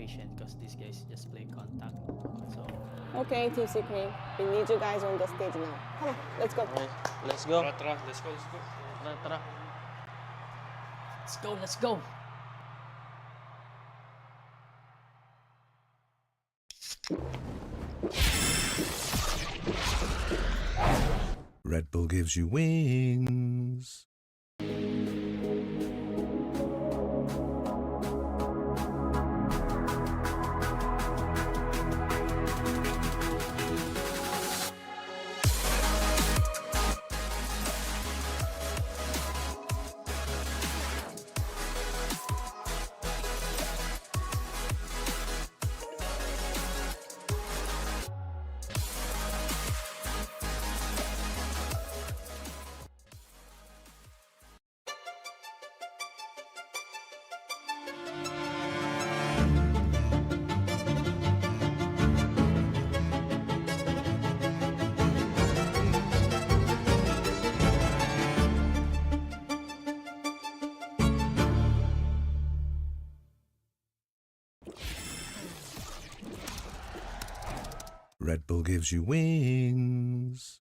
efficient because these guys just play contact. So Okay, Team Secret, we need you guys on the stage now. Come on, let's go. Okay, let's go. Tara, let's go, let's go. Tara, tara. let's go, let's go. Red Bull gives you wings. Red Bull gives you wings.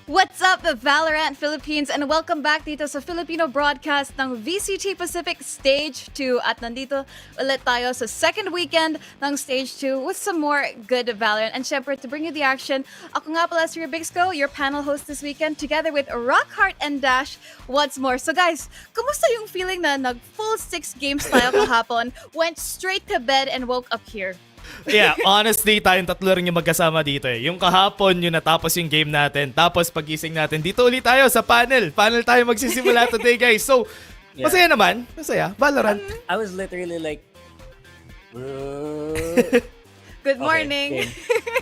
What's up, Valorant Philippines, and welcome back dito sa Filipino broadcast ng VCT Pacific Stage 2. At nandito ulit tayo sa second weekend ng Stage 2 with some more good Valorant. And syempre, to bring you the action, ako nga pala si Bixco, your panel host this weekend, together with Rockheart and Dash once more. So guys, kumusta yung feeling na nag-full 6 games tayo kahapon, went straight to bed and woke up here? Yeah, honestly, tayong tatlo rin yung magkasama dito eh. Yung kahapon, yung natapos yung game natin. Tapos pagising natin, dito ulit tayo sa panel. Panel tayo magsisimula today, guys. So, masaya naman. Masaya. Valorant. I was literally like... Good morning. Okay.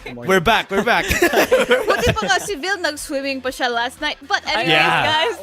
Good morning. We're back. Buti pa nga si Vil, nag-swimming pa siya last night. But anyways, Yeah. guys,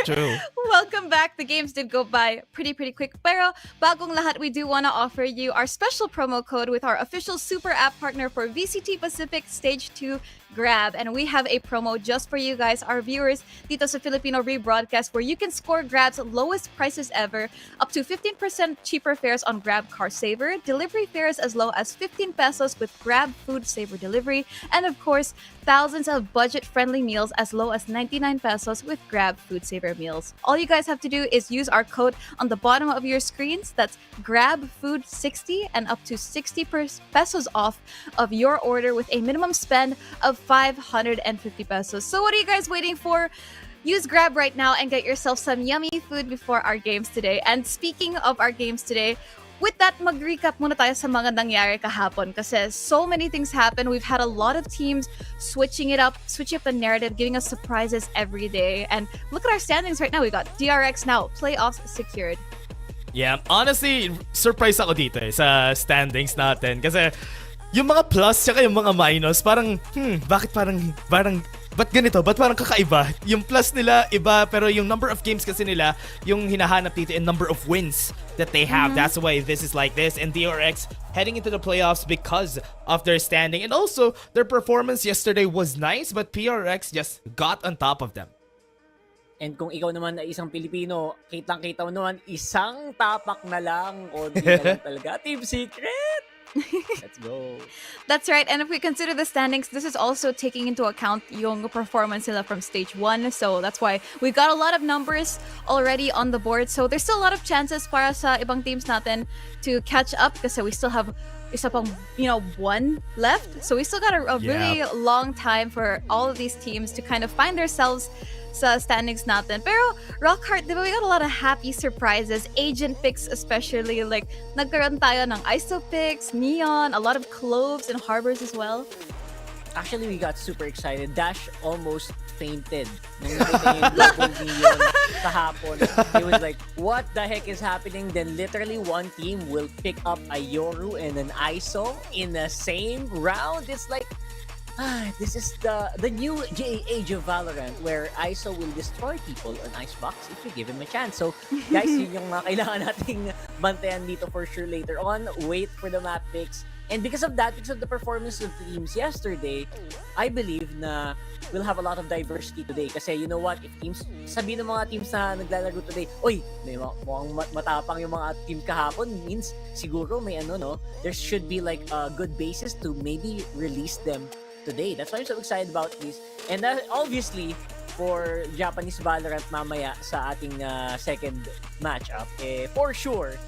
True. welcome back. The games did go by pretty quick. Pero bagong lahat, we do want to offer you our special promo code with our official super app partner for VCT Pacific Stage 2, Grab. And we have a promo just for you guys, our viewers, dito sa Filipino rebroadcast, where you can score Grab's lowest prices ever, up to 15% cheaper fares on Grab Car Saver, delivery fares as low as 15 pesos with Grab Food Saver delivery, and of course, thousands of budget-friendly meals as low as 99 pesos with Grab Food Saver meals. All you guys have to do is use our code on the bottom of your screens. That's Grab Food 60 and up to 60 pesos off of your order with a minimum spend of 550 pesos. So what are you guys waiting for? Use Grab right now and get yourself some yummy food before our games today. And speaking of our games today, with that, mag-recap muna tayo sa mga nangyari kahapon kasi so many things happen. We've had a lot of teams switching up the narrative, giving us surprises every day. And look at our standings right now. We got DRX now, playoffs secured. Yeah, honestly, surprise ako dito eh, sa standings natin. Kasi yung mga plus tsaka yung mga minus, parang, bakit ba't ganito? Ba't parang kakaiba? Yung plus nila, iba, pero yung number of games kasi nila, yung hinahanap dito and number of wins that they have. That's why this is like this. And DRX heading into the playoffs because of their standing. And also, their performance yesterday was nice, but PRX just got on top of them. And kung ikaw naman ay isang Pilipino, kitang-kita mo naman, isang tapak na lang o di na lang talaga. Team Secret! Let's go. That's right. And if we consider the standings, this is also taking into account yung performance nila from stage 1. So that's why we got a lot of numbers already on the board. So there's still a lot of chances para sa ibang teams natin to catch up kasi we still have isa pang, one left. So we still got a really long time for all of these teams to kind of find themselves sa standings natin. Pero Rockheart, di ba, we got a lot of happy surprises, agent picks especially, like nagkaroon tayo ng ISO picks, Neon, a lot of Cloves and Harbors as well. Actually, we got super excited. Dash almost fainted. Nung nakita yung double Neon kahapon. He was like, what the heck is happening? Then literally one team will pick up a Yoru and an ISO in the same round. It's like, this is the new age of Valorant where ISO will destroy people on Icebox if you give him a chance. So, guys, yun yung mga kailangan nating bantayan dito for sure later on. Wait for the map picks. And because of that, because of the performance of the teams yesterday, I believe na we'll have a lot of diversity today. Kasi you know what? If teams, sabi ng mga teams na naglalaro today, may mukhang matapang yung mga team kahapon, means siguro may there should be like a good basis to maybe release them today. That's why I'm so excited about this. And obviously, for Japanese Valorant mamaya sa ating second matchup, for sure,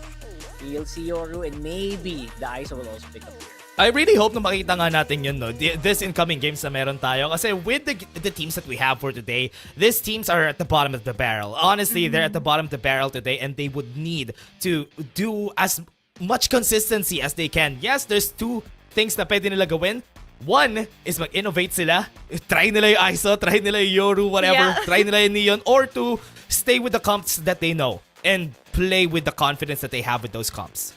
you'll see Yoru and maybe the ISO will also pick up here. I really hope na makita nga natin yun, no? This incoming games na meron tayo. Kasi with the teams that we have for today, these teams are at the bottom of the barrel. Honestly, they're at the bottom of the barrel today and they would need to do as much consistency as they can. Yes, there's two things na pwede nila gawin. One is mag-innovate sila. Try nila yung ISO, try nila yung Yoru, whatever. Yeah. Try nila yung Neon. Or two, stay with the comps that they know and play with the confidence that they have with those comps.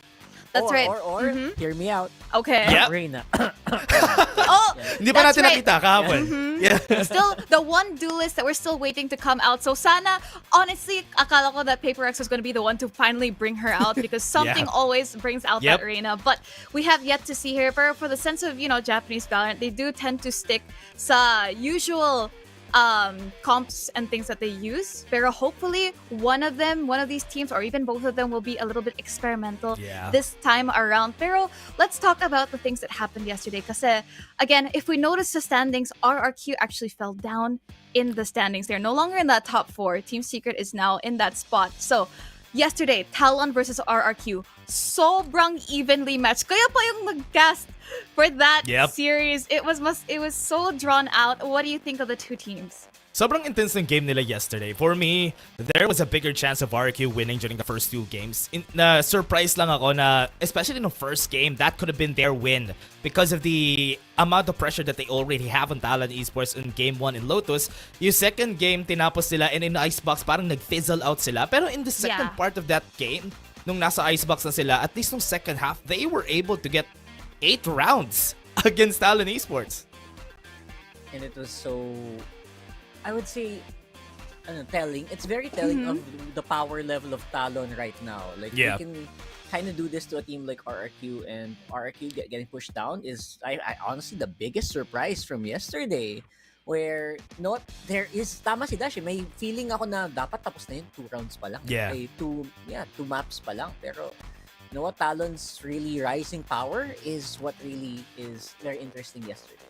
That's right. Or hear me out. Okay. Yep. Reina. Oh, Hindi pa that's natin right. nakita kahapon. Yeah. Still, the one duelist that we're still waiting to come out. So sana, honestly, akala ko that Paper X was going to be the one to finally bring her out because something always brings out that arena. But we have yet to see her. But for the sense of, Japanese Valorant, they do tend to stick sa usual comps and things that they use. Pero hopefully, one of these teams, or even both of them, will be a little bit experimental this time around. Pero let's talk about the things that happened yesterday. Kasi, again, if we notice the standings, RRQ actually fell down in the standings. They're no longer in that top 4. Team Secret is now in that spot. So, yesterday, Talon versus RRQ, sobrang evenly matched. Kaya pa yung nag-cast for that series. It was so drawn out. What do you think of the two teams? Sobrang intense ng game nila yesterday. For me, there was a bigger chance of RQ winning during the first 2 games. Surprised lang ako na, especially in the first game, that could have been their win because of the amount of pressure that they already have on Talon Esports in game 1 in Lotus. Yung second game, tinapos sila, and in the Icebox, parang nag-fizzle out sila. Pero in the second part of that game, nung nasa Icebox na sila, at least nung second half, they were able to get 8 rounds against Talon Esports. And it was so, I would say, telling. It's very telling of the power level of Talon right now. Like, we can kind of do this to a team like RRQ, and RRQ getting pushed down is, I honestly, the biggest surprise from yesterday. Where, there is, tama si Dash, may feeling ako na dapat tapos na yun, 2 rounds pa lang. Two maps pa lang. Pero, Talon's really rising power is what really is very interesting yesterday.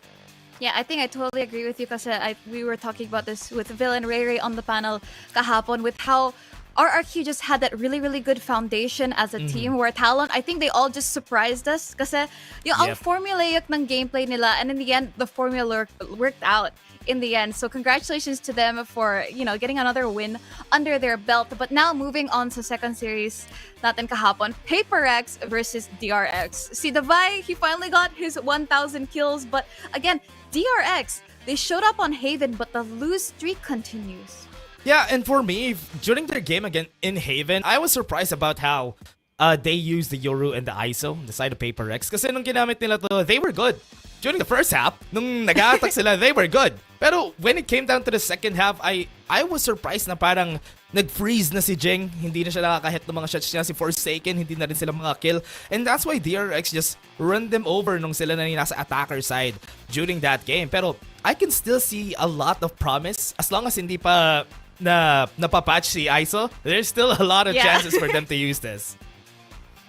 Yeah, I think I totally agree with you kasi we were talking about this with Vil and Ray on the panel kahapon with how RRQ just had that really, really good foundation as a team where Talon, I think they all just surprised us kasi yung ang formulaic ng gameplay nila, and in the end, the formula worked out in the end. So congratulations to them for, getting another win under their belt. But now moving on to second series natin kahapon, PaperX versus DRX. Si Davai, he finally got his 1,000 kills, but again, DRX, they showed up on Haven, but the lose streak continues. Yeah, and for me, during their game again in Haven, I was surprised about how they used the Yoru and the ISO on the side of PaperX. Kasi nung ginamit nila to, they were good. During the first half, nung nag-attack sila, they were good. Pero when it came down to the second half, I was surprised na parang nag-freeze na si Jing. Hindi na siya nakakahit ng mga shots niya. Si Forsaken, hindi na rin sila makakill. And that's why DRX just run them over nung sila na nasa attacker side during that game. Pero I can still see a lot of promise as long as hindi pa napapatch si ISO. There's still a lot of chances for them to use this.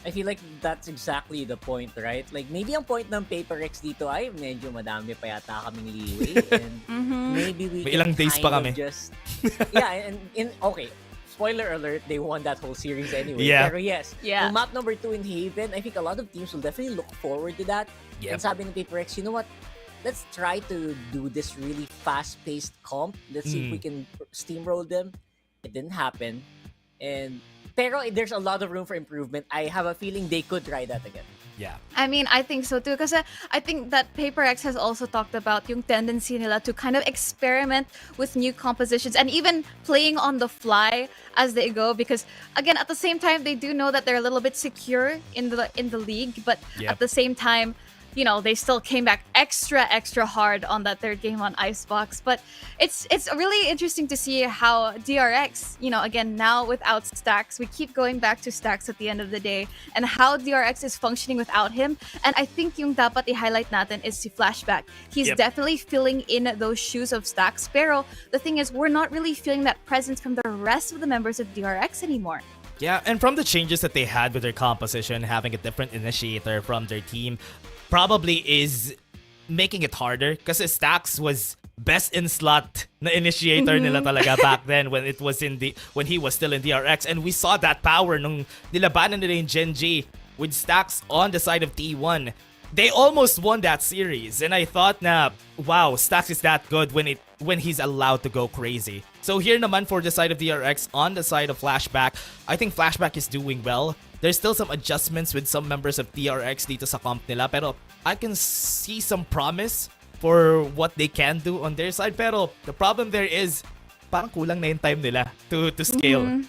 I feel like that's exactly the point, right? Like, maybe ang point ng PaperX dito ay medyo madami pa yata kaming leeway. And maybe we may ilang days pa kami. Just... and okay, spoiler alert, they won that whole series anyway. Pero yes, yung map number 2 in Haven, I think a lot of teams will definitely look forward to that. And sabi ng PaperX, you know what? Let's try to do this really fast-paced comp. Let's see if we can steamroll them. It didn't happen. Pero there's a lot of room for improvement. I have a feeling they could try that again. Yeah. I mean, I think so too. Because I think that PaperX has also talked about yung tendency nila to kind of experiment with new compositions and even playing on the fly as they go. Because again, at the same time, they do know that they're a little bit secure in the league. But at the same time, they still came back extra hard on that third game on Icebox. But it's really interesting to see how DRX, again, now without Stacks, we keep going back to Stacks at the end of the day, and how DRX is functioning without him. And I think yung dapat i-highlight natin is si Flashback. He's definitely filling in those shoes of Stacks. Pero the thing is, we're not really feeling that presence from the rest of the members of DRX anymore. Yeah, and from the changes that they had with their composition, having a different initiator from their team, probably is making it harder kasi Stax was best in slot na initiator nila talaga back then when he was still in DRX, and we saw that power nung nilabanan nila yung Gen G with Stax on the side of T1. They almost won that series, and I thought na wow, Stax is that good when he's allowed to go crazy. So here naman for the side of DRX, on the side of Flashback, I think Flashback is doing well. There's still some adjustments with some members of DRX dito sa comp nila, pero I can see some promise for what they can do on their side. Pero the problem there is parang kulang na yung time nila to scale.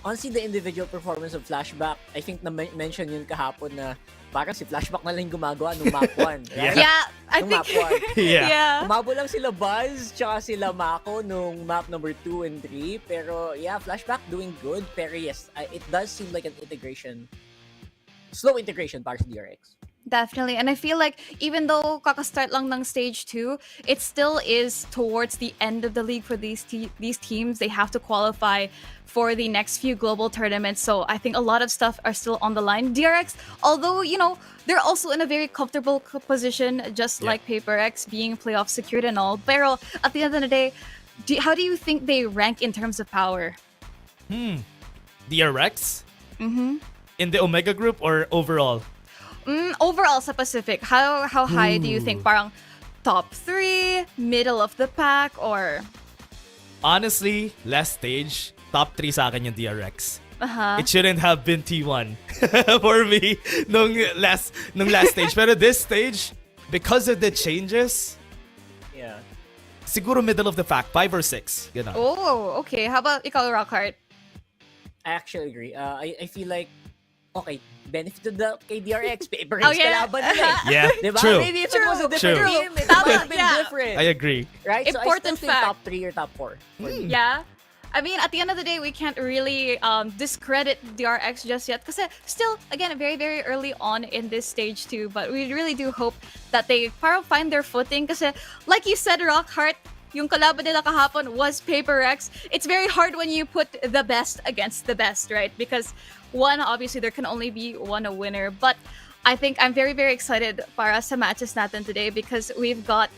Honestly, the individual performance of Flashback, I think na-mention yun kahapon na parang si Flashback na lang gumagawa nung map 1. Right? Yeah, I nung think... map 1. Yeah. Umabo lang sila Buzz tsaka sila Mako nung map number 2 and 3. Pero yeah, Flashback doing good. Pero yes, it does seem like an integration, slow integration para sa DRX. Definitely. And I feel like even though kakastart lang ng stage 2, it still is towards the end of the league for these teams. They have to qualify for the next few global tournaments. So I think a lot of stuff are still on the line. DRX, although, they're also in a very comfortable position, just like PaperX, being playoff secured and all. Pero at the end of the day, how do you think they rank in terms of power? DRX? Mm-hmm. In the Omega group or overall? Overall sa Pacific, how high do you think? Parang top 3, middle of the pack, or? Honestly, last stage, top 3 sa akin yung DRX. Uh-huh. It shouldn't have been T1 for me nung last stage. Pero this stage, because of the changes, Yeah. siguro middle of the pack, 5 or 6. Ganun. Oh, okay. How about ikaw, Rockhart? I actually agree. I feel like, okay, benefit to the KDRX. Paper Oh, yeah. kalaban nila eh. Yeah, Diba? true. Maybe if it was a different True. team, it Tama, would have been yeah. different. I agree. Right? Important so I still think fact. top 3 or top 4. Yeah. I mean, at the end of the day, we can't really discredit DRX just yet. Because still, again, very, very early on in this stage too. But we really do hope that they parang find their footing. Because like you said, Rockhart, yung kalaban nila kahapon was PaperX. It's very hard when you put the best against the best, right? Because one, obviously, there can only be one a winner. But I think I'm very, very excited para sa matches natin today because we've got,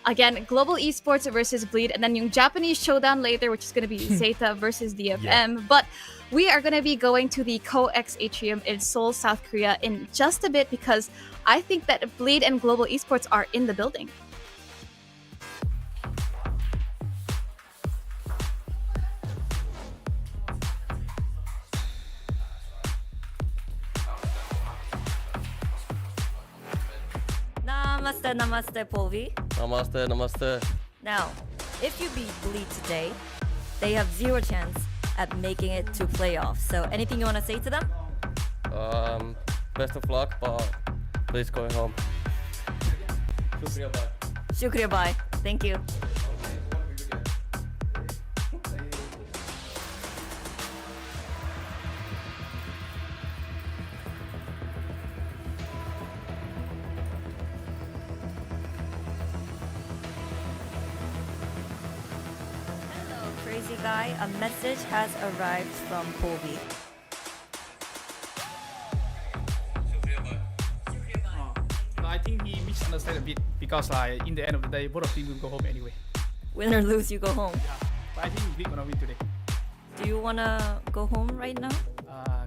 again, Global Esports versus Bleed, and then yung Japanese showdown later, which is going to be Zeta versus DFM. But we are going to be going to the COEX Atrium in Seoul, South Korea in just a bit because I think that Bleed and Global Esports are in the building. Namaste, namaste, Polvi. Namaste, namaste. Now, if you beat Bleed today, they have zero chance at making it to playoffs. So, anything you want to say to them? Best of luck, but please go home. Shukriya, bye. Shukriya, bye. Thank you. Hello, crazy guy. A message has arrived from Polvi. No, I think he misunderstood a bit because in the end of the day, both of them will go home anyway. Win or lose, you go home. But I think we're gonna win today. Do you want to go home right now?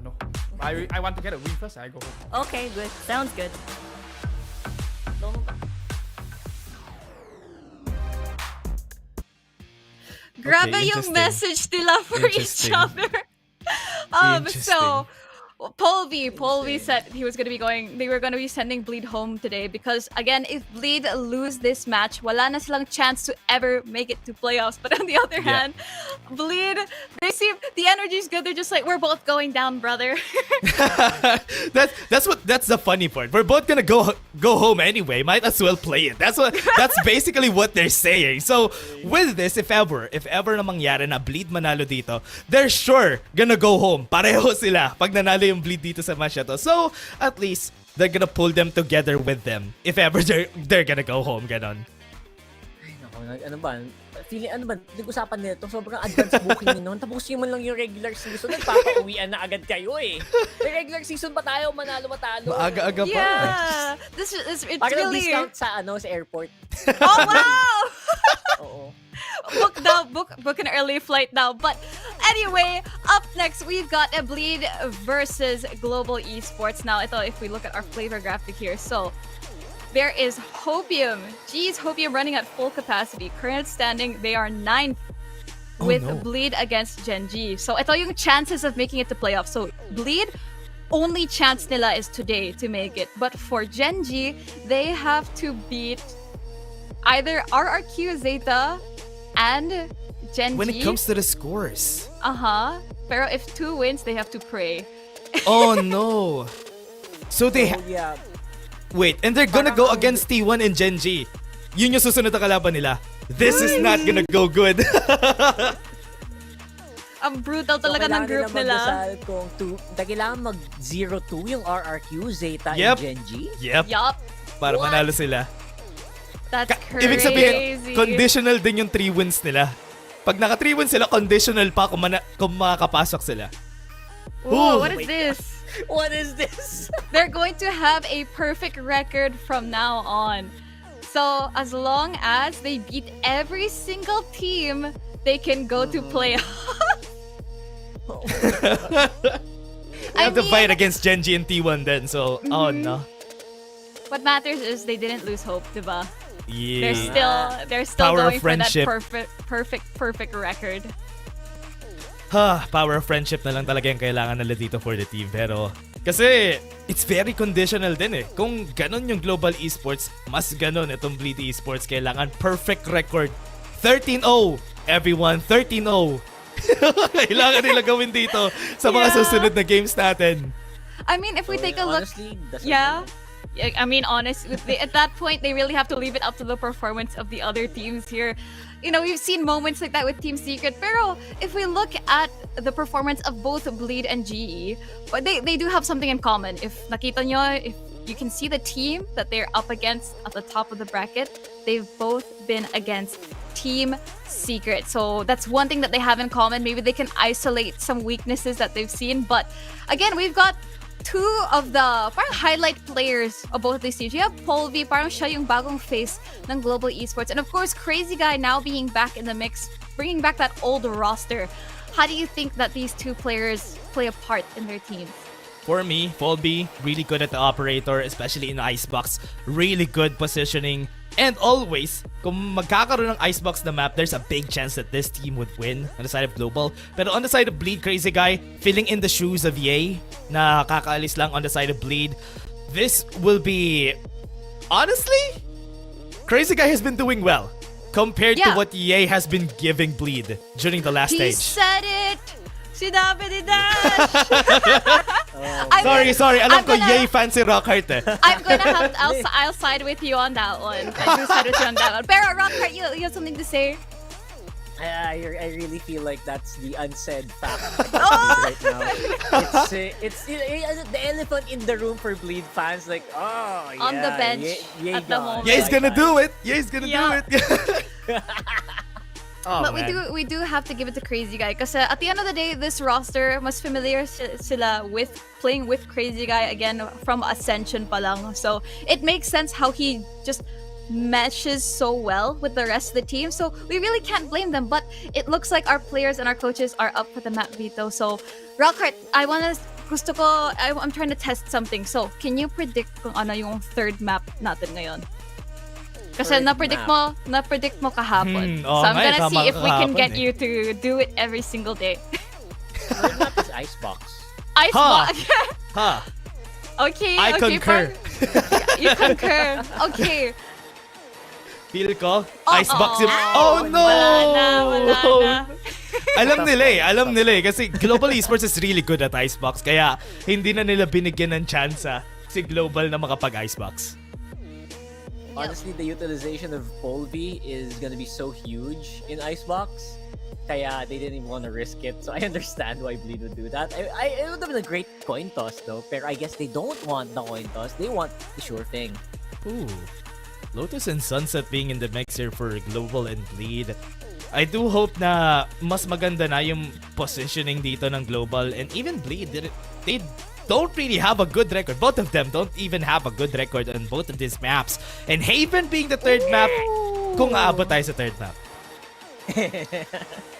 No. I want to get a win first. I go home. Okay, good. Sounds good. Grabe yung interesting. message nila for each Interesting. other. So Polvi said he was gonna be going. They were gonna be sending Bleed home today because again, if Bleed lose this match, wala na silang chance to ever make it to playoffs. But on the other hand, Bleed, they seem the energy's good. They're just like, we're both going down, brother. That's the funny part. We're both gonna go home anyway. Might as well play it. That's basically what they're saying. So with this, if ever na mangyari na Bleed manalo dito, they're sure gonna go home. Pareho sila pag nanalo yung Bleed dito sa match na to. So at least they're gonna pull them together with them. If ever they're gonna go home, ganon. Ay, naku, ano ba? Feeling, ano ba? Nag-usapan nito, sobrang advance booking nun. Tapos yun man lang yung regular season, nagpapauwian na agad kayo eh. May regular season pa tayo, manalo-matalo. Maaga-aga pa. Yeah, it's Parang really. discount sa airport. Oh wow! Oo. book an early flight now. But anyway, up next we've got a Bleed versus Global Esports. Now, ito, if we look at our flavor graphic here, so there is Hopium. Geez, Hopium running at full capacity. Current standing, they are 9th with Bleed against Gen G. So ito yung chances of making it to playoffs. So Bleed, only chance nila is today to make it. But for Gen G, they have to beat either RRQ, Zeta, and Gen G. When it comes to the scores. Pero if 2 wins, they have to pray. Oh no. So they Yeah. wait, and they're gonna go against T1 and Gen G. Yun yung susunod na kalaban nila. This is not gonna go good. Ang brutal talaga ng group nila. Kailangan mag 0-2 yung RRQ, Zeta, Yep. and Genji. Yep. Yup. Para What? manalo sila. That's crazy. Ibig sabihin, conditional din yung 3 wins nila. Pag naka 3 wins sila, conditional pa kung makakapasok sila. Whoa, Ooh. what is this? What is this? They're going to have a perfect record from now on. So as long as they beat every single team, they can go to playoffs. They have to fight against Genji and T1 then, so, oh no. What matters is they didn't lose hope, diba? Yeah. They're still Power of going for that friendship. perfect record. Power of friendship na lang talaga yung kailangan nila dito for the team. Pero, kasi, it's very conditional din eh. Kung ganon yung global esports, mas ganon itong Bleed esports. Kailangan perfect record. 13-0, everyone, 13-0. Kailangan nila gawin dito sa mga susunod na games natin. I mean, if we take a look, Honestly, I mean, honestly, at that point, they really have to leave it up to the performance of the other teams here. You know, we've seen moments like that with Team Secret, pero if we look at the performance of both Bleed and GE, but they do have something in common. If nakita nyo, if you can see the team that they're up against at the top of the bracket, they've both been against Team Secret. So that's one thing that they have in common. Maybe they can isolate some weaknesses that they've seen, but again, we've got two of the parang highlight players of both these teams. You have Polvi, parang siya yung bagong face ng global esports. And of course, Crazy Guy now being back in the mix, bringing back that old roster. How do you think that these two players play a part in their teams? For me, Polby, really good at the operator, especially in Icebox. Really good positioning. And always, kung magkakaroon ng Icebox na map, there's a big chance that this team would win on the side of Global. Pero on the side of Bleed, Crazy Guy, filling in the shoes of Ye, na kakaalis lang on the side of Bleed. This will be... Honestly, Crazy Guy has been doing well compared to what Ye has been giving Bleed during the last He stage. said it! Sinabi ni Dash! Sorry. Alam ko Ye fan si Rockhart eh. I'm gonna have I'll side with you on that one. I do side with you on that one. Pero Rockhart, you have something to say? I really feel like that's the unsaid fact right now. It's the elephant in the room for Bleed fans. Like, oh, yeah. On the bench at the moment. Ye's gonna do it. Ye's gonna do it. Oh, but man. we do have to give it to Crazy Guy kasi at the end of the day, this roster, mas familiar sila with playing with Crazy Guy again from Ascension pa lang. So it makes sense how he just meshes so well with the rest of the team. So we really can't blame them. But it looks like our players and our coaches are up for the map veto. So Rockhart, I'm trying to test something. So can you predict kung ano yung third map natin ngayon? Kasi na-predict mo kahapon. So I'm gonna see if we can get you to do it every single day. Third map is Icebox. Icebox. Ha. Okay. I concur. You concur. Okay. Feel ko, Icebox yung... Oh no! Wala na. Alam nila eh. Kasi Global Esports is really good at Icebox. Kaya hindi na nila binigyan ng tsansa si Global na makapag-Icebox. Honestly, the utilization of Polvi is gonna be so huge in Icebox. Kaya they didn't even want to risk it. So I understand why Bleed would do that. It would have been a great coin toss though. Pero I guess they don't want the coin toss. They want the sure thing. Ooh. Lotus and Sunset being in the mix here for Global and Bleed. I do hope na mas maganda na yung positioning dito ng Global and even Bleed. They don't really have a good record. Both of them don't even have a good record on both of these maps. And Haven being the third map, kung aabot tayo sa third map.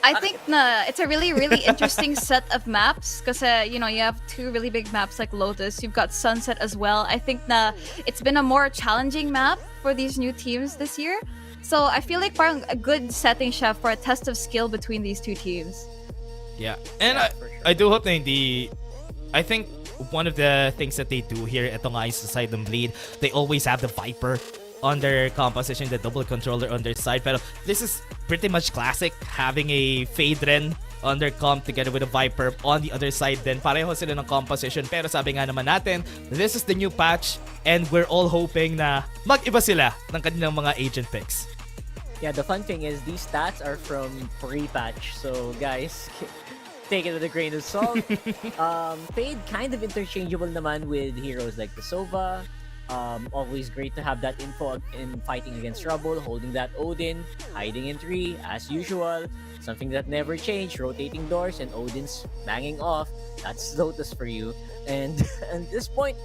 I think it's a really, really interesting set of maps kasi, you know, you have two really big maps like Lotus. You've got Sunset as well. I think it's been a more challenging map for these new teams this year. So I feel like parang a good setting siya for a test of skill between these two teams. Yeah. And I do hope na hindi... I think one of the things that they do here, ito nga sa side ng Bleed, they always have the Viper on their composition, the double controller on their side. Pero this is pretty much classic, having a Fade Ren on their comp together with a Viper on the other side then. Pareho sila ng composition. Pero sabi nga naman natin, this is the new patch and we're all hoping na mag-iba sila ng kanilang mga agent picks. Yeah, the fun thing is these stats are from pre-patch. So guys, take it with a grain of salt. Fade kind of interchangeable naman with heroes like the Sova. Always great to have that info in fighting against trouble, holding that Odin, hiding in tree, as usual. Something that never changed, rotating doors, and Odin's banging off. That's Lotus for you. And at this point,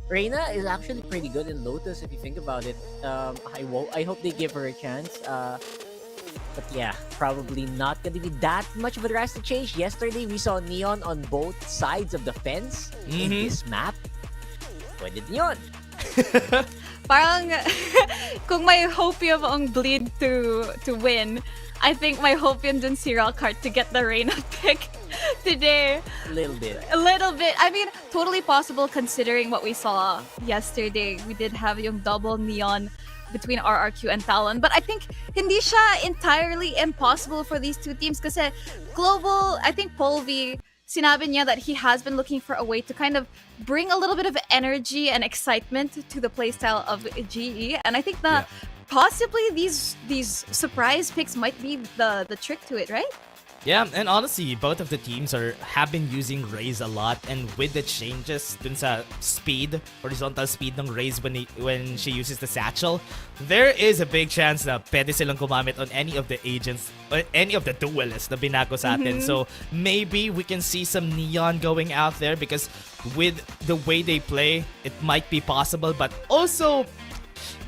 Reina is actually pretty good in Lotus if you think about it. I hope they give her a chance. But yeah, probably not going to be that much of a drastic change. Yesterday, we saw Neon on both sides of the fence in this map. Pwede din yun. Parang kung may hope yung ang Bleed to win, I think my hope yun dun si Rockhart to get the Reina pick today. A little bit. A little bit. I mean, totally possible considering what we saw yesterday. We did have yung double Neon between RRQ and Talon. But I think hindi siya entirely impossible for these two teams kasi Global, I think Polvi, sinabi niya that he has been looking for a way to kind of bring a little bit of energy and excitement to the playstyle of GE. And I think that possibly these surprise picks might be the trick to it, right? Yeah, and honestly, both of the teams have been using Raze a lot, and with the changes dun sa speed, horizontal speed ng Raze when she uses the satchel, there is a big chance na pwede silang gumamit on any of the agents or any of the duelists na binago sa atin. So maybe we can see some Neon going out there because with the way they play, it might be possible, but also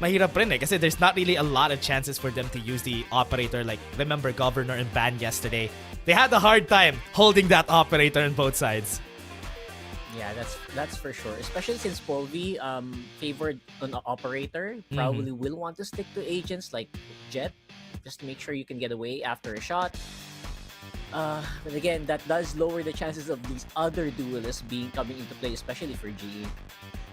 mahirap rin kasi there's not really a lot of chances for them to use the operator. Like, remember Governor and Ban yesterday? They had a hard time holding that operator on both sides. Yeah, that's for sure. Especially since Polvi favored an operator, probably will want to stick to agents like Jet, just to make sure you can get away after a shot. But again, that does lower the chances of these other duelists coming into play, especially for GE.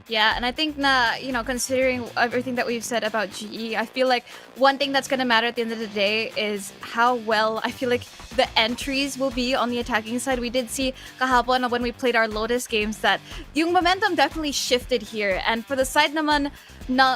Yeah, and I think na, considering everything that we've said about GE, I feel like one thing that's going to matter at the end of the day is how well I feel like the entries will be on the attacking side. We did see kahapon when we played our Lotus games that yung momentum definitely shifted here. And for the side naman,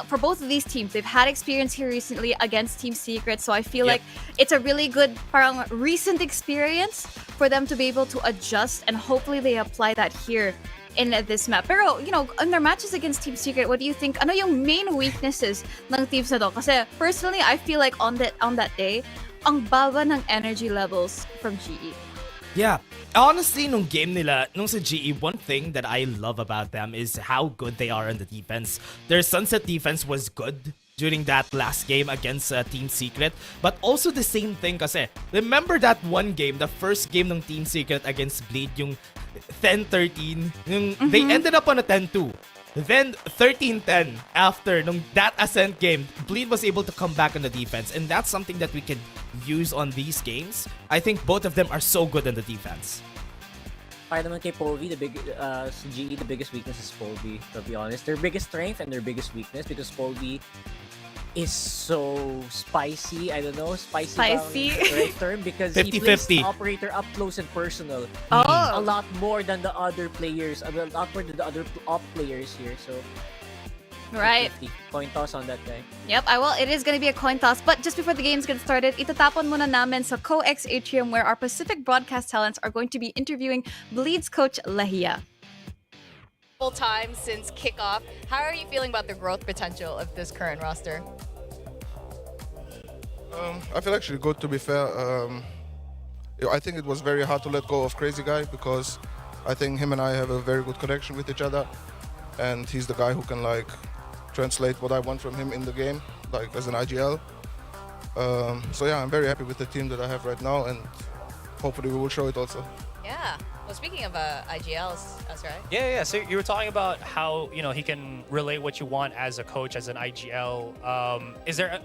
for both of these teams, they've had experience here recently against Team Secret. So I feel like it's a really good parang recent experience for them to be able to adjust, and hopefully they apply that here in this map. Pero, in their matches against Team Secret, what do you think? Ano yung main weaknesses ng teams na to? Kasi personally, I feel like on that day, ang baba ng energy levels from GE. Yeah. Honestly, nung game nila, nung sa GE, one thing that I love about them is how good they are on the defense. Their Sunset defense was good during that last game against Team Secret. But also the same thing kasi, remember that one game, the first game ng Team Secret against Bleed, yung 10-13, they ended up on a 10-2. Then 13-10 after that Ascent game, Bleed was able to come back on the defense, and that's something that we can use on these games. I think both of them are so good on the defense. Para naman kay Polvi, GE, the biggest weakness is Polvi, to be honest. Their biggest strength and their biggest weakness, because Polvi is so spicy. I don't know, spicy. The right term, because 50-50. he plays the operator up close and personal. A lot more than the other players. A lot more than the other op players here. So, right. 50. Coin toss on that guy. Yep, it is going to be a coin toss. But just before the games get started, itatapon muna namin sa CoX Atrium, where our Pacific broadcast talents are going to be interviewing Bleed's coach Lahia. Full time since kickoff. How are you feeling about the growth potential of this current roster? I feel actually good, to be fair. I think it was very hard to let go of Crazy Guy because I think him and I have a very good connection with each other, and he's the guy who can translate what I want from him in the game, as an IGL. So yeah, I'm very happy with the team that I have right now, and hopefully we will show it also. Yeah. Well, speaking of IGLs, that's right. Yeah. So you were talking about how he can relate what you want as a coach, as an IGL. Is there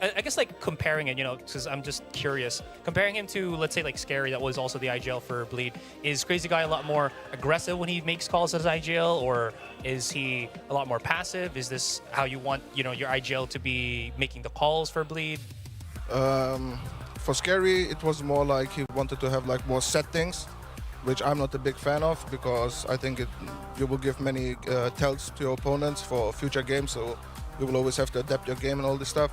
I guess comparing it, because I'm just curious, comparing him to, let's say, Scary, that was also the IGL for Bleed. Is Crazy Guy a lot more aggressive when he makes calls as IGL, or is he a lot more passive? Is this how you want your IGL to be making the calls for Bleed? For Scary, it was more like he wanted to have more set things, which I'm not a big fan of, because I think you will give many tells to your opponents for future games, so you will always have to adapt your game and all this stuff.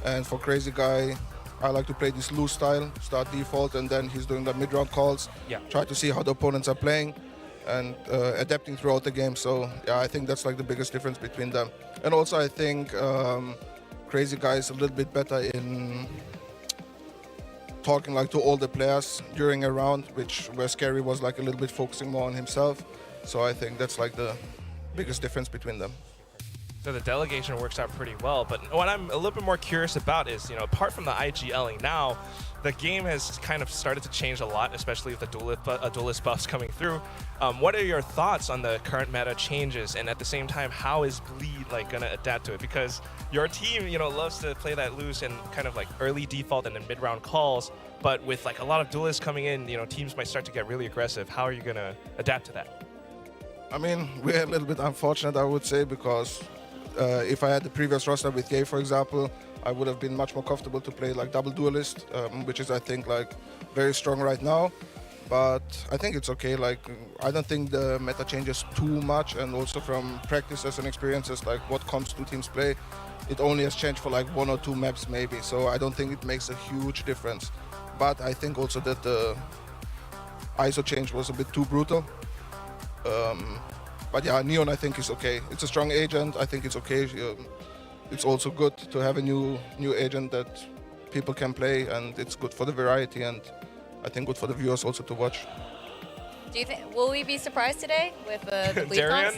And for Crazy Guy, I like to play this loose style, start default, and then he's doing the mid-round calls. Yeah. Try to see how the opponents are playing and adapting throughout the game. So yeah, I think that's like the biggest difference between them. And also I think Crazy Guy is a little bit better in talking like to all the players during a round, where Scary was like a little bit focusing more on himself. So I think that's like the biggest difference between them. So the delegation works out pretty well, but what I'm a little bit more curious about is, apart from the IGLing now, the game has kind of started to change a lot, especially with the duelist buffs coming through. What are your thoughts on the current meta changes, and at the same time, how is Bleed like gonna adapt to it? Because your team, loves to play that loose and kind of like early default and then mid-round calls, but with like a lot of duelists coming in, teams might start to get really aggressive. How are you gonna adapt to that? I mean, we're a little bit unfortunate, I would say, because if I had the previous roster with Gay, for example, I would have been much more comfortable to play like double duelist, which is, I think, like very strong right now. But I think it's okay. Like, I don't think the meta changes too much, and also from practices and experiences, like what comps two teams play, it only has changed for like 1 or 2 maps maybe. So I don't think it makes a huge difference. But I think also that the ISO change was a bit too brutal. But yeah, Neon I think is okay. It's a strong agent. I think it's okay. It's also good to have a new agent that people can play, and it's good for the variety, and I think good for the viewers also to watch. Do you think will we be surprised today with the bleed comps?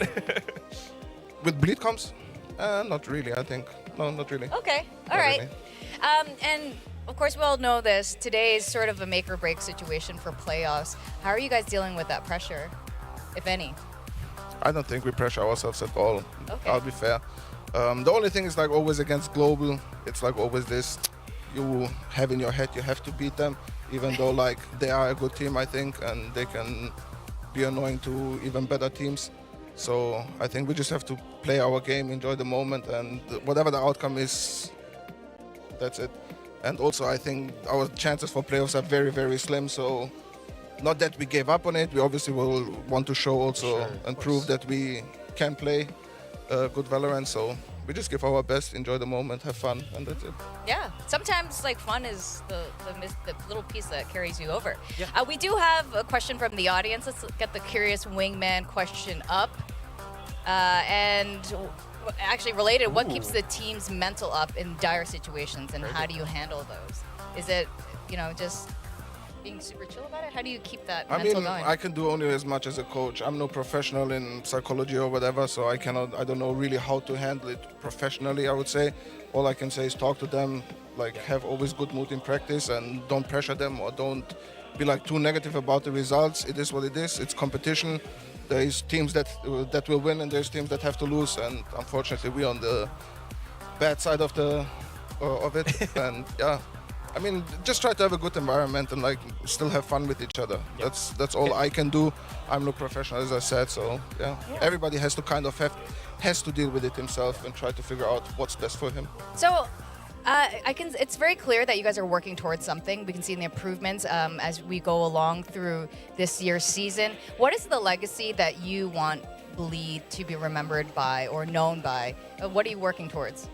With bleed comps? Not really. I think no, not really. Okay, all right. And of course, we all know this. Today is sort of a make or break situation for playoffs. How are you guys dealing with that pressure, if any? I don't think we pressure ourselves at all. Okay. I'll be fair. The only thing is like always against Global, it's like always this, you have in your head you have to beat them, even though like they are a good team, I think, and they can be annoying to even better teams. So I think we just have to play our game, enjoy the moment, and whatever the outcome is, that's it. And also I think our chances for playoffs are very, very slim, so not that we gave up on it, we obviously will want to show also and prove that we can play good Valorant, so we just give our best, enjoy the moment, have fun, and that's it. Yeah, sometimes like fun is the little piece that carries you over. Yeah. We do have a question from the audience. Let's get the Curious Wingman question up. And actually related, what keeps the team's mental up in dire situations, and how do you handle those? Is it, just being super chill about it? How do you keep that mental going? I can do only as much as a coach. I'm no professional in psychology or whatever, so I don't know really how to handle it professionally, I would say. All I can say is talk to them, like have always good mood in practice, and don't pressure them or don't be like too negative about the results. It is what it is. It's competition. There is teams that will win, and there's teams that have to lose, and unfortunately we're on the bad side of it. And yeah, I mean, just try to have a good environment and like still have fun with each other. Yeah. That's all I can do. I'm no professional, as I said, so yeah. Everybody has to kind of has to deal with it himself and try to figure out what's best for him. So it's very clear that you guys are working towards something. We can see the improvements as we go along through this year's season. What is the legacy that you want Bleed to be remembered by or known by? What are you working towards?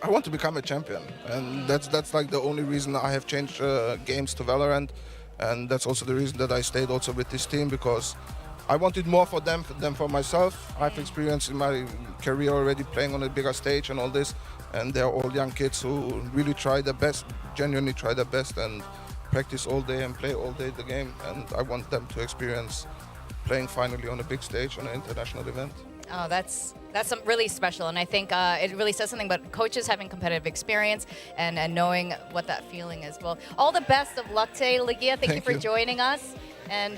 I want to become a champion, and that's like the only reason I have changed games to Valorant, and that's also the reason that I stayed also with this team, because I wanted more for them than for myself. I've experienced in my career already playing on a bigger stage and all this, and they're all young kids who really try their best, genuinely try their best, and practice all day and play all day the game, and I want them to experience playing finally on a big stage on an international event. Oh, that's really special, and I think it really says something about coaches having competitive experience and knowing what that feeling is. Well, all the best of luck today, Ligia. Thank you for joining us, and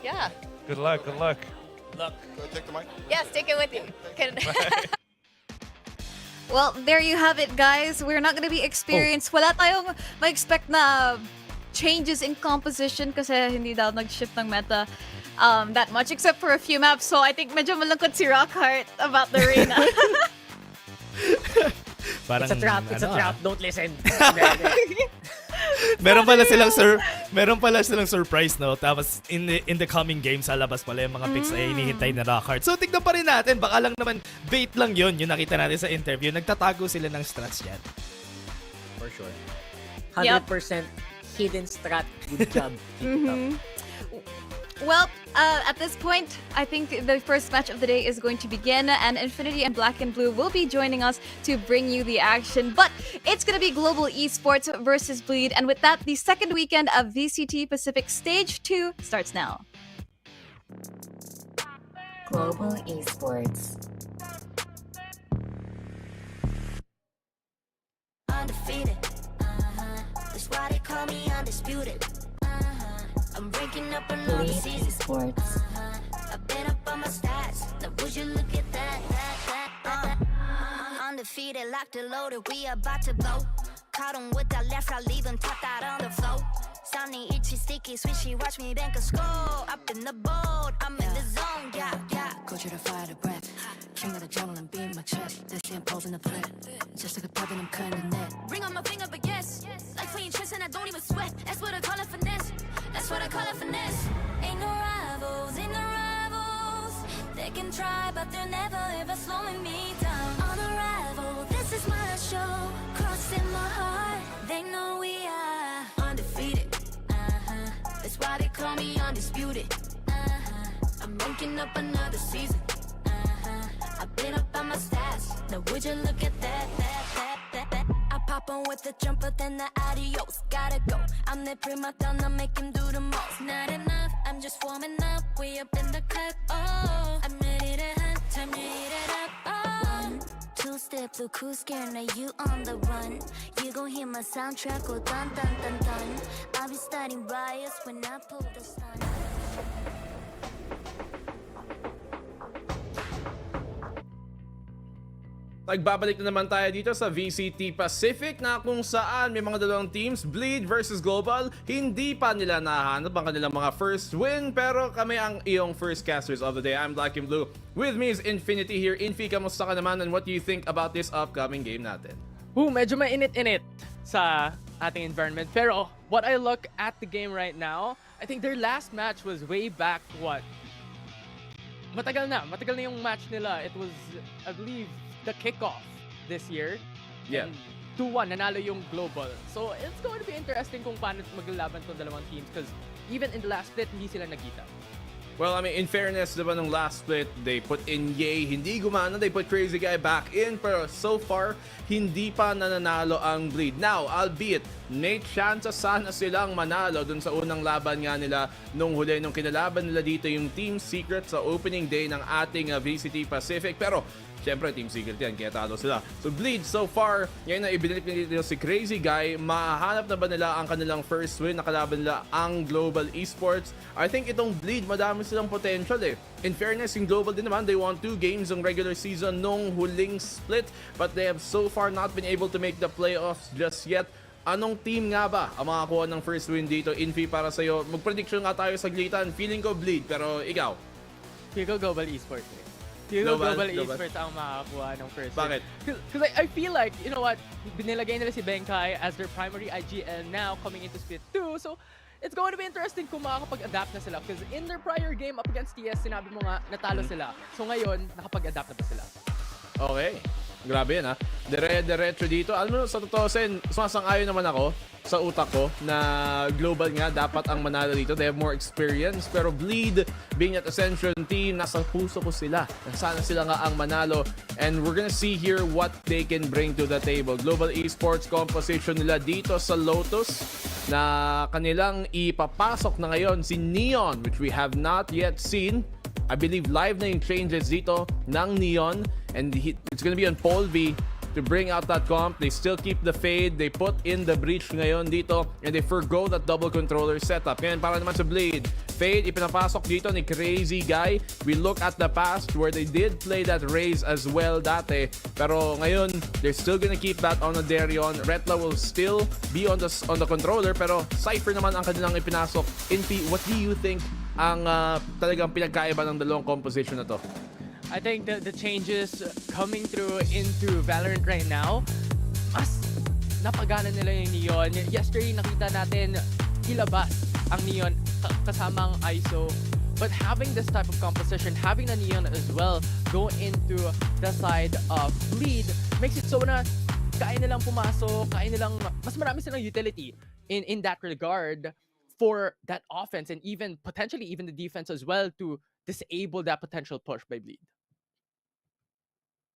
yeah. Good luck. Good luck. Good luck. Take the mic. Yes, take it with you. Well, there you have it, guys. We're not gonna be experienced. Wala tayong ma-expect na changes in composition kasi hindi daw nag-shift ng meta that much, except for a few maps. So I think medyo malungkot si Rockhart about the arena. Parang, it's a trap. It's a trap. Don't listen. meron pala silang surprise, no? Tapos in the coming games sa labas pala yung mga picks ay hinihintay na Rockhart. So tignan pa rin natin, baka lang naman bait lang yun, yung nakita natin sa interview. Nagtatago sila ng strats yan. for sure. 100% hidden strat. Good job. Keep it up. Well, at this point, I think the first match of the day is going to begin, and Infinity and Black and Blue will be joining us to bring you the action. But it's going to be Global Esports versus Bleed, and with that, the second weekend of VCT Pacific Stage 2 starts now. Global Esports. Undefeated. That's why they call me undisputed. I'm breaking up another Bleed season. Esports. I've been up on my stats. Now would you look at that? Undefeated, locked and loaded. We about to blow. Caught him with that left, I leave him tapped out on the floor. Sounding itchy, sticky, swishy. Watch me bank a score. Up in the boat, I'm in the zone. Yeah, yeah. Culture to fire the breath. King of the jungle and beam my chest. This the imposing the threat. Just like a pebble, I'm cutting the net. Bring on my finger, but yes. Like playing chess and I don't even sweat. That's what I call it finesse. That's what I call it finesse. Ain't no rivals, ain't no rivals. They can try, but they're never ever slowing me down. On arrival, this is my show. Crossing my heart, they know we are undefeated. That's why they call me undisputed. I'm ranking up another season. I've been up on my stats. Now would you look at that? I pop on with the jumper, then the adios. Gotta go. I'm the prima donna, make him do the most. Not enough, I'm just warming up. We up in the cut. Oh, I'm ready to hunt. Time to eat it up. Oh. 1, 2 step, look who's scared. Now you on the run. You gon' hear my soundtrack go dun dun dun dun. I'll be starting riots when I pull the stun. Nagbabalik na naman tayo dito sa VCT Pacific na kung saan may mga dalawang teams, Bleed versus Global. Hindi pa nila nahanap ang kanilang mga first win, pero kami ang iyong first casters of the day. I'm Black and Blue. With me is Infinity here. Infi, kamusta ka naman and what do you think about this upcoming game natin? Medyo mainit-init sa ating environment. Pero what I look at the game right now, I think their last match was way back, Matagal na yung match nila. It was, I believe, the kickoff this year. Yeah. And 2-1, nanalo yung Global. So it's going to be interesting kung paano maglalaban tong dalawang teams because even in the last split, hindi sila nagkita. Well, I mean, in fairness, diba nung last split, they put in Ye, hindi gumana, they put Crazy Guy back in, pero so far, hindi pa nananalo ang Bleed. Now, albeit, may chance sana silang manalo dun sa unang laban nga nila nung huli, nung kinalaban nila dito yung Team Secret sa opening day ng ating VCT Pacific, pero siyempre, Team Secret yan, kaya talo sila. So, Bleed, so far, ngayon na ibinalik nila si Crazy Guy, mahanap na ba nila ang kanilang first win na kalaban nila ang Global Esports? I think itong Bleed, madami silang potential eh. In fairness, yung Global din naman, they won 2 games ng regular season nung huling split, but they have so far not been able to make the playoffs just yet. Anong team nga ba ang makakuha ng first win dito? Infi, para sa'yo, mag-prediction nga tayo sa glitan. Feeling ko Bleed, pero ikaw? Feeling ko Global Esports. Global Esports ang makakuha ng first. Bakit? Because I feel like, you know what, binilagay nila si Benkai as their primary IGL now coming into Split 2. So, it's going to be interesting kung makakapag-adapt na sila. Because in their prior game up against TS, sinabi mo nga, natalo sila. So ngayon, nakapag-adapt na ba sila? Okay. Grabe yan ha. Diretso dito. Alam mo, sa totoo sen, sumasang-ayon naman ako sa utak ko na Global nga dapat ang manalo dito. They have more experience. Pero Bleed, being at Ascension team, nasa puso ko sila. Sana sila nga ang manalo. And we're gonna see here what they can bring to the table. Global Esports composition nila dito sa Lotus na kanilang ipapasok na ngayon si Neon, which we have not yet seen. I believe live na yung changes dito ng Neon. And it's gonna be on Paul V to bring out that comp. They still keep the fade. They put in the breach ngayon dito. And they forgo that double controller setup. Ngayon para naman sa Blade. Fade, ipinapasok dito ni Crazy Guy. We look at the past where they did play that raise as well dati. Pero ngayon, they're still gonna keep that on the Darion. Retla will still be on the controller. Pero Cypher naman ang kanilang ipinasok. Infi, what do you think ang talagang pinagkaiba ng dalawang composition na to? I think the changes coming through into Valorant right now, mas napagana nila yung Neon. Yesterday nakita natin ilabas ang Neon kasamang ISO. But having this type of composition, having the Neon as well go into the side of Bleed, makes it so na kaya nilang pumasok, kaya nilang, mas marami silang utility in that regard for that offense and even potentially even the defense as well to disable that potential push by Bleed.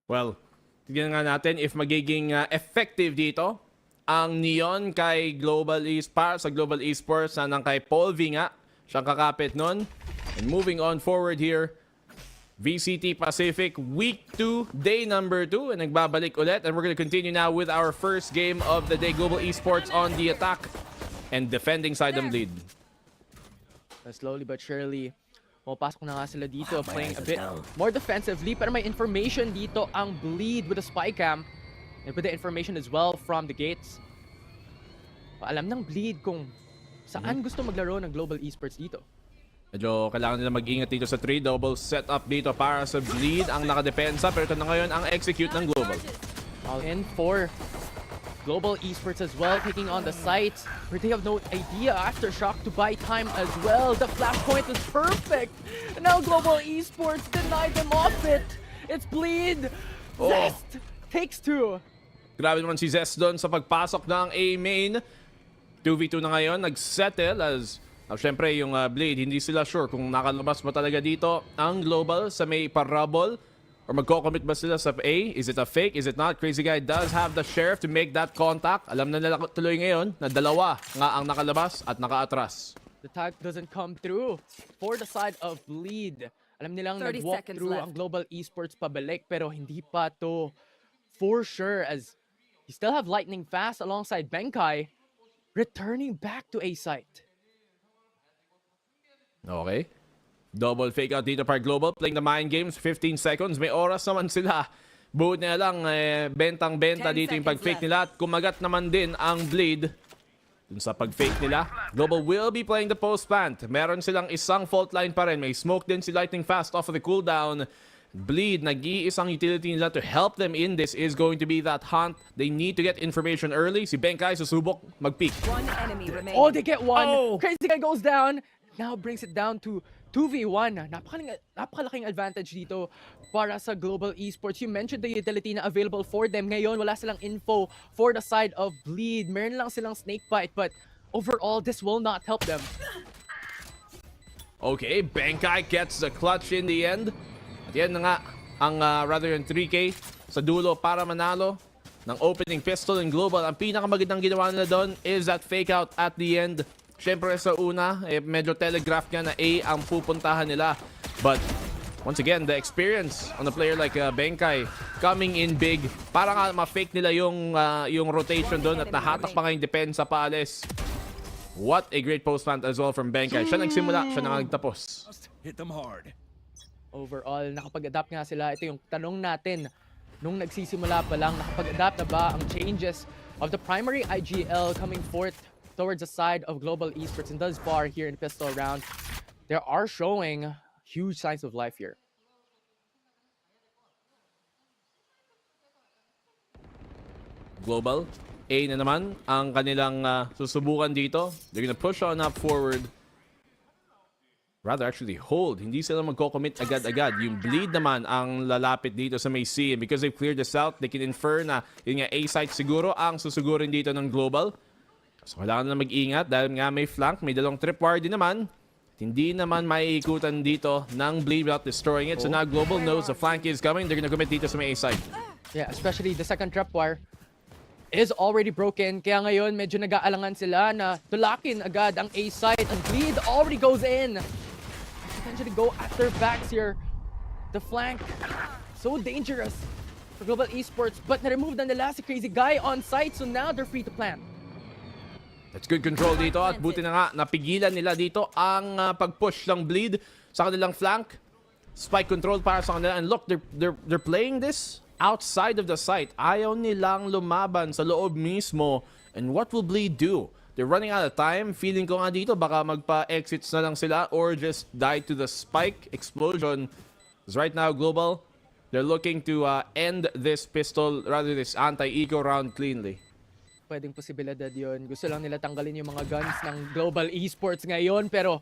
Well, tignan nga natin if magiging effective dito ang Neon kay Global Esports sa Global Esports na nang kay Paul V nga. Siyang kakapit nun. And moving on forward here, VCT Pacific Week 2, Day number 2. And nagbabalik ulit. And we're gonna continue now with our first game of the day. Global Esports on the attack and defending side ng lead. Slowly but surely, pumapasok na nga sila dito, playing a bit more defensively. Pero may information dito ang Bleed with the spy cam. And with the information as well from the gates. Alam ng Bleed kung saan gusto maglaro ng Global Esports dito. Medyo kailangan nila mag-ingat dito sa 3. Double setup dito para sa Bleed ang nakadepensa. Pero ito na ngayon ang execute ng Global. All in for Global Esports as well, taking on the site where they have no idea. Aftershock to buy time as well. The flashpoint is perfect. And now Global Esports denied them off it. It's Bleed. Zest takes 2. Grabe naman si Zest doon sa pagpasok ng A main. 2v2 na ngayon, nag-settle as syempre yung Blade, hindi sila sure kung nakalabas ba talaga dito ang Global sa may parabol or magko-commit ba sila sa A. Is it a fake? Is it not? Crazy Guy does have the sheriff to make that contact. Alam na nila tuloy ngayon na dalawa nga ang nakalabas at nakaatras. The tag doesn't come through for the side of Bleed. Alam nilang nag-walk through ang Global Esports pabalik pero hindi pa to for sure as you still have Lightning Fast alongside Benkai returning back to A site. Okay. Double fake out dito para Global. Playing the mind games. 15 seconds. May oras naman sila. Buod nila lang bentang-benta dito yung pag-fake nila. At kumagat naman din ang Bleed dun sa pag-fake nila. Global will be playing the post plant. Meron silang isang fault line pa rin. May smoke din si Lightning Fast off of the cooldown. Bleed, nag-iisang utility nila to help them in this is going to be that hunt. They need to get information early. Si Benkai susubok mag-peek. Oh, they get one. Oh. Crazy Guy goes down. Now brings it down to 2v1. Napakalaking advantage dito para sa Global Esports. You mentioned the utility na available for them. Ngayon, wala silang info for the side of Bleed. Meron lang silang snake bite, but overall, this will not help them. Okay, Benkai gets the clutch in the end. At yan na nga ang rather than 3K sa dulo para manalo ng opening pistol in Global. Ang pinakamagandang ginawa nila doon is that fake out at the end. Siyempre sa una, medyo telegraph nga na A ang pupuntahan nila. But once again, the experience on a player like Benkai coming in big. Para nga ma-fake nila yung rotation doon at nahatak pa nga yung depensa paalis. What a great post plant as well from Benkai. Siya nagsimula, siya nagtapos. Hit them hard. Overall, nakapag-adapt nga sila. Ito yung tanong natin. Nung nagsisimula pa lang, nakapag-adapt na ba ang changes of the primary IGL coming forth towards the side of Global Esports and thus far here in pistol round? They are showing huge signs of life here. Global, A na naman ang kanilang susubukan dito. They're gonna push on up forward. Rather actually hold. Hindi sila magko-commit agad-agad. Yung Bleed naman ang lalapit dito sa may C. And because they've cleared this out, they can infer na yun nga A site siguro ang susugurin dito ng Global. So kailangan na mag-ingat dahil nga may flank, may dalawang tripwire din naman. Hindi naman maiikutan dito ng Bleed without destroying it. So now Global knows the flank is coming. They're gonna commit dito sa may A site. Yeah, especially the second tripwire is already broken. Kaya ngayon medyo nag-aalangan sila na tulakin agad ang A site. And Bleed already goes in. Potentially go at their backs here. The flank, so dangerous for Global Esports. But na-remove na nila si Crazy Guy on site. So now they're free to plant. That's good control dito at buti na nga napigilan nila dito ang pag-push ng Bleed sa kanilang flank. Spike control para sa kanila. And look, they're playing this outside of the site. Ayaw nilang lumaban sa loob mismo. And what will Bleed do? They're running out of time. Feeling ko nga dito baka magpa-exits na lang sila or just die to the spike explosion. Because right now, Global, they're looking to end this pistol, rather this anti-eco round cleanly. Pwedeng posibilidad yun. Gusto lang nila tanggalin yung mga guns ng Global Esports ngayon. Pero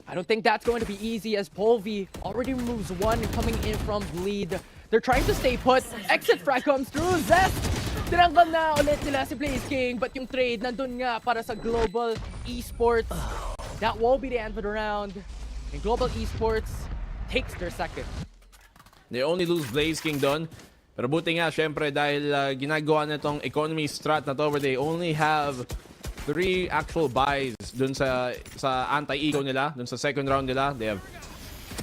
I don't think that's going to be easy as Polvi already removes one coming in from Bleed. They're trying to stay put. Exit frag comes through. Zest Tinanggal na ulit nila si Blaze King, but yung trade nandun nga para sa Global Esports. That will be the end of the round. And Global Esports takes their second. They only lose Blaze King doon. Pero buti nga, syempre, dahil ginagawa na itong economy strat na to where they only have 3 actual buys dun sa anti-eco nila, dun sa second round nila. They have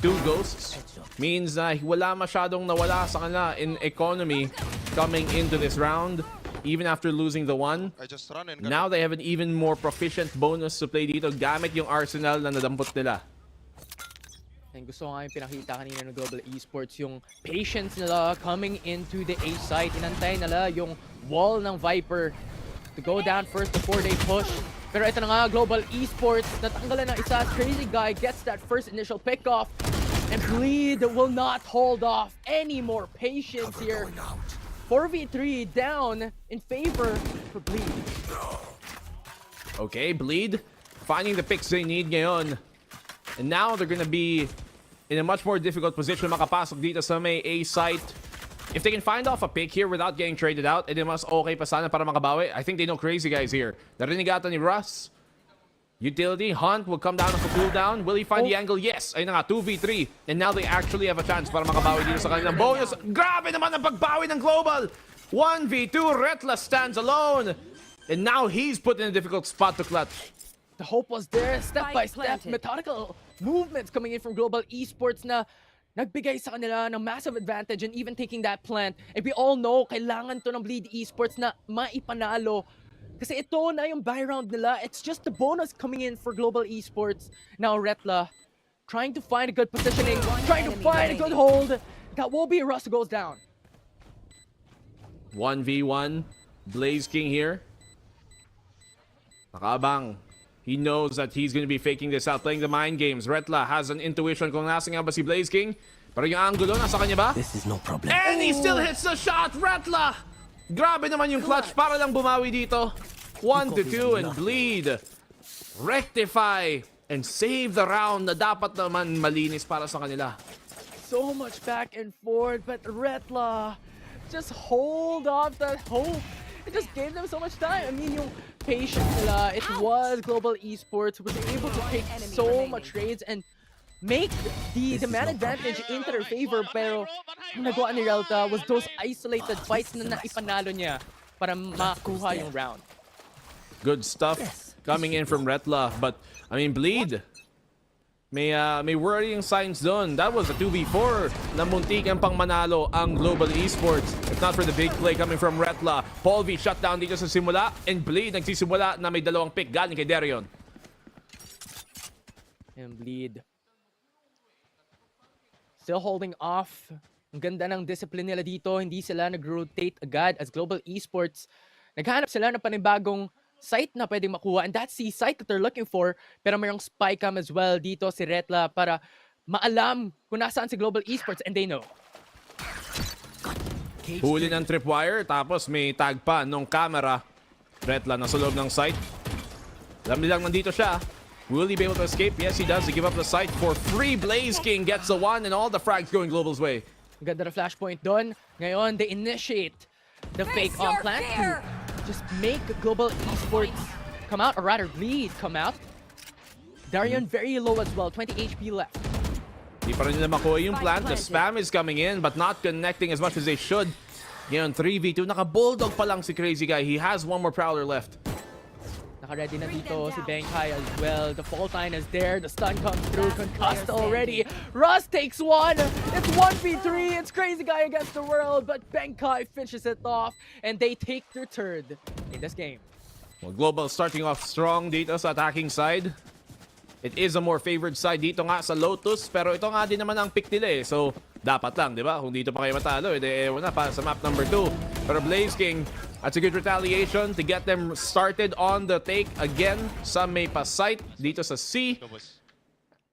2 ghosts. Means na wala masyadong nawala sa kanila in economy coming into this round. Even after losing the 1. Now they have an even more proficient bonus to play dito gamit yung arsenal na nadampot nila. And gusto ko nga yung pinakita kanina ng Global Esports, yung patience nila coming into the A site. Inantay nila yung wall ng Viper to go down first before they push. Pero ito na nga, Global Esports, natanggalan ng isa. Crazy Guy gets that first initial pick-off. And Bleed will not hold off any more patience here. 4v3 down in favor for Bleed. Okay, Bleed finding the picks they need ngayon. And now they're gonna be in a much more difficult position makapasok dito sa may A site. If they can find off a pick here without getting traded out, edi mas okay pa sana para makabawi. I think they know Crazy Guys here. Narinig ata ni Russ. Utility, Hunt will come down off a cooldown. Will he find the angle? Yes. Ayun na nga, 2v3. And now they actually have a chance para makabawi dito sa kanilang bonus. Grabe naman ang pagbawi ng Global. 1v2, Retla stands alone. And now he's put in a difficult spot to clutch. The hope was there, step by step, methodical movements coming in from Global Esports na nagbigay sa kanila ng massive advantage and even taking that plant. And we all know, kailangan to ng Bleed Esports na maipanalo. Kasi ito na yung buy round nila. It's just the bonus coming in for Global Esports. Now Retla trying to find a good positioning, trying to find a good hold. That will be Russ goes down. 1v1, Blaze King here. Nakabang. He knows that he's going to be faking this out, playing the mind games. Retla has an intuition kung nasa nga ba si Blaze King. Pero yung angulo, nasa kanya ba? This is no problem. And he still hits the shot, Retla! Grabe naman yung clutch para lang bumawi dito. 1-2 and Bleed. Rectify and save the round na dapat naman malinis para sa kanila. So much back and forth, but Retla just hold off that hope. It just gave them so much time. I mean, yung patience nila, it was Global Esports was able to take so much trades and make the man advantage into their favor. Pero yung nagawa ni Relta was those isolated fights na naipanalo niya para makuha yung round. Good stuff coming in from Retla, but I mean Bleed. May worrying signs doon. That was a 2v4 na muntik ang pang manalo ang Global Esports. If not for the big play coming from Retla. Paul V shut down dito sa simula. And Bleed nagsisimula na may dalawang pick galing kay Darion. And Bleed still holding off. Ang ganda ng discipline nila dito. Hindi sila nag-rotate agad as Global Esports. Naghanap sila ng panibagong site na pwedeng makuha, and that's the site that they're looking for. Pero mayroong spy cam as well dito si Retla para maalam kung nasaan si Global Esports, and they know. Huli ng tripwire, tapos may tag pa nung camera. Retla nasa loob ng site. Alam nilang nandito siya. Will he be able to escape? Yes, he does. He give up the site for free. Blaze King gets the one, and all the frags going Global's way. Ganda na flashpoint doon. Ngayon, they initiate the fake on plant to just make Global Esports come out, or rather Bleed come out. Darion very low as well, 20 HP left. Di pa rin nila makuha yung plant. The spam is coming in but not connecting as much as they should. Ngayon, 3v2. Naka-bulldog pa lang si Crazy Guy. He has one more prowler left. Naka-ready na dito si Benkai as well. The fault line is there. The stun comes through. Concussed already. Russ takes one. It's 1v3. It's Crazy Guy against the world. But Benkai finishes it off. And they take their third in this game. Well, Global starting off strong dito sa attacking side. It is a more favored side dito nga sa Lotus. Pero ito nga din naman ang pick nila eh. So, dapat lang, di ba? Kung dito pa kayo matalo, ewan na pa sa map number 2. Pero Blaze King, that's a good retaliation to get them started on the take again sa may pa-site dito sa C.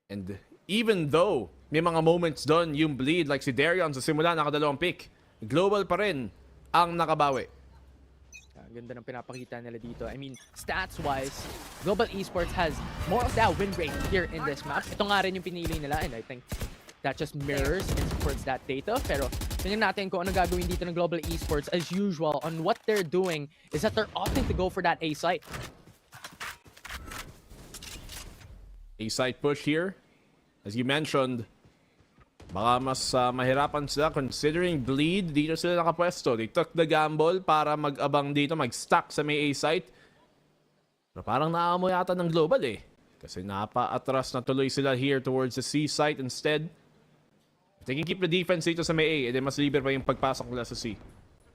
And even though may mga moments doon yung Bleed like si Darion sa simula nakadalawang pick, Global pa rin ang nakabawi. Ganda ng pinapakita nila dito. I mean, stats-wise, Global Esports has more of that win rate here in this map. Ito nga rin yung pinili nila, and I think that just mirrors and supports that data. Pero Tingnan natin kung ano gagawin dito ng Global Esports. As usual, on what they're doing is that they're opting to go for that A site. A site push here. As you mentioned, baka mas mahirapan sila considering Bleed. Dito sila nakapwesto. They took the gamble para mag-abang dito, mag-stack sa may A site. Pero parang naamo yata ng Global eh. Kasi napa-atras na tuloy sila here towards the C site instead. They can keep the defense dito sa may A, and then mas libre pa yung pagpasok nila sa C.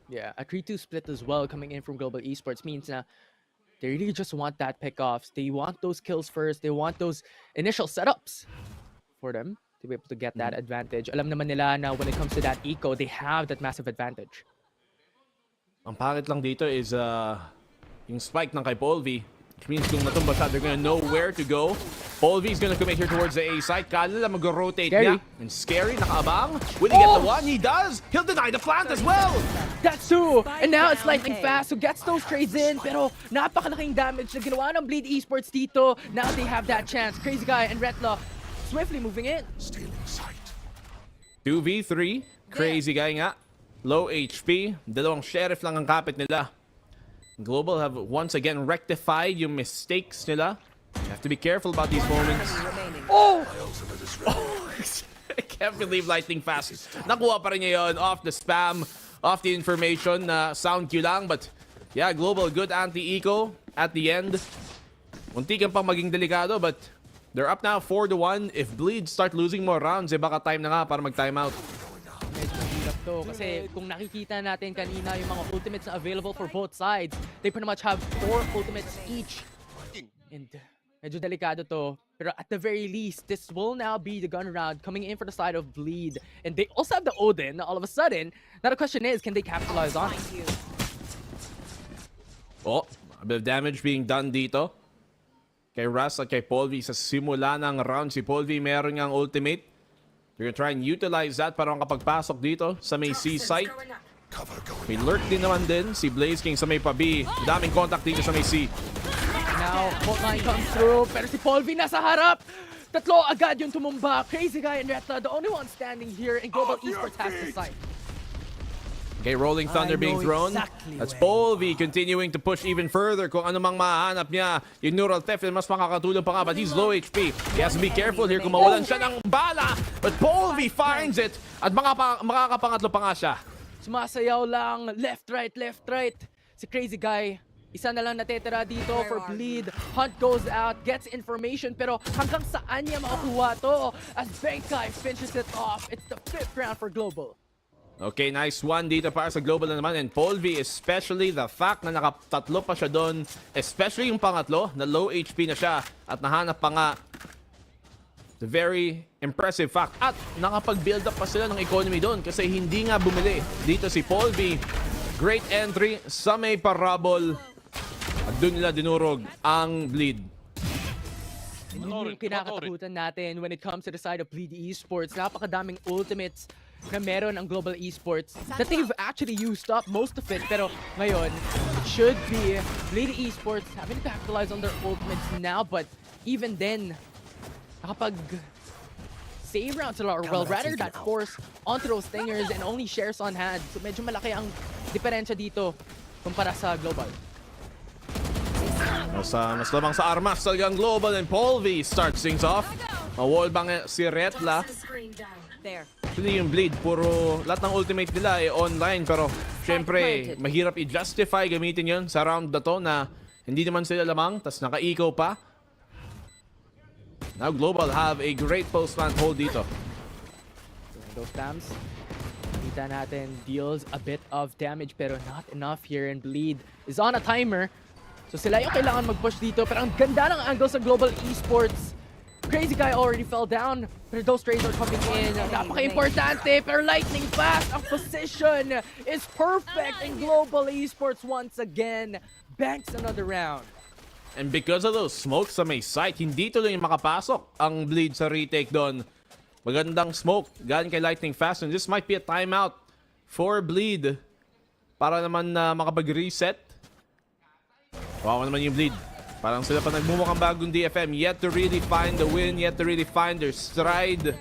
Yeah, a 3-2 split as well coming in from Global Esports means na they really just want that pickoffs. They want those kills first. They want those initial setups for them to be able to get that advantage. Alam naman nila na when it comes to that eco, they have that massive advantage. Ang pangit lang dito is yung spike ng kay Polvi. Which means kung natumba siya, they're gonna know where to go. Polvi is gonna commit here towards the A site. Kala nila mag-rotate niya. And Scary, nakaabang. Will he get the one? He does! He'll deny the plant as well! That's two! And now it's lightning fast, so gets those trades in. Pero napakalaking damage na ginawa ng Bleed Esports dito. Now they have that chance. Crazy Guy and Retla swiftly moving in. 2v3. Crazy Guy nga. Low HP. Dalawang sheriff lang ang kapit nila. Global have once again rectified yung mistakes nila. You have to be careful about these moments. Oh! I can't believe lightning fast. Nakuha pa rin niya yun off the spam, off the information na sound cue lang. But yeah, Global good anti-eco at the end. Muntikan pang maging delikado but they're up now 4-1. If Bleed start losing more rounds, baka time na nga para mag-timeout. To kasi kung nakikita natin kanina yung mga ultimates na available for both sides, they pretty much have 4 ultimates each. And medyo delikado to. Pero at the very least, this will now be the gun round coming in for the side of Bleed. And they also have the Odin all of a sudden. Now the question is, can they capitalize on it? Oh, a bit of damage being done dito. Kay Ras at kay Polvi sa simula ng round. Si Polvi meron ngang ultimate. They're gonna try and utilize that para makapagpasok dito sa may C site. May lurk din naman din si Blaze King sa may pa-B. Daming contact dito sa may C. Now, hotline comes through, pero si Polvi nasa harap. Tatlo agad yung tumumba. Crazy Guy and Retla, the only one standing here, and Global Esports has the site. Okay, Rolling Thunder being thrown. That's Polvi continuing to push even further kung ano mang mahanap niya. Yung neural theft mas makakatulong pa nga, but he's low HP. He has to be careful here kung mawalan siya ng bala. But Polvi finds it at makakapangatlo pa nga siya. Sumasayaw lang, left, right. Si Crazy Guy, isa na lang natitira dito for Bleed. Hunt goes out, gets information, pero hanggang saan niya makukuha to? As Benkai finishes it off, it's the 5th round for Global. Okay, nice one dito para sa Global na naman. And Polvi, especially the fact na nakatatlo pa siya doon, especially yung pangatlo, na low HP na siya at nahanap pa nga. The very impressive fact. At nakapag-build up pa sila ng economy doon kasi hindi nga bumili. Dito si Polvi, great entry sa may parabol. At doon nila dinurog ang Bleed. Yun yung kinakatakutan natin when it comes to the side of Bleed Esports. Napakadaming ultimates na meron ang Global Esports that they've actually used up most of it. Pero ngayon, it should be Bleed Esports having to capitalize on their ultimates now. But even then, nakapag save round sila, or well, rather that force onto those stingers and only shares on hand. So medyo malaki ang diferensya dito kumpara sa Global. Mas lamang sa armas talagang Global, and Polvi starts things off. Ma-wallbang si Retla. Actually yung Bleed, puro lahat ng ultimate nila online, pero syempre mahirap i-justify gamitin yun sa round na to na hindi naman sila lamang, tas naka-eco pa. Now Global have a great post-plant hold dito. Those stamps, kita natin, deals a bit of damage pero not enough here, and Bleed is on a timer. So sila yung kailangan mag-push dito, pero ang ganda ng angle sa Global Esports. Crazy Guy already fell down, pero those trades are coming in. Napaka-importante, pero lightning fast. Ang position is perfect, and Global Esports once again banks another round. And because of those smokes sa may site, hindi tuloy makapasok ang Bleed sa retake doon. Magandang smoke galing kay Lightning Fast, and this might be a timeout for Bleed para naman na makapag-reset. Wow naman yung Bleed. Parang sila pa nagmumukhang bagong DFM. Yet to really find the win, yet to really find their stride.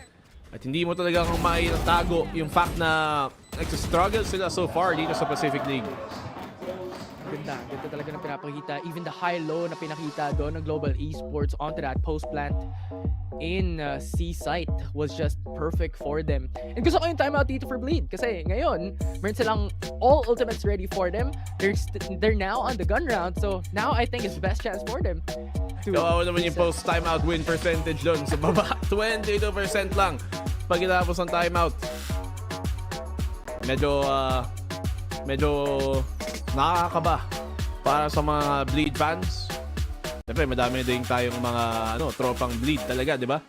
At hindi mo talagang maitago yung fact na nag-struggle sila so far dito sa Pacific League. Ganda talaga ng pinapakita. Even the high-low na pinakita doon ng Global Esports onto that post-plant in C-site was just perfect for them. And gusto ko yung timeout dito for Bleed kasi ngayon, meron silang all ultimates ready for them. They're now on the gun round, so now I think it's the best chance for them. Kawawa naman yung post-timeout win percentage doon sa baba. 22% lang pagkatapos ng timeout. Medyo nakakaba para sa mga Bleed fans. Siyempre, madami din tayong mga tropang Bleed talaga, di ba?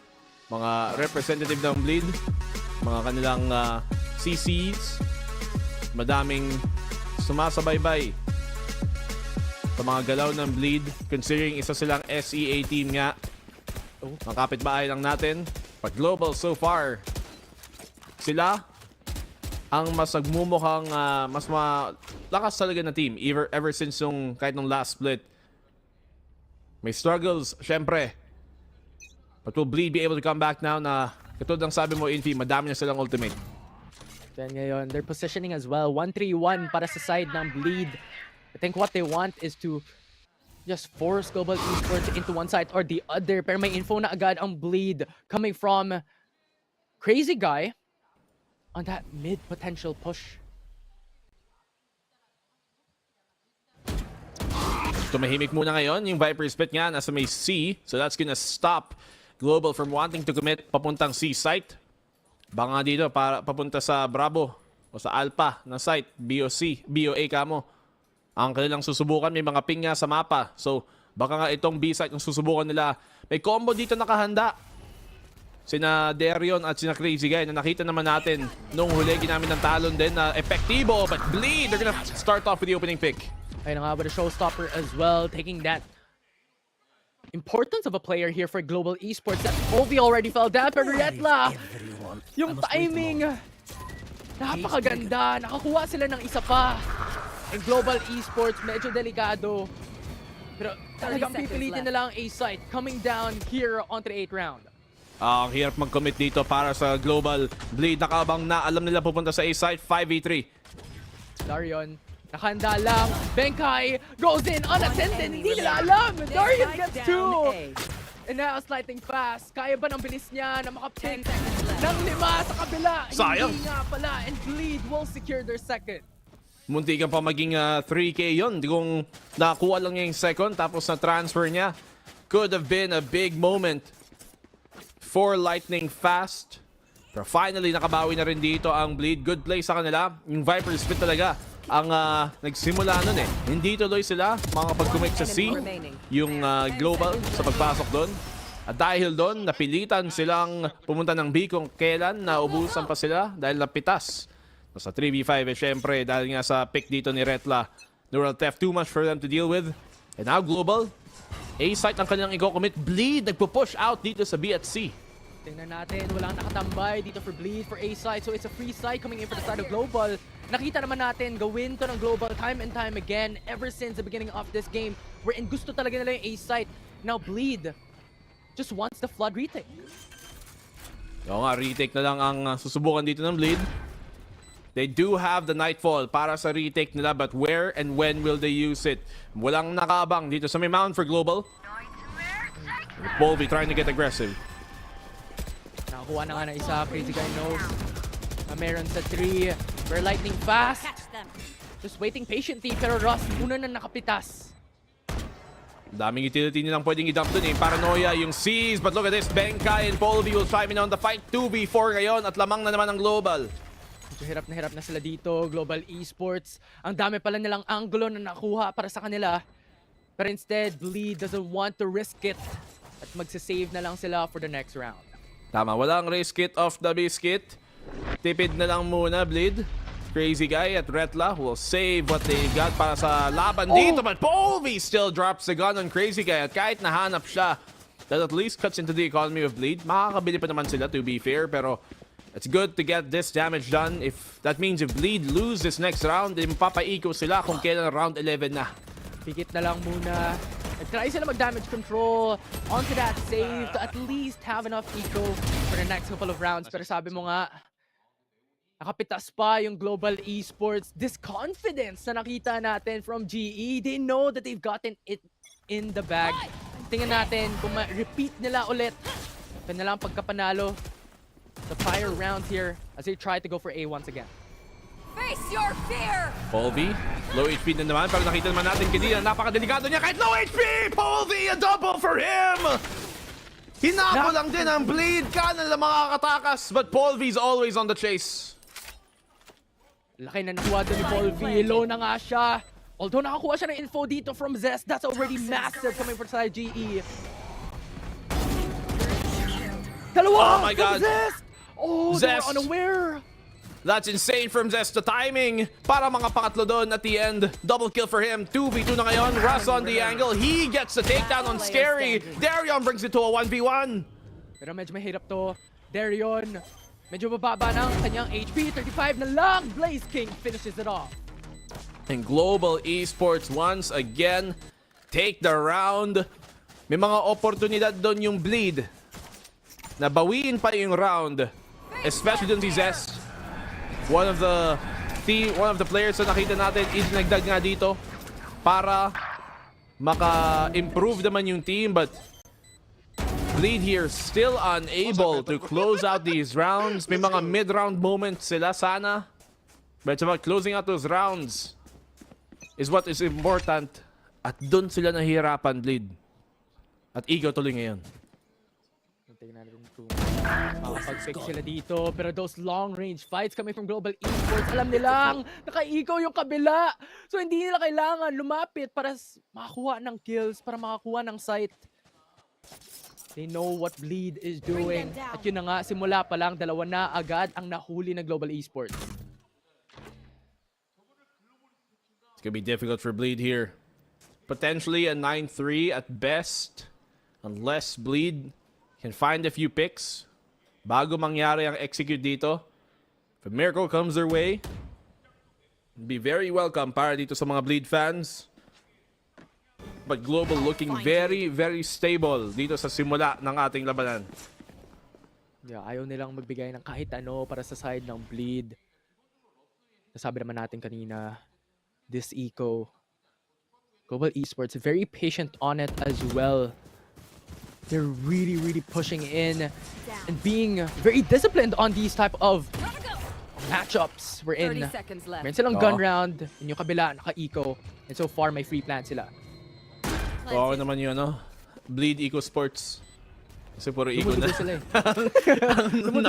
Mga representative ng Bleed, mga kanilang CCs, madaming sumasabaybay sa mga galaw ng Bleed, considering isa silang SEA team nga. Ang kapitbahay lang natin, pag global so far, sila ang mas nagmumukhang mas malakas talaga na team ever since kahit nung last split. May struggles, syempre. But will Bleed be able to come back now na katulad ng sabi mo, Infi, madami na silang ultimate. Then ngayon, they're positioning as well. 1-3-1 para sa side ng Bleed. I think what they want is to just force Global Esports into one side or the other. Pero may info na agad ang Bleed coming from Crazy Guy on that mid potential push. Tumahimik muna ngayon yung Viper split nga nasa may C, so that's gonna stop Global from wanting to commit papuntang C site. Baka nga dito para papunta sa Bravo o sa Alpha na site, BOA kamo. Ang kanilang susubukan, may mga ping nga sa mapa, so baka nga itong B site yung susubukan nila. May combo dito nakahanda, sina Darion at sina Crazy Guy na nakita naman natin nung huli ginamit ng talon din na epektibo, but Bleed, they're gonna start off with the opening pick. Ayun nga ba, the showstopper as well, taking that importance of a player here for Global Esports. That Ovi already fell down, pero Retla, yung timing, napakaganda. Nakakuha sila ng isa pa. And Global Esports, medyo delikado. Pero talagang pipilitin na lang ang A-site coming down here onto the 8th round. Ang hirap mag-commit dito para sa Global. Bleed nakabang na alam nila pupunta sa A-site, 5v3. Darion, nakahanda lang. Benkai goes in unattended. Hindi nila alam. Darion gets 2. And now sliding fast. Kaya ba ng bilis niya na makapick ng 5 sa kabila? Sayang. Hindi nga pala. And Bleed will secure their second. Muntikan pa maging 3K yun. Kung nakakuha lang niya yung second tapos na transfer niya. Could have been a big moment for Lightning Fast. Pero finally nakabawi na rin dito ang Bleed. Good play sa kanila. Yung Viper split talaga ang nagsimula nun eh. Hindi tuloy sila makapag-commit sa C. Yung Global sa pagpasok doon. At dahil doon, napilitan silang pumunta ng B kung kailan naubusan pa sila dahil napitas. Sa 3v5 eh syempre dahil nga sa pick dito ni Retla. Neural Theft too much for them to deal with. And now Global, A-site ang kanilang i-commit. Bleed nagpo-push out dito sa B at C. Tingnan natin, walang nakatambay dito for Bleed, for A-site. So it's a free side coming in for the side of Global. Nakita naman natin, gawin to ng Global time and time again ever since the beginning of this game. Wherein gusto talaga nila yung A-site. Now Bleed just wants the Flood retake. Oo nga, retake na lang ang susubukan dito ng Bleed. They do have the Nightfall para sa retake nila, but where and when will they use it? Walang nakaabang dito sa may mound for Global. Volvi trying to get aggressive. Nakakuha na nga na isa, Crazy Guy knows. Meron sa 3, we're lightning fast. Just waiting patiently, pero Ross, una na nakapitas. Daming utility nilang pwedeng i-dump dun eh. Paranoia yung C's, but look at this. Benkai and Volvi will chime in on the fight. 2v4 ngayon at lamang na naman ang Global. Medyo hirap na sila dito, Global Esports. Ang dami pala nilang angulo na nakuha para sa kanila. Pero instead, Bleed doesn't want to risk it. At magsisave na lang sila for the next round. Tama, walang risk it off the biscuit. Tipid na lang muna, Bleed. Crazy Guy at Retla will save what they got para sa laban dito. But Volvi still drops the gun on Crazy Guy. At kahit nahanap siya, that at least cuts into the economy of Bleed. Makakabili pa naman sila, to be fair. Pero it's good to get this damage done. If that means if Bleed lose this next round, then papaiko sila kung kailan round 11 na. Pikit na lang muna. Try sila mag-damage control onto that save to at least have enough eco for the next couple of rounds. Pero sabi mo nga, nakapitas pa yung global esports. This confidence na nakita natin from GE, they know that they've gotten it in the bag. Tingnan natin kung ma-repeat nila ulit. Ito na lang pagkapanalo. The fire rounds here as they try to go for A once again. Face your fear! Paul V, low HP na naman, pero nakita naman natin kanina, napakadelikado niya kahit low HP! Paul V, a double for him! Hinako lang din ang bleed, kanan lang makakatakas, but Paul V is always on the chase. Laki na nakuha doon ni Paul V, low na nga siya. Although nakakuha siya ng info dito from Zest, that's already massive coming from side GE. Dalawa! Oh my God! Zest! Oh, they were unaware! That's insane from Zest. The timing para mga pangatlo doon at the end. Double kill for him. 2v2 na ngayon. Russ on the angle. He gets the takedown on Scary. Darion brings it to a 1v1. Pero medyo mahirap to. Darion, medyo bababa ng kanyang HP. 35 na lang. Blaze King finishes it off. And Global Esports once again take the round. May mga oportunidad doon yung Bleed. Nabawiin pa yung round. Especially doon si Zest. One of the players na nakita natin is nagdag nga dito para maka-improve naman yung team, but Bleed here still unable to close out these rounds. May mga mid-round moments sila sana, but it's about closing out those rounds is what is important, at dun sila nahihirapan, Bleed. At Ego tuloy ngayon. Tingnan natin kung makapag-pick sila dito. Pero those long-range fights coming from Global Esports, alam nilang naka-eco yung kabila. So hindi nila kailangan lumapit para makakuha ng kills, para makakuha ng sight. They know what Bleed is doing. At yun na nga, simula pa lang, dalawa na agad ang nahuli ng Global Esports. It's gonna be difficult for Bleed here. Potentially a 9-3 at best, unless Bleed can find a few picks bago mangyari ang execute dito. If a miracle comes their way, it'd be very welcome para dito sa mga Bleed fans. But Global looking very, very stable dito sa simula ng ating labanan. Yeah, ayaw nilang magbigay ng kahit ano para sa side ng Bleed. Nasabi naman natin kanina, this eco, Global Esports, very patient on it as well. They're really, really pushing in and being very disciplined on these type of matchups. We're in. Meron silang gun round. In yung kabila, naka-eco. And so far, may free plan sila. Oo naman yun, no? Bleed Eco Sports. Kasi puro eco na.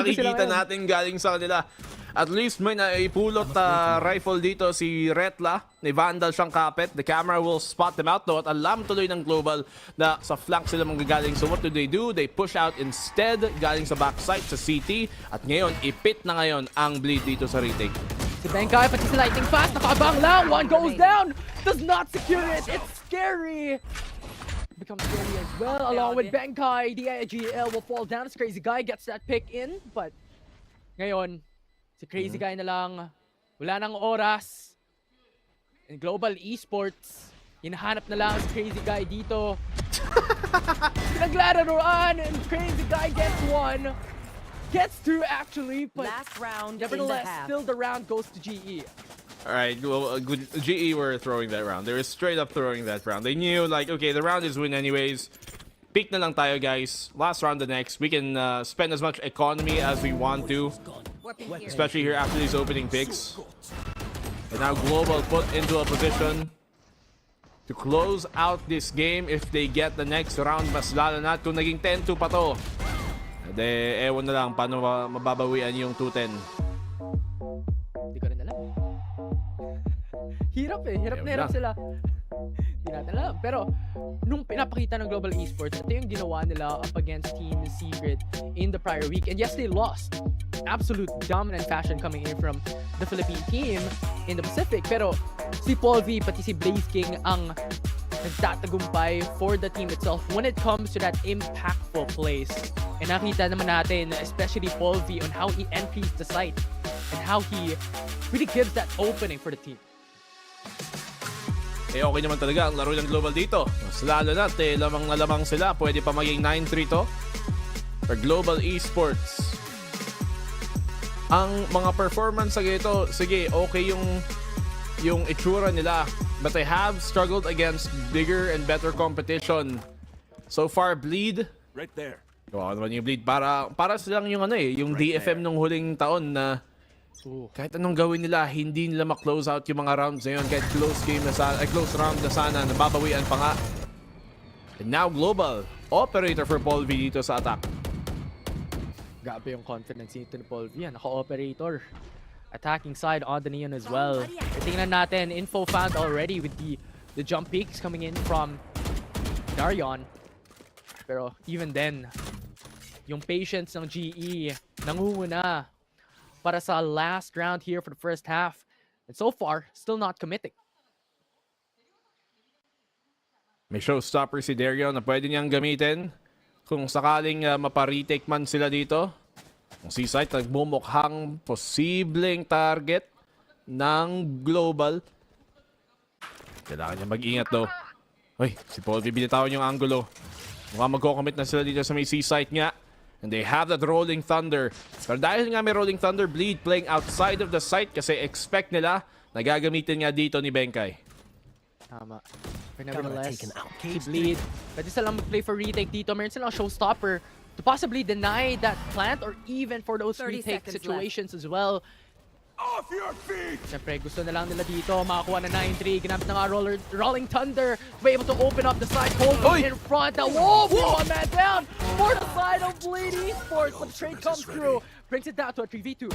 Nakikita natin galing sa kanila. At least may naipulot rifle dito si Retla. May Vandal siyang kapit. The camera will spot them out though. At alam tuloy ng Global na sa flank sila manggagaling. So what do? They push out instead. Galing sa backside sa CT. At ngayon, ipit na ngayon ang Bleed dito sa retake. Si Benkai, pati si Lightning Fast. Nakaabang lang. One goes down. Does not secure it. It's Scary. Becomes Scary as well. Along with Benkai. The IGL will fall down. This Crazy Guy gets that pick in. But ngayon, si Crazy Guy na lang, wala nang oras. In Global Esports, hinahanap na lang si Crazy Guy dito. Pinaglalaroan, and Crazy Guy gets one. Gets two actually, but nevertheless, still the round goes to GE. Alright, well, GE were throwing that round. They were straight up throwing that round. They knew, like, okay, the round is win anyways. Peak na lang tayo, guys. Last round the next. We can spend as much economy as we want to. Especially here after these opening picks. And now Global put into a position to close out this game if they get the next round. Mas lalo na kung naging 10-2 pa to. De, ewan na lang paano mababawian yung 2-10. Hindi ko rin alam. Hirap eh. Hirap na hirap sila. Hindi natin alam. Pero, nung pinapakita ng Global Esports, ito yung ginawa nila up against Team Secret in the prior week. And yes, they lost. Absolute dominant fashion coming in from the Philippine team in the Pacific. Pero, si Paul V, pati si Blaze King ang nagtatagumpay for the team itself when it comes to that impactful plays. And nakita naman natin, especially Paul V, on how he entries the site and how he really gives that opening for the team. eh okay naman talaga ang laro ng Global dito. Mas lalo na, lamang na lamang sila. Pwede pa maging 9-3 to for Global Esports. Ang mga performance sa ito, sige, okay yung itsura nila. But they have struggled against bigger and better competition. So far, Bleed. Right there. Ano naman yung Bleed? Para silang yung yung DFM nung huling taon na kahit anong gawin nila, hindi nila ma-close out yung mga rounds na yun. Kahit close round na sana, nababawian pa nga. And now Global, operator for Paul V dito sa attack. Grabe yung confidence nito ni Paul V. Naka-operator. Attacking side on the Neon as well. Tingnan natin, info found already with the jump peaks coming in from Darion. Pero even then, yung patience ng GE nangunguna para sa last round here for the first half. And so far, still not committing. May showstopper si Darion na pwede niyang gamitin kung sakaling maparetake man sila dito. Ang C-site nagmumukhang posibleng target ng Global. Kailangan niya mag-ingat daw. Uy, si Paul V binitawan yung angulo. Mukhang magko-commit na sila dito sa may C-site nga. And they have that Rolling Thunder. Pero dahil nga may Rolling Thunder, Bleed playing outside of the site kasi expect nila na gagamitin nga dito ni Benkay. Tama. But nevertheless, Bleed, pwede silang mag-play for retake dito. Meron silang showstopper to possibly deny that plant or even for those retake situations as well. Off your feet! Siyempre, gusto na lang nila dito makakuha na 9-3. Ginamit na nga Rolling Thunder to be able to open up the side. Hold in front. Whoa! One man down for the side of Bleed Esports. But the trade comes through. Brings it down to a 3v2.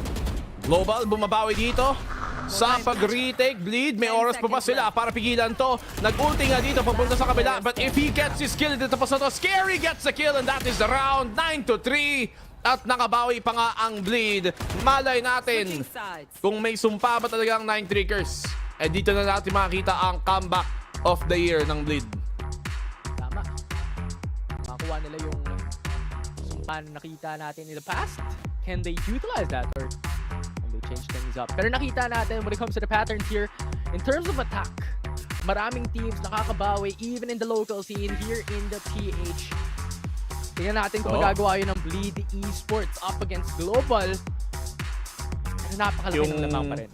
Global bumabawi dito sa pag-retake. Bleed, may oras pa ba sila para pigilan to? Nag-ulti nga dito papunta sa kabila. But if he gets his kill, dito pa sa to. Scary gets the kill and that is the round. 9-3. At nakabawi pa nga ang Bleed. Malay natin kung may sumpa ba talaga ang 9-3kers. Eh dito na natin makikita ang comeback of the year ng Bleed. Tama. Makuha nila yung sumpa na nakita natin in the past. Can they utilize that or can they change things up? Pero nakita natin when it comes to the patterns here, in terms of attack, maraming teams nakakabawi even in the local scene here in the PH. Tingnan natin kung magagawa yun ng Bleed Esports up against Global. Pero napakalaki ng lamang pa rin.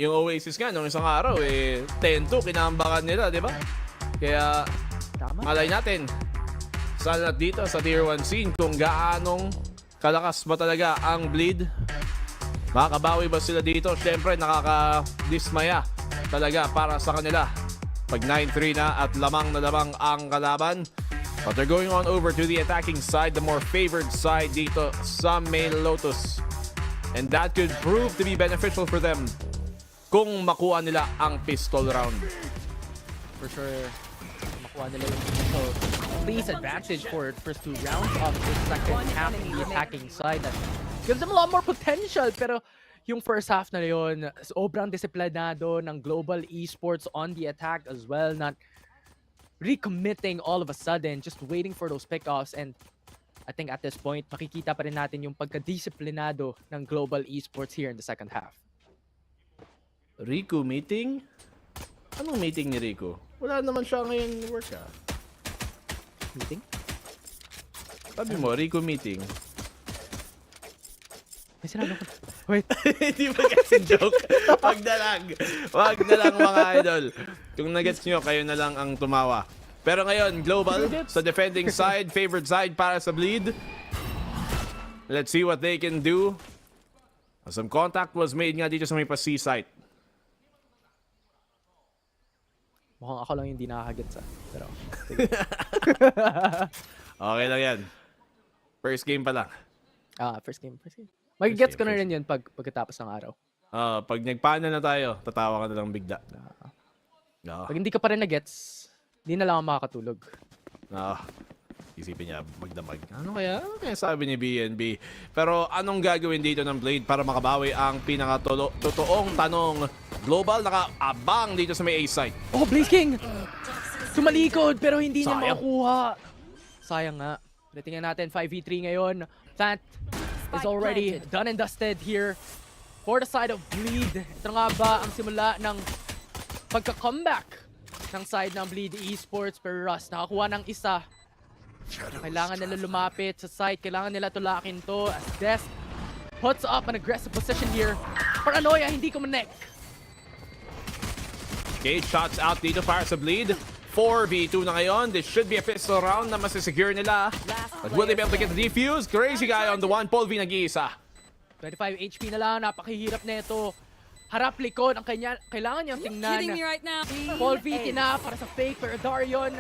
Yung Oasis nga, nung isang araw, 10-2, kinambakan nila, di ba? Kaya, malay natin, sana dito sa Tier 1 scene, kung gaanong kalakas ba talaga ang Bleed. Makakabawi ba sila dito? Siyempre, nakakadismaya talaga para sa kanila. Pag 9-3 na at lamang na lamang ang kalaban. But they're going on over to the attacking side, the more favored side dito sa main Lotus. And that could prove to be beneficial for them kung makuha nila ang pistol round. For sure, makuha nila yung pistol. Please advantage for the first two rounds of the second half in the attacking side. That gives them a lot more potential. Pero yung first half na yun, sobrang disiplinado ng Global Esports on the attack as well. Not recommitting all of a sudden, just waiting for those pickoffs. And I think at this point, makikita pa rin natin yung pagka-disiplinado ng Global Esports here in the second half. Rico meeting? Anong meeting ni Rico? Wala naman siya ngayon work Meeting? Sabi mo, Rico meeting. May sinabi ko. Wait. Hindi ba kasi joke? Wag na lang. Wag na lang mga idol. Kung nagets nyo, kayo na lang ang tumawa. Pero ngayon, Global, sa defending side, favored side para sa Bleed. Let's see what they can do. Some contact was made nga dito sa may pa-C site. Mukhang ako lang yung hindi nakakagets Pero, okay lang yan. First game pa lang. First game. Magigets ko na rin yun pagkatapos ng araw. Pag nagpana na tayo, tatawa ka na lang bigla. Pag hindi ka pa rin na-gets, hindi na lang ako makakatulog. Isipin niya, magdamag. Ano kaya sabi ni BNB? Pero anong gagawin dito ng Blade para makabawi ang pinaka-totoong tanong? Global, nakaabang dito sa may A site. Oh, Blaze King! Tumalikod pero hindi niya makukuha. Sayang nga. Tingnan natin, 5v3 ngayon. Plant is already done and dusted here for the side of Bleed. Ito nga ba ang simula ng pagka-comeback ng side ng Bleed Esports, pero Russ nakakuha ng isa. Kailangan nila lumapit sa site, kailangan nila tulakin to as Des puts up an aggressive position here. Paranoia, hindi ko manek. Okay, shots out dito para sa Bleed. 4v2 na ngayon. This should be a pistol round na masisecure nila. But will they be able to get the defuse? Crazy guy on the one. Paul V nag-iisa. 25 HP na lang, napakahirap nito. Harap likod ang kailangan niyang tingnan. Paul V tina para sa fake, pero Darion,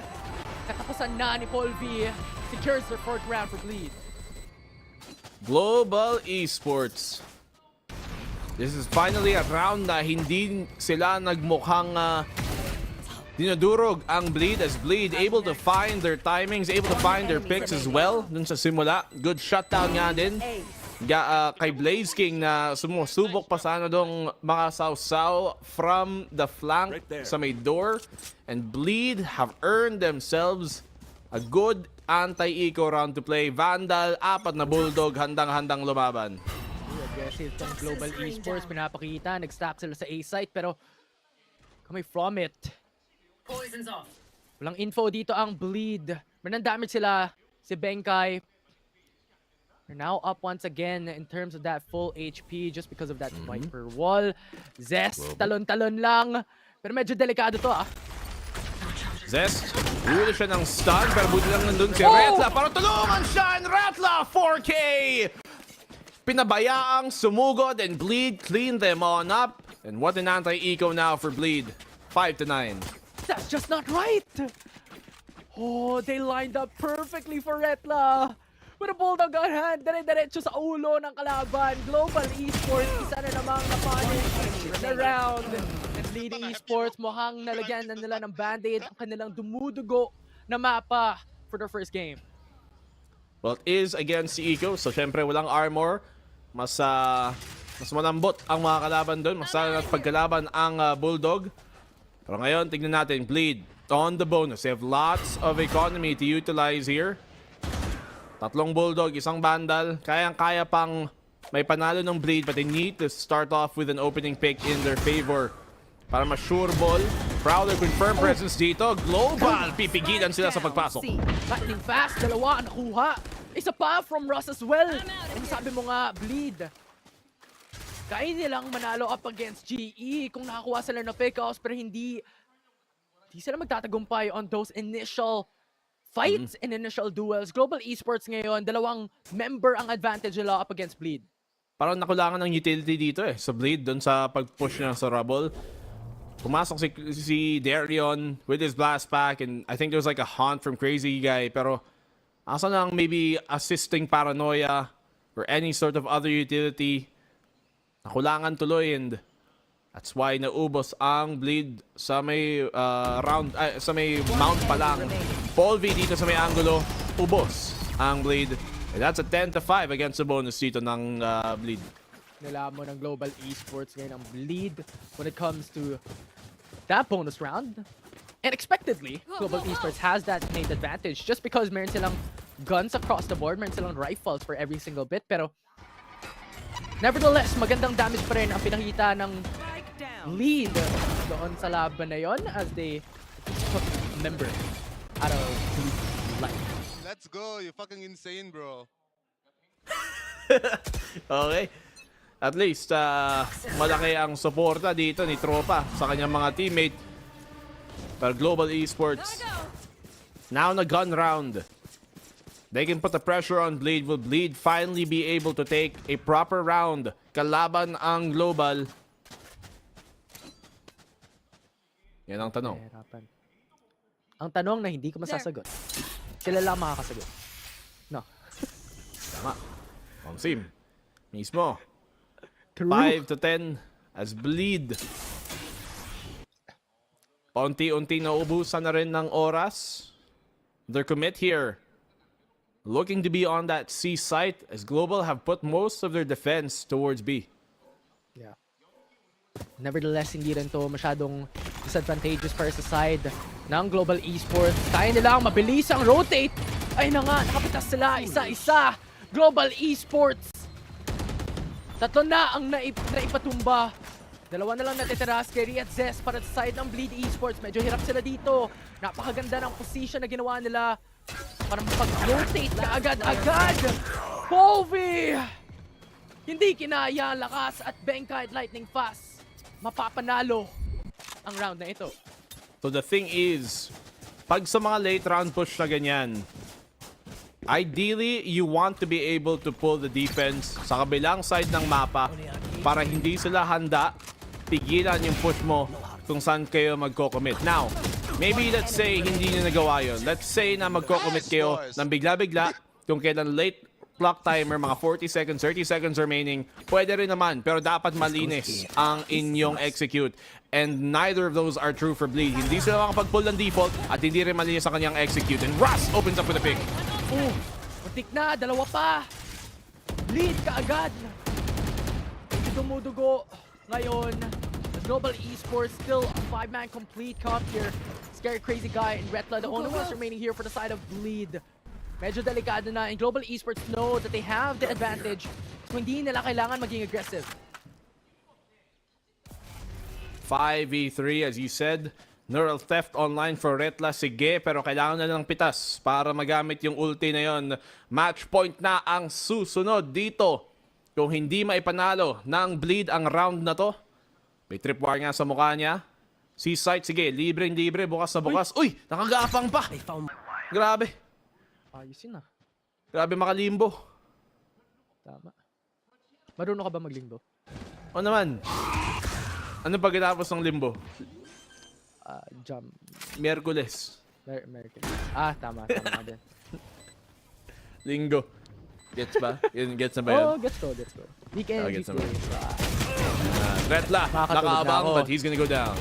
katapusan na ni Paul V. Secures their fourth round for Bleed. Global Esports. This is finally a round na hindi sila nagmukhang dinudurog ang Bleed, as Bleed able to find their timings, able to find their picks as well dun sa simula. Good shutdown nga din kay Blaze King na sumusubok pa sana dong mga sausaw from the flank sa may door. And Bleed have earned themselves a good anti-eco round to play. Vandal, 4 na Bulldog, handang-handang lumaban. Aggressive tong Global Esports, pinapakita, nag-stack sila sa A site, pero coming from it. Poison's off. Walang info dito ang Bleed. Manang damage sila, si Benkai. They're now up once again in terms of that full HP just because of that Viper wall. Zest, talon-talon lang. Pero medyo delikado to Zest, huli siya ng stun, pero buti lang nandun si Retla para tulungan siya, and Retla 4K! Pinabayaang sumugod, and Bleed cleaned them on up. And what an anti-eco now for Bleed. 5-9. That's just not right! Oh, they lined up perfectly for Retla. With a bulldog on hand, dire-diretso sa ulo ng kalaban. Global Esports, isa na namang napanish na round. And Bleed Esports, mukhang nalagyan na nila ng band-aid ang kanilang dumudugo na mapa for their first game. Well, it is against si Eco, so syempre walang armor. Mas malambot ang mga kalaban doon. Mas at pagkalaban ang Bulldog. Pero ngayon, tignan natin, Bleed on the bonus. They have lots of economy to utilize here. 3 Bulldog, 1 Vandal. Kayang-kaya pang may panalo ng Bleed, but they need to start off with an opening pick in their favor. Para ma-sure ball. Prowler confirm presence dito. Global, pipigilan sila sa pagpasok. Lightning fast, 2 nakuha. Isa pa from Russ as well. And sabi mo nga, Bleed. Kaya nilang manalo up against GE kung nakakuha sila ng pick-offs, pero hindi sila magtatagumpay on those initial fights and initial duels. Global Esports ngayon, 2 member ang advantage nila up against Bleed. Parang nakulangan ng utility dito sa Bleed doon sa pag-push niya sa rubble. Pumasok si Darion with his blast pack, and I think there was like a haunt from Crazy Guy, pero asa nang maybe assisting Paranoia or any sort of other utility. Nakulangan tuloy, and that's why naubos ang Bleed sa may sa may mount pa lang. Paul V dito sa may angulo, ubos ang Bleed. And that's a 10-5 against the bonus dito ng Bleed. Nila mo ng Global Esports ngayon ang Bleed when it comes to that bonus round. And expectedly, Global Esports has that main advantage just because meron silang guns across the board, meron silang rifles for every single bit. Pero nevertheless, magandang damage pa rin ang pinakita ng Lead doon sa laban na yon as they took member out of life. Let's go, you're fucking insane, bro. Okay. At least, malaki ang suporta dito ni Tropa sa kanyang mga teammate. Pero Global Esports, now na gun round. They can put the pressure on Bleed. Will Bleed finally be able to take a proper round? Kalaban ang Global. Yan ang tanong. Ang tanong na hindi ko masasagot. Sila lang makakasagot. No. Tama. Ang sim. Mismo. True. 5-10 as Bleed. Unti-unti naubusan na rin ng oras. Their commit here, looking to be on that C site, as Global have put most of their defense towards B. Yeah. Nevertheless, hindi rin to masyadong disadvantageous para sa side ng Global Esports. Kaya nilang mabilis ang rotate. Ay na nga, nakapitas sila isa-isa. Global Esports. 3 na ang naipatumba. Dalawa na lang natitira, Scary at Zest para sa side ng Bleed Esports. Medyo hirap sila dito. Napakaganda ng position na ginawa nila para mapag-rotate ka agad-agad. Polvi! Hindi kinaya ang lakas at Benkai at Lightning Fast. Mapapanalo ang round na ito. So the thing is, pag sa mga late round push na ganyan, ideally, you want to be able to pull the defense sa kabilang side ng mapa para hindi sila handa, pigilan yung push mo kung saan kayo magko-commit. Now, maybe let's say hindi nyo nagawa yun. Let's say na magko-commit kayo ng bigla-bigla kung kailan late clock timer, mga 40 seconds, 30 seconds remaining, pwede rin naman. Pero dapat malinis ang inyong execute. And neither of those are true for Bleed. Hindi sila makapag-pull ng default at hindi rin malinis ang kanyang execute. And Russ opens up with a pick. Muntik na, dalawa pa. Bleed ka agad. Dumudugo ngayon. Global Esports still a 5-man complete comp here. Scary Crazy Guy and Retla, the only ones remaining here for the side of Bleed. Medyo delikado na, and Global Esports know that they have the advantage. So hindi nila kailangan maging aggressive. 5v3 as you said. Neural Theft online for Retla, sige, pero kailangan na ng pitas para magamit yung ulti na yon. Match point na ang susunod dito. Kung hindi maipanalo ng Bleed ang round na to. May tripwire nga sa mukha niya. Seaside, sige, libre-libre, bukas na bukas. Uy, nakagapang pa! Grabe. Ayos yun ah. Grabe makalimbo. Tama. Marunong ka ba maglimbo? O naman. Ano pagkatapos ng limbo? Jump. Miyerkules. American. Tama din. Linggo. Gets ba? Gets na ba yan? Oh, gets ko. Weekend, gets na ba? Retla, nakaabang, but he's gonna go down.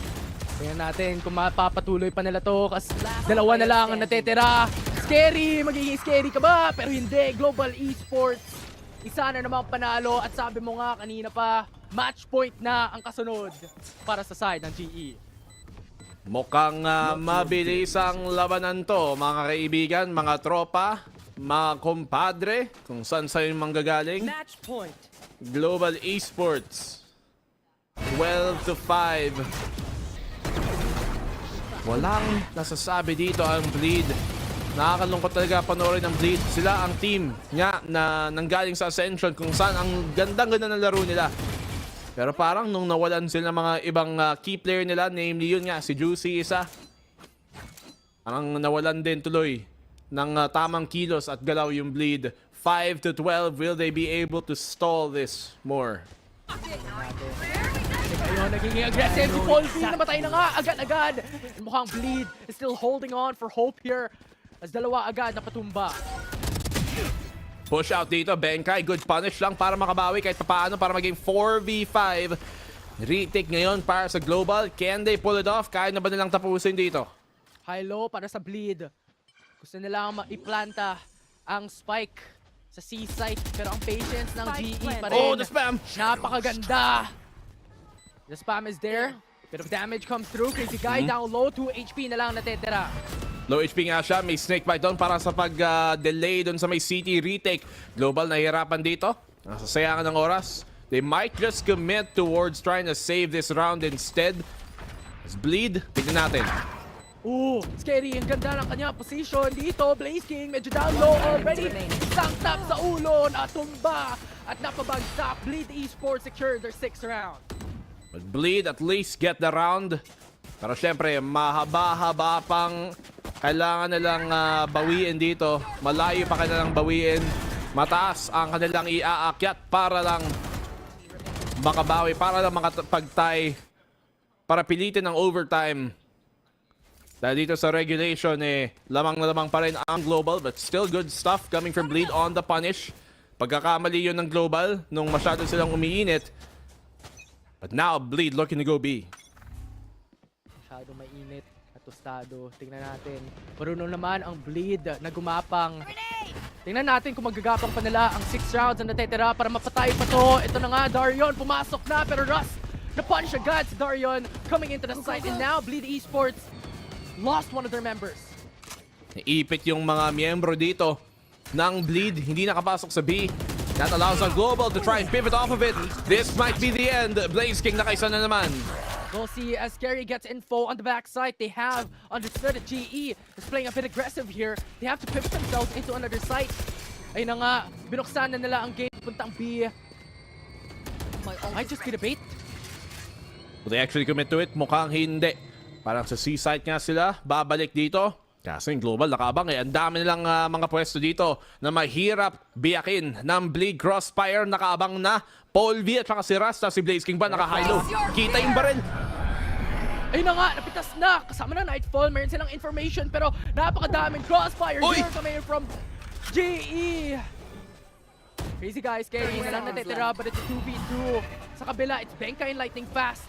Tingnan natin kung mapapatuloy pa nila to. Kasi dalawa na lang ang natitira. Scary! Magiging scary ka ba? Pero hindi. Global Esports. Isa na namang panalo. At sabi mo nga kanina pa, match point na ang kasunod para sa side ng GE. Mukhang mabilis ang labanan to, mga kaibigan, mga tropa, mga kompadre, kung saan sa'yo manggagaling. Match point. Global Esports. 12-5. Walang nasasabi dito ang Bleed. Nakakalungkot talaga panoorin ng Bleed. Sila ang team nga na nanggaling sa Ascension kung saan ang gandang-ganda ng laro nila. Pero parang nung nawalan sila ng mga ibang key player nila, namely yun nga, si Juicy isa. Parang nawalan din tuloy ng tamang kilos at galaw yung Bleed. 5-12, will they be able to stall this more? Ayun, naging aggressive. Si Polvi namatay na nga agad-agad. And mukhang Bleed is still holding on for hope here. As dalawa agad napatumba. Push out dito, Benkai. Good punish lang para makabawi kahit paano para maging 4v5. Retake ngayon para sa Global. Can they pull it off? Kaya na ba nilang tapusin dito? High-low para sa Bleed. Gusto nilang maiplanta ang spike sa C-site. Pero ang patience ng GE pa rin. Oh, the spam! Napakaganda! The spam is there. Bit of damage comes through. Crazy Guy down low. 2 HP na lang natitira. Low HP nga siya. May snake bite doon para sa pag-delay doon sa may city retake. Global nahihirapan dito. Nasasayangan ng oras. They might just commit towards trying to save this round instead. Let's Bleed. Tignan natin. Scary. Ang ganda ng kanya position dito. Blaze King medyo down low already. Isang tap sa ulo. Natumba. At napabagsak. Bleed Esports secured their 6th round. But Bleed at least get the round. Pero syempre, mahaba-haba pang kailangan nilang bawiin dito. Malayo pa kanilang bawiin. Mataas ang kanilang iaakyat para lang makabawi, para lang makapagtay, para pilitin ang overtime. Dahil dito sa regulation, lamang na lamang pa rin ang Global, but still good stuff coming from Bleed on the punish. Pagkakamali yun ng Global nung masyado silang umiinit. But now, Bleed looking to go B. Masyado mainit at tostado. Tingnan natin. Marunong naman ang Bleed na gumapang. Tingnan natin kung magagapang pa nila ang 6 rounds na natitira para mapatay pa to. Ito na nga, Darion pumasok na pero Russ na-punch agad si Darion coming into the site. And now, Bleed Esports lost one of their members. Naipit yung mga miyembro dito ng Bleed. Hindi nakapasok sa B. That allows on Global to try and pivot off of it. This might be the end. Blaze King nakaisa na naman. We'll see as Scary gets info on the backside. They have understood that GE is playing a bit aggressive here. They have to pivot themselves into another site. Ayun na nga, binuksan na nila ang gate puntang B. Might just be the bait. Will they actually commit to it? Mukhang hindi. Parang sa C-site nga sila, babalik dito. Kasi yung Global nakabang Ang dami nilang mga pwesto dito na mahirap biyakin ng Bleed Crossfire. Nakaabang na Paul V at saka si Rasta. Si Blaze King ba naka-high-low? Kita yung baril. Ayun na nga, napitas na. Kasama na Nightfall. Meron silang information pero napakadaming Crossfire here coming from GE. Crazy guys, Scary na lang natitira but it's 2v2. Sa kabila, it's Benka and Lightning Fast.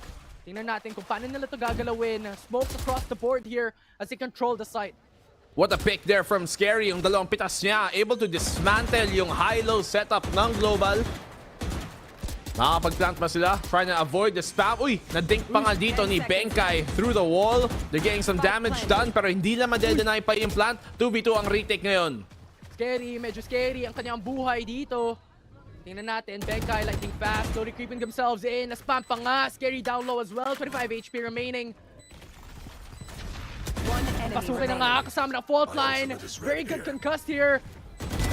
Tingnan natin kung paano nila ito gagalawin. Smokes across the board here as they control the site. What a pick there from Scary. Yung dalawang pitas niya, able to dismantle yung high-low setup ng Global. Nakakapag-plant pa sila, trying to avoid the spam. Uy, na-dink pa nga dito ni Benkai through the wall. They're getting some damage done pero hindi na ma-deny pa yung plant. 2v2 ang retake ngayon. Scary, medyo scary ang kanyang buhay dito. Tingnan natin, Benkai Lightning Fast, slowly creeping themselves in. Na-spam pa nga, Scary down low as well, 25 HP remaining. Pasukin na nga, kasama ng fault line. Very good concussed here.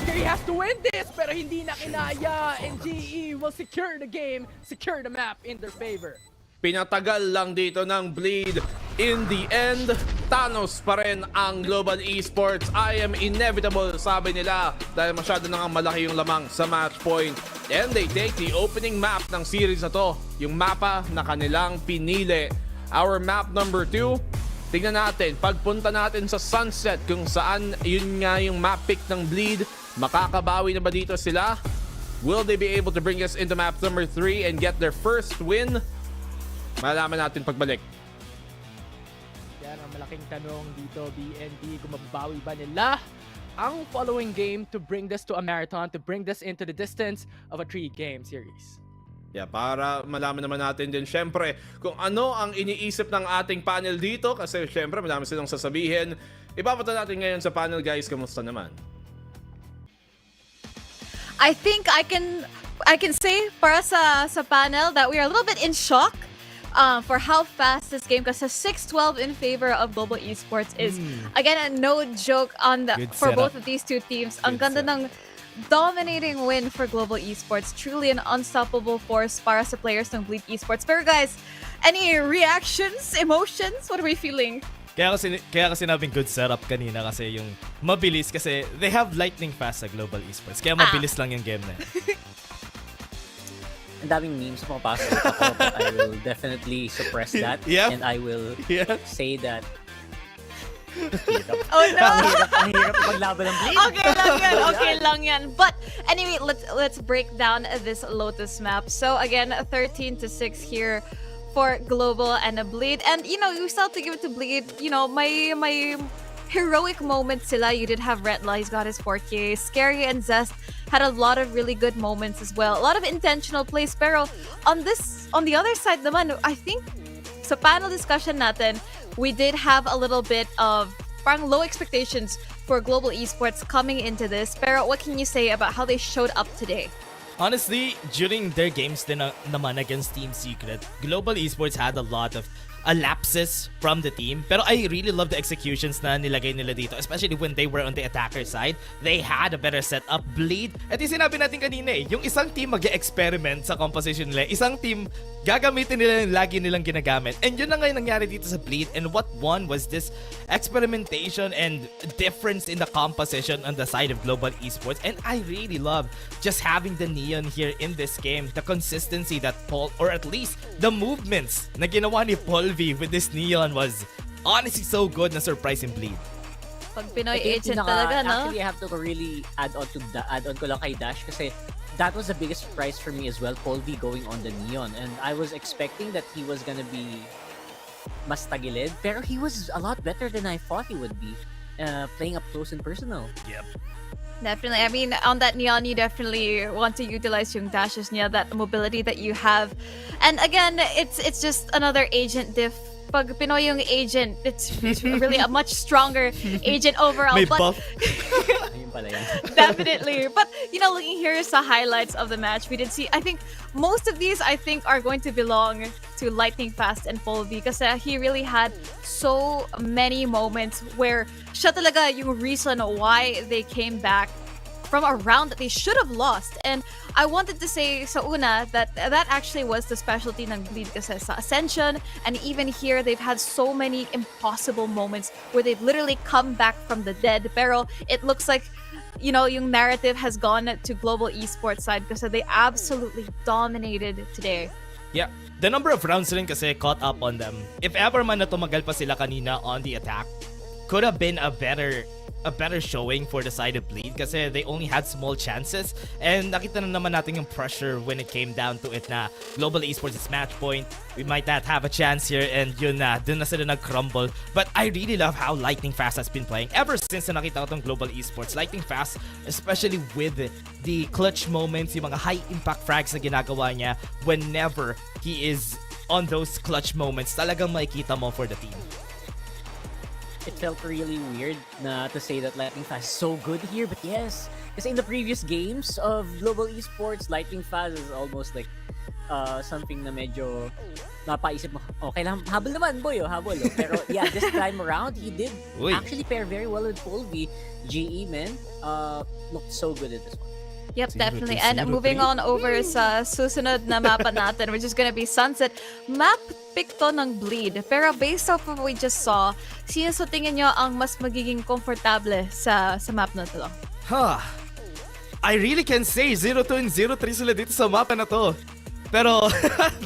Scary has to win this, pero hindi na kinaya. And GE will secure the game, secure the map in their favor. Pinatagal lang dito ng Bleed. In the end, Thanos pa rin ang Global Esports. I am inevitable, sabi nila, dahil masyado na nga malaki yung lamang sa match point. And they take the opening map ng series na to, yung mapa na kanilang pinili. Our map number 2, tingnan natin, pagpunta natin sa Sunset kung saan yun nga yung map pick ng Bleed. Makakabawi na ba dito sila? Will they be able to bring us into map number 3 and get their first win? Malalaman natin pagbalik. Yan ang malaking tanong dito, BNB, kung mababawi ba nila ang following game to bring this to a marathon, to bring this into the distance of a 3-game series. Yeah, para malaman naman natin din syempre kung ano ang iniisip ng ating panel dito kasi syempre madami silang sasabihin. Ipapata natin ngayon sa panel, guys. Kamusta naman? I think I can say para sa panel that we are a little bit in shock for how fast this game, because 6-12 in favor of Global Esports is again no joke on for both of these two teams. Ang ganda ng dominating win for Global Esports. Truly an unstoppable force para sa players ng Bleed Esports. Pero guys, any reactions, emotions? What are we feeling? Kaya kasi sinabing good setup kanina kasi yung mabilis kasi they have lightning fast sa Global Esports. Kaya mabilis lang yung game na yun. Ang daming memes pumapasok ako, but I will definitely suppress that. Yep. And I will say that Oh no! Ang hirap paglaban ng Bleed. Okay lang yan. But anyway, let's break down this Lotus map. So again, 13-6 here for Global and a Bleed. And you know, you still have to give it to Bleed. You know, my heroic moments sila. You did have Retla, he's got his 4K. Scary and Zest had a lot of really good moments as well. A lot of intentional plays. Pero on the other side naman, I think sa panel discussion natin, we did have a little bit of parang low expectations for Global Esports coming into this. Pero what can you say about how they showed up today? Honestly, during their games din naman against Team Secret, Global Esports had a lot of lapses from the team. Pero I really love the executions na nilagay nila dito, especially when they were on the attacker side. They had a better setup. Bleed. At yung sinabi natin kanina yung isang team mag-experiment sa composition nila, isang team gagamitin nila yung lagi nilang ginagamit. And yun na nga yung nangyari dito sa Bleed. And what won was this experimentation and difference in the composition on the side of Global Esports. And I really love just having the Neon here in this game. The consistency that Paul, or at least the movements na ginawa ni Paul V with this Neon was honestly so good na surprise in Bleed. Pag Pinoy agent talaga, no? Actually, I have to really add on ko lang kay Dash kasi that was the biggest surprise for me as well, Paul V going on the Neon. And I was expecting that he was gonna be mas tagilid, pero he was a lot better than I thought he would be, playing up close and personal. Yep. Definitely. I mean, on that Neon, you definitely want to utilize yung dashes niya, that mobility that you have. And again, it's just another agent diff. Pag Pinoy yung agent, it's really a much stronger agent overall. May but buff. pala yun. Definitely. But, looking here sa highlights of the match, we did see, I think, most of these, are going to belong to Lightning Fast and Polvi kasi he really had so many moments where siya talaga yung reason why they came back from a round that they should have lost. And I wanted to say sa una that actually was the specialty ng Bleed kasi sa Ascension, and even here they've had so many impossible moments where they've literally come back from the dead. Pero it looks like yung narrative has gone to global esports side kasi they absolutely dominated today. Yeah, the number of rounds rin kasi caught up on them. If ever man na tumagal pa sila kanina on the attack, could have been a better showing for the side of Bleed kasi they only had small chances, and nakita na naman natin yung pressure when it came down to it na global esports is match point, we might not have a chance here, and yun na, dun na sila nag-crumble. But I really love how Lightning Fast has been playing ever since na nakita ko tong global esports. Lightning Fast, especially with the clutch moments, yung mga high impact frags na ginagawa niya whenever he is on those clutch moments, talagang makikita mo for the team. It felt really weird to say that Lightning Fast is so good here, but yes, because in the previous games of global esports, Lightning Fast is almost like something na medyo napaisip mo, kailangan habol naman boy, habol. Pero yeah, this time around, he did actually pair very well with Polvi. GE, man, looked so good at this one. Yep, definitely. And moving on over sa susunod na mapa natin, which is gonna be Sunset. Map pick to ng Bleed. Pero based off of what we just saw, sino sa tingin nyo ang mas magiging komportable sa map na to? I really can say 0-2 and 0-3 sila dito sa mapa na to. Pero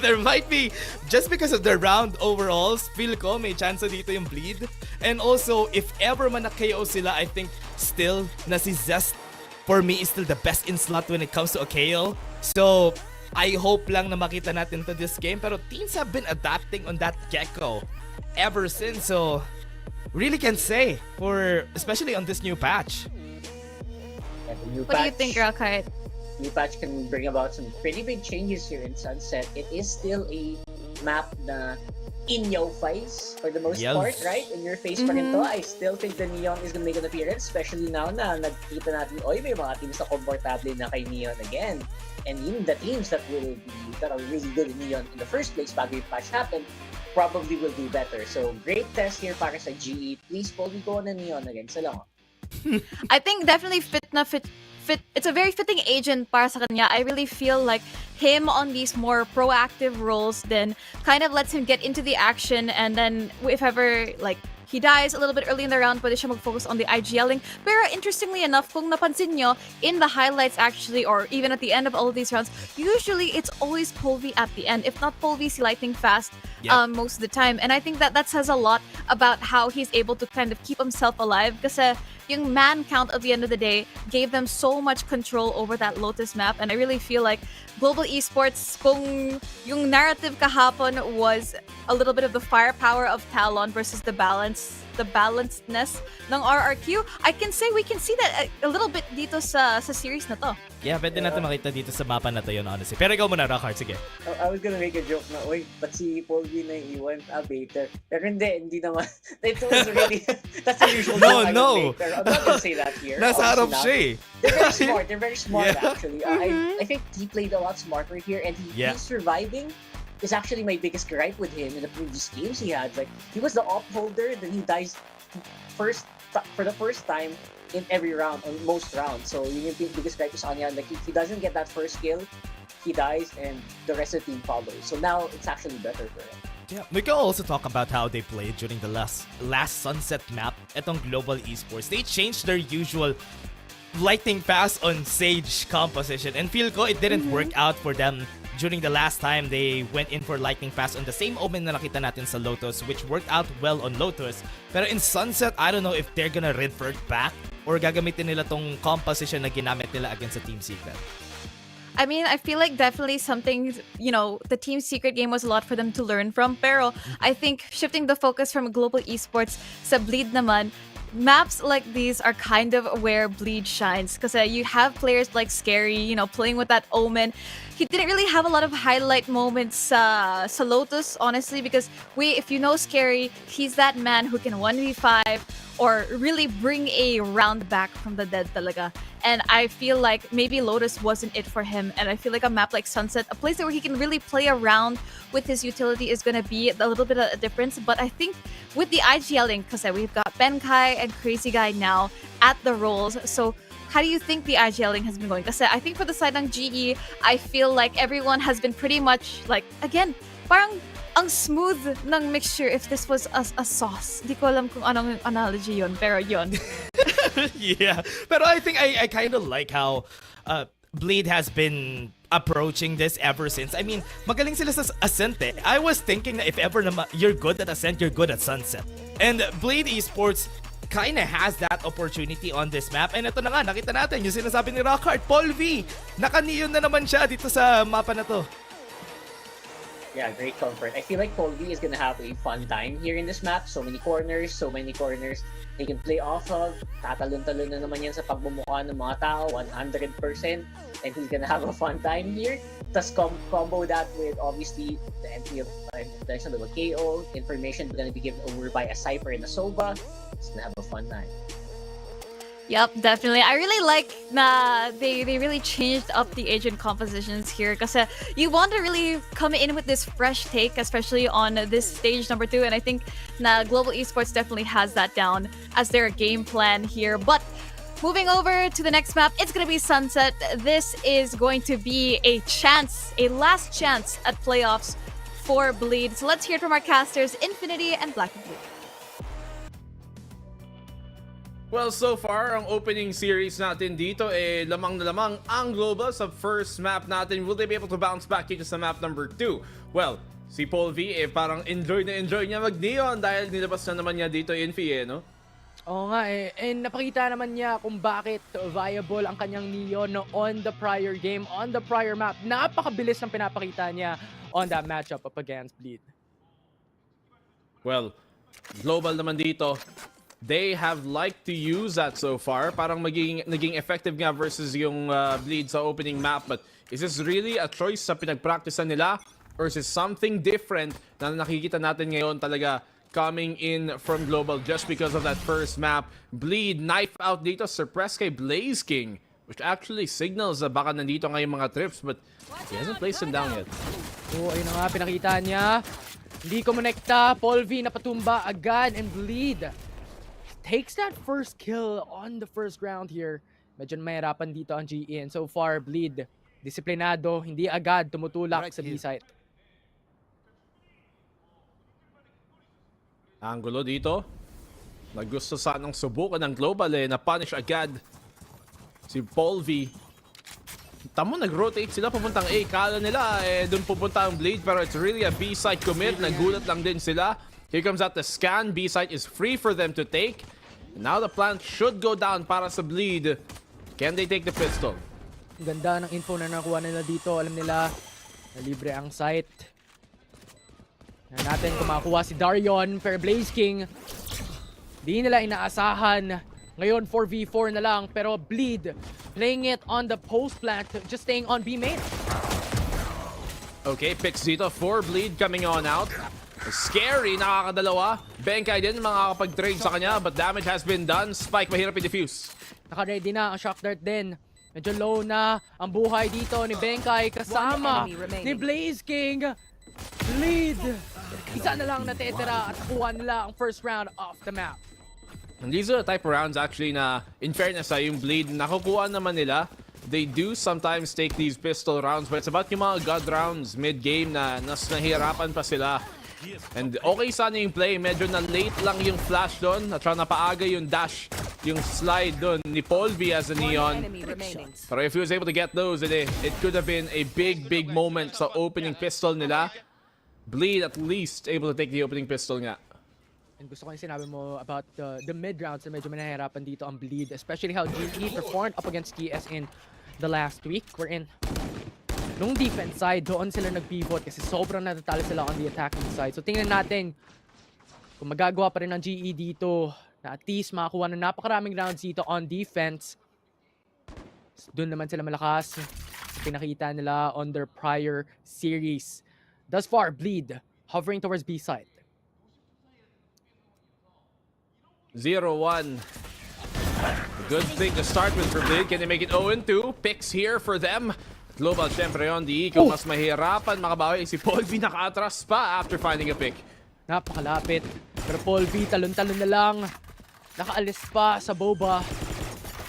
there might be, just because of the round overalls, feel ko may chance dito yung Bleed. And also, if ever man na-KO sila, I think still na si Zest for me is still the best in slot when it comes to a KO. So, I hope lang na makita natin to this game. Pero teams have been adapting on that Gecko ever since. So, really can say, especially on this new patch. What do you think, Rakart? New patch can bring about some pretty big changes here in Sunset. It is still a map na in your face for the most part, right? In your face pa rin to. I still think the Neon is gonna make an appearance, especially now na nagkita natin, may mga teams na komportable na kay Neon again. And even the teams that are really good in Neon in the first place bago yung patch happened, probably will do better. So, great test here para sa GE. Please, Polvi, go na Neon again. Salamat. I think definitely fit. It's a very fitting agent para sa kanya. I really feel like him on these more proactive roles then kind of lets him get into the action, and then if ever like he dies a little bit early in the round, pwede siya mag-focus on the IGLing. Pero interestingly enough, kung napansin nyo, in the highlights actually, or even at the end of all of these rounds, usually it's always Polvi at the end. If not Polvi, si Lightning Fast most of the time. And I think that says a lot about how he's able to kind of keep himself alive. Kasi yung man count at the end of the day gave them so much control over that Lotus map, and I really feel like global esports, kung yung narrative kahapon was a little bit of the firepower of Talon versus the balancedness ng RRQ, we can see that a little bit dito sa series na to. Yeah, pwede natin makita dito sa mapa na to yun, honestly. Pero ikaw muna, Rockheart, sige. I was gonna make a joke na, but si Polvi na iwan, baiter. Pero hindi naman. That was really, that's the usual joke I would make. Pero I'm not gonna say that here. Nasa harap siya eh. They're very smart actually. I think he played a lot smarter here, and he's surviving. Is actually my biggest gripe with him in the previous games he had. Like, he was the op holder, then he dies for the first time in every round, on most rounds. So yung biggest gripe is on niya. Like, if he doesn't get that first kill, he dies and the rest of the team follows. So now it's actually better for him. Yeah, we can also talk about how they played during the last Sunset map etong global esports. They changed their usual Lightning Fast on Sage composition, and feel ko it didn't work out for them during the last time they went in for Lightning Fast on the same omen na nakita natin sa Lotus, which worked out well on Lotus. Pero in Sunset, I don't know if they're gonna revert back or gagamitin nila tong composition na ginamit nila against the Team Secret. I mean, I feel like definitely something, the Team Secret game was a lot for them to learn from. Pero I think shifting the focus from global esports sa Bleed naman, maps like these are kind of where Bleed shines. Because you have players like Scary, playing with that omen. He didn't really have a lot of highlight moments sa Lotus, honestly, because if you know Scary, he's that man who can 1v5 or really bring a round back from the dead talaga. And I feel like maybe Lotus wasn't it for him. And I feel like a map like Sunset, a place where he can really play around with his utility, is going to be a little bit of a difference. But I think with the IGLing, because we've got Benkai and Crazy Guy now at the roles. So how do you think the IGLing has been going? Kasi I think for the side ng GE, I feel like everyone has been pretty much like, again, parang ang smooth ng mixture if this was a sauce. Di ko alam kung anong analogy yun, pero yun. Yeah, pero I think I kind of like how Bleed has been approaching this ever since. I mean, magaling sila sa Ascent eh. I was thinking that if ever you're good at Ascent, you're good at Sunset. And Bleed Esports kind of has that opportunity on this map. And ito na nga, nakita natin yung sinasabi ni Rockhart, Paul V. Naka-neon na naman siya dito sa mapa na to. Yeah, great comfort. I feel like Colby is gonna have a fun time here in this map. So many corners they can play off of. Tatalon-talon na naman yan sa pagbumuka ng mga tao, 100%. And he's gonna have a fun time here. Tapos combo that with obviously the entry of there's a little KO. Information gonna be given over by a Cypher and a Sova. He's gonna have a fun time. Yep, definitely. I really like na they really changed up the agent compositions here kasi you want to really come in with this fresh take, especially on this stage number 2, and I think na Global Esports definitely has that down as their game plan here. But moving over to the next map, it's going to be Sunset. This is going to be a last chance at playoffs for Bleed. So let's hear it from our casters, Infinity and Black and Blue. Well, so far, ang opening series natin dito, lamang na lamang ang Global sa first map natin. Will they be able to bounce back dito sa map number 2? Well, si Paul V, parang enjoy niya mag-neon dahil nilabas na naman niya dito Infi, no? Oo nga and napakita naman niya kung bakit viable ang kanyang neon on the prior game, on the prior map. Napakabilis ng pinapakita niya on that matchup up against Bleed. Well, Global naman dito, they have liked to use that so far. Parang naging effective nga versus yung Bleed sa opening map. But is this really a choice sa pinagpracticean nila? Or is it something different na nakikita natin ngayon talaga coming in from Global just because of that first map? Bleed, knife out dito, suppress kay Blaze King. Which actually signals na baka nandito nga yung mga trips. But he hasn't placed him down yet. Oo, ayun na nga, pinakita niya. Hindi kumonekta, Paul V napatumba agad and Bleed takes that first kill on the first round here. Medyo mahirapan dito ang GE. And so far, Bleed, disiplinado, hindi agad tumutulak sa B-site. Angulo dito. Nagusto sanang subukan ng Global na-punish agad si Paul V. Tamo, nag-rotate sila papuntang A. Kala nila dun pupunta ang Bleed, pero it's really a B-site commit. Nagulat lang din sila. Here comes out the scan. B-site is free for them to take. Now the plant should go down para sa Bleed. Can they take the pistol? Ganda ng info na nakuha nila dito. Alam nila na libre ang site. Natin kung makakuha si Darion per Blaze King. Di nila inaasahan. Ngayon 4v4 na lang. Pero Bleed playing it on the post plant. Just staying on B main. Okay, picks dito for Bleed coming on out. Scary, nakakadalawa. Benkai din makakapag-trade sa kanya, but damage has been done. Spike, mahirap i-defuse. Naka-ready na ang shock dart din. Medyo low na ang buhay dito ni Benkai kasama ni Blaze King. Lead. Isa na lang natitira at nakuha nila ang first round off the map. And these are the type of rounds actually na, in fairness yung Bleed, nakukuha naman nila. They do sometimes take these pistol rounds, but it's about yung mga god rounds mid-game na nahihirapan pa sila. And okay sana yung play, medyo na late lang yung flash doon at saka napaaga yung dash, yung slide doon ni Paul V as a neon. Pero if he was able to get those, it could have been a big moment sa opening pistol nila. Bleed at least able to take the opening pistol nga. And gusto ko yung sinabi mo about the mid rounds na medyo manahirapan dito ang Bleed, especially how GE performed up against TS in the last week. We're in nung defense side, doon sila nag-pivot kasi sobrang natatalo sila on the attacking side. So tingnan natin kung magagawa pa rin ng GE dito na at least makakuha ng napakaraming rounds dito on defense. Doon naman sila malakas. Pinakita nila on their prior series. Thus far, Bleed hovering towards B side. 0-1. Good thing to start with for Blade. Can they make it 0-2? Picks here for them. Global, syempre yun. Di Iko mas mahirapan makabawi. Si Paul V naka-atras pa after finding a pick. Napakalapit. Pero Paul V, talon-talon na lang. Nakaalis pa sa boba.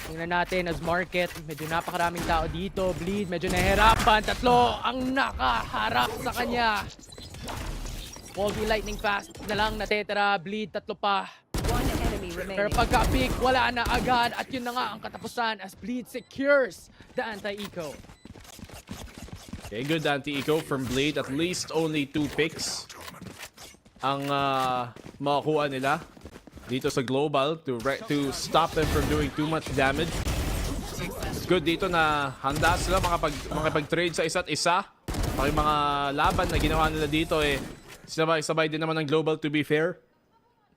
Tingnan natin as market. Medyo napakaraming tao dito. Bleed, medyo nahihirapan. Tatlo ang nakaharap sa kanya. Paul V lightning fast na lang natitira. Bleed, tatlo pa. Pero pagka-pick, wala na agad. At yun na nga ang katapusan as Bleed secures the anti-eco. Okay, good anti-eco from Blade. At least only 2 picks ang makakuha nila dito sa global to stop them from doing too much damage. It's good dito na handa sila makapag-trade sa isa't isa. Yung mga laban na ginawa nila dito sabay-sabay din naman ng global, to be fair.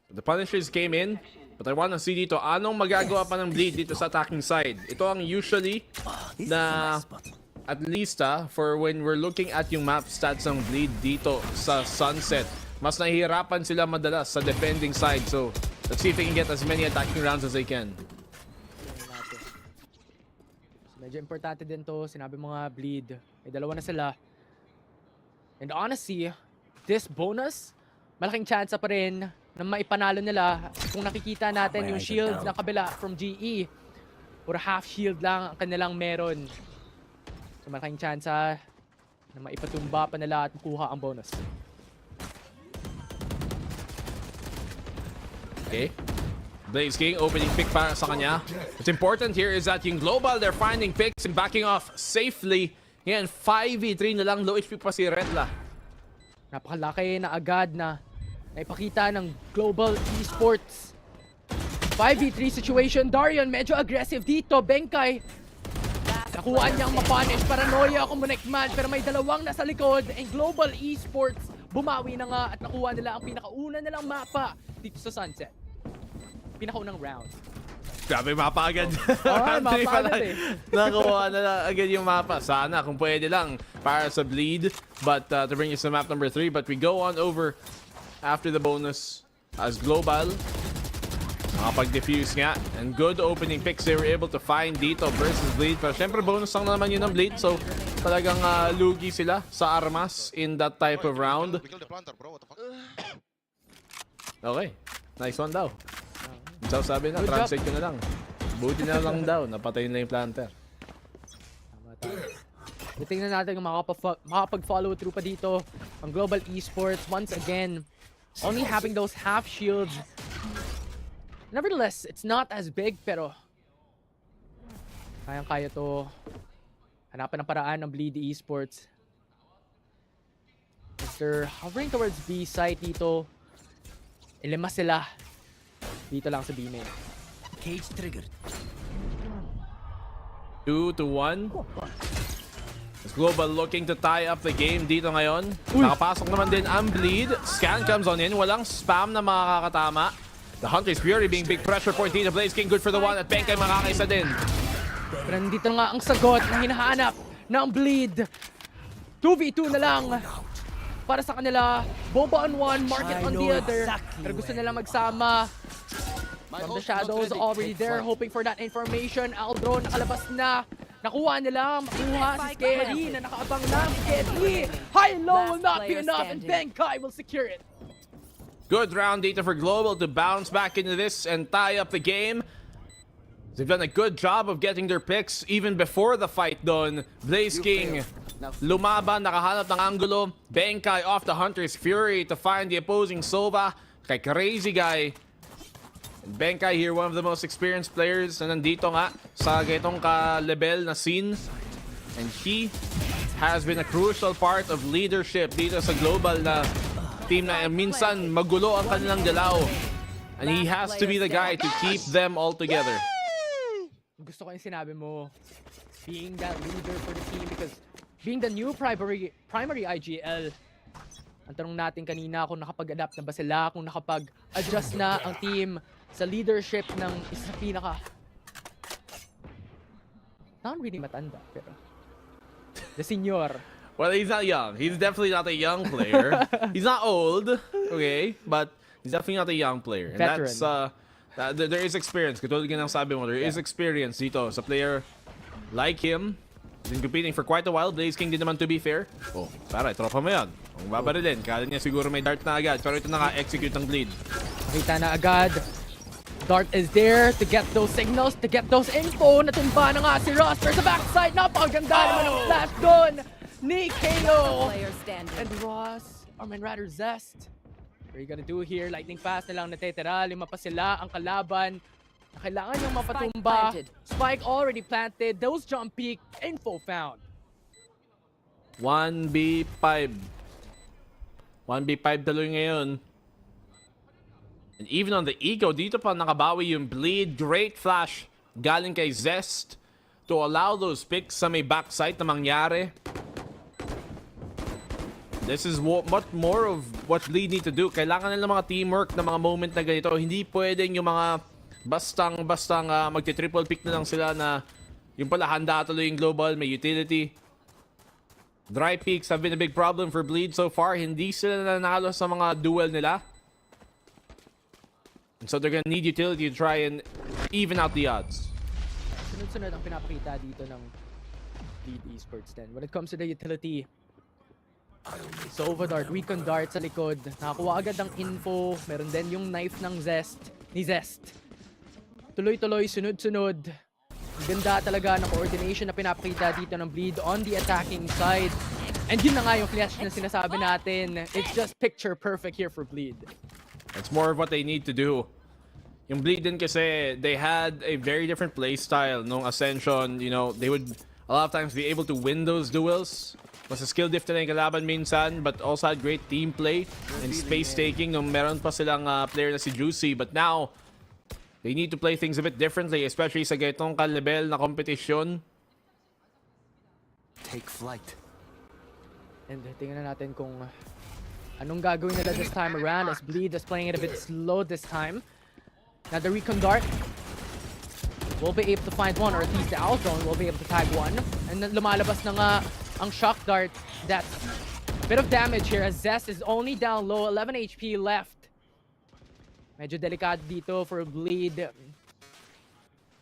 The Punishers came in, but I want to see dito anong magagawa pa ng Bleed dito sa attacking side. Ito ang usually na at least for when we're looking at yung map stats ng Bleed dito sa Sunset. Mas nahihirapan sila madalas sa defending side. So, let's see if they can get as many attacking rounds as they can. Medyo importante din to. Sinabi mo nga, Bleed. May dalawa na sila. And honestly, this bonus, malaking chance pa rin na maipanalo nila. Kung nakikita natin yung shields na kabila from GE, puro half shield lang ang kanilang meron. So malaking chance na maipatumba pa nila at kuha ang bonus. Okay. Blaze King opening pick para sa kanya. What's important here is that yung global, they're finding picks and backing off safely. Yan, 5v3 na lang. Low HP pa si Redla. Napakalaki na agad na naipakita ng Global Esports. 5v3 situation. Darion medyo aggressive dito. Benkay nakuha niyang mapunish. Paranoia kumunekman pero may dalawang nasa likod. And Global Esports bumawi na nga at nakuha nila ang pinakauna nilang mapa dito sa Sunset. Pinakaunang round. Grabe, mapa agad. Mapa agad Nakuha na lang agad yung mapa. Sana kung pwede lang para sa Bleed. But to bring us to map number 3. But we go on over after the bonus as Global. Nakapag-defuse nga. And good opening picks they were able to find dito versus Bleed. Pero syempre bonus lang naman yun ng Bleed. So talagang lugi sila sa armas in that type of round. Okay. Nice one daw. So sabi na, translate ko na lang. Buti na lang daw, napatayin na yung planter. Tingnan natin kung makapag-follow through pa dito ang Global Esports. Once again, only having those half shields. Nevertheless, it's not as big, pero kayang-kaya to. Hanapan ng paraan ng Bleed Esports. As they're hovering towards B site dito, ilima sila. Dito lang sa B main. Cage triggered. 2-1. As Global looking to tie up the game dito ngayon. Nakapasok naman din ang Bleed. Scan comes on in. Walang spam na makakatama. The Hunter's Fury being big pressure point dito. Blaze King good for the one at Benkay makakaisa din. Pero nandito nga ang sagot na hinahanap ng Bleed. 2v2 na lang para sa kanila. Boba on one, Market on the other. Pero gusto nila magsama. From the shadows already there, hoping for that information. Aldro nakalabas na. Nakuha nila. Makuha si Scary na nakaabang lang. Scary! High-low will not be enough and Benkay will secure it. Good round dito for Global to bounce back into this and tie up the game. They've done a good job of getting their picks even before the fight done. Blaze King lumaban, nakahanap ng angulo. Benkay off the Hunter's Fury to find the opposing Sova. Kay Crazy Guy. And Benkay here, one of the most experienced players na nandito nga sa ganitong ka-level na scene. And he has been a crucial part of leadership dito sa Global na team na minsan magulo ang kanilang galaw. And he has to be the guy to keep them all together. Gusto ko yung sinabi mo, being that leader for the team because being the new primary IGL, ang tanong natin kanina kung nakapag-adapt na ba sila, kung nakapag-adjust na ang team sa leadership ng isa pinaka not really matanda, pero the senior. Well, he's not young. He's definitely not a young player. He's not old, okay, but he's definitely not a young player. And Veteran. There is experience. Katulad nga ng sabi mo, there is experience dito sa player like him. Been competing for quite a while. Blaze King din naman, to be fair. Oh, para, tropa mo yan. Kung babari din, kala niya siguro may dart na agad. Pero ito na execute ng bleed. Nakita na agad. Dart is there to get those signals, to get those info. Natumba na nga si Roster sa backside. Napakaganda naman ang flash doon ni KO. And Ross, or man rather Zest. What are you gonna do here? Lightning fast na lang natitira. 5 pa sila ang kalaban. Kailangan yung mapatumba. Spike already planted. Those jump peak. Info found. 1v5. 1v5 tuloy ngayon. And even on the eco, dito pa nakabawi yung bleed. Great flash galing kay Zest to allow those picks sa may backside na mangyari. This is much more of what Bleed need to do. Kailangan nila mga teamwork na mga moment na ganito. Hindi pwedeng yung mga bastang magti-triple pick na lang sila na yung pala handa tuloy yung global, may utility. Dry peaks have been a big problem for Bleed so far. Hindi sila nanalo sa mga duel nila. And so they're gonna need utility to try and even out the odds. Sunod-sunod ang pinapakita dito ng Bleed Esports din. When it comes to the utility, Sova Dart, Recon Dart sa likod. Nakakuha agad ng info. Meron din yung knife ng ni Zest. Tuloy-tuloy, sunod-sunod. Ganda talaga ng coordination na pinapakita dito ng Bleed on the attacking side. And yun na nga yung flash na sinasabi natin. It's just picture perfect here for Bleed. It's more of what they need to do. Yung Bleed din kasi, they had a very different play style nung Ascension. You know, they would a lot of times be able to win those duels. Mas skill diff na yung kalaban minsan, but also had great team play and space taking nung meron pa silang player na si Juicy. But now, they need to play things a bit differently, especially sa ganitong ka-level na kompetisyon. Take flight. And tingnan na natin kung anong gagawin nila this time around as Bleed is playing it a bit slow this time. Now the Recon Dart will be able to find one, or at least the Outzone will be able to tag one. And lumalabas na nga ang Shock Dart. That's a bit of damage here as Zest is only down low, 11 HP left. Medyo delikado dito for Bleed.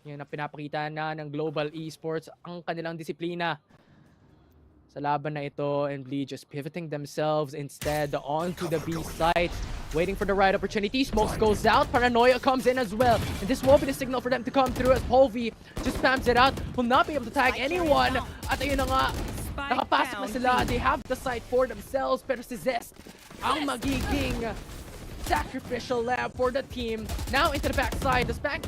Yan ang pinapakita na ng Global Esports, ang kanilang disiplina sa laban na ito, and Bleed just pivoting themselves instead onto the B site, waiting for the right opportunity. Smokes goes out, Paranoia comes in as well, and this will be the signal for them to come through as Polvi just spams it out, will not be able to tag anyone. At ayun na nga, nakapasok na sila, they have the site for themselves, pero si Zest ang magiging sacrificial lamb for the team. Now into the backside, the spike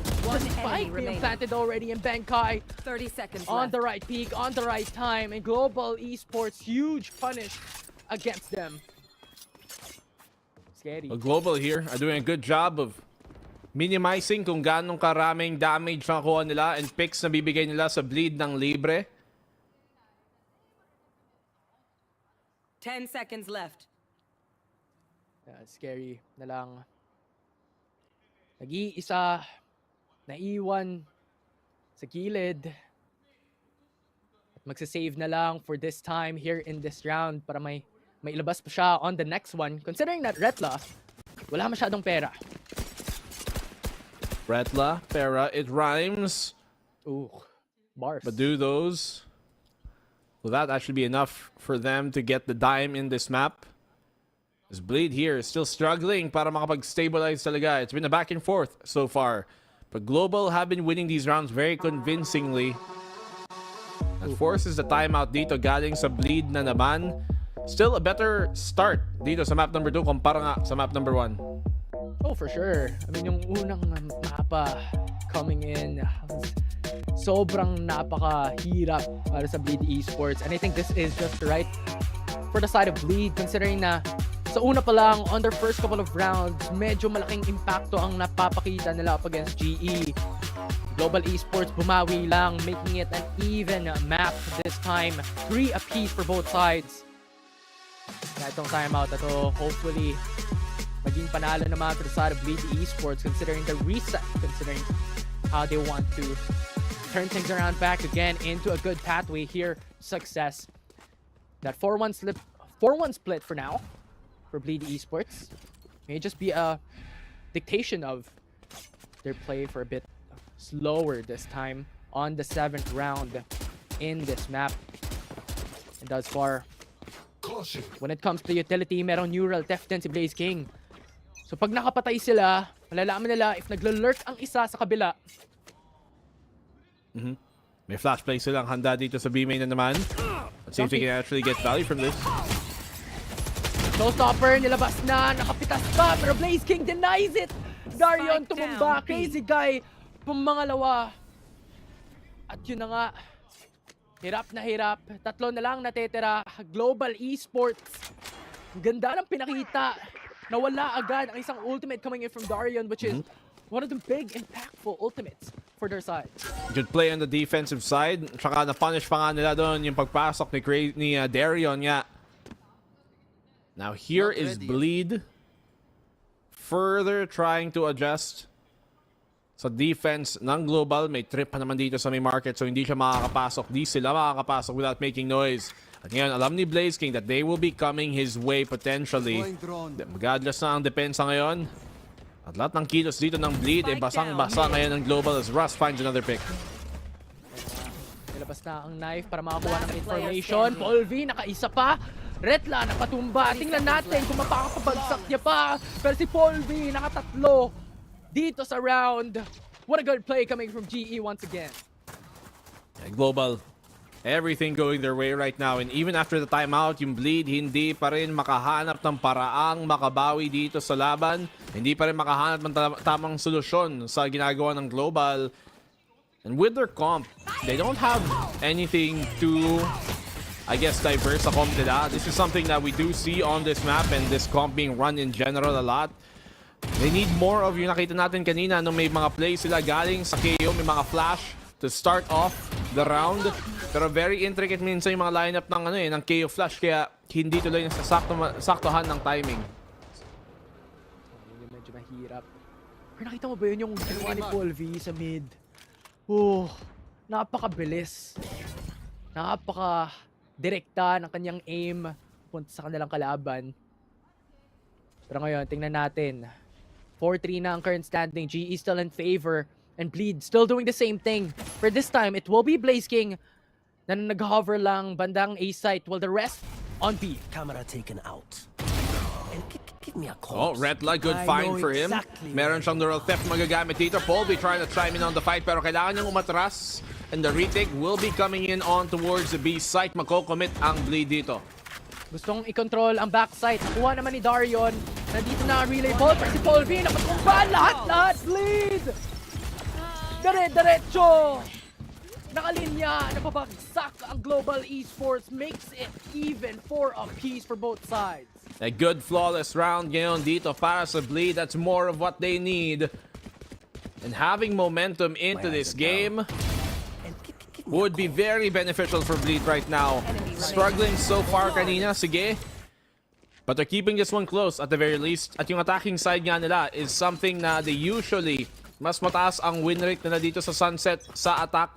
being planted already in Benkai. 30 seconds on left. the right peak, on the right time, and Global Esports huge punish against them. Scary. Well, Global here are doing a good job of minimizing kung ganong karaming damage na kuha nila and picks na bibigay nila sa Bleed ng libre. 10 seconds left. Scary na lang. Nag-iisa, naiwan sa gilid. At magsasave na lang for this time here in this round para may ilabas pa siya on the next one. Considering that Retla, wala masyadong pera. Retla, pera, it rhymes. Ooh, bars. But do those, will that actually be enough for them to get the dime in this map? This Bleed here is still struggling para makapag-stabilize talaga. It's been a back and forth so far. But Global have been winning these rounds very convincingly. And forces the timeout dito galing sa Bleed na naman. Still a better start dito sa map number 2 kumpara nga sa map number 1. Oh, for sure. I mean, yung unang mapa coming in, sobrang napakahirap para sa Bleed Esports. And I think this is just right for the side of Bleed, considering na sa una pa lang, on their first couple of rounds, medyo malaking impacto ang napapakita nila up against GE. Global Esports bumawi lang, making it an even map this time. 3 apiece for both sides. Kaya itong timeout na to, hopefully, maging panalo naman for the side of Bleed Esports, considering the reset, considering how they want to turn things around back again into a good pathway here. Success. That 4-1 split for now for Bleed Esports may just be a dictation of their play for a bit slower this time on the 7th round in this map. And thus far, when it comes to utility, merong neural theft din si Blaze King. So pag nakapatay sila, malalaman nila if naglo-lurk ang isa sa kabila. May flash play silang handa dito sa B main na naman. Let's see if they can actually get value from this. Showstopper, nilabas na, nakapitas pa, pero Blaze King denies it. Darion tumumba, Crazy Guy pumangalawa. At yun na nga, hirap na hirap. Tatlo na lang natitira. Global Esports. Ang ganda ng pinakita. Nawala agad ang isang ultimate coming in from Darion, which is one of the big, impactful ultimates for their side. Good play on the defensive side. Tsaka na-punish pa nga nila doon yung pagpasok ni Darion nga. Now here is Bleed. Further trying to adjust sa defense ng Global. May trip pa naman dito sa may market, so hindi siya makakapasok. Di sila makakapasok without making noise. At ngayon, alam ni Blaze King that they will be coming his way potentially. Mag-adjust na ang depensa ngayon. At lahat ng kilos dito ng Bleed, basang-basa ngayon ng Global as Russ finds another pick. Nilabas na ang knife para makakuha ng information. Paul V, nakaisa pa. Retla, napatumba. Tingnan natin kung mapakapabagsak niya pa. Pero si Paul V, nakatatlo dito sa round. What a good play coming from GE once again. Global, everything going their way right now. And even after the timeout, yung Bleed, hindi pa rin makahanap ng paraang makabawi dito sa laban. Hindi pa rin makahanap ng tamang solusyon sa ginagawa ng Global. And with their comp, they don't have anything to, I guess, diverse sa comp nila. This is something that we do see on this map and this comp being run in general a lot. They need more of yung nakita natin kanina nung may mga plays sila galing sa KO, may mga flash to start off the round. Pero very intricate minsan yung mga lineup ng KO flash, kaya hindi tuloy saktohan ng timing. Medyo mahirap. Pero nakita mo ba yun yung ginawa ni Paul V sa mid? Oh, napakabilis. Napaka-direkta ng kanyang aim punta sa kanilang kalaban. Pero ngayon, tingnan natin. 4-3 na ang current standing. GE still in favor. And Bleed still doing the same thing. For this time, it will be Blaze King na nag-hover lang bandang A site while the rest on B. Camera taken out. And give me a call. Oh, red light, good find for him. Meron siyang neural theft magagamit dito. Polby trying to chime in on the fight, pero kailangan niyang umatras. And the retake will be coming in on towards the B site. Makocommit ang Bleed dito. Gustong i-control ang backside. Nakuha naman ni Darion. Nandito na ang relay ball. Pero si Paul V, napatumba lahat. Bleed! Diretso! Nakalinya, napabagsak ang Global Esports. Makes it even for a piece for both sides. A good flawless round ngayon dito para sa Bleed. That's more of what they need. And having momentum into this game would be very beneficial for Bleed right now. Struggling so far kanina, sige. But they're keeping this one close at the very least. At yung attacking side nga nila is something na they usually mas mataas ang win rate nila dito sa Sunset sa attack.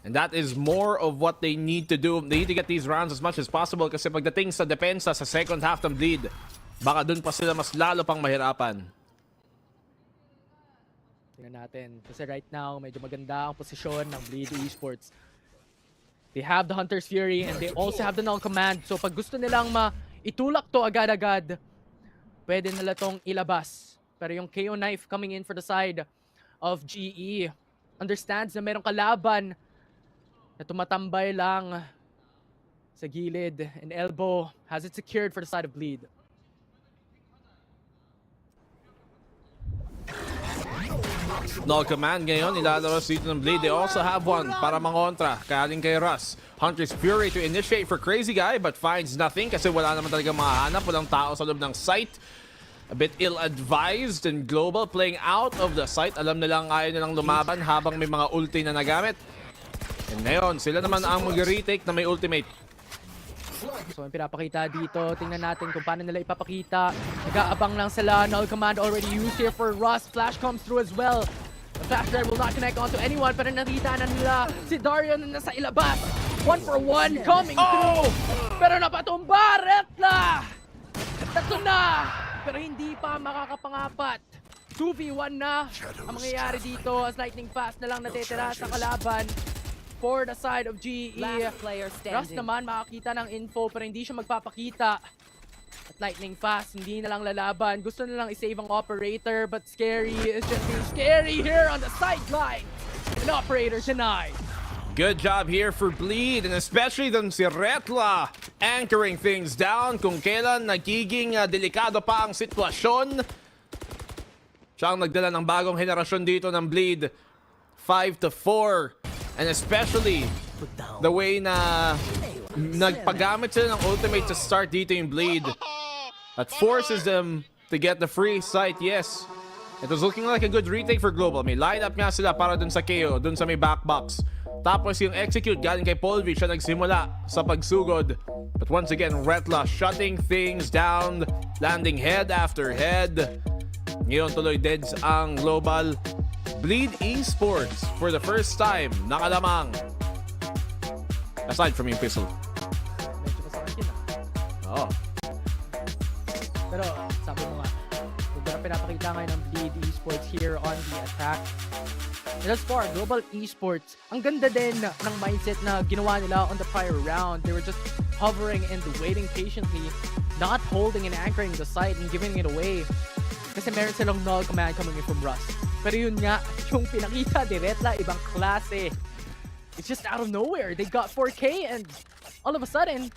And that is more of what they need to do. They need to get these rounds as much as possible kasi pagdating sa depensa sa second half ng Bleed, baka dun pa sila mas lalo pang mahirapan. Tingnan natin. Kasi right now, medyo maganda ang posisyon ng Bleed Esports. They have the Hunter's Fury and they also have the Null Command. So pag gusto nilang itulak to agad-agad, pwede nila tong ilabas. Pero yung KO knife coming in for the side of GE understands na merong kalaban na tumatambay lang sa gilid, and Elbow has it secured for the side of Bleed. Null Command ngayon, ilalabas dito ng Bleed. They also have one para mangontra. Kaling kay Russ. Hunter's Fury to initiate for Crazy Guy but finds nothing kasi wala naman talaga mahanap. Walang tao sa loob ng site. A bit ill-advised, and Global playing out of the site. Alam nilang ayaw nilang lumaban habang may mga ulti na nagamit. And ngayon, sila naman ang mag-retake na may ultimate. So, yung pinapakita dito, tingnan natin kung paano nila ipapakita. Nag-aabang lang sila. Null Command already used here for Russ. Flash comes through as well. The flash drive will not connect onto anyone, pero nakita na nila si Darion na nasa ilabas. 1-for-1 coming through. Pero napatumba, Retla! Tatlo na! Pero hindi pa makakapangapat. 2v1 na ang mangyayari dito as lightning fast na lang natitira sa kalaban for the side of GE. Last player Russ standing. naman makakita ng info pero hindi siya magpapakita. At lightning fast, hindi na lang lalaban. Gusto na lang isave ang operator but Scary is just being scary here on the sideline. An operator denied. Good job here for Bleed, and especially dun si Retla anchoring things down kung kailan nagiging delikado pa ang sitwasyon. Siya ang nagdala ng bagong henerasyon dito ng Bleed. 5-4. And especially the way na nagpagamit sila ng ultimate to start dito yung Bleed. That forces them to get the free sight, yes. It was looking like a good retake for Global. May lineup nga sila para dun sa KO, dun sa may backbox. Tapos yung execute galing kay Polvi, siya nagsimula sa pagsugod. But once again, Retla shutting things down, landing head after head. Ngayon tuloy deads ang Global. Bleed Esports for the first time nakalamang. Aside from yung pistol. Medyo masakit yun Oh. Pero sabi mo nga, ganda na pinapakita ngayon ng Bleed Esports here on the attack. And as far Global Esports, ang ganda din ng mindset na ginawa nila on the prior round. They were just hovering and waiting patiently, not holding and anchoring the site and giving it away. Kasi meron silang null command coming in from Russ. Pero yun nga, yung pinakita ni Retla, ibang klase. It's just out of nowhere. They got 4K and all of a sudden,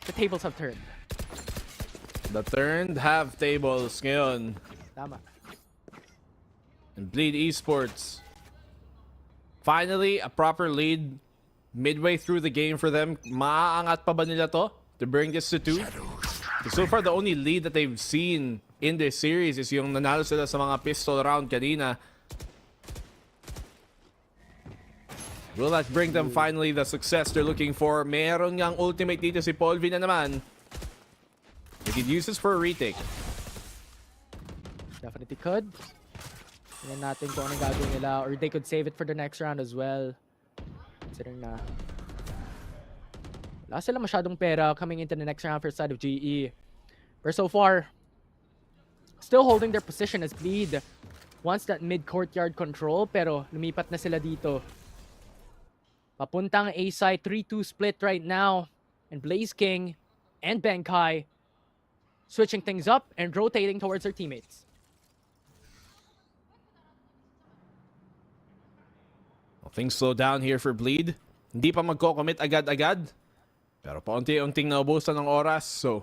the tables have turned. The turned have tables ngayon. Tama. And Bleed Esports. Finally, a proper lead midway through the game for them. Maaangat pa ba nila to bring this to 2? So far, the only lead that they've seen in this series is yung nanalo sila sa mga pistol round kanina. Will that bring them finally the success they're looking for? Meron ngang ultimate dito si Polvi na naman. They could use this for a retake. Definitely could. Tingnan natin kung anong gagawin nila, or they could save it for the next round as well. Considering na wala sila masyadong pera coming into the next round for side of GE. But so far, still holding their position as Bleed wants that mid-courtyard control, pero lumipat na sila dito. Papuntang A-side, 3-2 split right now. And Blaze King and Benkai switching things up and rotating towards their teammates. Things slow down here for Bleed. Hindi pa magko-commit agad-agad. Pero paunti-unting naubusan ng oras. So,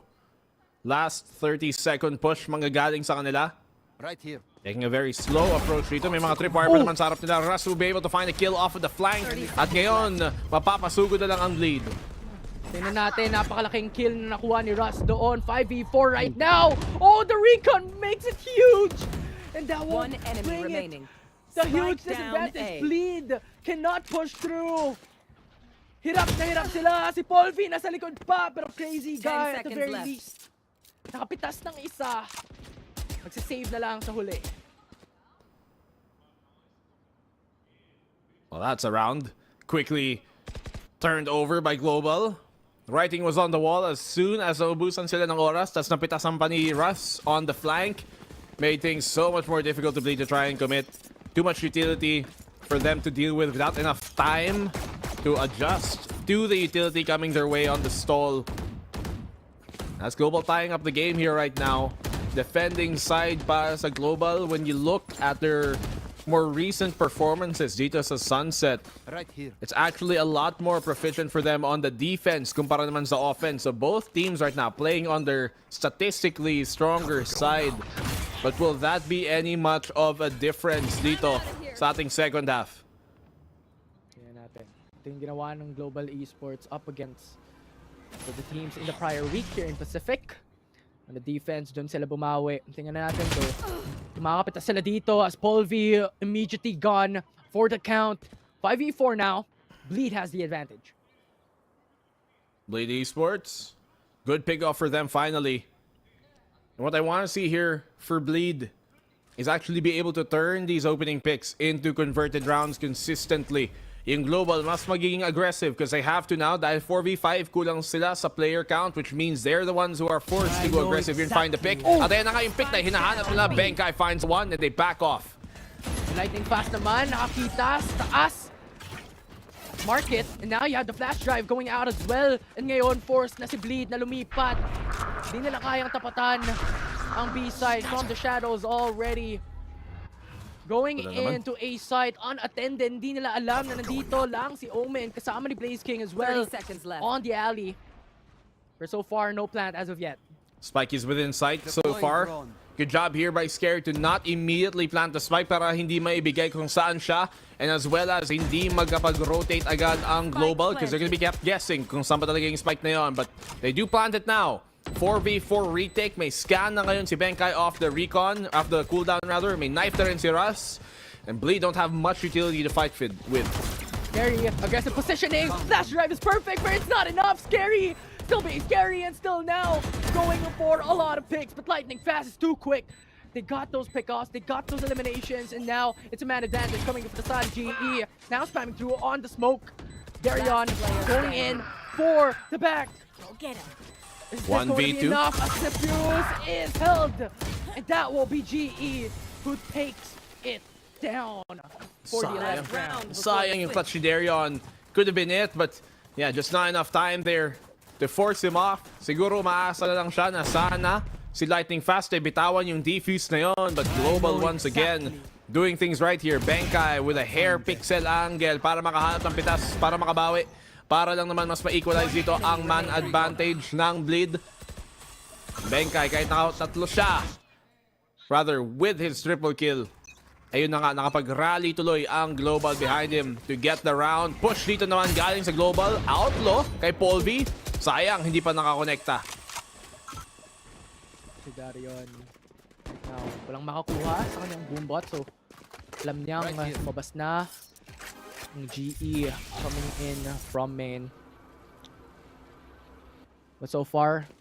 last 30-second push manggagaling sa kanila. Right here. Taking a very slow approach dito. May mga tripwire pa naman sa harap nila. Russ will be able to find a kill off of the flank. At ngayon, mapapasugod na lang ang Bleed. Tingnan natin, napakalaking kill na nakuha ni Russ doon. 5v4 right now. Oh, the recon makes it huge. And that One won't enemy bring remaining. the Spike huge down disadvantage. A. Bleed cannot push through. Hirap na hirap sila. Si Polvi nasa likod pa. Pero crazy 10 guy at the seconds very left. least. Nakapitas ng isa. Magsisave na lang sa huli. Well, that's a round. Quickly turned over by Global. Writing was on the wall as soon as naubusan sila ng oras. Tas napitasan pa ni Russ on the flank. Made things so much more difficult to Bleed to try and commit. Too much utility for them to deal with without enough time to adjust to the utility coming their way on the stall. That's Global tying up the game here right now. Defending side para sa Global when you look at their more recent performances dito sa Sunset. Right here. It's actually a lot more proficient for them on the defense kumpara naman sa offense. So both teams right now playing on their statistically stronger side. But will that be any much of a difference dito sa ating second half? Tingnan natin. Ito yung ginawa ng Global Esports up against the teams in the prior week here in Pacific. On the defense, doon sila bumawi. Tingnan natin to. Tumakapit sila dito as Polvi immediately gone for the count. 5v4 now. Bleed has the advantage. Bleed Esports. Good pick-off for them finally. And what I want to see here for Bleed is actually be able to turn these opening picks into converted rounds consistently. yung Global mas magiging aggressive because they have to now dahil 4v5 kulang sila sa player count, which means they're the ones who are forced to go aggressive and find the pick. At ayan na nga yung pick na hinahanap nila. Benkai finds one and they back off. Lightning fast naman, nakakita sa taas. Market, and now you have the flash drive going out as well. And ngayon, forced na si Bleed na lumipat. Hindi nila kayang tapatan ang B-side from the shadows already. Going into A site unattended, hindi nila alam na nandito lang si Omen kasama ni Blaze King as well 30 seconds left. on the alley. But so far, no plant as of yet. Spike is within sight so far. Good job here by Scary to not immediately plant the spike para hindi maibigay kung saan siya. And as well as hindi magkapag-rotate agad ang Global because they're gonna be kept guessing kung saan ba talaga yung spike na yon. But they do plant it now. 4v4 retake. May scan na ngayon si Benkai off the recon, off the cooldown rather. May knife na rin si Russ. And Bleed don't have much utility to fight with. Scary, aggressive positioning. Flash drive is perfect, but it's not enough. Scary, still being Scary and still now going for a lot of picks. But Lightning Fast is too quick. They got those pickoffs, they got those eliminations, and now it's a man advantage coming from the side of GE. Now spamming through on the smoke. Darion going in for the back. Go get him. Is this going to be 1v2. enough? Ascent is held, and that will be GE who takes it down for the last round. Sayang yung clutch ni Darion. Could have been it, but yeah, just not enough time there to force him off. Siguro maasa na lang siya na sana si Lightning Fast ay bitawan yung defuse na yon. But Global once again doing things right here. Benkai with a hair pixel angle para makahanap ng pitas, para makabawi. Para lang naman mas ma-equalize dito ang man advantage ng Bleed. Benkai kahit tatlo siya. Rather with his triple kill. Ayun na nga, nakapag-rally tuloy ang Global behind him to get the round. Push dito naman galing sa Global. Outlaw kay Polvi. Sayang, hindi pa nakakonekta. Si Darion. Now, walang makakuha sa kanyang boombot. So, alam niyang mabas na ang GE coming in from main. But so far,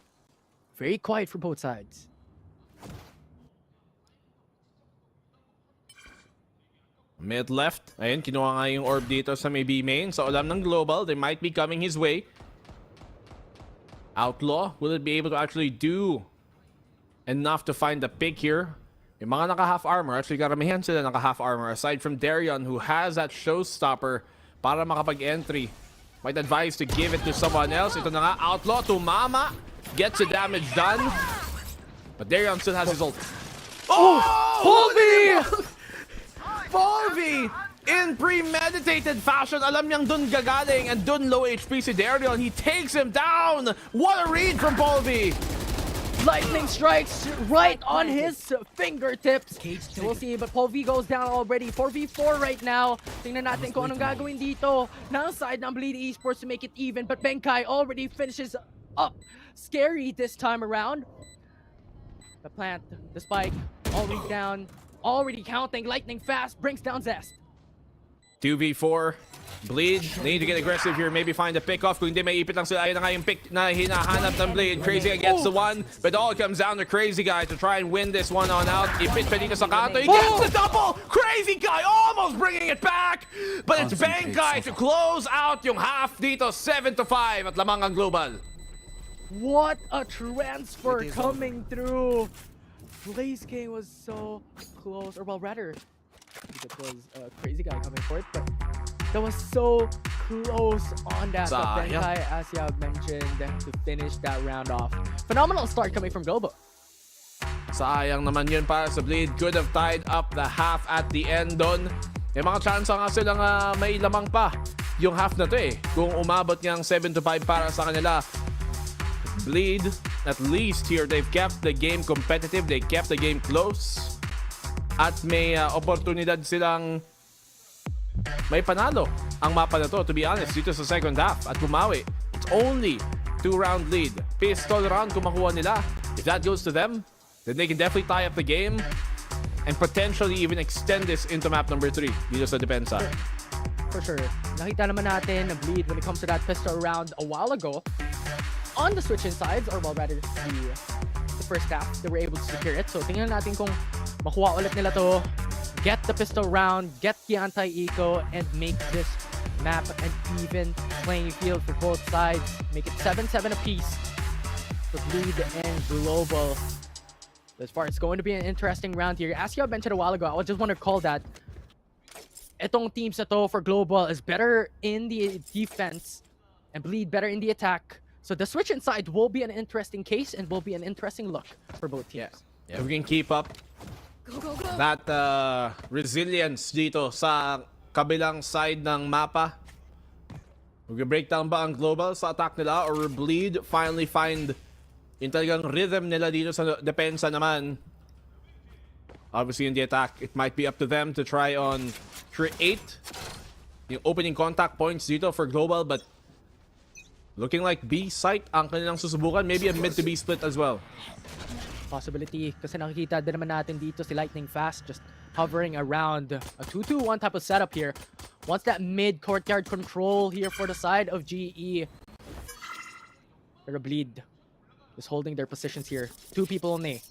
very quiet for both sides. Mid left. Ayun, kinuha nga yung orb dito sa may B main. Sa ulam ng Global, they might be coming his way. Outlaw, will it be able to actually do enough to find the pick here? Yung mga naka-half armor, actually karamihan sila naka-half armor aside from Darion who has that showstopper para makapag-entry. Might advise to give it to someone else. Ito na nga, Outlaw, tumama, gets the damage done. But Darion still has his ult. Oh! Polvi! Polvi! In premeditated fashion, alam niyang dun gagaling and dun low HP si Darion. He takes him down! What a read from Polvi! Lightning strikes right on his fingertips. We'll see, but Paul V goes down already. 4v4 right now. Tingnan natin kung anong gagawin dito ng side ng Bleed Esports to make it even. But Benkai already finishes up Scary this time around. The plant, the spike, already down, already counting. Lightning Fast brings down Zest. 2v4. Bleed, they need to get aggressive here. Maybe find a pick off. Kung hindi, may ipit lang sila. Ayun na nga yung pick na hinahanap ng Bleed. Crazy Guy gets the one. But it all comes down to Crazy Guy to try and win this one on out. Ipit pa dito sa kanto. He gets the double! Crazy Guy almost bringing it back! But it's Benkai to close out yung half dito. 7-5 at lamang ang Global. What a transfer coming through. Blaze King was so close. Or well, rather, it was a Crazy Guy coming for it. But that was so close on that. But Benkai, as you have mentioned, to finish that round off. Phenomenal start coming from Global. Sayang naman yun para sa Bleed. Could have tied up the half at the end doon. May mga chance nga silang may lamang pa yung half na to eh. Kung umabot niyang 7-5 para sa kanila. Bleed, at least here, they've kept the game competitive. They kept the game close. At may oportunidad silang may panalo ang mapa na to, to be honest, dito sa second half at bumawi. It's only 2-round lead. Pistol round kung makuha nila. If that goes to them, then they can definitely tie up the game and potentially even extend this into map number 3 dito sa Depensa. For sure. Nakita naman natin na Bleed when it comes to that pistol round a while ago. On the switch-in sides, or well, rather the first half, they were able to secure it. So tingnan natin kung makuha ulit nila to. Get the pistol round, get the anti-eco, and make this map an even playing field for both sides. Make it 7-7 apiece for Bleed and Global. As far as it's going to be an interesting round here. As you mentioned a while ago, I just want to call that etong teams na to for Global is better in the defense and Bleed better in the attack. So the switch inside will be an interesting case and will be an interesting look for both teams. Yeah, if we can keep up that resilience dito sa kabilang side ng mapa. Mag-breakdown ba ang Global sa attack nila or Bleed finally find yung talagang rhythm nila dito sa depensa naman? Obviously in the attack, it might be up to them to try on create yung opening contact points dito for Global, but looking like B site ang kanilang susubukan. Maybe a mid to B split as well. Possibility kasi nakikita din naman natin dito si Lightning Fast just hovering around a 2-2-1 type of setup here. Wants that mid courtyard control here for the side of GE. Pero Bleed is holding their positions here. 2 people on A.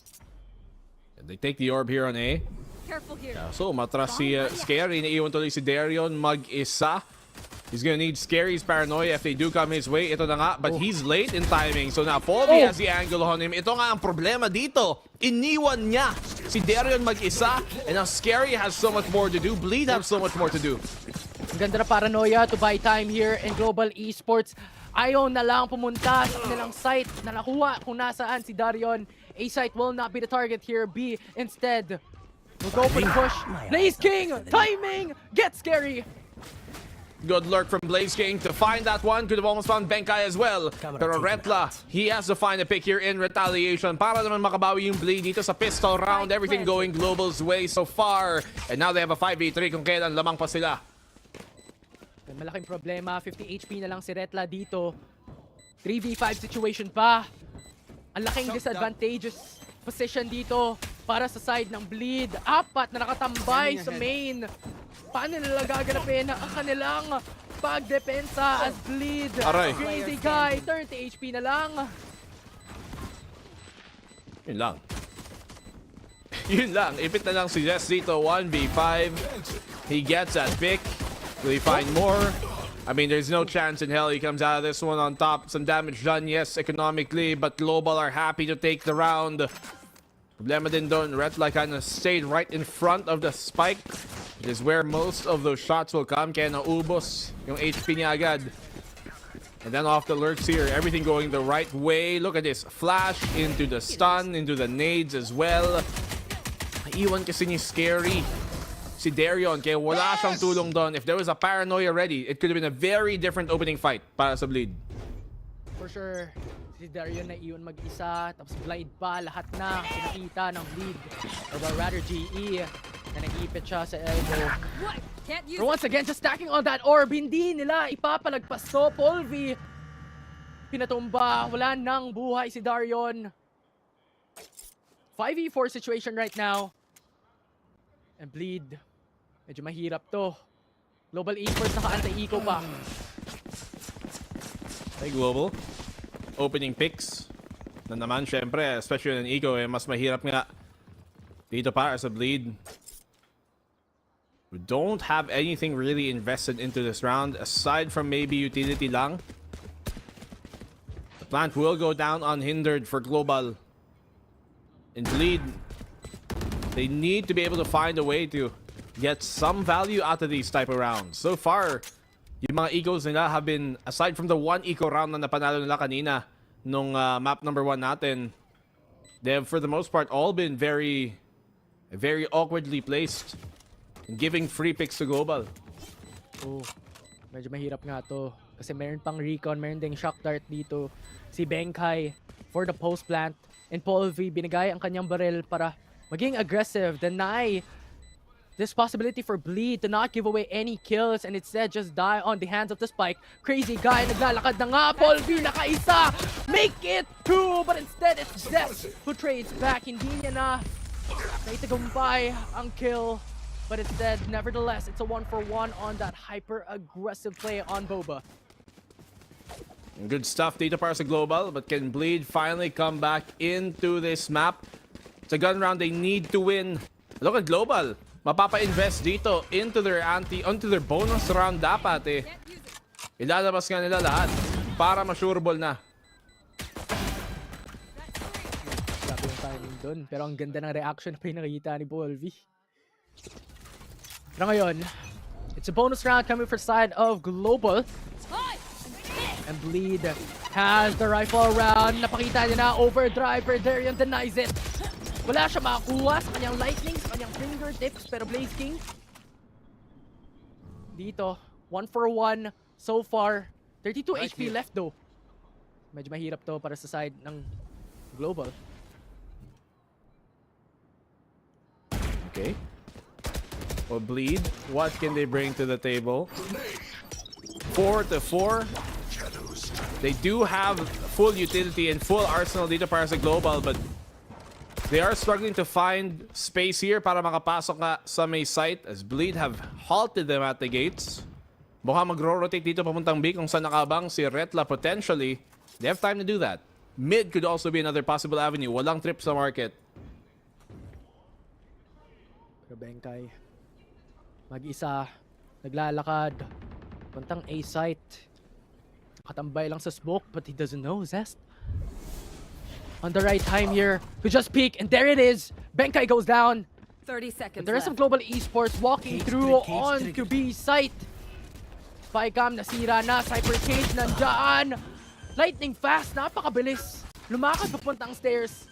They take the orb here on A. Careful here. So matras si Scary. Naiwan tuloy si Darion mag-isa. He's gonna need Scary's paranoia if they do come his way. Ito na nga, but he's late in timing. So now Polvi has the angle on him. Ito nga ang problema dito. Iniwan niya si Darion mag-isa. And now Scary has so much more to do. Bleed have so much more to do. Ang ganda na paranoia to buy time here in Global Esports. Ayaw na lang pumunta sa nilang site na nakuha kung nasaan si Darion. A site will not be the target here. B instead will go for the push. Blaze King! Timing! Get Scary! Good lurk from Blaze King to find that one. Could have almost found Benkai as well. Pero Retla, he has to find a pick here in retaliation para naman makabawi yung Bleed dito sa pistol round. Everything going Global's way so far. And now they have a 5v3 kung kailan lamang pa sila. Malaking problema. 50 HP na lang si Retla dito. 3v5 situation pa. Ang laking disadvantageous position dito para sa side ng Bleed. 4 na nakatambay sa main. Paano nila gaganapin ang kanilang pagdepensa as Bleed? Aray. Crazy Guy, 30 HP na lang. Yun lang. Yun lang. Ipit na lang si Jess dito. 1v5. He gets that pick. Will he find more? I mean, there's no chance in hell he comes out of this one on top. Some damage done, yes, economically, but Global are happy to take the round. Problema din doon. Retla kind of stayed right in front of the spike. It is where most of those shots will come. Kaya naubos yung HP niya agad. And then off the lurks here. Everything going the right way. Look at this. Flash into the stun, into the nades as well. Naiwan kasi ni Scary si Darion. Kaya wala siyang tulong doon. If there was a paranoia ready, it could have been a very different opening fight para sa Bleed. For sure. Si Darion na iyon mag-isa, tapos Blind pa, lahat na pinakita ng Bleed. Or rather GE, na nag-ipit siya sa elbow. But once again, just stacking on that orb, hindi nila ipapalagpas to. Polvi, pinatumba, wala nang buhay si Darion. 5v4 situation right now. And Bleed, medyo mahirap to. Global Esports naka-anti-eco pa. Hey, Global. Opening picks na naman syempre, especially in eco, mas mahirap nga dito para sa Bleed. We don't have anything really invested into this round aside from maybe utility lang. The plant will go down unhindered for Global. In Bleed, they need to be able to find a way to get some value out of these type of rounds. So far, yung mga egos nila have been, aside from the one eco round na napanalo nila kanina nung map number 1 natin, they have for the most part all been very awkwardly placed, giving free picks to Global. Oh, medyo mahirap nga to. Kasi meron pang recon, meron ding shock dart dito. Si Benkai for the post plant. And Paul V binigay ang kanyang barrel para maging aggressive, deny this possibility for Bleed to not give away any kills and instead just die on the hands of the spike. Crazy Guy, naglalakad na nga. Paul V nakaisa! Make it 2! But instead, it's Zeta who trades back. Hindi niya na naitagumpay ang kill. But instead, nevertheless, it's a 1-for-1 on that hyper-aggressive play on Boba. Good stuff dito para sa Global, but can Bleed finally come back into this map? It's a gun round they need to win. Look at Global. mapapa-invest dito into their bonus round dapat eh. Ilalabas nga nila lahat para ma-sure ball na. Grabe yung timing dun. Pero ang ganda ng reaction na pinakita ni Bolvi. Pero ngayon, it's a bonus round coming for side of Global. And Bleed has the rifle round. Napakita niya na overdrive, pero Darian denies it. Wala siya makakuha sa kanyang lightning, sa kanyang fingertips, pero Blaze King dito, 1 for 1 so far. 32 HP left though. Medyo mahirap to para sa side ng Global. Okay. Well, Bleed, what can they bring to the table? 4-4. They do have full utility and full arsenal dito para sa Global, but they are struggling to find space here para makapasok nga sa may site as Bleed have halted them at the gates. Baka magro-rotate dito papuntang B kung saan nakabang si Retla potentially. They have time to do that. Mid could also be another possible avenue. Walang trip sa market. Pero Benkay, mag-isa, naglalakad, puntang A site. Nakatambay lang sa smoke, but he doesn't know, Zest. On the right time here, to just peek, and there it is! Benkay goes down! 30 seconds The rest left. of Global Esports walking through on to B site. Spycam nasira na, Cypher Cage nandyan! Lightning fast, napakabilis! Lumakad papuntang stairs.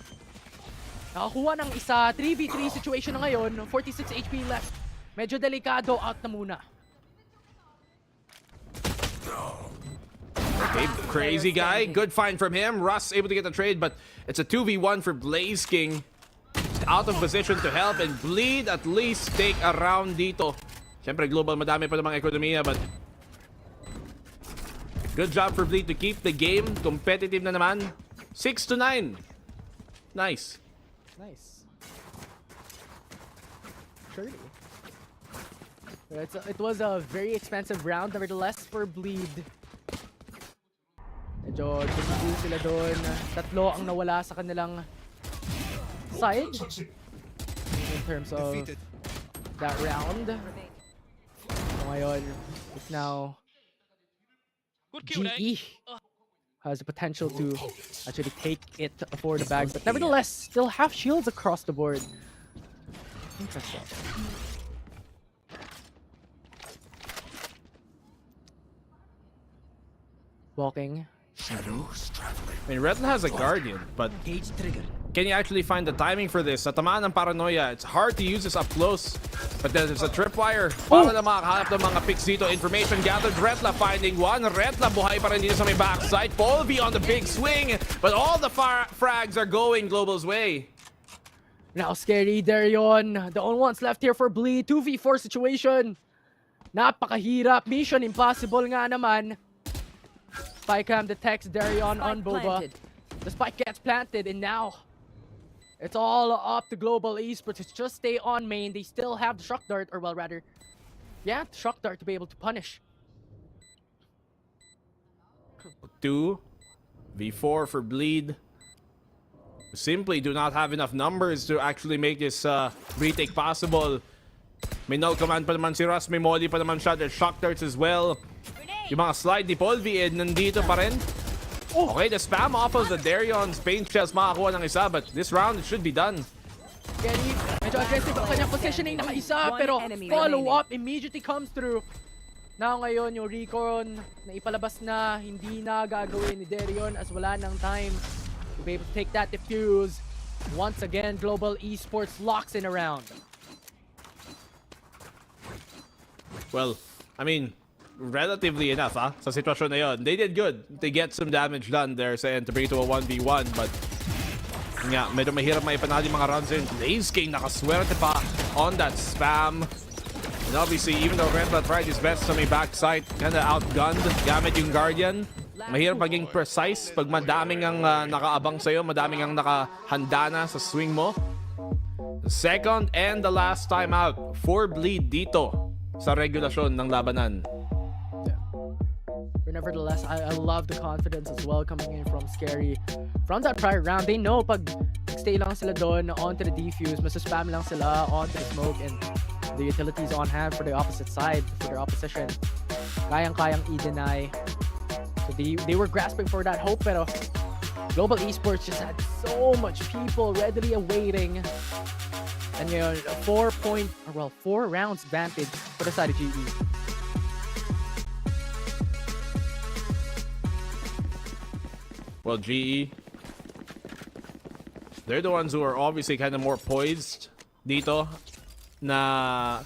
Nakakuha ng isa, 3v3 situation na ngayon, 46 HP left. Medyo delikado, out na muna. Okay, crazy guy. Good find from him. Russ able to get the trade, but it's a 2v1 for Blaze King. Out of position to help, and Bleed at least take a round dito. Siyempre, Global, madami pa namang ekonomiya, but good job for Bleed to keep the game competitive na naman. 6-9. Nice. Nice. Surely. It was a very expensive round, nevertheless, for Bleed. Medyo tumigil sila doon. Tatlo ang nawala sa kanilang side in terms of that round. So ngayon, it's now GE has the potential to actually take it for the bag, but nevertheless, still have shields across the board. Interesting. Walking. I mean, Retla has a Guardian, but can you actually find the timing for this? Sa tamaan ng Paranoia, it's hard to use this up close. But then there's a tripwire. Para na makakahanap ng mga picks dito. Information gathered. Retla finding one. Retla buhay pa rin dito sa may backside. Polvi on the big swing. But all the frags are going Global's way. Now scary, Darion. The only ones left here for Bleed. 2v4 situation. Napakahirap. Mission impossible nga naman. Spycam detects Darion on Boba. The spike gets planted, and now it's all up to Global Esports to just stay on main. They still have the shock dart, or well, rather, yeah, the shock dart to be able to punish. 2v4 for Bleed. Simply do not have enough numbers to actually make this retake possible. May null command pa naman si Russ, may molly pa naman siya. There's shock darts as well. Yung mga slide ni Polvi nandito pa rin. Okay, the spam off of the Darion's paint shells makakuha ng isa, but this round it should be done. Kenny, medyo aggressive ang kanyang positioning na isa, pero follow-up immediately comes through. Now ngayon, yung recon na ipalabas na, hindi na gagawin ni Darion as wala ng time to be able to take that defuse. Once again, Global Esports locks in a round. Well, I mean, relatively enough sa sitwasyon na yun. They did good. They get some damage done there sa end to bring it to a 1v1, but nga, medyo mahirap maipanalo yung mga runs in. Blaze King nakaswerte pa on that spam. And obviously, even though Redla tried his best sa may backside, kinda outgunned gamit yung Guardian. Mahirap maging precise pag madaming ang nakaabang sa'yo, madaming ang nakahanda na sa swing mo. The second and the last time out for Bleed dito sa regulasyon ng labanan. But nevertheless, I love the confidence as well coming in from Scary. From that prior round, they know pag stay lang sila doon onto the defuse, mas spam lang sila onto the smoke, and the utilities on hand for the opposite side, for their opposition. Kayang-kayang i-deny. So they were grasping for that hope, pero Global Esports just had so much people readily awaiting. And yun, 4 rounds advantage for the side of GE. Well, GE, they're the ones who are obviously kind of more poised dito na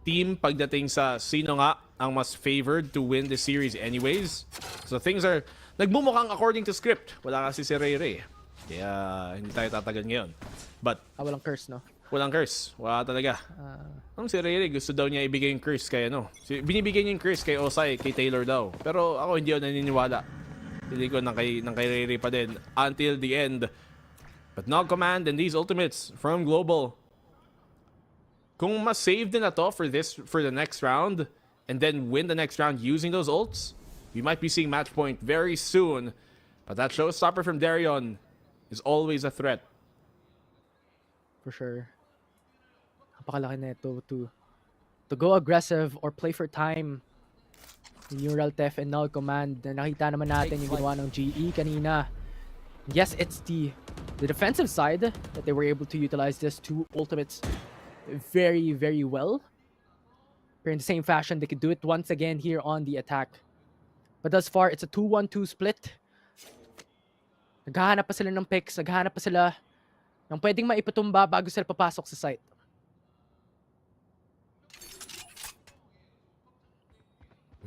team pagdating sa sino nga ang mas favored to win the series anyways. So things are nagmumukhang according to script. Wala kasi si Ray Ray. Kaya hindi tayo tatagal ngayon. But walang curse, no? Walang curse. Wala talaga. Ang si Ray Ray gusto daw niya ibigay yung curse kay ano. Binibigay niya yung curse kay Osai, kay Taylor daw. Pero ako hindi ako naniniwala. Hindi ko nang kay Ray Ray pa din until the end. But Nog Command and these ultimates from Global. Kung mas save din na to for the next round and then win the next round using those ults, we might be seeing match point very soon. But that showstopper from Darion is always a threat. For sure. Napakalaki na ito to go aggressive or play for time. Neural Theft and Null Command na nakita naman natin yung ginawa ng GE kanina. Yes, it's the defensive side that they were able to utilize this two ultimates very, very well. But in the same fashion, they could do it once again here on the attack. But thus far, it's a 2-1-2 split. Naghahanap pa sila ng picks, naghahanap pa sila ng pwedeng maipatumba bago sila papasok sa site.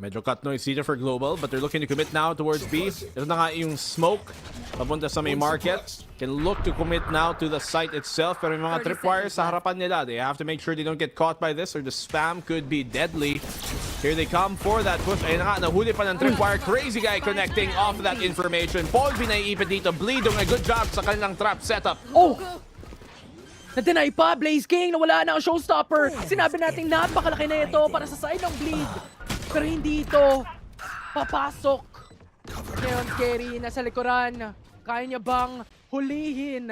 Medyo cut noise dito for Global, but they're looking to commit now towards B. Ito na nga yung smoke papunta sa may market. Can look to commit now to the site itself, pero yung mga tripwires sa harapan nila, they have to make sure they don't get caught by this or the spam could be deadly. Here they come for that push. Ayun na nga, nahuli pa ng tripwire. Crazy guy connecting off that information. Paul pinaiipit dito. Bleed doing a good job sa kanilang trap setup. Oh! Na-deny pa, Blaze King, nawala na ang showstopper. Sinabi natin napakalaki na ito para sa side ng Bleed. Pero hindi ito papasok. Ngayon, Kerry, nasa likuran. Kaya niya bang hulihin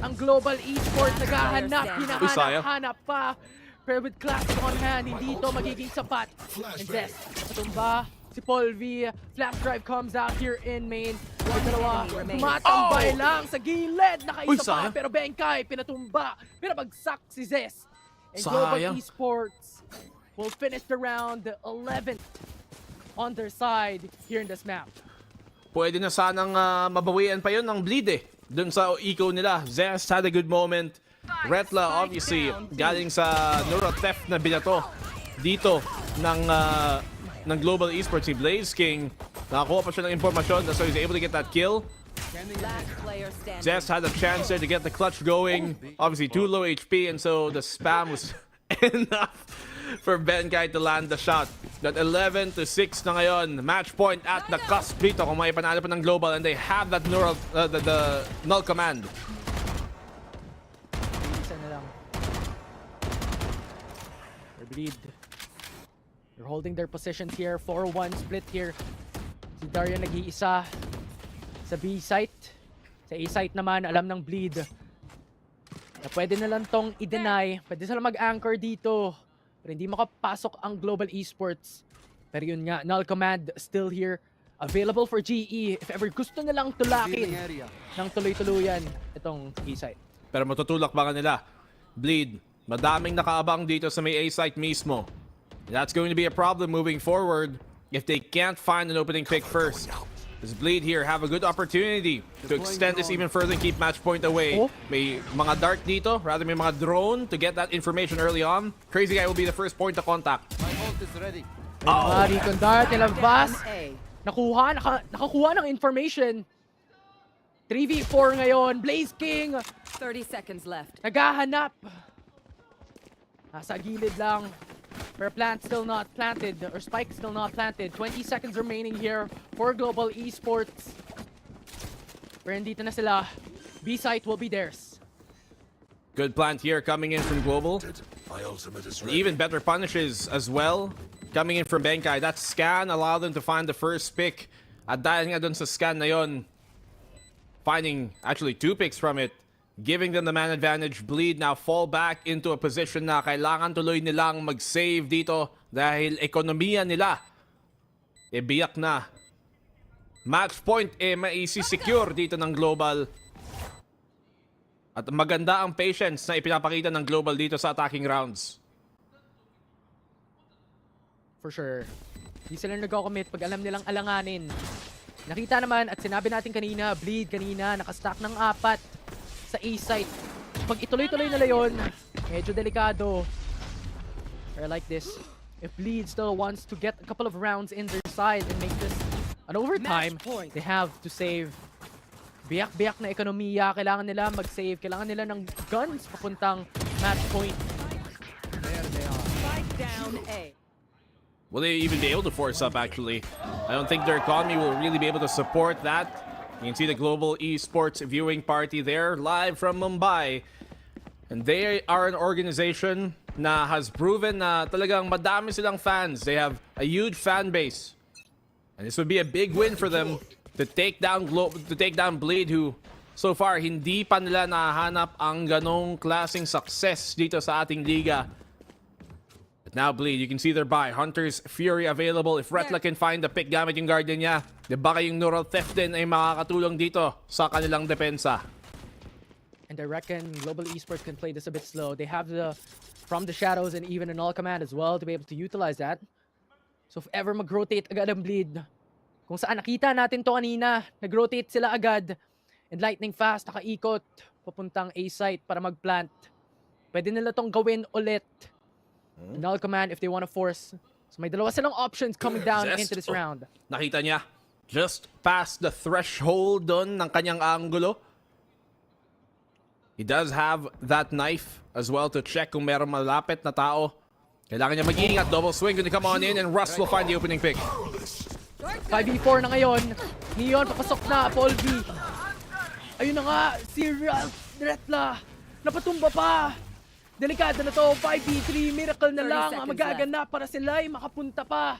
ang Global Esports? Naghahanap, hinahanap pa. Pero with classic on hand, hindi ito magiging sapat. And Zest, patumba si Paul V. Flash drive comes out here in main. Ang dalawa, tumatambay lang sa gilid. Nakaisa pa, pero Benkai, pinatumba. Pinabagsak si Zest. And Global Esports will finish the round 11 on their side here in this map. Pwede na sanang mabawian pa yun ng Bleed eh. Dun sa eco nila. Zest had a good moment. Retla obviously galing sa Neural Theft na binato dito ng Global Esports. Si Blaze King nakakuha pa siya ng impormasyon, so he's able to get that kill. Zest had a chance there to get the clutch going. Obviously too low HP, and so the spam was enough for Benkai to land the shot. That 11-6 na ngayon. Match point at the cusp dito kung may panalo pa ng Global, and they have that neural, the Null Command. Isa na lang. They're Bleed. They're holding their positions here. 4-1 split here. Si Darion nag-iisa sa B site. Sa A site naman, alam ng Bleed na pwede na lang tong i-deny. Pwede sila mag-anchor dito. Pero hindi makapasok ang Global Esports. Pero yun nga, Null Command still here. Available for GE. If ever gusto nilang tulakin ng tuloy-tuluyan itong B site. Pero matutulak ba nila? Bleed, madaming nakaabang dito sa may A site mismo. That's going to be a problem moving forward if they can't find an opening pick first. Does Bleed here have a good opportunity to extend this even further and keep match point away? May mga dart dito, rather may mga drone to get that information early on. Crazy guy will be the first point of contact. Recon dart, nilabas. Nakakuha ng information. 3v4 ngayon. Blaze King. 30 seconds left. Naghahanap. Nasa gilid lang. Pero plant still not planted, or spike still not planted. 20 seconds remaining here for Global Esports. Pero dito na sila. B site will be theirs. Good plant here coming in from Global. Even better punishes as well coming in from Benkai. That scan allowed them to find the first pick. At dahil nga dun sa scan na yon, finding actually 2 picks from it, giving them the man advantage. Bleed now fall back into a position na kailangan tuloy nilang mag-save dito dahil ekonomiya nila biyak na. Match point maisi-secure dito ng Global. At maganda ang patience na ipinapakita ng Global dito sa attacking rounds. For sure. Hindi sila nag-commit pag alam nilang alanganin. Nakita naman at sinabi natin kanina, Bleed kanina, nakastack ng 4 sa A-site. Pag ituloy-tuloy nila yun, medyo delikado. Or like this, if Bleed still wants to get a couple of rounds in their side and make this an overtime, they have to save. Biyak-biyak na ekonomiya, kailangan nila mag-save, kailangan nila ng guns papuntang match point. There they are. Spike down A. Will they even be able to force up, actually? I don't think their economy will really be able to support that. You can see the Global Esports viewing party there, live from Mumbai. And they are an organization na has proven na talagang madami silang fans. They have a huge fan base. And this would be a big win for them to take down Bleed, who so far hindi pa nila nahanap ang ganong klaseng success dito sa ating liga. But now Bleed, you can see their buy. Hunter's Fury available. If Retla can find the pick gamit yung guardian niya, di baka yung Neural Theft din ay makakatulong dito sa kanilang depensa. And I reckon Global Esports can play this a bit slow. They have the From the Shadows and even an All Command as well to be able to utilize that. So if ever mag-rotate agad ang Bleed, kung saan nakita natin to kanina, nag-rotate sila agad. And lightning fast, nakaikot, papuntang A-site para mag-plant. Pwede nila tong gawin ulit. Null Command if they want to force. So may dalawa silang options coming down into this round. Nakita niya, just past the threshold doon ng kanyang angulo. He does have that knife as well to check kung meron malapit na tao. Kailangan niya mag-iingat. Double swing when they come on in and Russ will find the opening pick. 5v4 na ngayon. Neon papasok na. Paul B. Ayun na nga. Serial Retla. Napatumba pa. Delikado na to. 5v3. Miracle na lang ang magaganap para sila ay makapunta pa.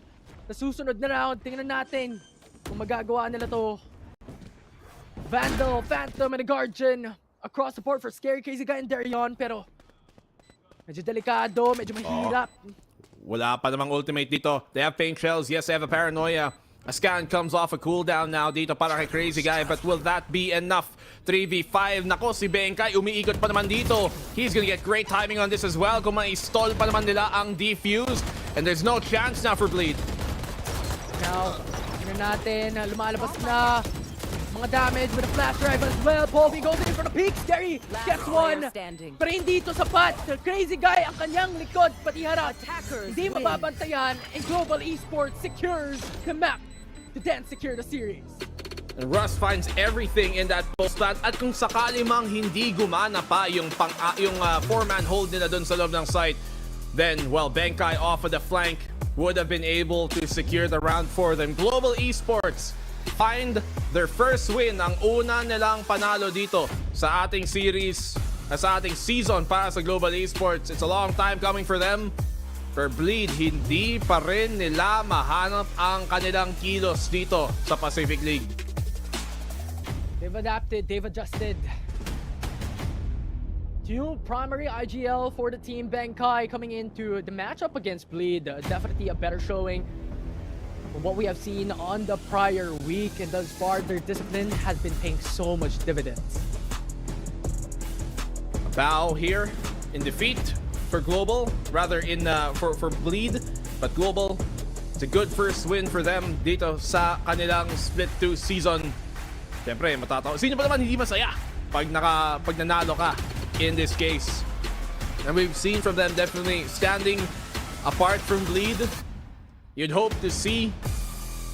Sa susunod na round, tingnan natin kung magagawa nila to. Vandal, Phantom, and a Guardian across the board for Scary Crazy Guy and Darion. Pero medyo delikado, medyo mahirap. Wala pa namang ultimate dito. They have paint shells. Yes, they have a paranoia. A scan comes off a cooldown now dito para kay Crazy Guy. But will that be enough? 3v5. Nako, si Benkay umiikot pa naman dito. He's gonna get great timing on this as well. Kung ma-stall pa naman nila ang defuse. And there's no chance now for Bleed. Now, tingnan natin. Lumalabas na mga damage with a flash drive as well. Paul B goes in for the peak. Scary gets one. Pero hindi ito sapat. Crazy Guy ang kanyang likod pati harap. Hindi mababantayan. And Global Esports secures the map to then secure the series. And Russ finds everything in that post plant. At kung sakali mang hindi gumana pa yung 4-man hold nila dun sa loob ng site, then, well, Benkay off of the flank would have been able to secure the round for them. Global Esports find their first win, ang una nilang panalo dito sa ating series, sa ating season para sa Global Esports. It's a long time coming for them. For Bleed, hindi pa rin nila mahanap ang kanilang kilos dito sa Pacific League. They've adapted, they've adjusted. Two primary IGL for the team. Benkay coming into the matchup against Bleed. Definitely a better showing from what we have seen on the prior week. And thus far, their discipline has been paying so much dividends. A bow here in defeat for Global, rather in for Bleed. But Global, it's a good first win for them dito sa kanilang Split 2 season. Siyempre, matatawa. Sino ba naman hindi masaya pag nanalo ka in this case? And we've seen from them definitely standing apart from Bleed. You'd hope to see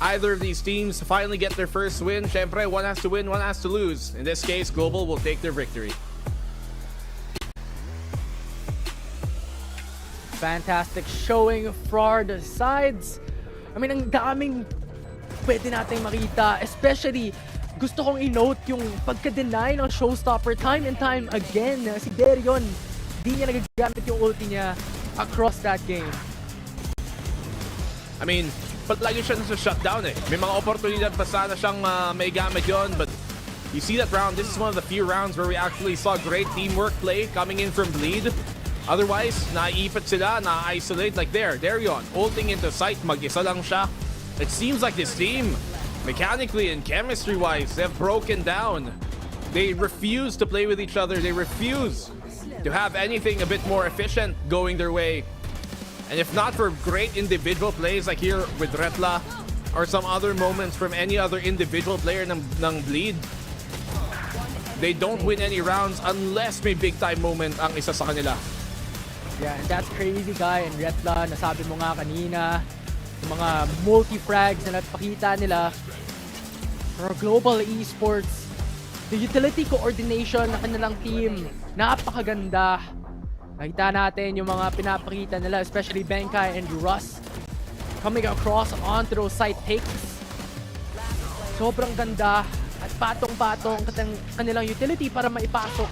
either of these teams finally get their first win. Siyempre, one has to win, one has to lose. In this case, Global will take their victory. Fantastic showing for the sides. I mean, ang daming pwede nating makita. Especially, gusto kong i-note yung pagka-deny ng showstopper time and time again. Si Darion, di niya nagagamit yung ulti niya across that game. I mean, palagi siya sa shutdown eh. May mga oportunidad pa sana siyang may gamit yon, but You see that round, this is one of the few rounds where we actually saw great teamwork play coming in from Bleed. Otherwise, naiipit sila, na-isolate like there yun. Ulting into sight, mag-isa lang siya. It seems like this team, mechanically and chemistry-wise, they've broken down. They refuse to play with each other. They refuse to have anything a bit more efficient going their way. And if not for great individual plays like here with Retla, or some other moments from any other individual player ng Bleed, they don't win any rounds unless may big-time moment ang isa sa kanila. Yeah, and that's Crazy Guy and Retla, nasabi mo nga kanina, yung mga multi-frags na napakita nila for global esports. The utility coordination ng kanilang team, napakaganda. Nakita natin yung mga pinapakita nila, especially Benkai and Russ, coming across onto those side takes. Sobrang ganda at patong-patong kanilang utility para maipasok,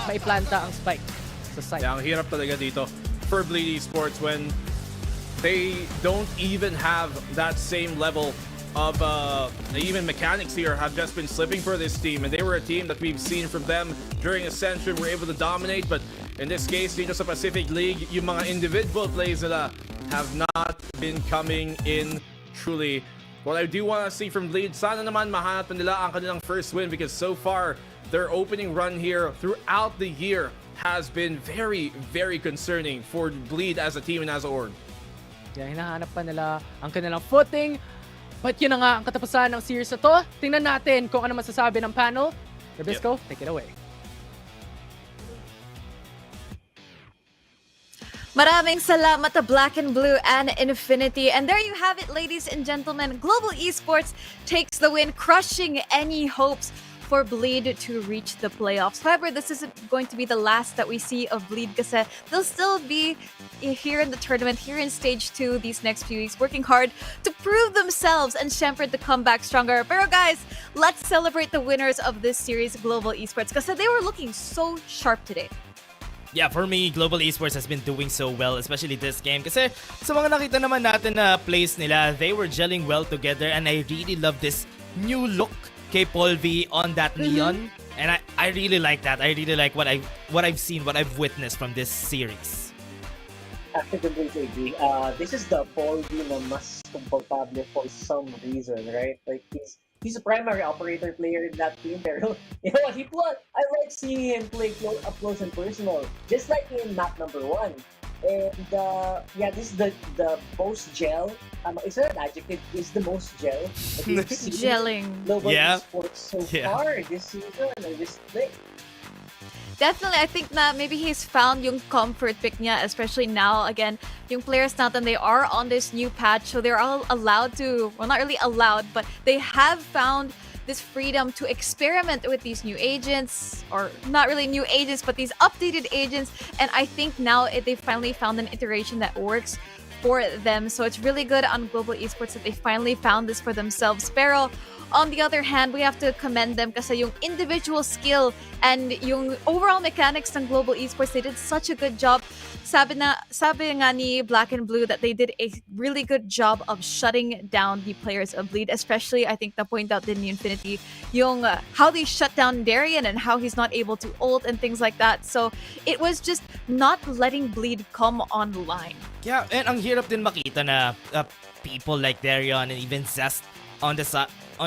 maiplanta ang spike sa side. Yeah, ang hirap talaga dito for Bleed Esports when they don't even have that same level of even mechanics here have just been slipping for this team, and they were a team that we've seen from them during Ascent, were able to dominate, but in this case dito sa Pacific League, yung mga individual plays nila have not been coming in truly. What I do want to see from Bleed, sana naman mahanap nila ang kanilang first win, because so far their opening run here throughout the year has been very, very concerning for Bleed as a team and as an org. Yeah, hinahanap pa nila ang kanilang footing. But yun na nga ang katapusan ng series na to. Tingnan natin kung ano masasabi ng panel. Rabisco, take it away. Maraming salamat to Black and Blue and Infinity. And there you have it, ladies and gentlemen. Global Esports takes the win, crushing any hopes for Bleed to reach the playoffs. However, this isn't going to be the last that we see of Bleed kasi they'll still be here in the tournament, here in Stage 2 these next few weeks, working hard to prove themselves and Shepherd to come back stronger. Pero guys, let's celebrate the winners of this series, Global Esports, kasi they were looking so sharp today. Yeah, for me, Global Esports has been doing so well, especially this game. Kasi sa mga nakita naman natin na plays nila, they were gelling well together, and I really love this new look kay Paul V on that neon. And I really like that. I really like what I've seen, what I've witnessed from this series. After the agree. This is the Paul V na mas komportable for some reason, right? Like he's a primary operator player in that team, pero you know what? I like seeing him play up close and personal, just like in map number 1. And yeah, this is the most gel. Is that an adjective? Is the most gel that we've seen Gelling. Global Yeah. Esports so far this season or this play. Definitely, I think na maybe he's found yung comfort pick niya, especially now. Again, yung players natin, they are on this new patch, so they're all allowed to, well, not really allowed, but they have found this freedom to experiment with these new agents, or not really new agents, but these updated agents. And I think now they finally found an iteration that works for them. So it's really good on Global Esports that they finally found this for themselves. Pero on the other hand, we have to commend them kasi yung individual skill and yung overall mechanics ng Global Esports, they did such a good job. Sabi nga ni Black and Blue that they did a really good job of shutting down the players of Bleed, especially I think the point out din ni Infinity yung how they shut down Darian and how he's not able to ult and things like that. So it was just not letting Bleed come online. Yeah, and ang hirap din makita na people like Darian and even Zest on the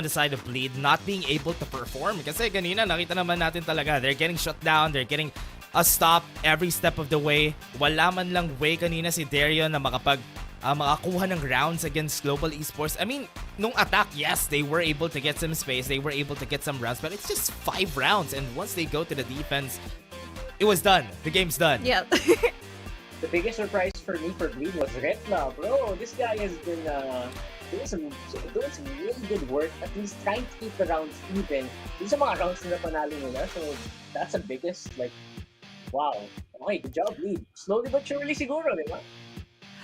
side of Bleed not being able to perform. Kasi kanina nakita naman natin talaga, they're getting shut down, they're getting a stop every step of the way. Wala man lang way kanina si Darian na makakuha ng rounds against Global Esports. I mean, nung attack, yes, they were able to get some space, they were able to get some rounds, but it's just 5 rounds, and once they go to the defense, it was done. The game's done. Yeah. The biggest surprise for me for Bleed was Retla, bro. This guy has been doing some really good work, at least trying to keep the rounds even. Yung sa mga rounds na panalo nila, so that's the biggest, like, wow. Okay, good job, Bleed. Slowly but surely siguro, di ba?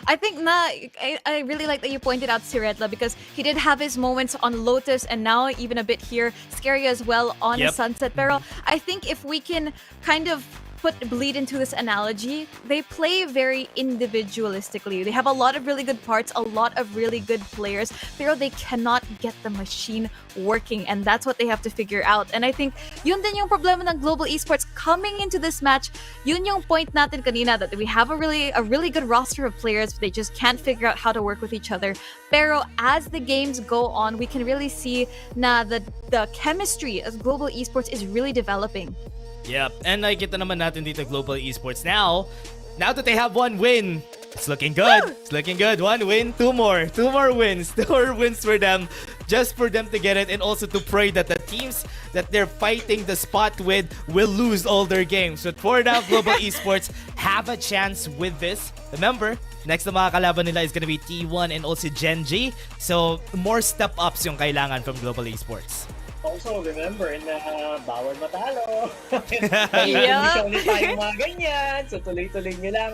I think I really like that you pointed out Siretla because he did have his moments on Lotus and now even a bit here, scary as well on Sunset. Pero I think if we can kind of put Bleed into this analogy, they play very individualistically. They have a lot of really good parts, a lot of really good players, pero they cannot get the machine working, and that's what they have to figure out. And I think yun din yung problema ng global esports coming into this match. Yun yung point natin kanina, that we have a really good roster of players, but they just can't figure out how to work with each other. Pero as the games go on, we can really see na the chemistry of global esports is really developing. Yep, and nakikita naman natin dito global esports now that they have one win. It's looking good. It's looking good. One win, two more wins. 2 more wins for them, just for them to get it, and also to pray that the teams that they're fighting the spot with will lose all their games. But for now, global esports have a chance with this. Remember, next na mga kalaban nila is gonna be T1 and also Gen G. So more step-ups yung kailangan from global esports. Also, remember na bawal matalo. Yeah. Hindi ulit tayo mga ganyan. So, tuloy-tuloy nyo lang.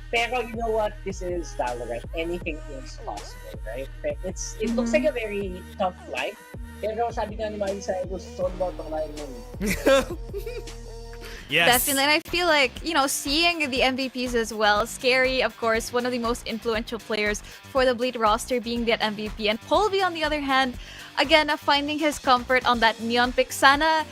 Pero you know what? This is VALORANT. Anything is possible, right? It looks like a very tough life. Pero sabi nga ni Miley Cyrus, gusto mo itong life mo. Yes. Definitely. And I feel like, seeing the MVPs as well, Scary, of course, one of the most influential players for the Bleed roster, being that MVP. And Polby, on the other hand, again, finding his comfort on that Neon pick. Sana,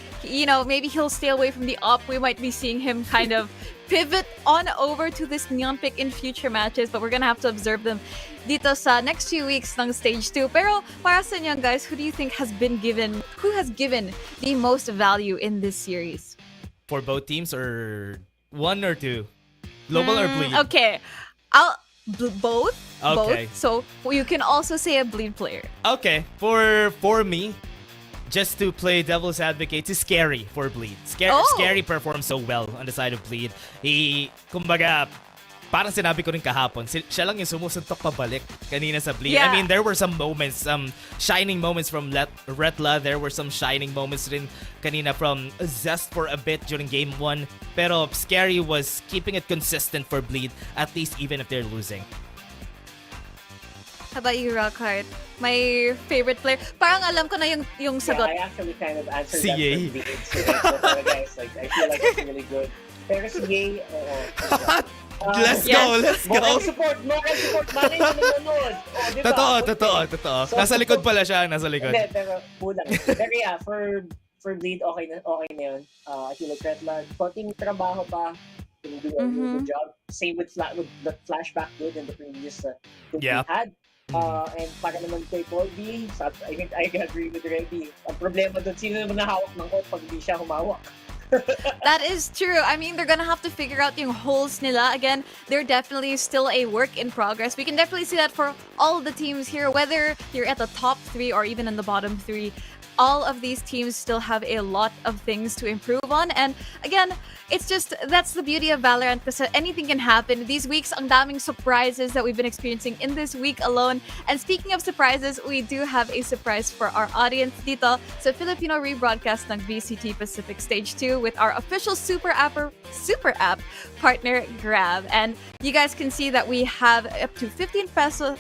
maybe he'll stay away from the op. We might be seeing him kind of pivot on over to this Neon pick in future matches, but we're gonna have to observe them dito sa next few weeks ng Stage 2. Pero para sa inyo guys, who has given the most value in this series? For both teams, or one or two? Global or Bleed? Okay. Both. Okay. Both. So you can also say a Bleed player. Okay. For me, just to play devil's advocate, is Scary for Bleed. Scary performs so well on the side of Bleed. Kumbaga, parang sinabi ko rin kahapon, siya lang yung sumusuntok pabalik kanina sa Bleed. Yeah. I mean, there were some moments, some shining moments from Retla. There were some shining moments rin kanina from Zest for a bit during Game 1. Pero Scary was keeping it consistent for Bleed, at least even if they're losing. How about you, Rockhart? My favorite player. Parang alam ko na yung sagot. Yeah, I actually kind of answered Si that Ye. for the incident. Guys, I feel like it's really good. Pero si Ye, Let's go! Moral support! Malay mo nanonood! Diba? Totoo. Nasa likod pala siya, nasa likod. Hindi, pero kulang. Pero yeah, for Bleed, okay na yun. I feel like Retla, konting trabaho pa, can do a really good job. Same with the flashback good in the previous we had. And para naman kay Colby, I think I agree with Reddy. Ang problema doon, sino naman nahawak ng court pag hindi siya humawak? That is true. I mean, they're gonna have to figure out yung holes nila. Again, they're definitely still a work in progress. We can definitely see that for all the teams here, whether you're at the top 3 or even in the bottom 3. All of these teams still have a lot of things to improve on. And again, that's the beauty of VALORANT, because anything can happen. These weeks, ang daming surprises that we've been experiencing in this week alone. And speaking of surprises, we do have a surprise for our audience dito sa Filipino rebroadcast ng VCT Pacific Stage 2 with our official super app partner, Grab. And you guys can see that we have up to 15%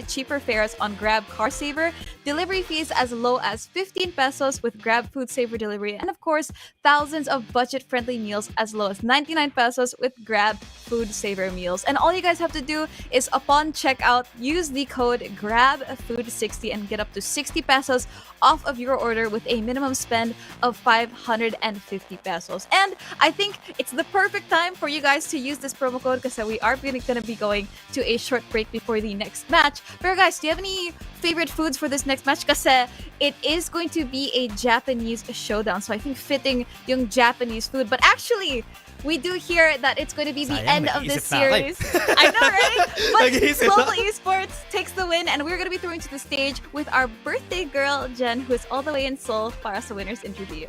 cheaper fares on Grab Car Saver, delivery fees as low as 15 pesos with Grab Food Saver delivery, and of course, thousands of budget-friendly meals as low as 99 pesos with Grab Food Saver meals. And all you guys have to do is, upon checkout, use the code GRABFOOD60 and get up to 60 pesos off of your order with a minimum spend of 550 pesos. And I think it's the perfect time for you guys to use this promo code, because we are going to be going to a short break before the next match. But guys, do you have any favorite foods for this next match? Kasi it is going to be a Japanese showdown, so I think fitting yung Japanese food. But actually, we do hear that it's going to be the end of this series. I know, right? But Global Esports takes the win, and we're going to be throwing to the stage with our birthday girl, Jen, who is all the way in Seoul, para sa winner's interview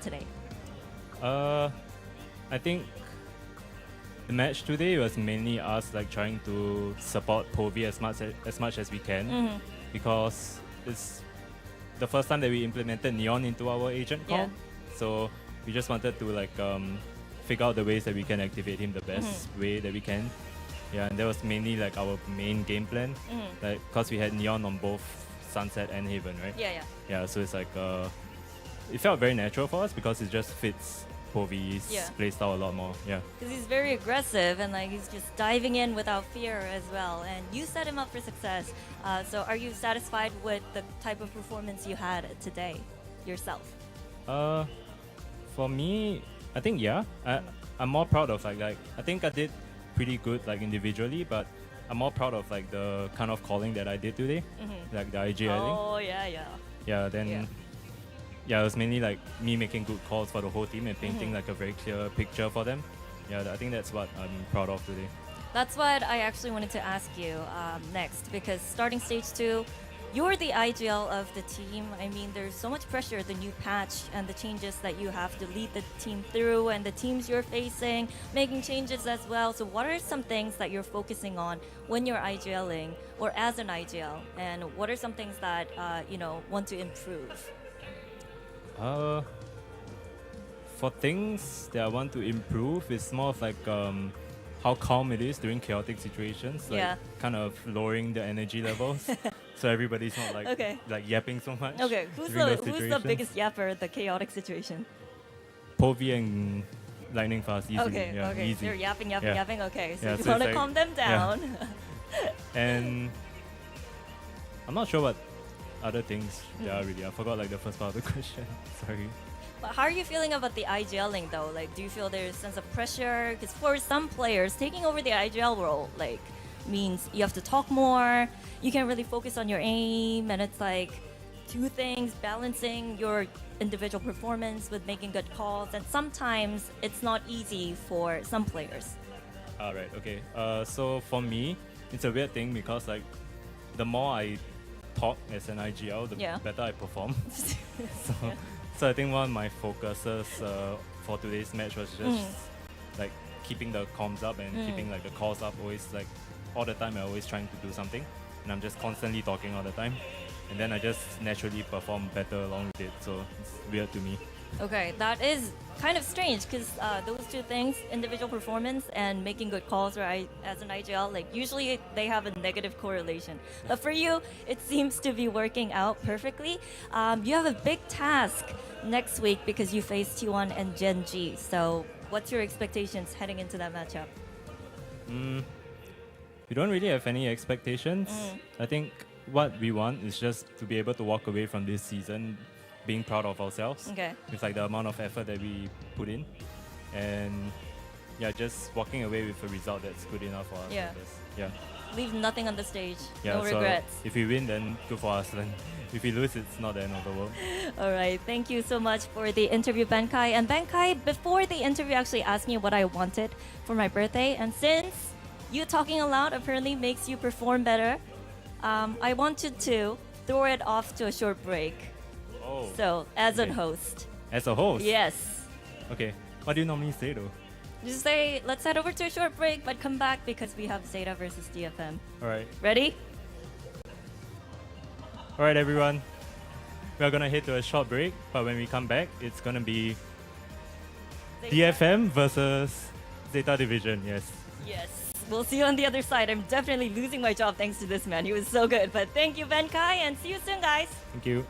today. I think the match today was mainly us trying to support Povi as much as we can, because it's the first time that we implemented Neon into our agent call. So we just wanted to figure out the ways that we can activate him the best way that we can. Yeah, and that was mainly our main game plan. Because we had Neon on both Sunset and Haven, right? Yeah. Yeah, so it's it felt very natural for us because it just fits Povi's Yeah. playstyle a lot more. Yeah. Because he's very aggressive and like he's just diving in without fear as well. And you set him up for success. So are you satisfied with the type of performance you had today yourself? For me, I think yeah. I'm more proud of like I think I did pretty good like individually, but I'm more proud of like the kind of calling that I did today, like the IGLing. Oh yeah. Yeah, then yeah, it was mainly like me making good calls for the whole team and painting like a very clear picture for them. Yeah, I think that's what I'm proud of today. That's what I actually wanted to ask you next, because starting stage 2, you're the IGL of the team. I mean, there's so much pressure, the new patch and the changes that you have to lead the team through and the teams you're facing, making changes as well. So what are some things that you're focusing on when you're IGLing or as an IGL? And what are some things that, want to improve? For things that I want to improve, it's more of like how calm it is during chaotic situations, like kind of lowering the energy levels, so everybody's not like like yapping so much. Okay, who's the biggest yapper in the chaotic situation? Povi and Lightning Fast, easily. Okay. Easy. They're yapping. Yeah. Okay, so Yeah, you so want to it's like- calm them down. And I'm not sure what other things there are really. I forgot like the first part of the question. Sorry. But how are you feeling about the IGLing though? Like, do you feel there's a sense of pressure? Because for some players, taking over the IGL role like means you have to talk more. You can't really focus on your aim, and it's like two things: balancing your individual performance with making good calls, and sometimes it's not easy for some players. Alright, okay. So for me, it's a weird thing because like the more I talk as an IGL, the better I perform. So I think one of my focuses for today's match was just like keeping the comms up and keeping like the calls up. Always like all the time, I'm always trying to do something, and I'm just constantly talking all the time, and then I just naturally perform better along with it. So it's weird to me. Okay, that is kind of strange because those two things, individual performance and making good calls, right, as an IGL, like usually they have a negative correlation. But for you, it seems to be working out perfectly. You have a big task next week because you face T1 and Gen G. So what's your expectations heading into that matchup? We don't really have any expectations. I think what we want is just to be able to walk away from this season being proud of ourselves with like the amount of effort that we put in, and just walking away with a result that's good enough for us. I guess. Leave nothing on the stage. Yeah, No so regrets. if we win, then good for us. Then if we lose, it's not the end of the world. All right, thank you so much for the interview, Benkai. And Benkai, before the interview, actually asked me what I wanted for my birthday. And since you talking aloud apparently makes you perform better, I wanted to throw it off to a short break. Oh. So, as a host. As a host? Yes. Okay. What do you normally say though? Just say, let's head over to a short break, but come back because we have Zeta versus DFM. Alright. Ready? Alright, everyone. We're gonna head to a short break, but when we come back, it's gonna be DFM versus Zeta Division. Yes. Yes. We'll see you on the other side. I'm definitely losing my job thanks to this man. He was so good. But thank you, Benkai, and see you soon, guys. Thank you.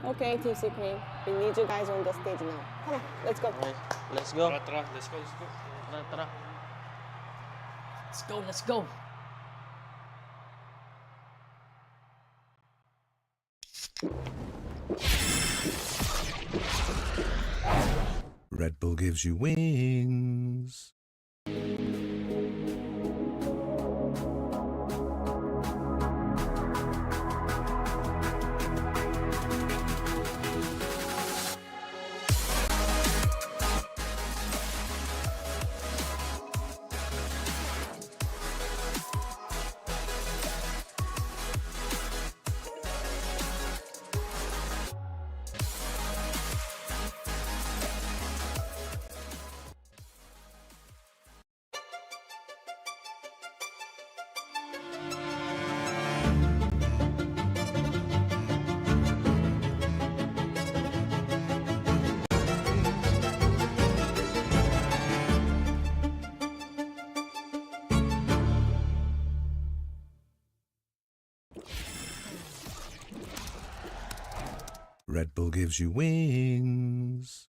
Okay, Team Supreme. We need you guys on the stage now. Come on, let's go. Let's go. Let's go. Let's go. Red Bull gives you wings. Red Bull gives you wings.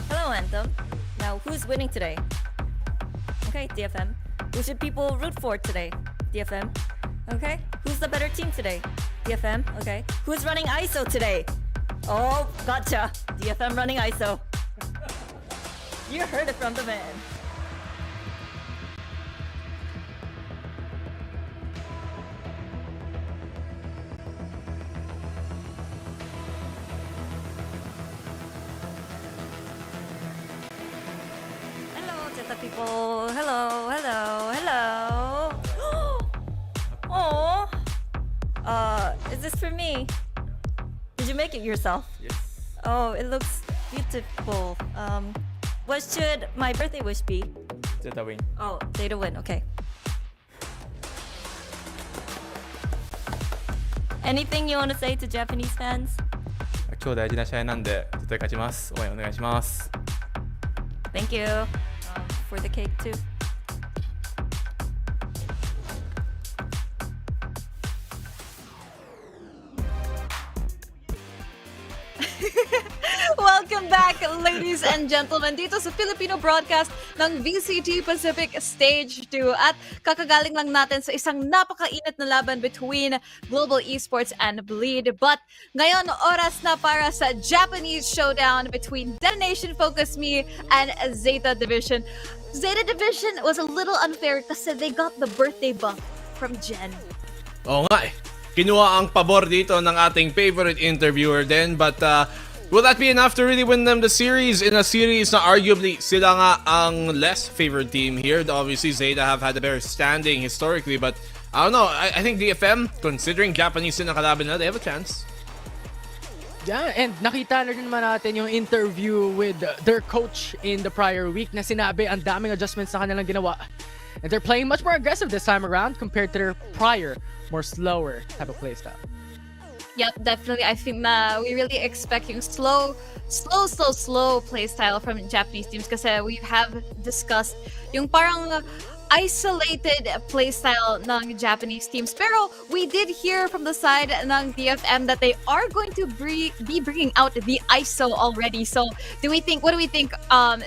Hello, Anthem. Now, who's winning today? Okay, DFM. Who should people root for today? DFM. Okay. Who's the better team today? DFM. Okay. Who's running ISO today? Oh, gotcha. DFM running ISO. You heard it from the man. Hello, Zeta people. Hello, hello, hello. Oh. Is this for me? Did you make it yourself? Yes. Oh, it looks beautiful. What should my birthday wish be? Zeta win. Oh, Zeta win. Okay. Anything you want to say to Japanese fans? 今日大事な試合なんで絶対勝ちます。応援お願いします。 Thank you for the cake too. ladies and gentlemen, dito sa Filipino broadcast ng VCT Pacific Stage 2. At kakagaling lang natin sa isang napakainit na laban between Global Esports and Bleed. But ngayon, oras na para sa Japanese showdown between Detonation Focus Me and Zeta Division. Zeta Division was a little unfair kasi they got the birthday buff from Jen. Oo nga eh. Kinuha ang pabor dito ng ating favorite interviewer din. But will that be enough to really win them the series? In a series na arguably sila nga ang less favored team here. Obviously, Zeta have had a better standing historically. But I don't know. I think DFM, considering Japanese din ang kalaban nila, they have a chance. Yeah, and nakita na rin naman natin yung interview with their coach in the prior week na sinabi ang daming adjustments na kanilang ginawa. And they're playing much more aggressive this time around compared to their prior, more slower type of playstyle. Yep, definitely. I think na we really expect yung slow playstyle from Japanese teams kasi we have discussed yung parang isolated playstyle ng Japanese teams. Pero we did hear from the side ng DFM that they are going to be bringing out the ISO already. So, what do we think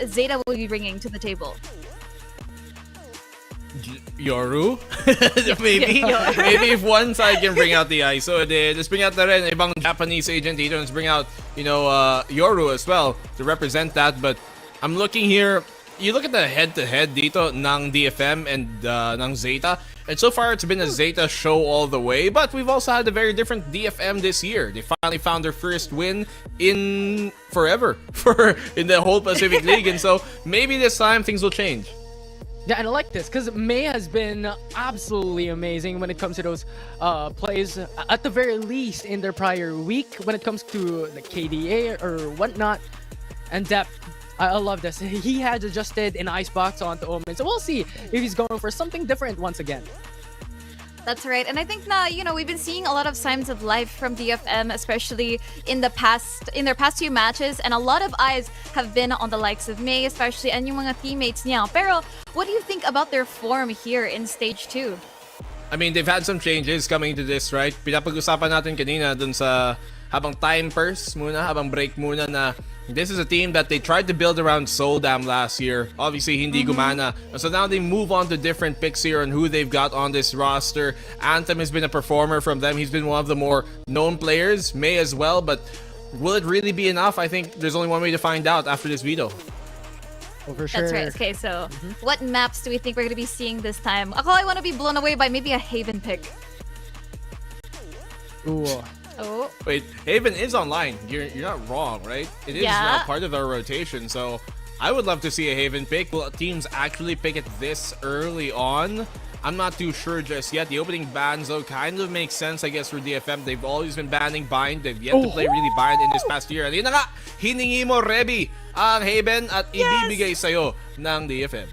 Zeta will be bringing to the table? Yoru? Maybe. Maybe if one side can bring out the ISO, let's bring out na rin ibang Japanese agent dito. Let's bring out, Yoru as well to represent that. But I'm looking here. You look at the head-to-head dito ng DFM and ng Zeta. And so far, it's been a Zeta show all the way. But we've also had a very different DFM this year. They finally found their first win in forever in the whole Pacific League. And so maybe this time things will change. Yeah, and I like this because May has been absolutely amazing when it comes to those plays. At the very least, in their prior week, when it comes to the KDA or whatnot, and depth. I love this. He has adjusted an icebox onto Omen, so we'll see if he's going for something different once again. That's right. And I think na, we've been seeing a lot of signs of life from DFM, especially in their past few matches. And a lot of eyes have been on the likes of May, especially, and yung mga teammates niya. Pero, what do you think about their form here in Stage 2? I mean, they've had some changes coming to this, right? Pinapag-usapan natin kanina dun sa habang time purse muna, habang break muna na this is a team that they tried to build around Soldam last year. Obviously, hindi gumana. So now they move on to different picks here on who they've got on this roster. Anthem has been a performer from them. He's been one of the more known players. May as well. But will it really be enough? I think there's only one way to find out after this veto. Oh, for sure. That's right. Okay, so what maps do we think we're going to be seeing this time? Ako, I want to be blown away by maybe a Haven pick. Ooh. Oh. Wait, Haven is online. You're not wrong, right? It is now part of our rotation, so I would love to see a Haven pick. Will teams actually pick it this early on? I'm not too sure just yet. The opening bans, though, kind of makes sense, I guess, for DFM. They've always been banning Bind. They've yet to play really Bind in this past year. And yun na nga, hiningi mo, Rebi, ang Haven at ibibigay sa'yo ng DFM.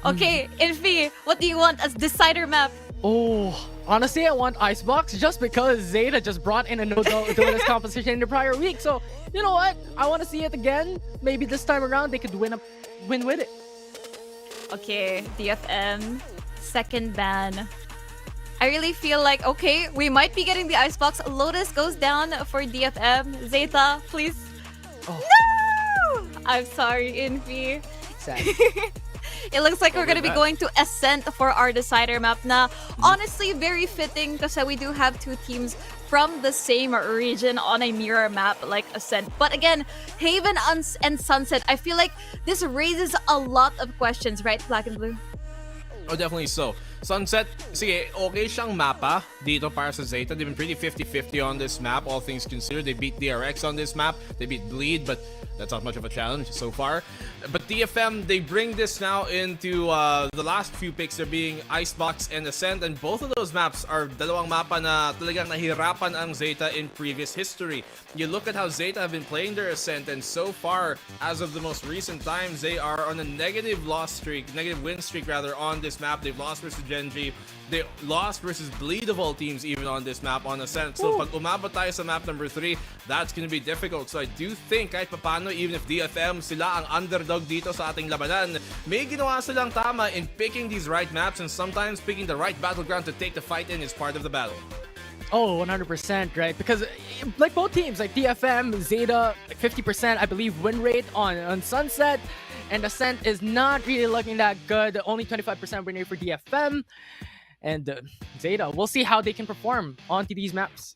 Okay, Infi, what do you want as decider map? Oh, honestly, I want Icebox just because Zeta just brought in a no-duelist composition in the prior week. So, you know what? I want to see it again. Maybe this time around they could win with it. Okay, DFM, second ban. I really feel like, okay, we might be getting the Icebox. Lotus goes down for DFM. Zeta, please. Oh. No! I'm sorry, Infi. Sad. It looks like we're going to be going to Ascent for our decider map na honestly very fitting because we do have two teams from the same region on a mirror map like Ascent. But again, Haven and Sunset, I feel like this raises a lot of questions, right, Black and Blue? Oh, definitely so. Sunset, sige, okay siyang mapa dito para sa Zeta. They've been pretty 50-50 on this map, all things considered. They beat DRX on this map. They beat Bleed, but that's not much of a challenge so far. But DFM, they bring this now into the last few picks. They're being Icebox and Ascent, and both of those maps are dalawang mapa na talagang nahirapan ang Zeta in previous history. You look at how Zeta have been playing their Ascent, and so far, as of the most recent times, they are on a negative win streak rather on this map. They've lost versus Genji. They lost versus Bleed of all teams even on this map on Ascent. So pag umabot tayo sa map number 3, that's gonna be difficult. So I do think kahit papano, even if DFM sila ang underdog dito sa ating labanan, may ginawa silang tama in picking these right maps and sometimes picking the right battleground to take the fight in is part of the battle. Oh, 100%, right? Because like both teams, like DFM, Zeta, like 50%, I believe, win rate on Sunset, and Ascent is not really looking that good. Only 25% win rate for DFM, and Zeta. We'll see how they can perform onto these maps.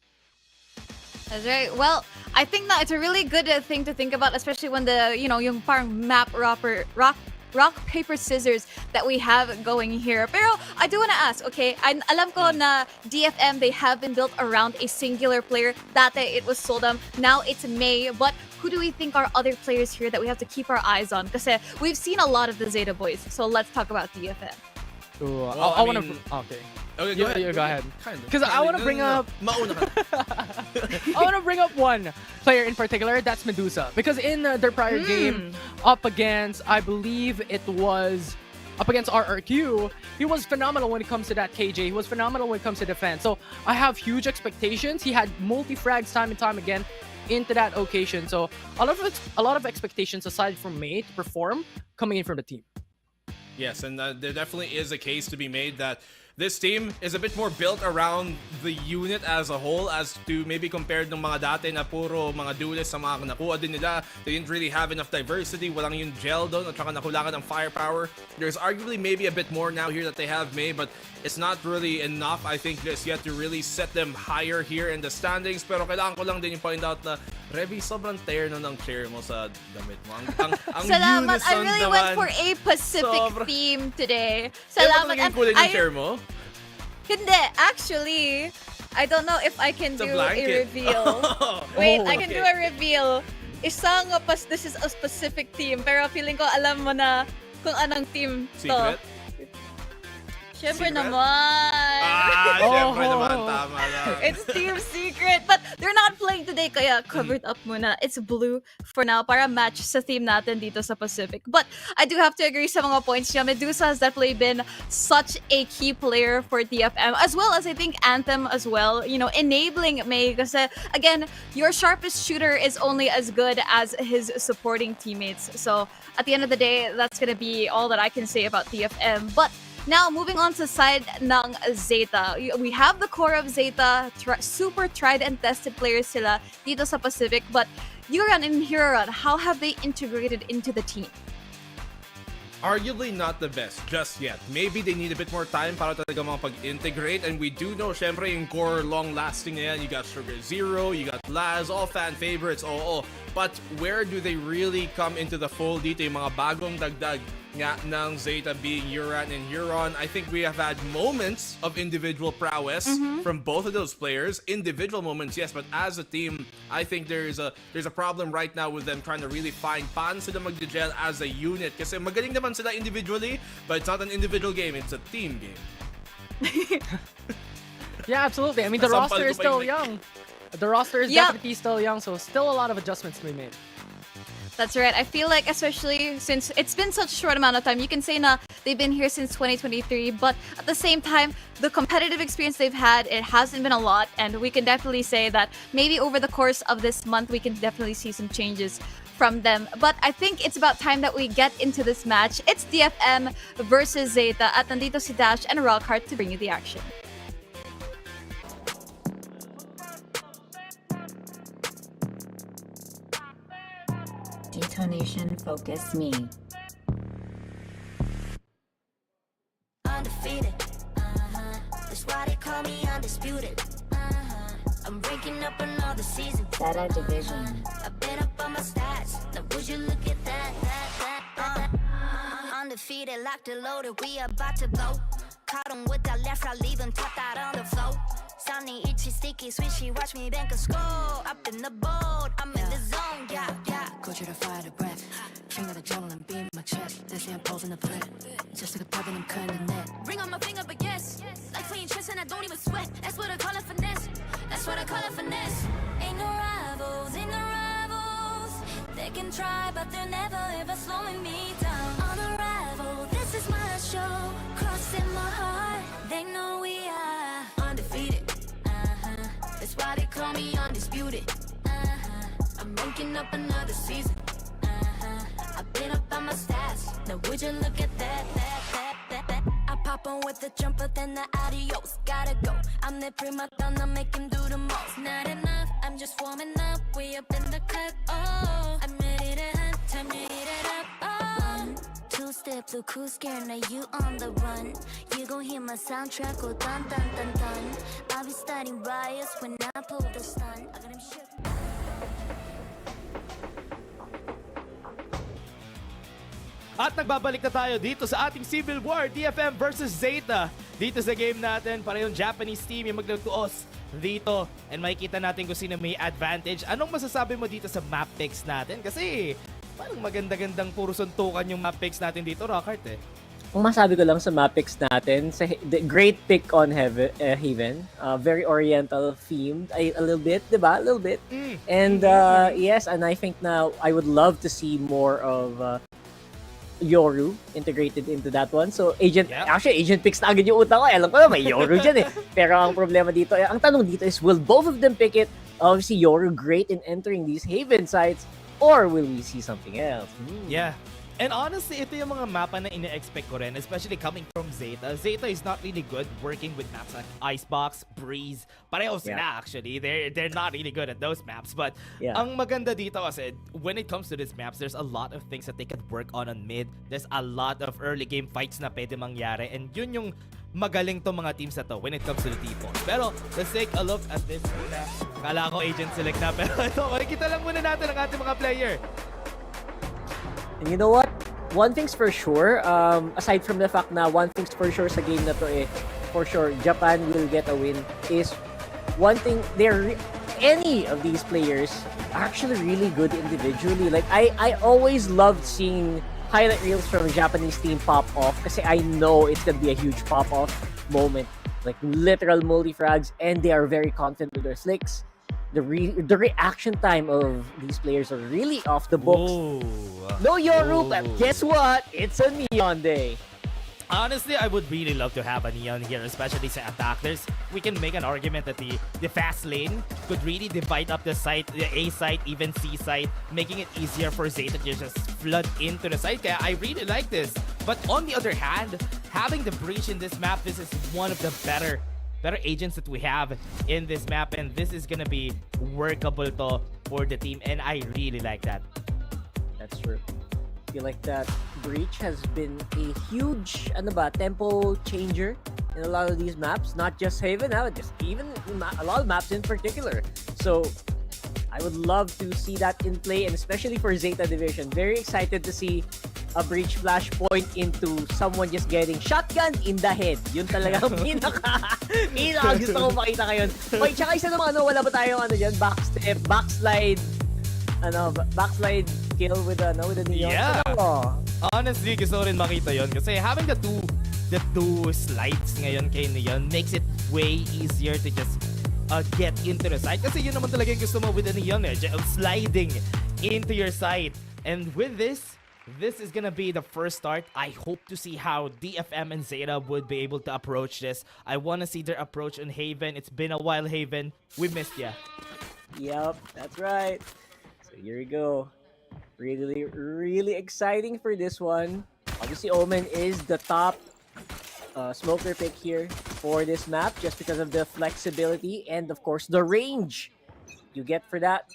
That's right. Well, I think that it's a really good thing to think about, especially when the, yung parang map rock, paper, scissors that we have going here. Pero I do want to ask, okay, alam ko na DFM, they have been built around a singular player. Dati it was Soldam, now it's May. But who do we think are other players here that we have to keep our eyes on? Kasi we've seen a lot of the Zeta boys. So let's talk about DFM. Ooh, Well, I I want to... mean- Okay. Okay, go ahead. Go ahead. Kind of. Because I want to bring up... Mauna ka. I want to bring up one player in particular, that's Medusa. Because in their prior game, up against, I believe it was up against RRQ, he was phenomenal when it comes to that KJ. He was phenomenal when it comes to defense. So I have huge expectations. He had multi-frags time and time again into that occasion. So a lot of expectations aside from May to perform coming in from the team. Yes, and there definitely is a case to be made that this team is a bit more built around the unit as a whole as to maybe compared ng mga dati na puro mga duelists sa mga nakuha din nila. They didn't really have enough diversity. Walang yung gel doon at saka nakulangan ng firepower. There's arguably maybe a bit more now here that they have made, but it's not really enough, I think, just yet to really set them higher here in the standings. Pero kailangan ko lang din yung point out na Revy, sobrang terno ng chair mo sa damit mo. Ang Salamat. I unison really naman. went for a Pacific theme today. Salamat. Salamat. Kulay yung chair mo? Hindi, actually, I don't know if I can It's a do a blanket. reveal. Wait, I can okay. do a reveal. Isang this is a specific team, pero feeling ko alam mo na kung anong team to. Secret? Siyempre Secret? naman. Siyempre naman, tama lang. It's Team Secret. But they're not playing today, kaya covered up muna. It's blue for now para match sa theme natin dito sa Pacific. But I do have to agree sa mga points niya. Medusa has definitely been such a key player for DFM, as well as I think Anthem as well. Enabling May kasi, again, your sharpest shooter is only as good as his supporting teammates. So at the end of the day, that's gonna be all that I can say about DFM. But now, moving on to side ng Zeta. We have the core of Zeta, super tried and tested players sila dito sa Pacific. But Yuran and Hiroran, how have they integrated into the team? Arguably not the best just yet. Maybe they need a bit more time para talaga makapag-integrate. And we do know, syempre, yung core long-lasting na yan. You got Sugar Zero, you got Laz, all fan favorites, oo. But where do they really come into the fold dito? Yung mga bagong dagdag nga ng Zeta being Uran and Huron. I think we have had moments of individual prowess from both of those players. Individual moments, yes, but as a team, I think there's a problem right now with them trying to really find paano sila mag-gel as a unit. Kasi magaling naman sila individually, but it's not an individual game, it's a team game. Yeah, absolutely. I mean, the roster is still young. The roster is definitely still young, so still a lot of adjustments to be made. That's right. I feel like, especially since it's been such a short amount of time, you can say na they've been here since 2023, but at the same time, the competitive experience they've had, it hasn't been a lot, and we can definitely say that maybe over the course of this month, we can definitely see some changes from them. But I think it's about time that we get into this match. It's DFM versus Zeta at nandito si Dash and Rockhart to bring you the action. Detonation Focus Me. Undefeated. That's why they call me undisputed. I'm breaking up another season. Zeta Division. I've been up on my stats. Now would you look at that? Undefeated, locked and loaded. We about to go. Caught him with that left, I leave him tapped out on the floor. Sounding itchy, sticky, swishy. Watch me bank a score. Up in the boat, I'm in the zone. Yeah. Go to the fire, the breath. King of the jungle and beam my chest. This ain't posing the threat. Just like a pebble, I'm cutting the net. Ring on my finger, but yes. Like clean tricks and I don't even sweat. That's what I call it finesse. That's what I call it finesse. Ain't no rivals, ain't no rivals. They can try, but they're never ever slowing me down. On arrival, this is my show. Crossing my heart, they know we are undefeated. That's why they call me undisputed. I'm ranking up another season. I've been up on my stats. Now would you look at that? I pop on with worth the jumper, then the adios. Gotta go. I'm the prima donna, make him do the most. Not enough, I'm just warming up. We up in the cut. Oh, I'm ready to hunt. Time to heat it up. Oh. 1, 2 step, look who's scared. Now you on the run. You gon' hear my soundtrack go dun dun dun dun. I'll be starting riots when I pull the stun. I got him shook. At nagbabalik na tayo dito sa ating Civil War, DFM versus Zeta. Dito sa game natin, parehong Japanese team yung maglutuos dito. And makikita natin kung sino may advantage. Anong masasabi mo dito sa map picks natin? Kasi parang maganda-gandang puro suntukan yung map picks natin dito, Rockhart eh. Ang masabi ko lang sa map picks natin, the great pick on Haven. Very oriental themed, a little bit, diba? A little bit. And yes, and I think now I would love to see more of Yoru integrated into that one. So actually agent picks na agad yung utak ko. Alam ko na may Yoru dyan eh. Pero ang problema dito, ang tanong dito is, will both of them pick it? Obviously Yoru great in entering these Haven sites, or will we see something else? Yeah. And honestly, ito yung mga mapa na ine-expect ko rin, especially coming from Zeta. Zeta is not really good working with maps like Icebox, Breeze. Pareho sila actually. They're not really good at those maps. But ang maganda dito kasi, when it comes to these maps, there's a lot of things that they can work on mid. There's a lot of early game fights na pwede mangyari. And yun yung magaling to mga teams na to when it comes to the T-Pons. Pero let's take a look at this muna. Kala ko agent select na. Pero ito, makikita lang muna natin ang ating mga player. And you know what? One thing's for sure, aside from the fact na one thing's for sure sa game na to for sure, Japan will get a win, is one thing, any of these players are actually really good individually. Like, I always loved seeing highlight reels from a Japanese team pop off kasi I know it's gonna be a huge pop off moment. Like, literal multi-frags, and they are very confident with their slicks. The reaction time of these players are really off the books. No Yoru, but guess what? It's a Neon day. Honestly, I would really love to have a Neon here, especially sa attackers. We can make an argument that the fast lane could really divide up the site, the A site, even C site, making it easier for Zeta to just flood into the site. Kaya I really like this. But on the other hand, having the breach in this map, this is one of the better agents that we have in this map, and this is gonna be workable to for the team, and I really like that. That's true. I feel like that breach has been a huge tempo changer in a lot of these maps, not just Haven, just even a lot of maps in particular. So I would love to see that in play, and especially for Zeta Division. Very excited to see a breach flashpoint into someone just getting shotgun in the head. Yun talaga ang pinaka gusto ko makita ngayon. Wait, tsaka isa naman, wala ba tayong backstep, backslide kill with a Neon? Yeah. Honestly, gusto ko rin makita yun kasi having the two slides ngayon kay Neon makes it way easier to just get into the site. Kasi yun naman talaga yung gusto mo with the Neon, sliding into your site. And with this is gonna be the first start. I hope to see how DFM and Zeta would be able to approach this. I want to see their approach on Haven. It's been a while, Haven. We missed ya. Yep, that's right. So here we go. Really, really exciting for this one. Obviously, Omen is the top smoker pick here for this map just because of the flexibility and, of course, the range you get for that.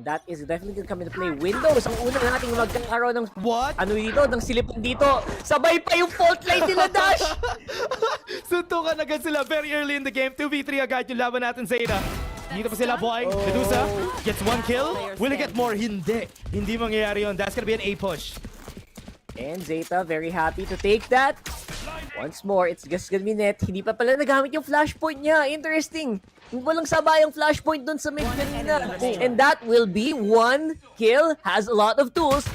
That is definitely gonna come into play. Windows, ang una nating magkakaroon ng ng silipon dito. Sabay pa yung fault line nila, Dash! Suntukan agad sila very early in the game. 2v3 agad yung laban natin, Zeta. Dito pa sila, boy. Medusa gets one kill. Will he get more? Hindi. Hindi mangyayari yun. That's gonna be an A push. And Zeta, very happy to take that. Once more, it's just gonna be net. Hindi pa pala nagamit yung flashpoint niya. Interesting. Walang sabayang flashpoint dun sa mid kanina. And that will be one kill. Has a lot of tools.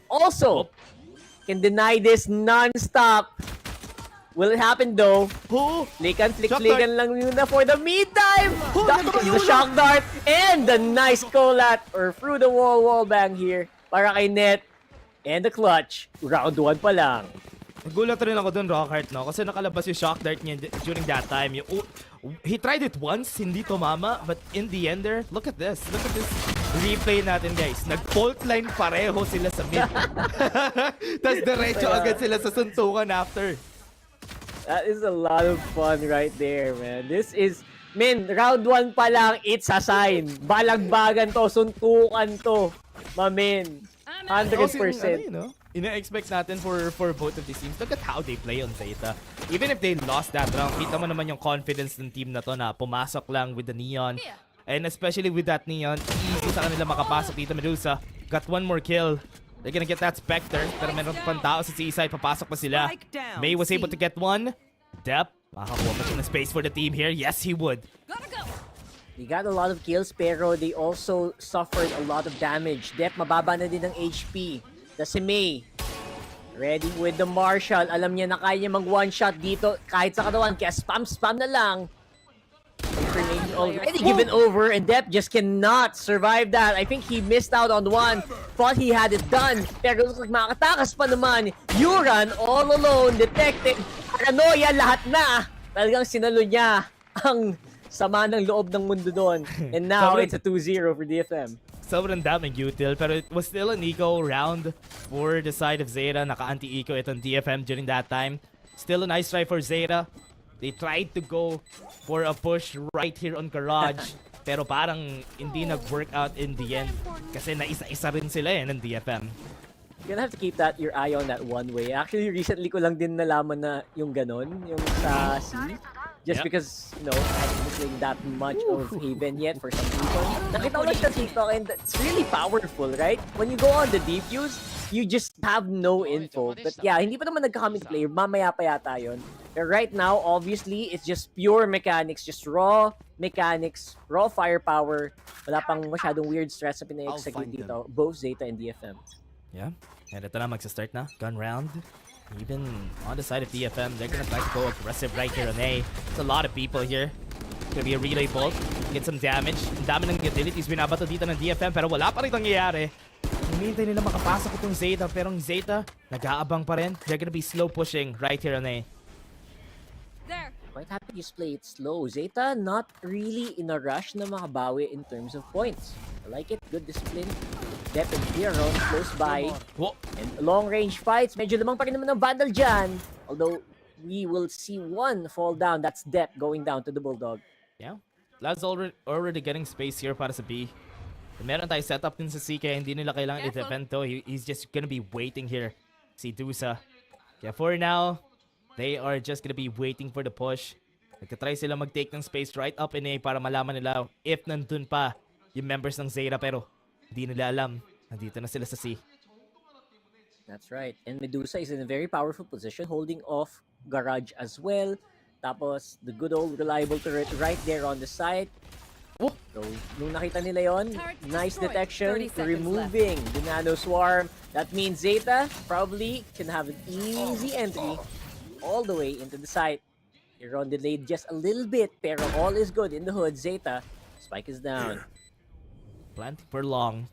Also, can deny this non-stop. Will it happen though? Flick-flick-flickan lang muna for the mid-time. That is the shock dart. And the nice collat or through the wall bang here para kay Net. And the clutch. Round 1 pa lang. Nagulat rin ako dun, Rockhart, no? Kasi nakalabas yung shock dart niya during that time. He tried it once, hindi tumama. But in the end there, look at this. Look at this replay natin, guys. Nag-fault line pareho sila sa mid. Tapos diretso agad sila sa suntukan after. That is a lot of fun right there, man. This is, round 1 pa lang, it's a sign. Balagbagan to, suntukan to. Mamen. 100%. Ina-expect natin for both of these teams. Look at how they play on Zeta. Even if they lost that round, kita mo naman yung confidence ng team na to na pumasok lang with the Neon. And especially with that Neon, easy sa kanila makapasok dito. Medusa got one more kill. They're gonna get that Spectre. Pero meron pang tao sa C-side. Papasok pa sila. May was able to get one. Dep, makakuha pa siya ng space for the team here. Yes, he would. They got a lot of kills pero they also suffered a lot of damage. Dep, mababa na din ng HP. Si May, ready with the Marshall. Alam niya na kaya niya mag one-shot dito kahit sa katawan. Kaya spam na lang. Information already given over and Dep just cannot survive that. I think he missed out on one. Thought he had it done. Pero makatakas pa naman. Yuran all alone. Detected. Paranoia lahat na. Talagang sinalo niya ang sama ng loob ng mundo doon. And now it's a 2-0 for DFM. Sobrang daming util, pero it was still an eco round for the side of Zeta. Naka-anti-eco itong DFM during that time. Still a nice try for Zeta. They tried to go for a push right here on Garage. Pero parang hindi nag-work out in the end. Kasi naisa-isa rin sila ng DFM. You're gonna have to keep your eye on that one way. Actually, recently ko lang din nalaman na yung ganon, yung sa C. Just because, I haven't been playing that much of Haven yet for some reason. Nakita ko lang sa TikTok and it's really powerful, right? When you go on the defuse, you just have no info. But yeah, hindi pa naman nagka-coming player. Mamaya pa yata yun. But right now, obviously, it's just pure mechanics. Just raw mechanics, raw firepower. Wala pang masyadong weird stress na pina-execute dito. Both Zeta and DFM. Yeah. And ito na, magsa-start na. Gun round. Even on the side of DFM, they're gonna try to go aggressive right here on A. There's a lot of people here. Gonna be a relay bolt. Get some damage. Ang dami ng utilities binabato dito ng DFM pero wala pa rin nangyayari. Humintay nila makapasok itong Zeta pero ang Zeta nag-aabang pa rin. They're gonna be slow pushing right here on A. There. Quite happy to play it slow. Zeta not really in a rush na makabawi in terms of points. I like it. Good discipline. Dep and Piero close by. And long-range fights. Medyo lamang pa rin naman ng Vandal dyan. Although, we will see one fall down. That's Dep going down to the Bulldog. Yeah. Lad's already getting space here para sa B. Meron tayo setup din sa C kaya hindi nila kailangan i-defend to. He's just gonna be waiting here. Si Dusa. Kaya for now, they are just gonna be waiting for the push. Nagtatry sila mag-take ng space right up in A para malaman nila if nandun pa yung members ng Zeta pero hindi nila alam. Nandito na sila sa C. That's right. And Medusa is in a very powerful position, holding off Garage as well. Tapos, the good old reliable turret right there on the side. So, nung nakita nila yon, nice detection, removing the Nano Swarm. That means Zeta probably can have an easy entry all the way into the site. You're on delayed just a little bit, pero all is good in the hood. Zeta, spike is down. Planting for long.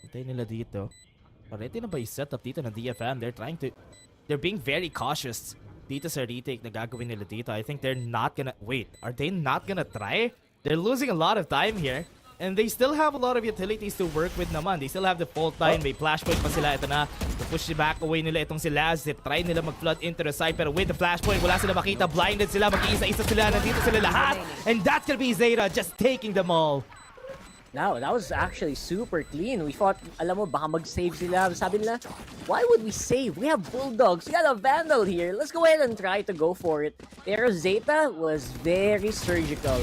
Hintay nila dito. Already na ba yung setup dito ng DFM? They're being very cautious dito sa retake na gagawin nila dito. I think they're not gonna... Wait, are they not gonna try? They're losing a lot of time here. And they still have a lot of utilities to work with naman. They still have the fault line. May flashpoint pa sila. Ito na. Push back away nila itong si Lazip. Try nila mag-flood into the side. Pero with the flashpoint, wala sila makita. Blinded sila. Mag-iisa-isa sila. Nandito sila lahat. And that's gonna be Zeta just taking them all. Now, that was actually super clean. We thought, alam mo, baka mag-save sila. Sabi nila, why would we save? We have Bulldogs. We got a Vandal here. Let's go ahead and try to go for it. Pero Zeta was very surgical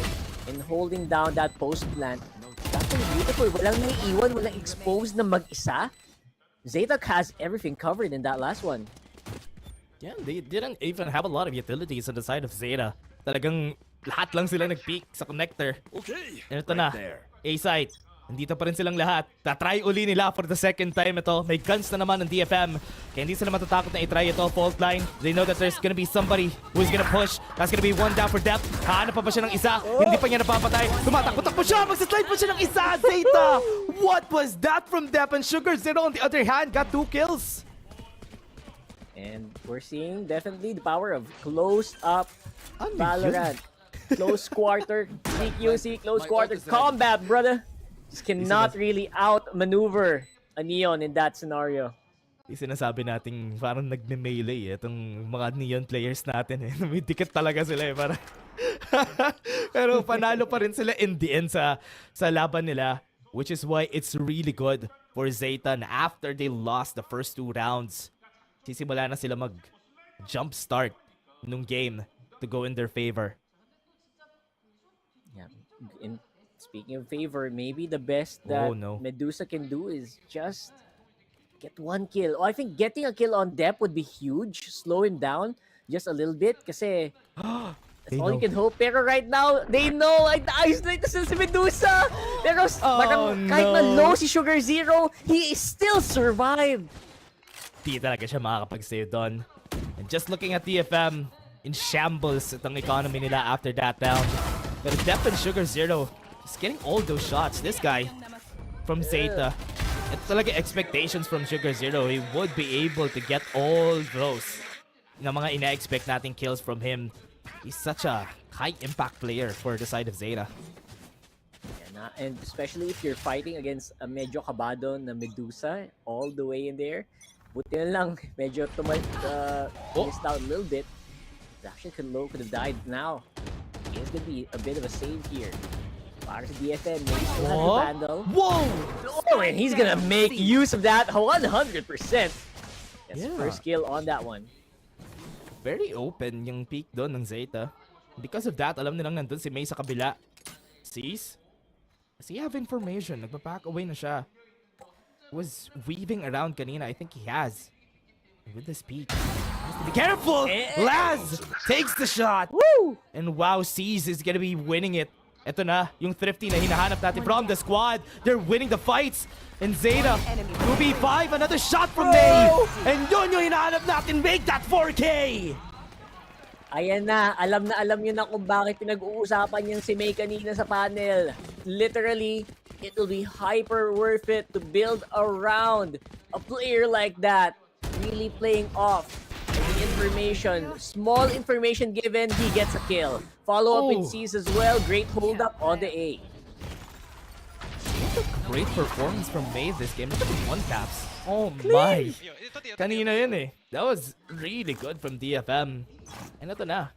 in holding down that post plant. That's so beautiful. Walang naiiwan, walang exposed na mag-isa. Zeta has everything covered in that last one. Yeah, they didn't even have a lot of utilities on the side of Zeta. Talagang lahat lang sila nag-peek sa connector. Okay. Ito na. A-site. Nandito pa rin silang lahat. Tatry uli nila for the second time ito. May guns na naman ng DFM. Kaya hindi sila matatakot na itry ito. Fault line. They know that there's gonna be somebody who's gonna push. That's gonna be one down for depth. Hahanap pa ba siya ng isa? Hindi pa niya napapatay. Tumatakbo-takbo siya. Magsaslide pa siya ng isa. Zeta! What was that from Dep? And Sugar Zero on the other hand got 2 kills. And we're seeing definitely the power of close-up Valorant. Close quarter, CQC, close quarter combat, brother. Just cannot really outmaneuver a Neon in that scenario. Yung sinasabi nating parang nagme-melee itong mga Neon players natin eh. Namidikit talaga sila eh. Parang pero panalo pa rin sila in the end sa laban nila. Which is why it's really good for Zeta na after they lost the first 2 rounds, sisimula na sila mag-jump start nung game to go in their favor. Yeah. And speaking of favor, maybe the best that Oh, no. Medusa can do is just get 1 kill. Oh, I think getting a kill on Dep would be huge. Slow him down just a little bit kasi that's all you can hope. Pero right now, they know like the isolate na sila si Medusa. Pero parang kahit na low si Sugar Zero, he still survived. Di talaga siya makakapag-save doon. And just looking at DFM, in shambles itong economy nila after that round. But Dep and Sugar Zero is getting all those shots. This guy from Zeta, ito talaga expectations from Sugar Zero. He would be able to get all those na mga ina-expect nating kills from him. He's such a high-impact player for the side of Zeta. And especially if you're fighting against a medyo kabado na Medusa all the way in there, buti na lang medyo missed out a little bit. Actually, could have died now. It's gonna be a bit of a save here. Para sa DFM, maybe still have the vandal. Whoa! Oh, and he's gonna make use of that 100%. That's first kill on that one. Very open yung peak doon ng Zeta. Because of that, alam nilang nandun si May sa kabila. Sees? Does he have information? Nagpa-back away na siya. Was weaving around kanina. I think he has. With this peak. Has to be careful! Laz takes the shot! Woo! And wow, Seas is gonna be winning it. Ito na, yung thrifty na hinahanap natin from the squad. They're winning the fights. And Zeta, 2v5, another shot from May. And yun yung hinahanap natin, make that 4K! Ayan na alam nyo na kung bakit pinag-uusapan yung si May kanina sa panel. Literally, it will be hyper worth it to build around a player like that. Really playing off the information. Small information given, he gets a kill. Follow up with C's as well. Great hold up on the A. Great performance from May this game. Look at the one taps. Oh my. Kanina yun eh. That was really good from DFM. And ito na.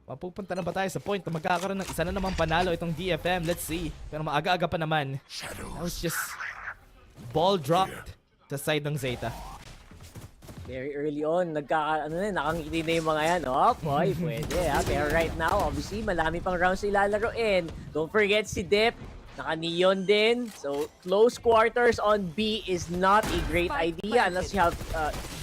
Mapupunta na ba tayo sa point na magkakaroon ng isa na namang panalo itong DFM? Let's see. Pero maaga-aga pa naman. That was just ball dropped sa side ng Zeta. Very early on, nakangiti na yung mga yan. Oh, boy, pwede ha. Pero right now, obviously, malami pang rounds ilalaroin. Don't forget si Dep, naka-neon din. So, close quarters on B is not a great idea unless you have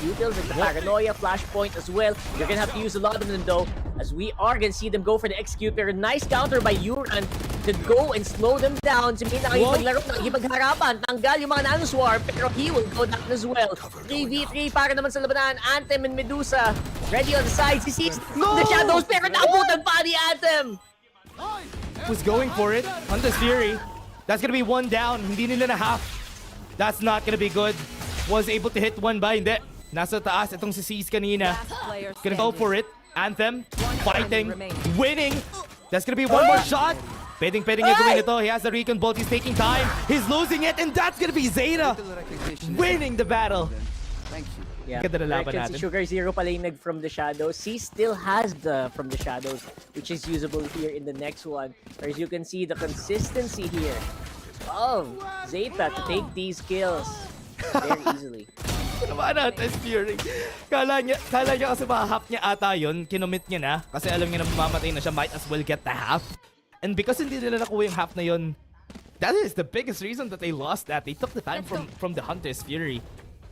utils like the Paranoia, Flashpoint as well. You're gonna have to use a lot of them though, as we are gonna see them go for the execute. Pero nice counter by Uran to go and slow them down. Si May nakikipaglaro, nakikipagharapan. Tanggal yung mga nanoswarm, pero he will go down as well. 3v3 para naman sa labanan. Anthem and Medusa ready on the side. Si Six the shadows, pero naabutan pa ni Anthem. Was going for it on the Fury. That's gonna be one down. Hindi nila na half. That's not gonna be good. Was able to hit one by. Hindi. Nasa taas itong si C's kanina. Gonna go for it. Anthem. Fighting. Winning. That's gonna be one more shot. Pwedeng niya gawin ito. He has the recon bolt. He's taking time. He's losing it. And that's gonna be Zeta winning the battle. Thank you. Yeah, Ganda na laban si natin. Sugar Zero pala yung from the shadows. C still has the from the shadows, which is usable here in the next one. As you can see, the consistency here of Zeta to take these kills very easily. Naman natin, Fury. Kala niya kasi mahahap niya ata yun. Kinomit niya na. Kasi alam niya na mamamatay na siya. Might as well get the half. And because hindi nila nakuha yung half na yun, that is the biggest reason that they lost that. They took the time from the Hunter's Fury.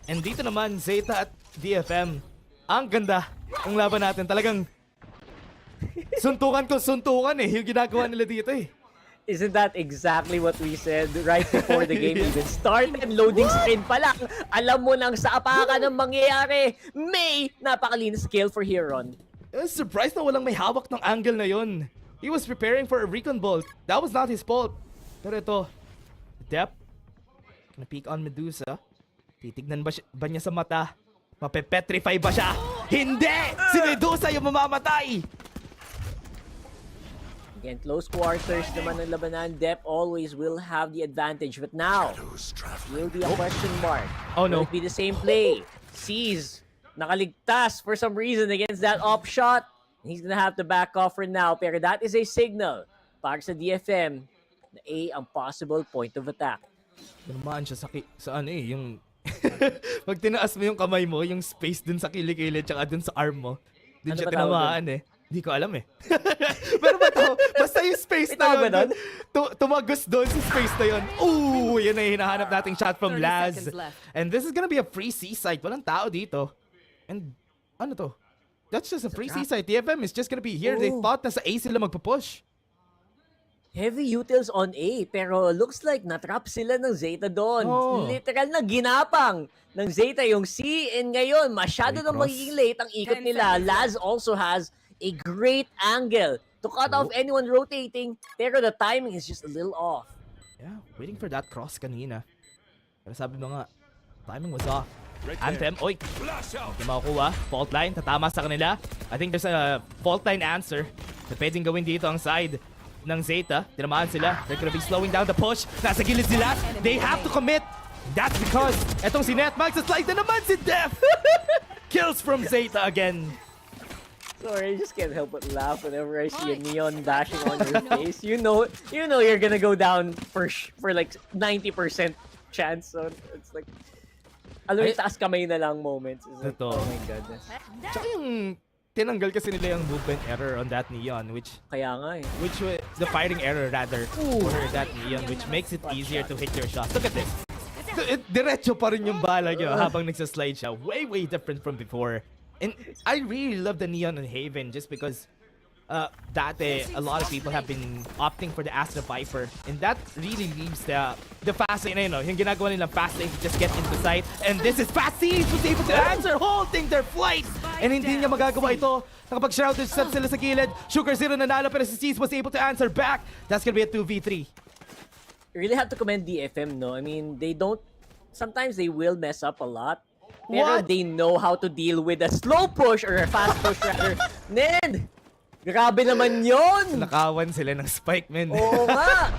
And dito naman, Zeta at DFM. Ang ganda ng laban natin. Talagang suntukan eh. Yung ginagawa nila dito eh. Isn't that exactly what we said right before the game even started? Loading screen pa lang. Alam mo nang sa apakan ng mangyayari. May napakalinis skill for Huron. I was surprised na walang may hawak ng angle na yun. He was preparing for a recon bolt. That was not his fault. Pero ito, Dep, gonna peek on Medusa. Titignan ba niya sa mata? Mape-petrify ba siya? Hindi! Si Medusa yung mamamatay! Again, close quarters naman ng labanan. Dep always will have the advantage. But now, will be a question mark. Oh no. Will it be the same play? Sees nakaligtas for some reason against that op shot. He's gonna have to back off for now. Pero that is a signal para sa DFM na A ang possible point of attack. Namaan siya sa ano eh, yung... Pag tinaas mo yung kamay mo, yung space dun sa kilikili tsaka dun sa arm mo, dun Ano siya ba tawag tinamaan eh. Hindi ko alam eh. Pero basta yung space na yun, tumagos doon sa space na yun. Ooh, yun na yung hinahanap nating shot from 30 Laz. seconds left. And this is gonna be a free C-site. Walang tao dito. And ano to? That's just a free C-site. DFM is just gonna be here. They thought na sa A sila magpa-push. Heavy utils on A, pero looks like natrap sila ng Zeta doon. Literal na ginapang ng Zeta yung C, and ngayon masyado na magiging late ang ikot 10 nila. seconds Laz also has a great angle to cut off anyone rotating, pero the timing is just a little off. Yeah, waiting for that cross kanina. Pero sabi mo nga, timing was off. Anthem, oy! Hindi makukuha. Fault line, tatama sa kanila. I think there's a fault line answer na pwedeng gawin dito ang side ng Zeta. Tinamaan sila. They're gonna be slowing down the push. Nasa gilid sila. They have to commit. That's because etong si Netmax, slide na naman si Def! Kills from Zeta again. Sorry, I just can't help but laugh whenever I see a neon dashing on your face. You know you're gonna go down for like 90% chance. So it's like, alam mo, taas kamay na lang moments. It's like, Ito. oh my goodness. Tsaka yung tinanggal kasi nila yung movement error on that neon, which was the fighting error rather for that neon, which makes it easier to hit your shots. Look at this. Diretso pa rin yung bala nyo habang nagsaslide siya. Way different from before. And I really love the neon on Haven just because dati a lot of people have been opting for the Astra Viper, and that really leaves the fast lane, yung ginagawa nilang fast lane to just get into sight. And this is Fast Seas was able to answer, holding their flight, and hindi niya magagawa ito. Nakapag-shrouded step sila sa gilid. Sugar Zero nanalo, pero si Seas was able to answer back. That's gonna be a 2v3. You really have to commend DFM, no? I mean, sometimes they will mess up a lot, pero they know how to deal with a slow push or a fast push rather. Ned! Grabe naman yun! Nakawan sila ng spike, man. Oo nga!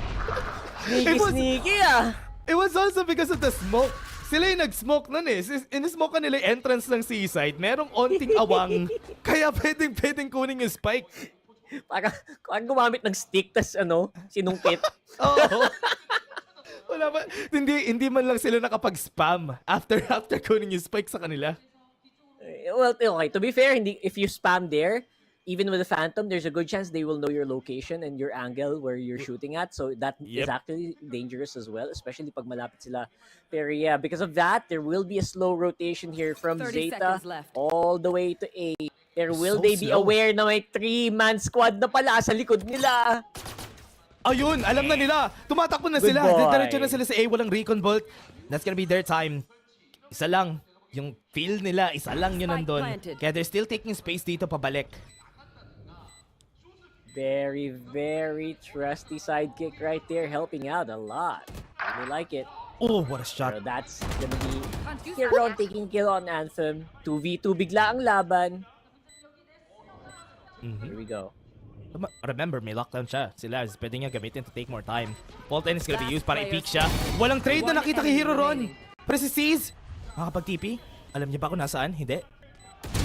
Sneaky ah! It was also because of the smoke. Sila yung nag-smoke nun eh. In-smoke nila yung entrance ng seaside. Merong onting awang. Kaya pwedeng kunin yung spike. Parang gumamit ng stick, tas sinungkit. Oo. Wala ba? Hindi man lang sila nakapag-spam after kunin yung spike sa kanila. Well, okay. To be fair, if you spam there, even with the Phantom, there's a good chance they will know your location and your angle where you're shooting at. So that is actually dangerous as well, especially pag malapit sila. Pero yeah, because of that, there will be a slow rotation here from 30 Zeta seconds left. all the way to A. Pero will So they be slow. aware na may 3-man squad na pala sa likod nila? Ayun, alam na nila. Tumatakbo na Good sila. boy. Diretso na sila sa A. Walang recon bolt. That's gonna be their time. Isa lang. Yung field nila, isa lang yun nandun. Kaya they're still taking space dito pabalik. Very, very trusty sidekick right there, helping out a lot. I like it. Oh, what a shot. So that's gonna be Kiron taking kill on Anthem. 2v2 bigla ang laban. Here we go. Remember, may lockdown siya. Sila is pwede niya gamitin to take more time. Fault line is gonna be used para i-peek siya. Walang trade na nakita kay Hero Ron. Pero si Seas, makapag-TP? Alam niya ba kung nasaan? Hindi.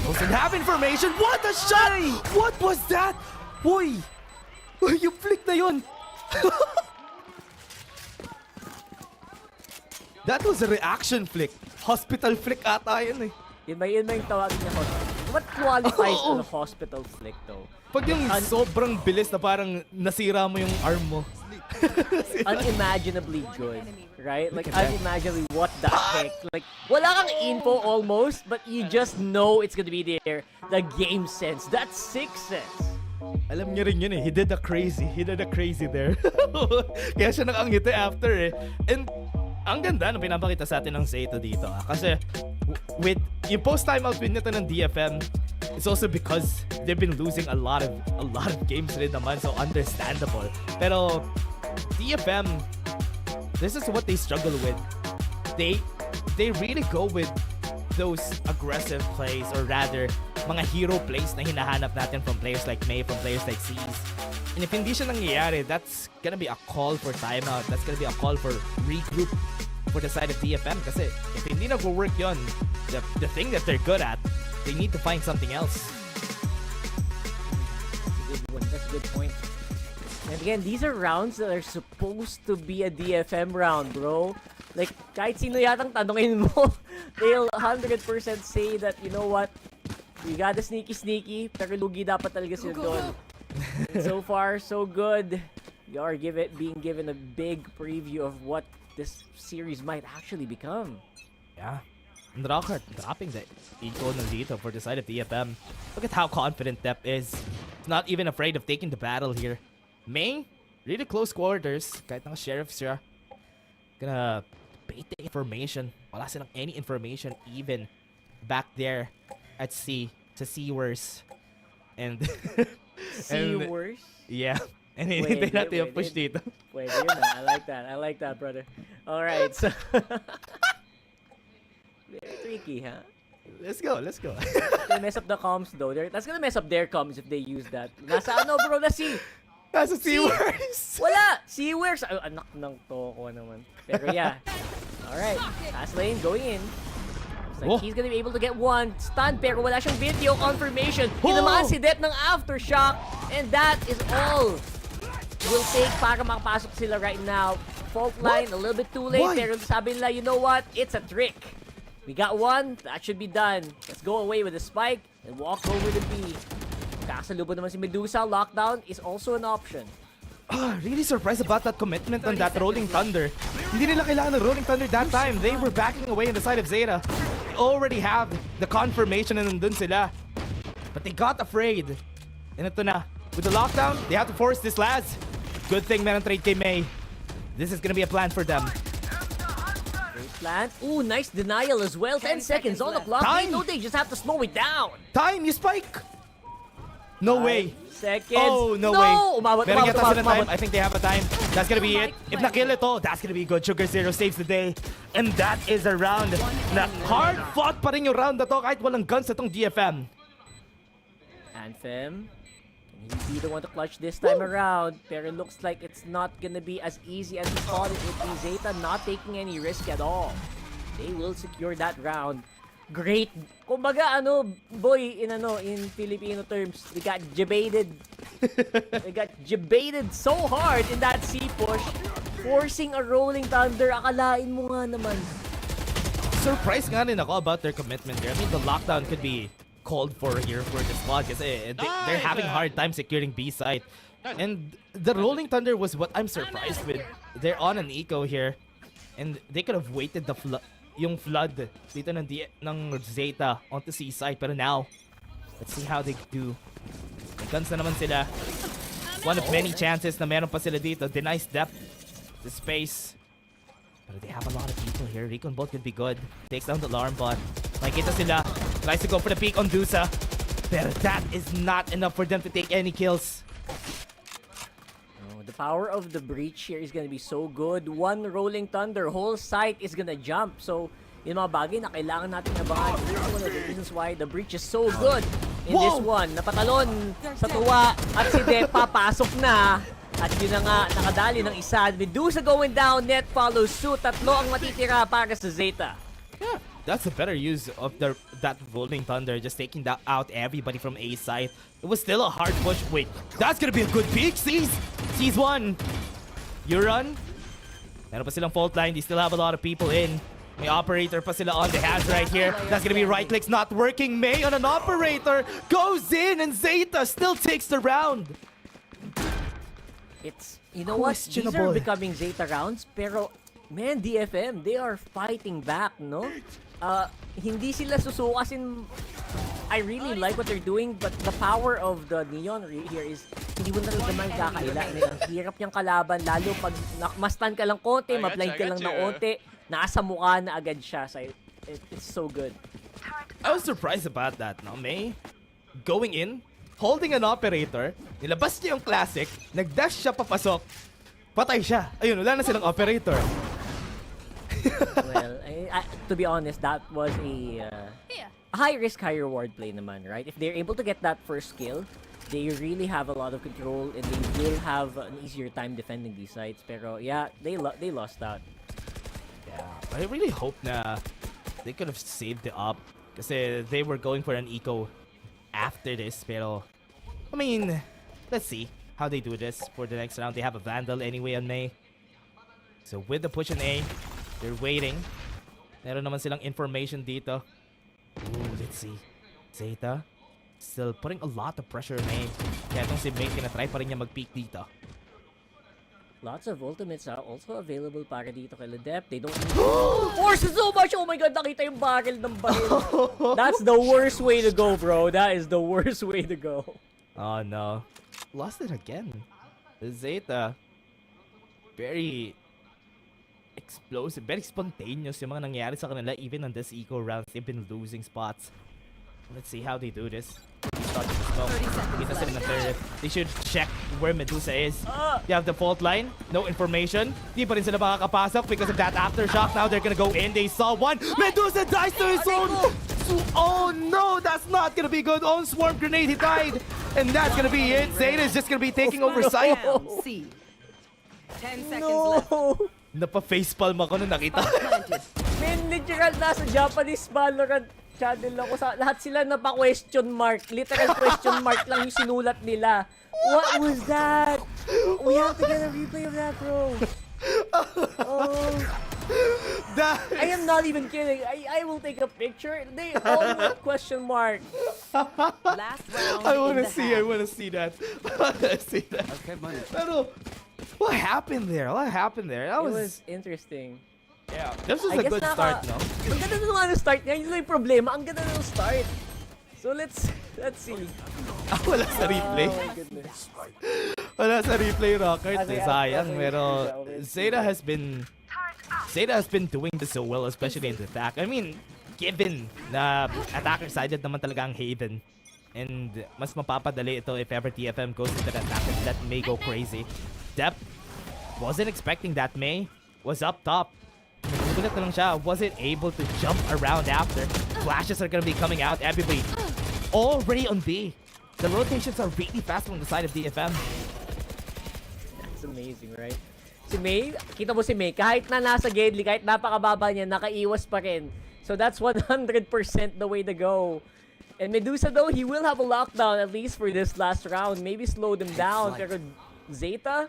Doesn't have information. What a shot! What was that? Uy! Yung flick na yun! That was a reaction flick. Hospital flick ata yun eh. Yun ba yung tawagin niya hospital? What qualifies as a hospital flick though? Pag yung sobrang bilis na parang nasira mo yung arm mo. Unimaginably good, right? Like unimaginably what the heck? Like wala kang info almost, but you just know it's gonna be there. The game sense, that sixth sense. Alam niya rin yun eh. He did a crazy there. Kaya siya nakangiti after eh. And ang ganda na pinapakita sa atin ng Zeta dito. Kasi with yung post-timeout win nito ng DFM, it's also because they've been losing a lot of games rin naman. So understandable. Pero DFM, this is what they struggle with. They really go with those aggressive plays, or rather, mga hero plays na hinahanap natin from players like May, from players like Seas. And if hindi siya nangyayari, that's gonna be a call for timeout. That's gonna be a call for regroup. for the side of DFM kasi if hindi nag-work yun, the thing that they're good at, they need to find something else. Good one. That's a good point. And again, these are rounds that are supposed to be a DFM round, bro. Like, kahit sino yatang tanongin mo, they'll 100% say that, you know what, we got the sneaky, pero lugi dapat talaga sila doon. And so far, so good. You are being given a big preview of what this series might actually become. Yeah. And Rockert dropping the eco ng Zeta for the side of DFM. Look at how confident Dep is. He's not even afraid of taking the battle here. May, really close quarters. Kahit ng sheriff siya. Gonna bait the information. Wala silang any information even back there at C. Sa Seawers. And... Seawers? Yeah. And hinihintay natin yung push dito. Wait, yun na. I like that, brother. Alright, so... Very tricky, huh? Let's go. They mess up the comms though. That's gonna mess up their comms if they use that. Nasa ano bro? Nasa Seawers. Wala! Seawers! Ay, anak ng toko naman. Pero yeah. Alright. Last lane going in. Looks like he's gonna be able to get one stun pero wala siyang video confirmation. Tinamaan si Dep ng aftershock. And that is all will take para makapasok sila right now. Fault line, a little bit too late. Pero sabi nila, you know what? It's a trick. We got one. That should be done. Let's go away with the spike and walk over the B. Kasalubong naman si Medusa. Lockdown is also an option. Really surprised about that commitment on that Rolling Thunder. Hindi nila kailangan ng Rolling Thunder that time. They were backing away on the side of Zeta. They already have the confirmation na nandun sila. But they got afraid. And ito na. With the lockdown, they have to force this last. Good thing meron trade kay May. This is gonna be a plan for them. Plant. Ooh, nice denial as well. 10 seconds on the clock. Time. No, they just have to slow it down. Time, you spike. No way. Seconds. Oh, no way. Umabot. Time. I think they have a time. That's gonna be it. If nakill ito, that's gonna be good. Sugar Zero saves the day. And that is a round na hard fought pa rin yung round na to kahit walang guns na tong DFM. Anthem. Can he be the one to clutch this time around? Pero it looks like it's not gonna be as easy as we thought it would be. Zeta not taking any risk at all. They will secure that round. Great. Kumbaga, boy, in Filipino terms, they got jebaited. They got jebaited so hard in that C push, forcing a Rolling Thunder. Akalain mo nga naman. Surprised nga rin ako about their commitment there. I mean, the lockdown could be called for here for the squad kasi they're having a hard time securing B site. And the Rolling Thunder was what I'm surprised with. They're on an eco here. And they could have waited yung flood dito ng Zeta onto C site. Pero now, let's see how they do. May guns na naman sila. One of many chances na meron pa sila dito. Denies depth, the space. But they have a lot of people here. Recon Bolt could be good. Takes down the alarm bot. Makikita sila. Tries to go for the peek on Dusa. Pero that is not enough for them to take any kills. The power of the breach here is gonna be so good. One Rolling Thunder, whole site is gonna jump. So, yung mga bagay na kailangan natin abangan. This is one of the reasons why the breach is so good in this one. Napatalon sa tuwa at si Depa pasok na. At yun na nga, nakadali ng isa. Medusa going down, net follows suit. Tatlo ang matitira para sa Zeta. Yeah, that's a better use of that Rolling Thunder, just taking out everybody from A side. It was still a hard push. Wait, that's gonna be a good peek. Sees one. You run. Meron pa silang fault line. They still have a lot of people in. May operator pa sila on the hands right here. That's gonna be right clicks not working. May on an operator goes in and Zeta still takes the round. It's, you know what, these are becoming Zeta rounds, pero, man, DFM, they are fighting back, no? Hindi sila susukas in... I really like what they're doing, but the power of the Neon here is, hindi mo na rin naman kakaila. Ang hirap niyang kalaban, lalo pag mastan ka lang konti, ma-blind ka lang ng konti, nasa mukha na agad siya. So it's so good. I was surprised about that, no? May going in, holding an operator, nilabas niya yung classic, nag-dash siya papasok, patay siya. Ayun, wala na silang operator. Well, to be honest, that was a high risk, high reward play naman, right? If they're able to get that first kill, they really have a lot of control and they will have an easier time defending these sites. Pero yeah, they lost out. I really hope na they could have saved it up kasi they were going for an eco after this. Pero, I mean, let's see how they do this for the next round. They have a Vandal anyway on May. So with the push on A, they're waiting. Meron naman silang information dito. Ooh, let's see. Zeta still putting a lot of pressure on A. Kaya itong si May, tinatry pa rin niya mag-peek dito. Lots of ultimates are also available para dito kay Ledep. They don't force it so much. Oh my god, nakita yung barrel ng barrel. That's the worst way to go, bro. That is the worst way to go. Oh no. Lost it again. Zeta. Very explosive, very spontaneous yung mga nangyari sa kanila even on this eco rounds. They've been losing spots. Let's see how they do this. Kita sila ng third. They should check where Medusa is. You have the fault line. No information. Di pa rin sila makakapasok because of that aftershock. Now they're gonna go in. They saw one. Medusa dies to his own. Oh no, that's not gonna be good. On swarm grenade, he died. And that's gonna be it. Zeta is just gonna be taking over site. C. 10 seconds left. Napa-facepalm ako nung nakita. Man, literal nasa Japanese Valorant channel ako. Lahat sila napa-question mark. Literal question mark lang yung sinulat nila. What was that? We have to get a replay of that, bro. Oh. I am not even kidding. I will take a picture. They all wrote question mark. Last round. I wanna see that. I wanna see that. Okay, money. Pero, what happened there? That was interesting. Yeah, this was a good start, no? Ang ganda nung start niya. Yun lang yung problema. Ang ganda nung start. So let's see. Wala sa replay. Oh my goodness. Wala sa replay, Rockert. Okay, Sayang, okay. pero Zeta has been doing this so well, especially in the attack. I mean, given na attacker-sided naman talaga ang Haven. And mas mapapadali ito if ever DFM goes into the attack and let May go crazy. Dep wasn't expecting that. May was up top. Nagulat na lang siya. Wasn't able to jump around after. Flashes are gonna be coming out. Everybody already on B. The rotations are really fast on the side of DFM. That's amazing, right? Si May, kita mo si May, kahit na nasa Gedli, kahit napakababa niya, nakaiwas pa rin. So that's 100% the way to go. And Medusa though, he will have a lockdown at least for this last round. Maybe slow them down. Pero Zeta,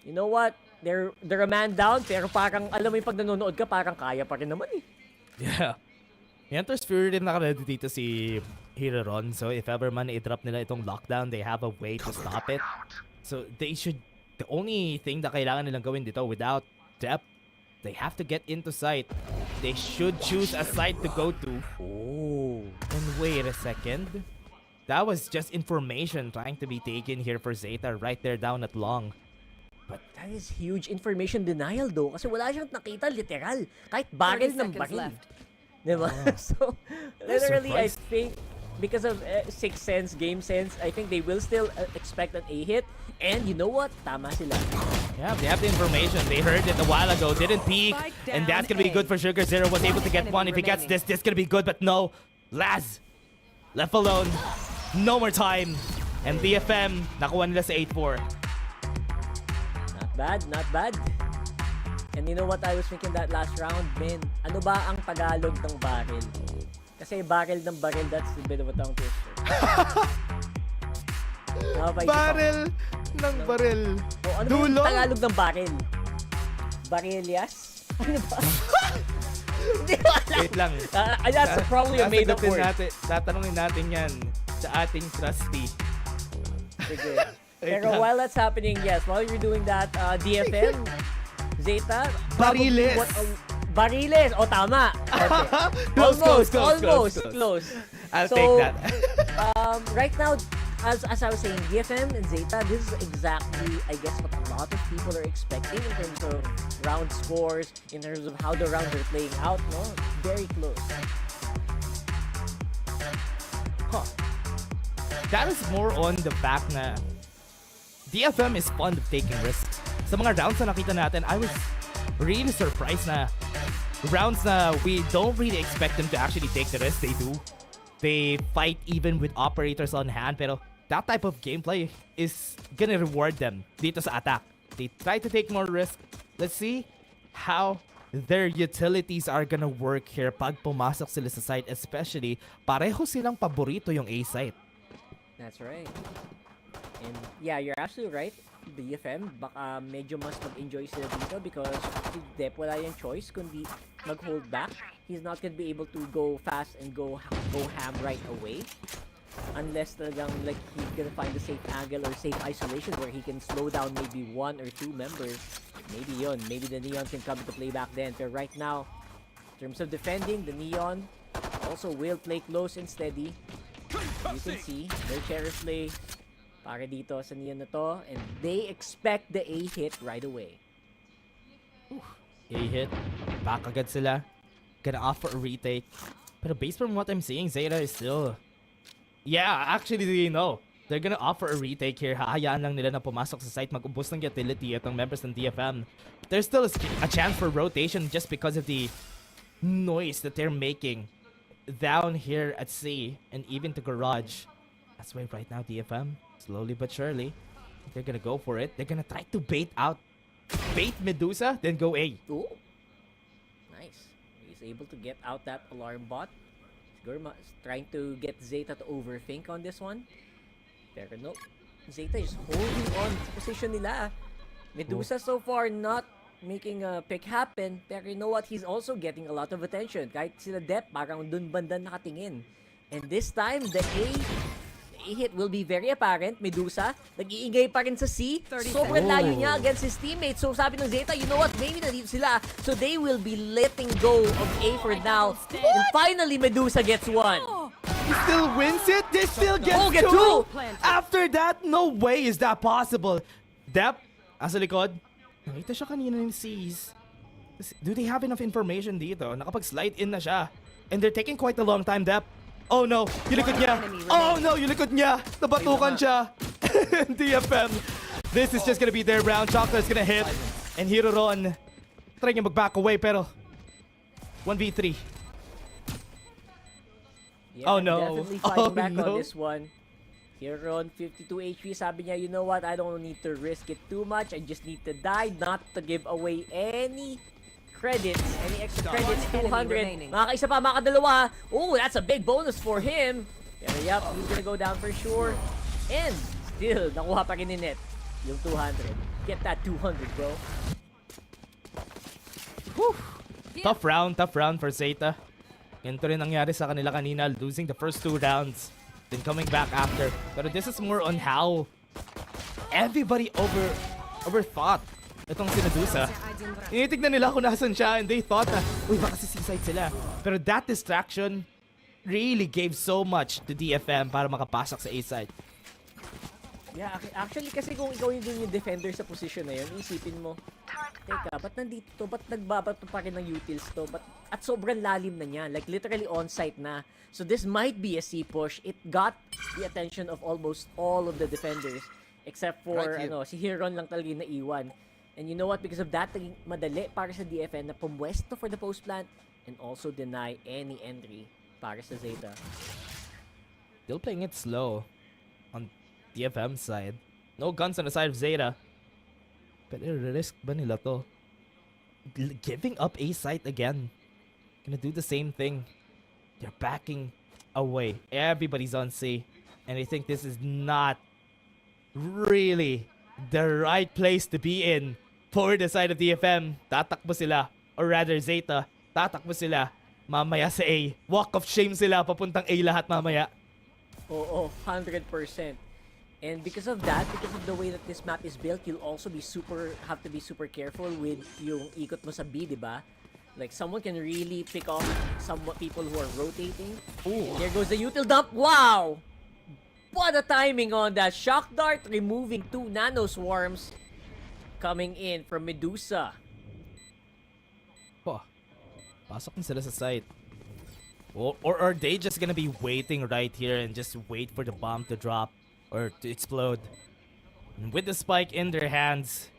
you know what? They're a man down, pero parang, alam mo yung pag nanonood ka, parang kaya pa rin naman eh. Yeah. Hunter's Fury din nakalado dito si Hiroron. So if ever man i-drop nila itong lockdown, they have a way to stop it. So they should, the only thing na kailangan nilang gawin dito without depth, they have to get into sight. They should choose a site to go to. Oh. And wait a second. That was just information trying to be taken here for Zeta right there down at long. But that is huge information denial though. Kasi wala siyang nakita literal. Kahit barrel ng barril. Diba? So, literally, I think because of Sixth Sense, Game Sense, I think they will still expect an A hit. And you know what? Tama sila. Yeah, they have the information. They heard it a while ago. Didn't peek. And that's gonna be good for Sugar. Zero was able to get one. If he gets this, this gonna be good. But no. Laz left alone. No more time. And DFM, nakuha nila sa 8-4. Not bad. And you know what I was thinking that last round, man? Ano ba ang Tagalog ng barrel? Kasi barrel ng barrel, that's a bit of a tongue twister. Barrel ng barrel. Oh, ano ba yung Tagalog ng barrel? Barrelias? Ano ba? Wait lang. That's probably a made-up word. Tatanungin natin yan sa ating trusty. Sige. Pero while that's happening, yes, while you're doing that, DFM, Zeta, Bariles. Bariles. Oh, tama. Okay. Almost close. I'll take that. Right now, as I was saying, DFM and Zeta, this is exactly, I guess, what a lot of people are expecting in terms of round scores, in terms of how the rounds are playing out, no? Very close. Huh. That is more on the fact na DFM is fond of taking risks. Sa mga rounds na nakita natin, I was really surprised na rounds na we don't really expect them to actually take the risk. They do. They fight even with operators on hand, pero that type of gameplay is gonna reward them dito sa attack. They try to take more risk. Let's see how their utilities are gonna work here pag pumasok sila sa site, especially pareho silang paborito yung A site. That's right. And yeah, you're absolutely right. DFM, baka medyo mas mag-enjoy sila dito because si Dep wala yung choice kundi mag-hold back. He's not gonna be able to go fast and go ham right away. Unless talagang like he's gonna find a safe angle or safe isolation where he can slow down maybe 1 or 2 members. Maybe yun. Maybe the Neon can come into play back then. But right now, in terms of defending, the Neon also will play close and steady. You can see, no cherry play para dito sa Neon na to. And they expect the A hit right away. A hit. Back agad sila. Gonna offer a retake. Pero based from what I'm seeing, Zeta is still... Yeah, actually, you know. They're gonna offer a retake here. Hahayaan lang nila na pumasok sa site, mag-ubos ng utility itong members ng DFM. There's still a chance for rotation just because of the noise that they're making down here at C and even to garage. That's why right now DFM, slowly but surely, they're gonna go for it. They're gonna try to bait Medusa, then go A. Ooh. Nice. He's able to get out that alarm bot. Gurma is trying to get Zeta to overthink on this one. Pero no, Zeta is holding on sa position nila. Medusa so far not making a pick happen. Pero you know what? He's also getting a lot of attention. Kahit sila Dep, parang dun banda nakatingin. And this time, the A hit will be very apparent. Medusa, nag-iingay pa rin sa C. Sobrang layo niya against his teammates. So sabi ng Zeta, you know what? Maybe nandito sila. So they will be letting go of A for now. And finally, Medusa gets one. He still wins it. They still get two. After that, no way is that possible. Dep, asa likod. Nakita siya kanina ng C's. Do they have enough information dito? Nakapag-slide in na siya. And they're taking quite a long time, Dep. Oh no, yung likod niya. Oh no, yung likod niya. Nabatukan siya. DFM. This is just gonna be their round. Chocolate's gonna hit. And Hiroron, try niya mag-back away pero 1v3. Yeah, oh no. Definitely fighting back no. on this one. Hiroron, 52 HP. Sabi niya, you know what? I don't need to risk it too much. I just need to die, not to give away any credits, any extra credits, 200. Makakaisa pa, makadalawa. Oh, that's a big bonus for him. Pero yep, he's gonna go down for sure. And still, nakuha pa rin ni Net yung 200. Get that 200, bro. Whew. Tough round for Zeta. Ganito rin nangyari sa kanila kanina, losing the first 2 rounds, then coming back after. Pero this is more on how everybody overthought itong si Medusa. Initignan nila kung nasan siya and they thought na, uy, baka si C-side sila. Pero that distraction really gave so much to DFM para makapasok sa A-side. Yeah, actually kasi kung ikaw yung defender sa position na yun, isipin mo, teka, ba't nandito to? Ba't nagbabato pa rin ng utils to? At sobrang lalim na niya, like literally on-site na. So this might be a C push. It got the attention of almost all of the defenders except for si Hiron lang talaga yung naiwan. And you know what? Because of that, naging madali para sa DFM na pumwesto for the post plant and also deny any entry para sa Zeta. Still playing it slow on DFM side. No guns on the side of Zeta. Pero risk ba nila to? Giving up A site again. Gonna do the same thing. They're backing away. Everybody's on C. And I think this is not really the right place to be in for the side of DFM. Tatakbo sila. Or rather, Zeta. Tatakbo sila. Mamaya sa A. Walk of shame sila. Papuntang A lahat mamaya. Oo, 100%. And because of that, because of the way that this map is built, you'll also be have to be super careful with yung ikot mo sa B, diba? Like, someone can really pick off some people who are rotating. Ooh. There goes the util dump. Wow! What a timing on that. Shock Dart removing 2 nano swarms coming in from Medusa. Oh, pasok na sila sa site. Or are they just gonna be waiting right here and just wait for the bomb to drop or to explode? And with the spike in their hands,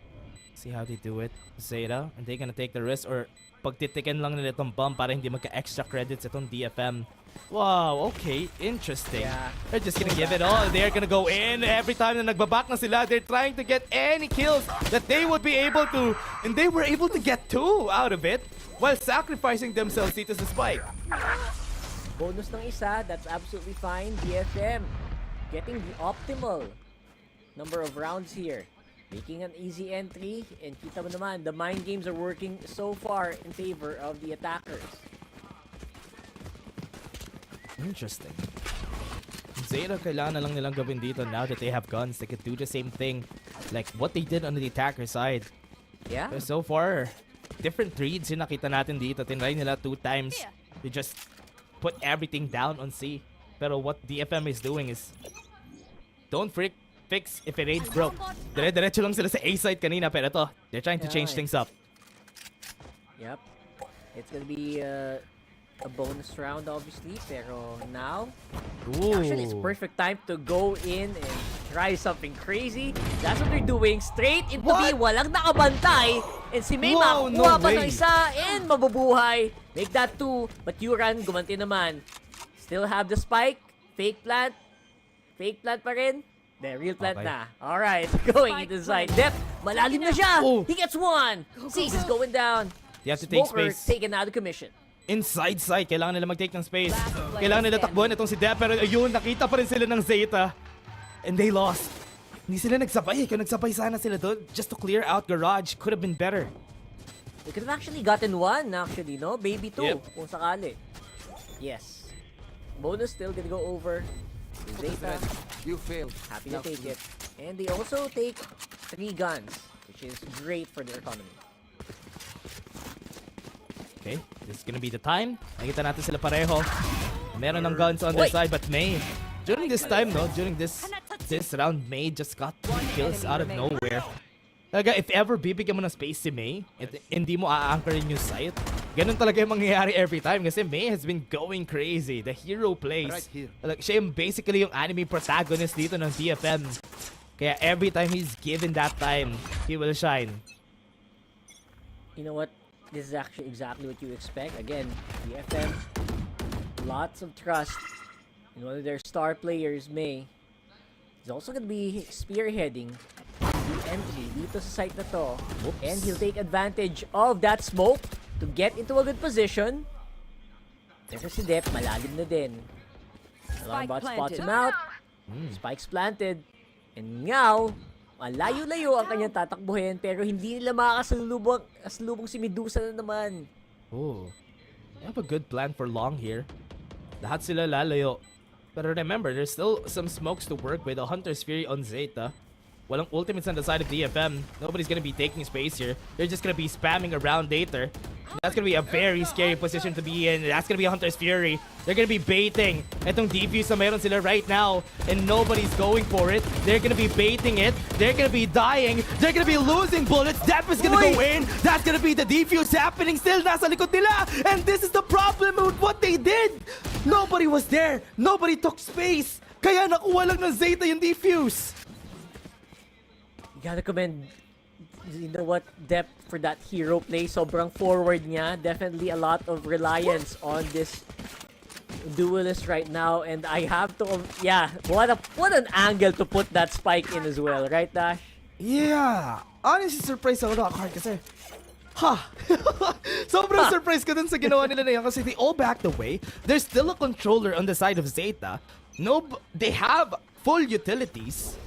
see how they do it. Zeta, and they gonna take the risk or pagtitikin lang nila itong bomb para hindi magka-extra credits itong DFM. Wow, okay, interesting. Yeah. They're just gonna give it all. They're gonna go in every time na nagbaback na sila. They're trying to get any kills that they would be able to. And they were able to get 2 out of it while sacrificing themselves dito sa spike. Bonus ng isa, that's absolutely fine. DFM getting the optimal number of rounds here. Making an easy entry. And kita mo naman, the mind games are working so far in favor of the attackers. Interesting. Zeta, kailangan na lang nilang gawin dito now that they have guns. They could do the same thing like what they did on the attacker side. Yeah. But so far, different reads yung nakita natin dito. Tinry nila 2 times. They just put everything down on C. Pero what DFM is doing is don't fix if it ain't broke. Dire-diretso lang sila sa A side kanina, pero ito, they're trying to change things up. Yep. It's gonna be a bonus round obviously, pero now actually it's perfect time to go in and try something crazy. That's what they're doing. Straight into B, walang nakabantay, and si May makakuha pa ng isa and mabubuhay. Make that 2, but Yuran gumanti naman. Still have the spike. Fake plant pa rin. The real plant na. Alright, going into the side. Dep, malalim na siya. He gets 1. Seize is going down. You have to take Smoker space. taken out of commission. Inside side, kailangan nila mag-take ng space. Kailangan nila takbuhan itong si Dep, pero ayun, nakita pa rin sila ng Zeta. And they lost. Hindi sila nagsabay. Kung nagsabay sana sila doon, just to clear out garage, could have been better. They could have actually gotten 1 actually, no? Maybe 2, kung sakali. Yes. Bonus still gonna go over. Zeta, you failed. Happy to take it. And they also take 3 guns, which is great for their economy. Okay, this is gonna be the time. Nakita natin sila pareho. Meron ng guns on their side, but May, during this time, no, during this round, May just got 2 kills out of nowhere. Talaga, if ever bibigyan mo ng space si May, hindi mo a-anchorin yung site, ganun talaga yung mangyayari every time kasi May has been going crazy. The hero plays. Like, siya yung basically yung anime protagonist dito ng DFM. Kaya every time he's given that time, he will shine. You know what? This is actually exactly what you expect. Again, DFM, lots of trust in one of their star players, May. He's also going to be spearheading the entry dito sa site na to. And he'll take advantage of that smoke to get into a good position. Pero si Dep, malalim na din. Alarmbot spots him out. Spike's planted. And now, malayo-layo ang kanyang tatakbuhin, pero hindi nila makakasalubong si Medusa na naman. Oh, they have a good plan for long here. Lahat sila lalayo. Pero remember, there's still some smokes to work with. A Hunter's Fury on Zeta. Walang ultimates on the side of DFM. Nobody's gonna be taking space here. They're just gonna be spamming around later. That's gonna be a very scary position to be in. That's gonna be a Hunter's Fury. They're gonna be baiting itong defuse na meron sila right now, and nobody's going for it. They're gonna be baiting it. They're gonna be dying. They're gonna be losing bullets. Dep is gonna go in. That's gonna be the defuse happening still. Nasa likod nila. And this is the problem with what they did. Nobody was there. Nobody took space. Kaya nakuha lang ng Zeta yung defuse. You gotta commend, you know what, Dep for that hero play. Sobrang forward niya. Definitely a lot of reliance on this duelist right now. And I have to, yeah, what an angle to put that spike in as well, right, Dash? Yeah. Honestly, surprised ako na card kasi, sobrang surprised ko dun sa ginawa nila na yan kasi they all backed away. There's still a controller on the side of Zeta. No, they have full utilities.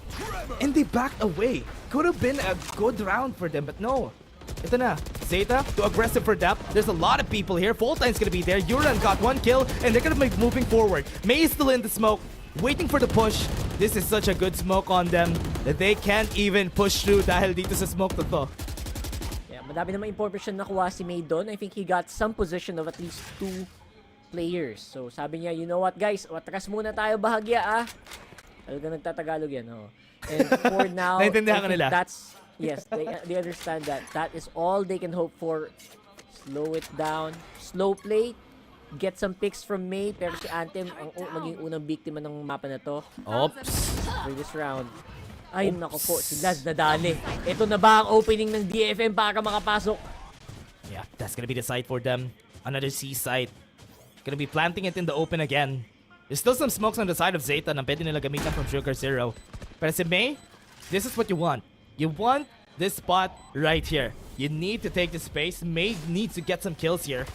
And they backed away. Could have been a good round for them, but no. Ito na. Zeta, too aggressive for Dep. There's a lot of people here. Full-Time's gonna be there. Yuran got 1 kill, and they're gonna be moving forward. May is still in the smoke, waiting for the push. This is such a good smoke on them that they can't even push through dahil dito sa smoke na to. Yeah, madami naman information nakuha si May doon. I think he got some position of at least 2 players. So sabi niya, you know what guys, atras muna tayo bahagya ah. Talaga nagtatagalog yan, oh. And for now, I think that's, yes, they understand that. That is all they can hope for. Slow it down. Slow play. Get some picks from May. Pero si Anthem, ang maging unang biktima ng mapa na to. Oops. For this round. Ay, nako po. Si Laz nadali. Ito na ba ang opening ng DFM para makapasok? Yeah, that's gonna be the site for them. Another C site. Gonna be planting it in the open again. There's still some smokes on the side of Zeta na pwede nila gamitan from Sugar Zero. Pero si May, this is what you want. You want this spot right here. You need to take the space. May needs to get some kills here.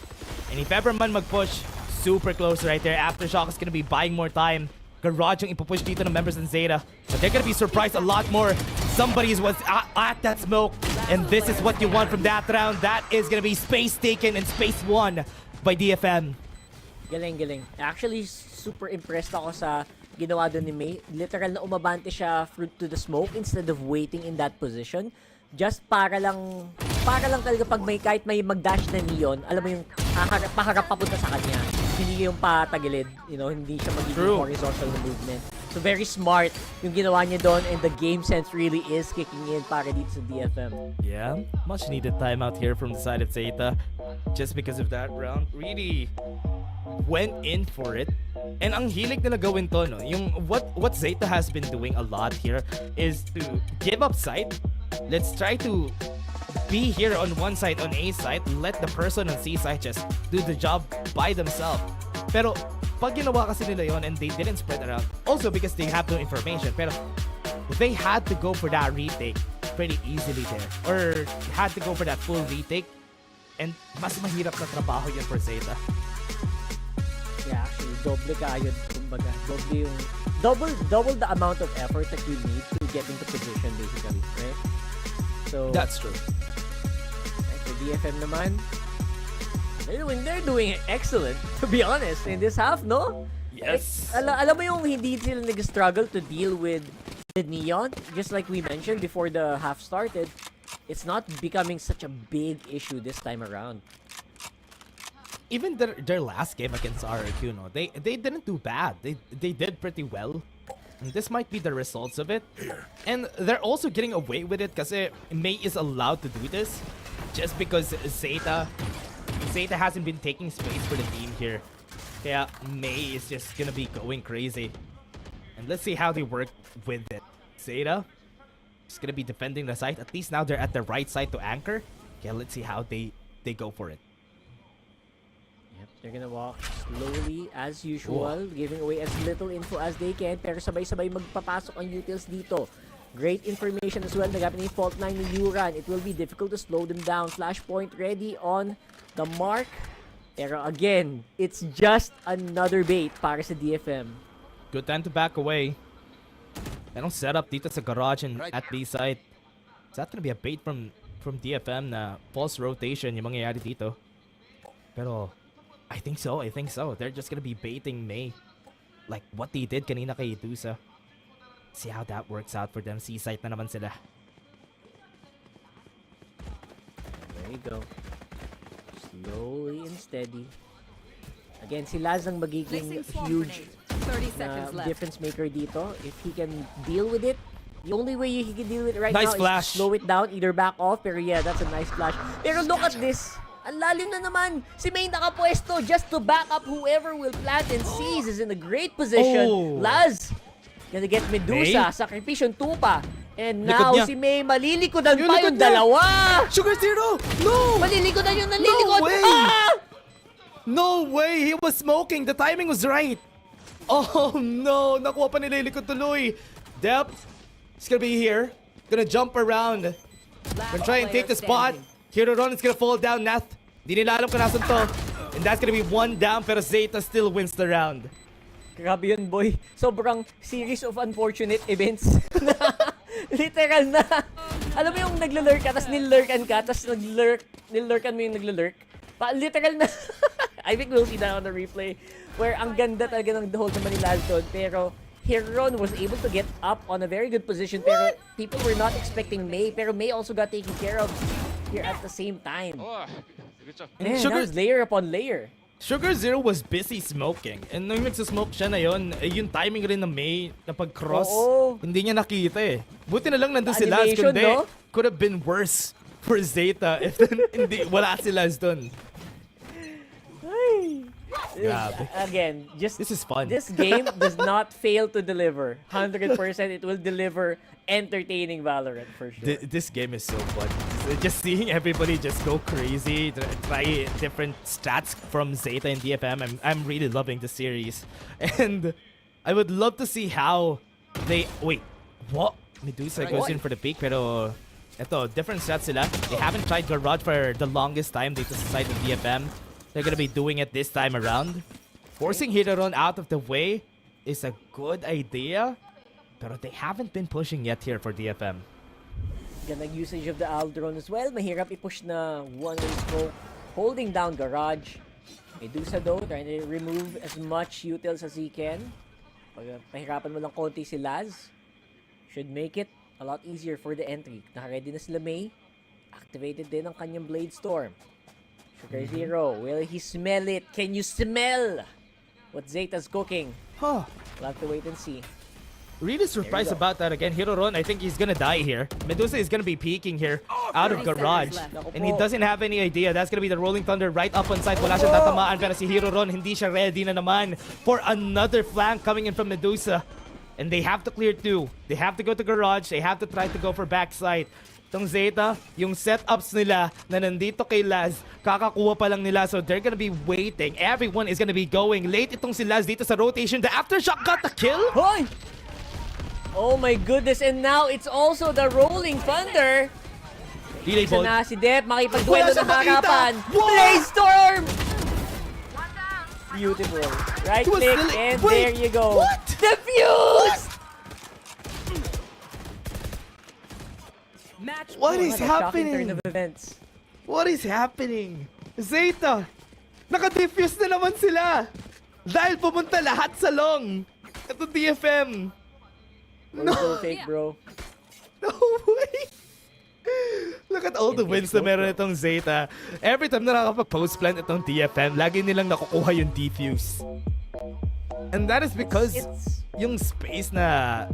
And if ever man mag-push, super close right there. Aftershock is gonna be buying more time. Garage yung ipupush dito ng members in Zeta. But they're gonna be surprised a lot more. Somebody was at that smoke. And this is what you want from that round. That is gonna be space taken and space won by DFM. Galing. Actually, super impressed ako sa ginawa doon ni May. Literal na umabante siya to the smoke instead of waiting in that position. Just para lang talaga pag kahit may mag-dash na Neon, alam mo yung paharap papunta sa kanya. Hindi yung patagilid, hindi siya magiging horizontal na movement. So very smart yung ginawa niya doon, and the game sense really is kicking in para dito sa DFM. Yeah, much needed timeout here from the side of Zeta. Just because of that round, really went in for it. And ang hilig nila gawin to, no? Yung what Zeta has been doing a lot here is to give up side. Let's try to be here on one side, on A side, let the person on C side just do the job by themselves. Pero pag ginawa kasi nila yon and they didn't spread around, also because they have no information, pero they had to go for that retake pretty easily there. Or had to go for that full retake. And mas mahirap na trabaho yun for Zeta. Yeah, actually, doble kayod, kumbaga. Double the amount of effort that you need to get into position, basically, right? So that's true. For DFM naman, they're doing excellent, to be honest, in this half, no? Yes. Like, alam mo yung hindi sila nag-struggle to deal with the Neon, just like we mentioned before the half started. It's not becoming such a big issue this time around. Even their last game against RRQ, no, they didn't do bad. They did pretty well. And this might be the results of it. And they're also getting away with it because May is allowed to do this just because Zeta hasn't been taking space for the team here. Yeah, May is just gonna be going crazy. And let's see how they work with it. Zeta is gonna be defending the site. At least now they're at the right side to anchor. Okay, let's see how they go for it. They're gonna walk slowly as usual, giving away as little info as they can, pero sabay-sabay magpapasok ang utils dito. Great information as well. Nagapin yung fault line ni Yuran. It will be difficult to slow them down. Flashpoint ready on the mark. Pero again, it's just another bait para sa DFM. Good time to back away. Anong setup dito sa garage and at B side? Is that gonna be a bait from DFM na pulse rotation yung mangyayari dito? Pero I think so. They're just gonna be baiting May. Like what they did kanina kay Dusa. See how that works out for them. C-site na naman sila. There you go. Slowly and steady. Again, si Laz ang magiging huge difference maker dito. If he can deal with it, the only way he can deal with it right now is slow it down, either back off. Pero yeah, that's a nice flash. Pero look at this. Ang lalim na naman. Si May nakapwesto just to back up whoever will plant and seize is in a great position. Laz gonna get Medusa. Sacrifice 2 pa. And now si May malilikodan pa yung dalawa. Sugar Zero! No! Malilikodan yung nalilikod. No way! No way! He was smoking. The timing was right. Oh no! Nakuha pa nililikod tuloy. Dep is gonna be here. Gonna jump around. Gonna try and take the spot. Hero Ron is gonna fall down. Nath, di nila alam kung nasan to. And that's gonna be 1 down, pero Zeta still wins the round. Grabe yun, boy. Sobrang series of unfortunate events. Literal na. Alam mo yung naglalurk ka, tapos nilurkan ka, tapos nilurkan mo yung naglalurk. Literal na. I think we'll see that on the replay. Where ang ganda talaga ng hold naman ni Lalton. Pero Heron was able to get up on a very good position. Pero people were not expecting May. Pero May also got taken care of here at the same time. Man, that was layer upon layer. Sugar Zero was busy smoking. And nung nagsasmoke siya na yun, yung timing rin ng May na pag-cross, hindi niya nakita eh. Buti na lang nandun si Laz, kundi no? Could have been worse for Zeta if hindi, wala si Laz dun. Grabe. Again, This is fun. This game does not fail to deliver. 100% it will deliver entertaining Valorant for sure. This game is so fun. Just seeing everybody just go crazy, try different stats from Zeta and DFM. I'm really loving the series. And I would love to see how they... Wait, what? Medusa goes in for the peak, pero... Ito, different stats sila. They haven't tried Garage for the longest time dito sa side of DFM. They're gonna be doing it this time around. Forcing Hidaron out of the way is a good idea, pero they haven't been pushing yet here for DFM. Ganang usage of the Aldron as well. Mahirap i-push na one-way smoke. Holding down Garage. Medusa though, trying to remove as much utils as he can. Pag pahirapan mo lang konti si Laz, should make it a lot easier for the entry. Naka-ready na sila May. Activated din ang kanyang Blade Storm. Sugar Zero, will he smell it? Can you smell what Zeta's cooking? Huh. We'll have to wait and see. Really surprised about that again. Hiroron, I think he's gonna die here. Medusa is gonna be peeking here out of Garage. And he doesn't have any idea. That's gonna be the Rolling Thunder right up on side. Wala siyang tatamaan. Pero si Hiroron, hindi siya ready na naman for another flank coming in from Medusa. And they have to clear two. They have to go to Garage. They have to try to go for backside. Itong Zeta, yung setups nila na nandito kay Laz, kakakuha pa lang nila. So they're gonna be waiting. Everyone is gonna be going. Late itong si Laz dito sa rotation. The aftershock got the kill. Hoy! Oh my goodness. And now it's also the Rolling Thunder. Relay Isa ball. na si Dep. Makipagduelo Wala siyang ng harapan. Whoa! Blaze Storm! Beautiful. Right He was click still- and Wait, there you go. what? Defuse! What is What a shocking turn happening? of events. What is happening? Zeta! Naka-defuse na naman sila! Dahil pumunta lahat sa long! Ito DFM! No. So fake, bro. No way! Look at all the wins na meron itong Zeta. Every time na nakakapag-post-plant itong DFM, lagi nilang nakukuha yung defuse. And that is because yung space na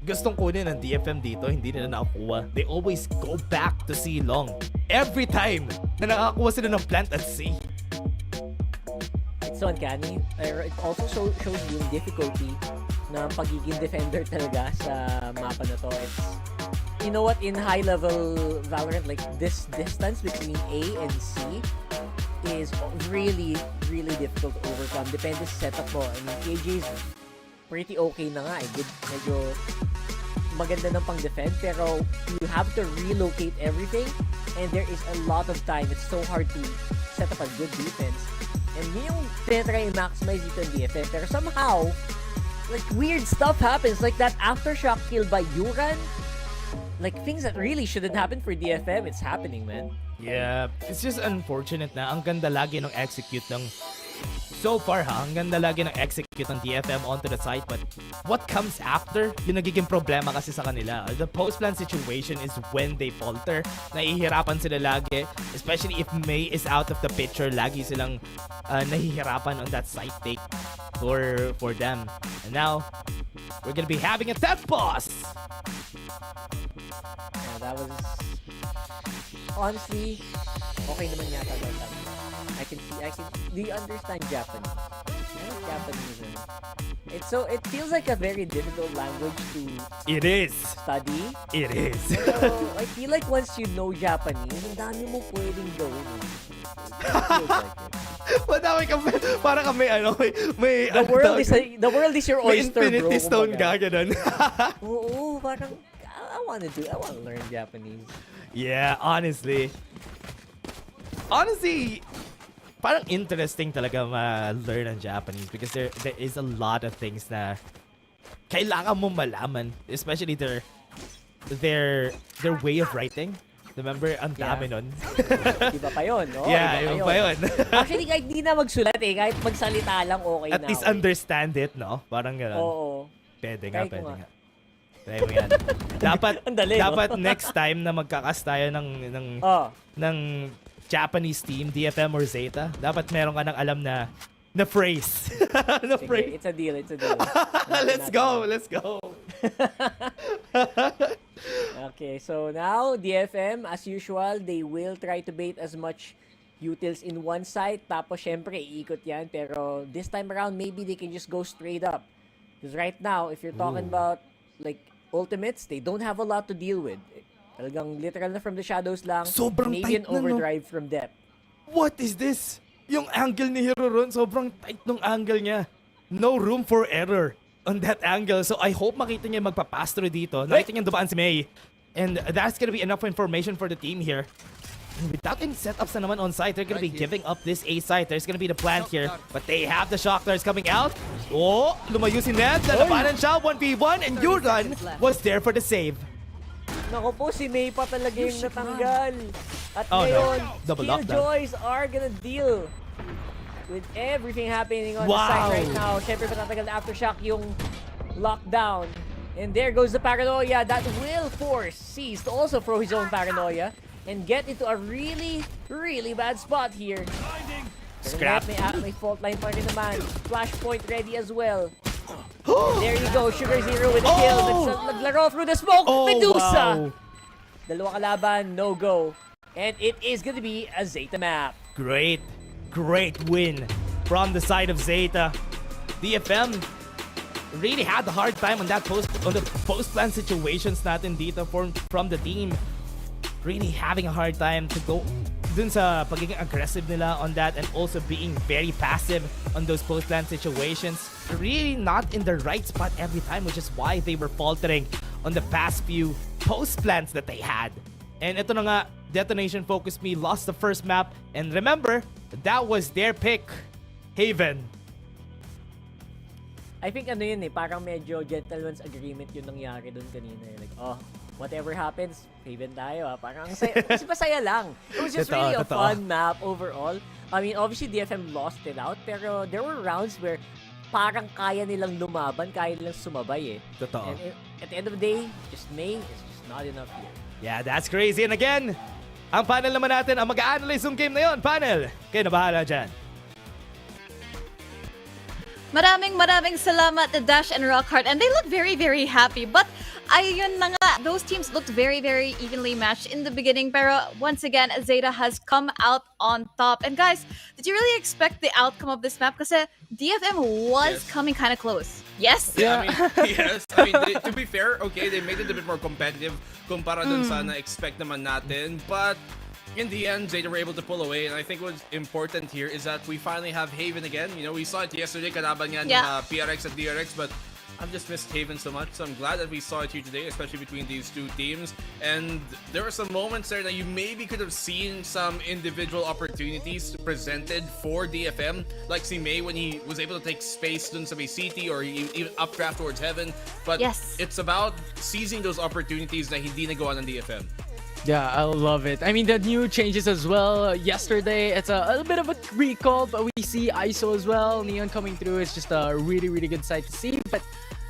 gustong kunin ng DFM dito, hindi nila nakukuha. They always go back to C long. Every time na nakakuha sila ng plant at C. It's so uncanny. It also shows you yung difficulty na pagiging defender talaga sa mapa na to. It's, you know what, in high-level Valorant, like this distance between A and C is really, really difficult to overcome. Depende sa setup mo. I mean, KJ is pretty okay na nga. Medyo maganda ng pang-defend, pero you have to relocate everything and there is a lot of time. It's so hard to set up a good defense. And yun yung tinatry i-maximize dito in DFM. Pero somehow, like, weird stuff happens. Like that aftershock kill by Yuran. Like, things that really shouldn't happen for DFM, it's happening, man. Yeah, it's just unfortunate na ang ganda lagi ng execute ng... So far ang ganda lagi ng execute ng DFM onto the site, but what comes after, yung nagiging problema kasi sa kanila. The post-plan situation is when they falter. Nahihirapan sila lagi, especially if May is out of the picture. Lagi silang nahihirapan on that site take for them. And now, we're gonna be having a tap pause! Yeah, that was... Honestly, okay naman yata that. I can... Do you understand Japanese? Japanese. It feels like a very difficult language to It is. study. It is. So, I feel like once you know Japanese, ang dami mo pwedeng gawin. Madami kami, para kami may The world is your may oyster, bro. infinity stone kumbaga. gaganon. Oo, parang I want to learn Japanese. Yeah, honestly, parang interesting talaga ma-learn ang Japanese because there is a lot of things na kailangan mo malaman, especially their way of writing. Remember, ang dami nun. Iba pa yun, no? Yeah, iba pa yun. Actually, kahit di na magsulat kahit magsalita lang okay At na. least understand it, no? Parang gano'n. Oo. Pwede Try nga. ko nga. Try mo yan. dapat no? next time na magkakas tayo ng Japanese team, DFM or Zeta, dapat meron ka ng alam na phrase. Sige, it's a deal. Let's go. Okay, so now DFM, as usual, they will try to bait as much utils in one site, tapos syempre iikot yan. Pero this time around, maybe they can just go straight up. Because right now, if you're talking about like ultimates, they don't have a lot to deal with. Talagang literal na from the shadows lang. Sobrang maybe tight an overdrive from depth. What is this? Yung angle ni Hero Ron, sobrang tight ng angle niya. No room for error on that angle. So I hope makita niya magpapass through dito. Nakita niya dumaan si May. And that's gonna be enough information for the team here. And without any setups na naman on site, they're gonna be giving up this A site. There's gonna be the plant here. But they have the shock darts coming out. Oh, lumayo si Ned. Nalabanan siya, 1v1. And Yuran was there for the save. Naku po, si May pa talaga yung natanggal. At Oh, no. ngayon, Double lockdown. Killjoys are gonna deal with everything happening on the Wow. side right now. Siyempre, patatagal na aftershock yung lockdown. And there goes the paranoia that will force Cease to also throw his own paranoia and get into a really, really bad spot here. Scrap. May fault line pa rin naman. Flashpoint ready as well. There you go, Sugar Zero with a kill. Naglaro through the smoke. Medusa! Wow. Dalawa kalaban, no go. And it is gonna be a Zeta map. Great win from the side of Zeta. DFM really had a hard time on the post plan situations natin dito from the team. Really having a hard time to go dun sa pagiging aggressive nila on that and also being very passive on those post plan situations. Really not in the right spot every time, which is why they were faltering on the past few post plans that they had. And ito na nga, Detonation Focus Me lost the first map. And remember, that was their pick, Haven. I think ano yun parang medyo gentleman's agreement yung nangyari dun kanina. Like, whatever happens, Haven tayo. Parang kasi masaya lang. It was just really a fun map overall. I mean, obviously DFM lost it out, pero there were rounds where parang kaya nilang lumaban, kaya nilang sumabay eh. Totoo. And at the end of the day, just May is just not enough here. Yeah, that's crazy. And again, ang panel naman natin ang mag-a-analyze yung game na yon. Panel, kayo na bahala dyan. Maraming salamat to Dash and Rockhart, and they look very, very happy. But ayun na nga, those teams looked very, very evenly matched in the beginning. Pero once again, Zeta has come out on top. And guys, did you really expect the outcome of this map? Kasi DFM was coming kind of close. Yes? Yeah, yes. I mean, to be fair, okay, they made it a bit more competitive kumpara dun sa na-expect naman natin. But in the end, Zeta were able to pull away, and I think what's important here is that we finally have Haven again. You know, we saw it yesterday, kalaban nga ng PRX at DRX, but I've just missed Haven so much, so I'm glad that we saw it here today, especially between these two teams. And there were some moments there that you maybe could have seen some individual opportunities presented for DFM, like si May when he was able to take space dun sa VCT or even updraft towards Heaven. But it's about seizing those opportunities na hindi nagawa ng DFM. Yeah, I love it. I mean, the new changes as well. Yesterday, it's a bit of a recall, but we see ISO as well. Neon coming through. It's just a really, really good sight to see. But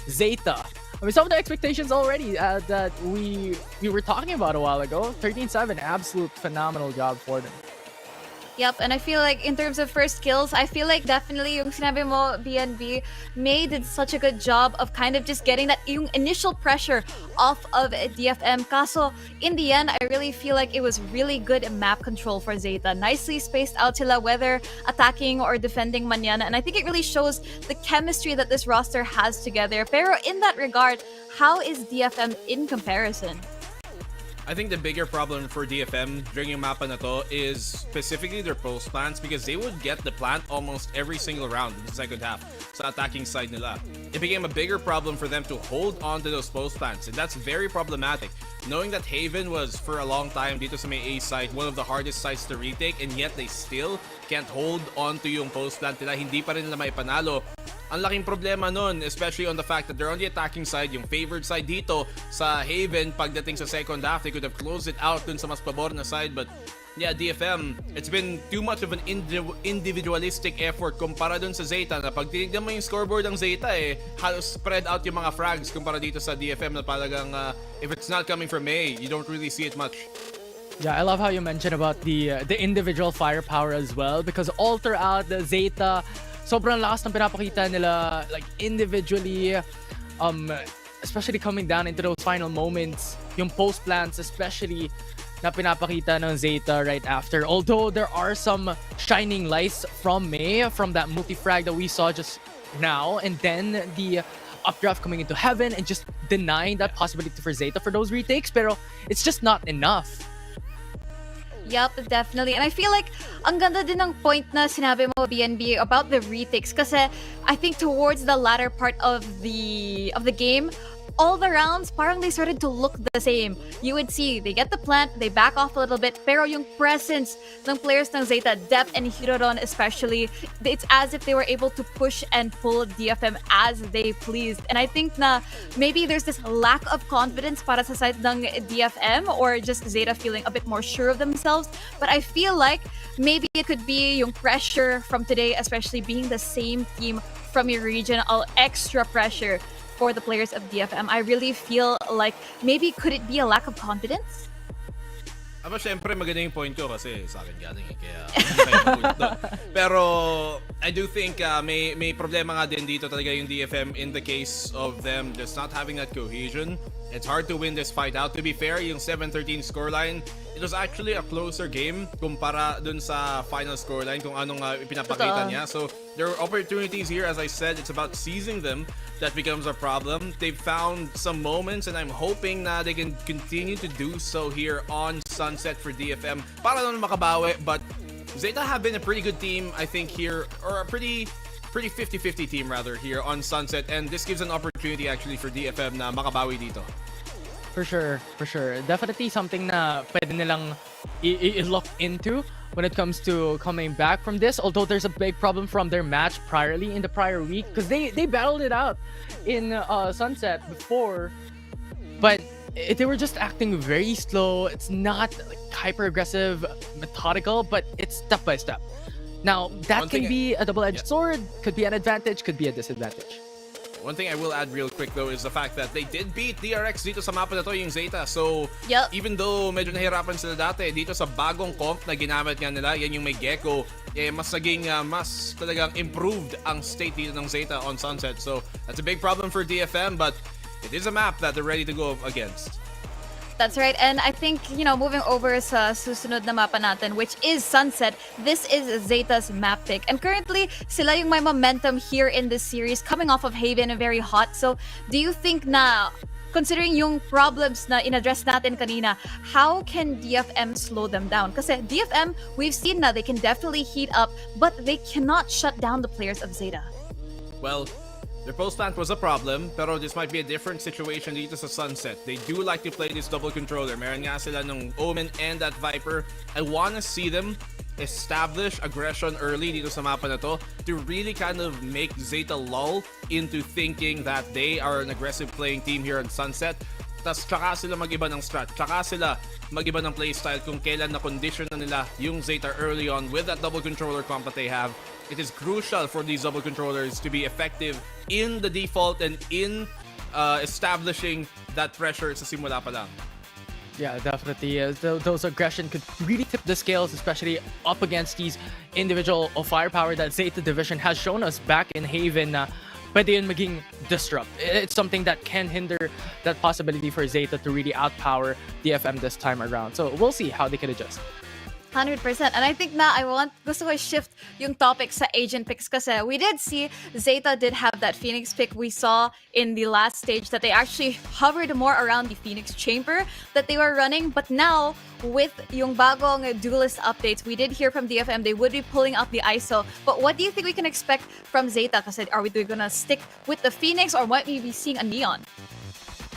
Zeta, I mean, some of the expectations already that we were talking about a while ago. 13-7, absolute phenomenal job for them. Yep, and I feel like in terms of first kills, I feel like definitely yung sinabi mo, BNB, May did such a good job of kind of just getting that yung initial pressure off of DFM. Kaso, in the end, I really feel like it was really good map control for Zeta. Nicely spaced out sila, whether attacking or defending man yan. And I think it really shows the chemistry that this roster has together. Pero in that regard, how is DFM in comparison? I think the bigger problem for DFM during yung mapa na to is specifically their post plants, because they would get the plant almost every single round in the second half sa attacking side nila. It became a bigger problem for them to hold on to those post plants, and that's very problematic. Knowing that Haven was for a long time dito sa may A side, one of the hardest sides to retake, and yet they still can't hold on to yung post plant nila, hindi pa rin nila may panalo. Ang laking problema nun, especially on the fact that they're on the attacking side, yung favored side dito sa Haven. Pagdating sa second half, they could have closed it out dun sa mas pabor na side, but yeah, DFM, it's been too much of an individualistic effort kumpara dun sa Zeta, na pag tinignan mo yung scoreboard ng Zeta halos spread out yung mga frags kumpara dito sa DFM na talagang if it's not coming from May, you don't really see it much. Yeah, I love how you mentioned about the individual firepower as well, because all throughout the Zeta, sobrang lakas ng pinapakita nila, like individually, especially coming down into those final moments, yung post plants especially, na pinapakita ng Zeta right after. Although there are some shining lights from May from that multi-frag that we saw just now, and then the updraft coming into heaven and just denying that possibility for Zeta for those retakes, pero it's just not enough. Yup, definitely. And I feel like ang ganda din ng point na sinabi mo, BNB, about the retakes. Kasi I think towards the latter part of the game, all the rounds, parang they started to look the same. You would see, they get the plant, they back off a little bit, pero yung presence ng players ng Zeta, Dep and Hiroron especially, it's as if they were able to push and pull DFM as they pleased. And I think na maybe there's this lack of confidence para sa side ng DFM or just Zeta feeling a bit more sure of themselves. But I feel like maybe it could be yung pressure from today, especially being the same team from your region, all extra pressure for the players of DFM. I really feel like maybe could it be a lack of confidence? Aba, syempre maganda yung point ko kasi sa akin galing kaya hindi kayo mapunta doon. Pero I do think may problema nga din dito talaga yung DFM in the case of them just not having that cohesion. It's hard to win this fight out. To be fair, yung 7-13 scoreline, it was actually a closer game kumpara dun sa final scoreline kung anong pinapakita niya. So there are opportunities here. As I said, it's about seizing them that becomes a problem. They've found some moments and I'm hoping na they can continue to do so here on Sunset for DFM para naman makabawi. But Zeta have been a pretty good team, I think, here, or a pretty 50-50 team rather here on Sunset, and this gives an opportunity actually for DFM na makabawi dito. For sure. Definitely something na pwede nilang i-look into when it comes to coming back from this. Although there's a big problem from their match priorly in the prior week because they battled it out in Sunset before, but they were just acting very slow. It's not like hyper aggressive, methodical, but it's step by step. Now, that can be a double-edged sword, could be an advantage, could be a disadvantage. One thing I will add real quick though is the fact that they did beat DRX dito sa mapa na to, yung Zeta. So, even though medyo nahirapan sila dati, dito sa bagong comp na ginamit nga nila, yan yung may Gecko, mas naging mas talagang improved ang state dito ng Zeta on Sunset. So, that's a big problem for DFM, but it is a map that they're ready to go against. That's right. And I think, moving over sa susunod na mapa natin, which is Sunset, this is Zeta's map pick. And currently, sila yung may momentum here in this series, coming off of Haven and very hot. So, do you think na, considering yung problems na in-address natin kanina, how can DFM slow them down? Kasi DFM, we've seen na they can definitely heat up, but they cannot shut down the players of Zeta. Well, their post plant was a problem, pero this might be a different situation dito sa Sunset. They do like to play this double controller. Meron nga sila ng Omen and that Viper. I wanna see them establish aggression early dito sa mapa na to to really kind of make Zeta lull into thinking that they are an aggressive playing team here on Sunset. Tas tsaka sila mag-iba ng strat, tsaka sila mag-iba ng playstyle kung kailan na-condition na nila yung Zeta early on with that double controller comp that they have. It is crucial for these double controllers to be effective in the default and in establishing that pressure sa simula pa lang. Yeah, definitely. Those aggression could really tip the scales, especially up against these individual firepower that Zeta Division has shown us back in Haven. Pwede yun maging disrupt. It's something that can hinder that possibility for Zeta to really outpower DFM this time around. So we'll see how they can adjust. 100%. And I think na gusto ko shift yung topic sa agent picks kasi we did see Zeta did have that Phoenix pick. We saw in the last stage that they actually hovered more around the Phoenix chamber that they were running. But now, with yung bagong duelist updates, we did hear from DFM they would be pulling out the ISO. But what do you think we can expect from Zeta? Kasi are we gonna stick with the Phoenix or might we be seeing a Neon?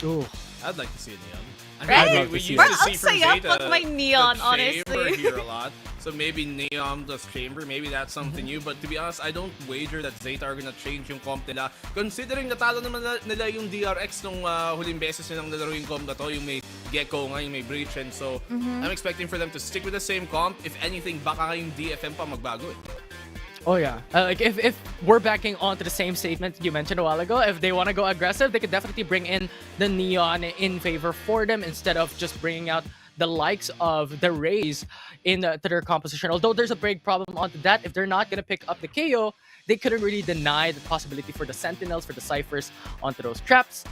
Ooh. I'd like to see a Neon. Right? We used to see from Zeta with my Neon, the honestly. chamber here a lot. So maybe Neon does chamber, maybe that's something new. But to be honest, I don't wager that Zeta are gonna change yung comp nila. Considering natalo naman nila yung DRX nung huling beses nilang nalaro yung comp na to, yung may Gecko nga, yung may Breach. And so I'm expecting for them to stick with the same comp. If anything, baka yung DFM pa magbago eh. Oh yeah, like if we're backing onto the same statement you mentioned a while ago, if they want to go aggressive, they could definitely bring in the Neon in favor for them instead of just bringing out the likes of the Rays to their composition. Although there's a big problem onto that, if they're not going to pick up the KO, they couldn't really deny the possibility for the Sentinels, for the Cyphers onto those traps.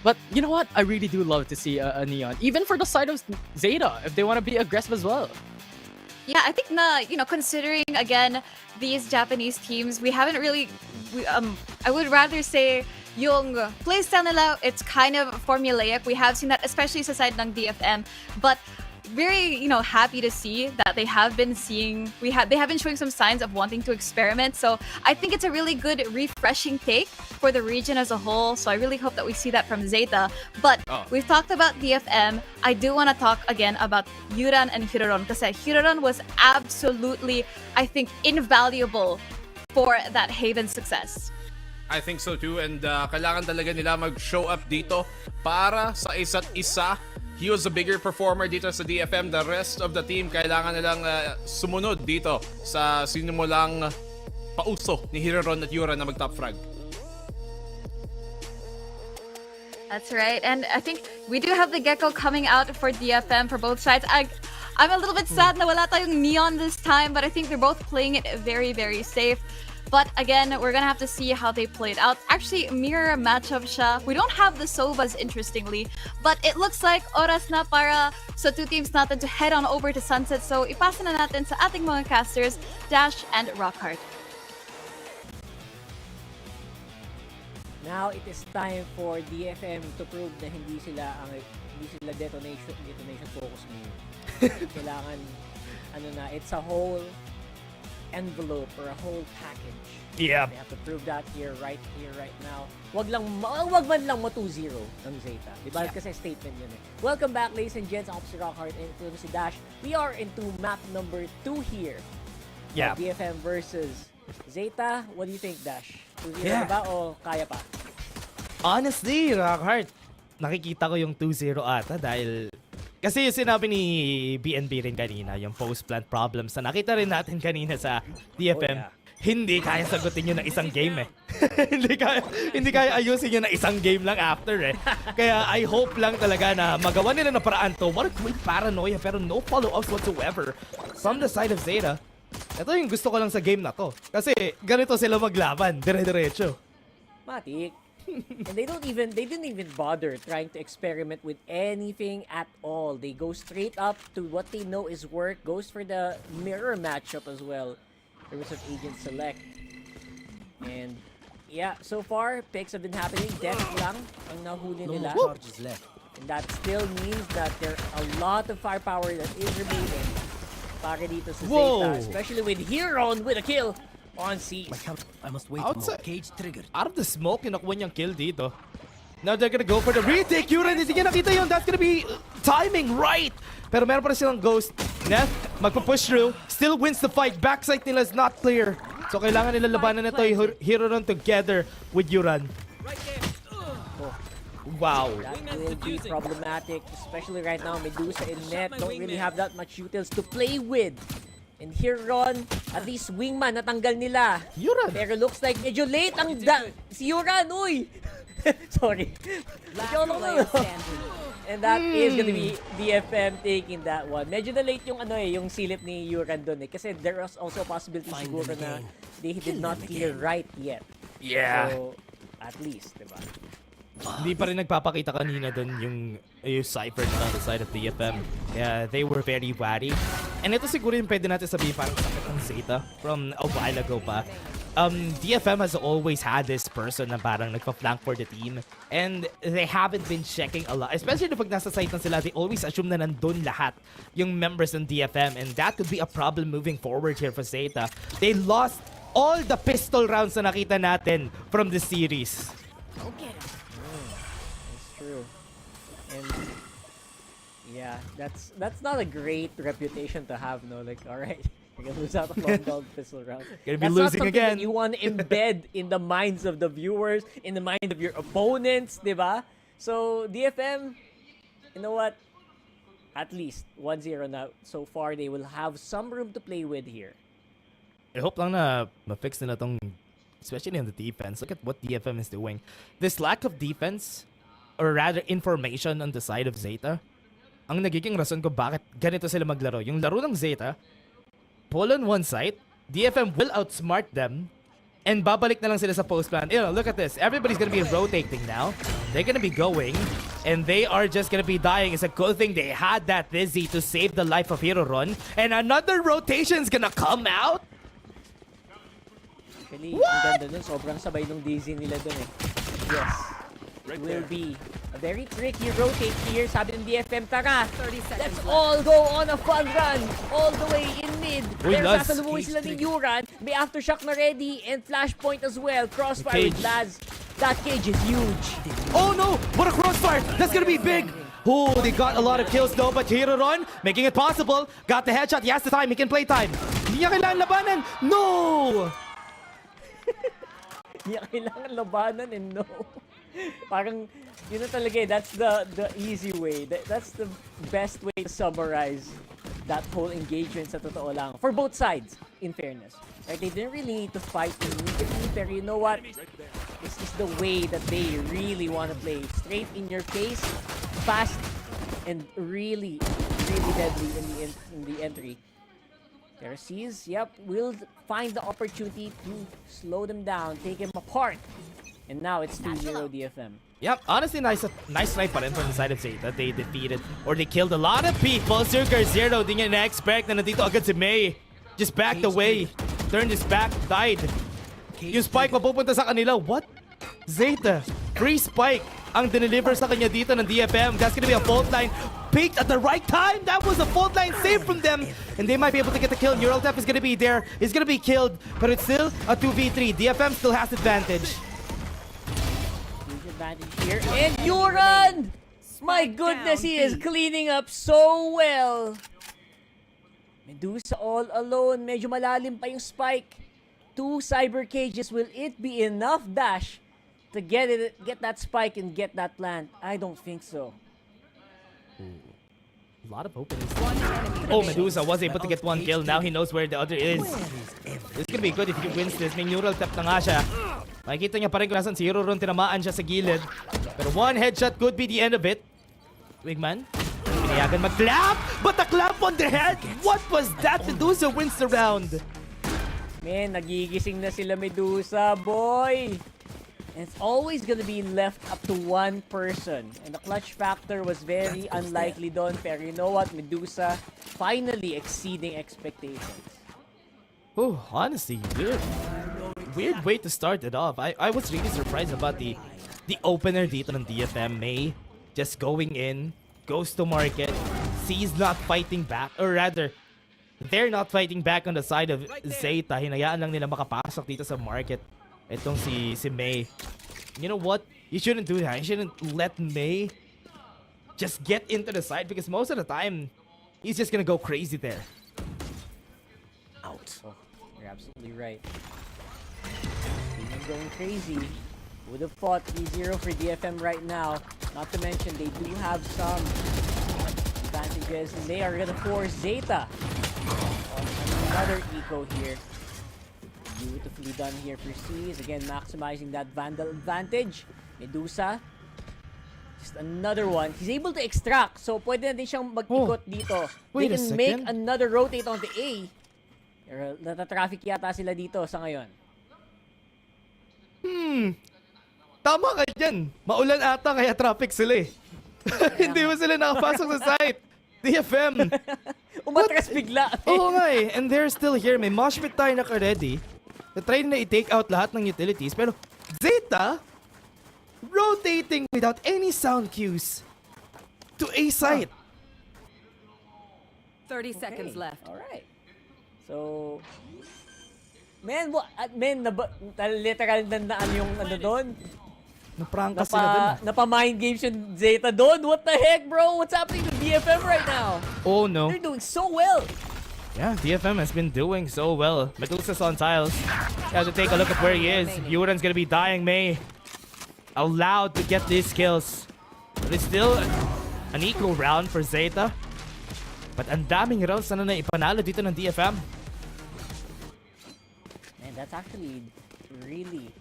But you know what? I really do love to see a Neon, even for the side of Zeta, if they want to be aggressive as well. Yeah, I think considering again these Japanese teams, we haven't really. I would rather say yung playstyle nila, it's kind of formulaic. We have seen that, especially sa side ng DFM, but very happy to see that they have been showing some signs of wanting to experiment. So I think it's a really good refreshing take for the region as a whole. So I really hope that we see that from Zeta. But we've talked about DFM. I do want to talk again about Yuran and Hiroron, because Hiroron was absolutely, I think, invaluable for that Haven success. I think so too, and kailangan talaga nila mag-show up dito para sa isa't isa. He was a bigger performer dito sa DFM. The rest of the team, kailangan nilang sumunod dito sa sinimulang pauso ni Hiroron at Yuran na mag-top frag. That's right. And I think we do have the Gecko coming out for DFM for both sides. I'm a little bit sad na wala tayong Neon this time, but I think they're both playing it very, very safe. But again, we're gonna have to see how they play it out. Actually, mirror matchup siya. We don't have the Sovas, interestingly, but it looks like oras na para sa two teams natin to head on over to Sunset. So ipasa na natin sa ating mga casters, Dash and Rockhart. Now it is time for DFM to prove na hindi sila detonation focus ngayon. Kailangan it's a whole envelope or a whole package. Yeah. They have to prove that here, right now. Wag man lang mo 2-0 ng Zeta. Diba? Yeah. Kasi statement yun eh. Welcome back, ladies and gents. Ako si Rockhart and ito si Dash. We are into map number 2 here. Yeah. DFM versus Zeta. What do you think, Dash? 2-0 Yeah. ba o kaya pa? Honestly, Rockhart, nakikita ko yung 2-0 ata dahil kasi yung sinabi ni BNB rin kanina, yung post-plant problems na nakita rin natin kanina sa DFM, hindi kaya sagutin yun ng isang game eh. hindi kaya ayusin yun ng isang game lang after eh. Kaya I hope lang talaga na magawa nila na paraan to. What a great paranoia, pero no follow-ups whatsoever from the side of Zeta. Ito yung gusto ko lang sa game na to. Kasi ganito sila maglaban, dire-diretso. Matik. And they didn't even bother trying to experiment with anything at all. They go straight up to what they know is work, goes for the mirror matchup as well. There was an agent select. And yeah, so far, picks have been happening. Death lang ang nahuli nila. And that still means that there are a lot of firepower that is remaining para dito sa Zeta, especially with Hiron with a kill on C. I must wait Outside. Cage triggered. Out of the smoke, nakuha niyang kill dito. Now they're gonna go for the retake. Yuran, hindi niya nakita yun. That's gonna be timing right. Pero meron pa rin silang ghost. Neth, magpa-push through. Still wins the fight. Backside nila is not clear. So kailangan nila labanan na ito Hiroron together with Yuran. Wow. That will be problematic, especially right now. Medusa and Net don't really have that much utils to play with. And Hiron, at least wingman natanggal nila. Yuran. Pero looks like medyo late ang si Yuran, uy! Sorry. And that is gonna be DFM taking that one. Medyo na late yung silip ni Yuran doon eh. Kasi there was also a possibility siguro na they did not clear right yet. Yeah. So, at least, diba? Hindi pa rin nagpapakita kanina dun yung Cypher on the side of DFM. Yeah, they were very wary. And ito siguro yung pwede natin sabihin parang sakit ng Zeta from a while ago pa. DFM has always had this person na parang nagpa-flank for the team. And they haven't been checking a lot. Especially pag nasa site na sila, they always assume na nandun lahat yung members ng DFM. And that could be a problem moving forward here for Zeta. They lost all the pistol rounds na nakita natin from the series. Okay. That's true. And yeah, that's not a great reputation to have, no? Like, alright, you're gonna lose out a long dog pistol round. Gonna be That's losing not again. That you want to embed in the minds of the viewers, in the mind of your opponents, diba? So DFM, you know what? At least 1-0 now. So far, they will have some room to play with here. I hope lang na ma-fix nila tong, especially on the defense. Look at what DFM is doing. This lack of defense, or rather information on the side of Zeta, ang nagiging rason ko bakit ganito sila maglaro. Yung laro ng Zeta, pull on one side, DFM will outsmart them, and babalik na lang sila sa post plan. You know, look at this. Everybody's gonna be rotating now. They're gonna be going, and they are just gonna be dying. It's a good thing they had that Dizzy to save the life of Hiroron. And another rotation's gonna come out. Actually, ang ganda nun. Sobrang sabay nung Dizzy nila dun eh. Yes. It will be a very tricky rotate here. Sabi ng DFM, tara, let's all go on a fun run all the way in mid. Uy, Pero Laz. sasalubungin sila ni Yuran. May aftershock na ready and flashpoint as well. Crossfire with Laz. That cage is huge. Oh no! What a crossfire! That's gonna be big! Oh, they got a lot of kills though, but Hiroron making it possible. Got the headshot. He has the time. He can play time. Hindi niya kailangan labanan. No! Hindi niya kailangan labanan and no. Parang, yun na talaga eh. That's the easy way. That's the best way to summarize that whole engagement sa totoo lang. For both sides, in fairness. Right? They didn't really need to fight immediately, pero you know what? This is the way that they really want to play. Straight in your face, fast, and really, really deadly in the entry. There sees, yep, will find the opportunity to slow them down, take them apart. And now it's 2-0 DFM. Yep, honestly, nice snipe pa rin from the side of Zeta. They defeated, or they killed a lot of people. Circle Zero, di niya na-expect na nandito agad si May. Just backed away. Turned his back, died. Yung spike mapupunta sa kanila. What? Zeta, free spike ang dineliver sa kanya dito ng DFM. That's gonna be a fault line. Peaked at the right time. That was a fault line save from them. And they might be able to get the kill. Neural Tap is gonna be there. He's gonna be killed. But it's still a 2v3. DFM still has advantage. Advantage here. And Yuran! My goodness, he is cleaning up so well. Medusa all alone. Medyo malalim pa yung spike. 2 cyber cages. Will it be enough, Dash, to get that spike and get that plant? I don't think so. A lot of openings. Oh, Medusa was able to get 1 kill. Now he knows where the other is. This could be good if he wins this. May neural tap na nga siya. Makikita niya pa rin kung nasan si Hiroron. Tinamaan siya sa gilid. Pero 1 headshot could be the end of it. Wingman, pinayagan mag-clap! But the clap on the head! What was that? Medusa wins the round. Man, nagigising na sila Medusa, boy! And it's always gonna be left up to one person. And the clutch factor was very unlikely doon. Pero you know what? Medusa finally exceeding expectations. Oh, honestly, weird way to start it off. I was really surprised about the opener dito ng DFM. May just going in, goes to market, sees not fighting back, or rather, they're not fighting back on the side of Zeta. Hinayaan lang nila makapasok dito sa market. Itong si May. You know what? You shouldn't do that. You shouldn't let May just get into the side because most of the time, he's just gonna go crazy there. Out. Oh, you're absolutely right. He's going crazy. Would have fought 3-0 for DFM right now. Not to mention, they do have some advantages. And they are gonna force Zeta. Another eco here. Beautifully done here for C's. Again, maximizing that Vandal advantage. Medusa. Just another one. He's able to extract. So, pwede na din siyang mag-ikot dito. They can make another rotate on the A. Pero nata-traffic yata sila dito sa ngayon. Tama ka dyan. Maulan ata kaya traffic sila eh. Hindi mo sila nakapasok sa site. DFM. Umatras bigla. Oo nga eh. And they're still here. May mosh pit tayo naka-ready. Na-try na i-take out lahat ng utilities. Pero Zeta, rotating without any sound cues to A site. 30 seconds left. Alright. So, man, literal nandaan yung ano doon. Naprangka sila doon. Napa-mind games yung Zeta doon. What the heck, bro? What's happening to DFM right now? Oh no. They're doing so well. Yeah, DFM has been doing so well. Medusa's on tiles. You have to take a look at where he is. Yuran's gonna be dying. May allowed to get these kills. But it's still an equal round for Zeta. But ang daming rounds na ipanalo dito ng DFM. Man, that's actually really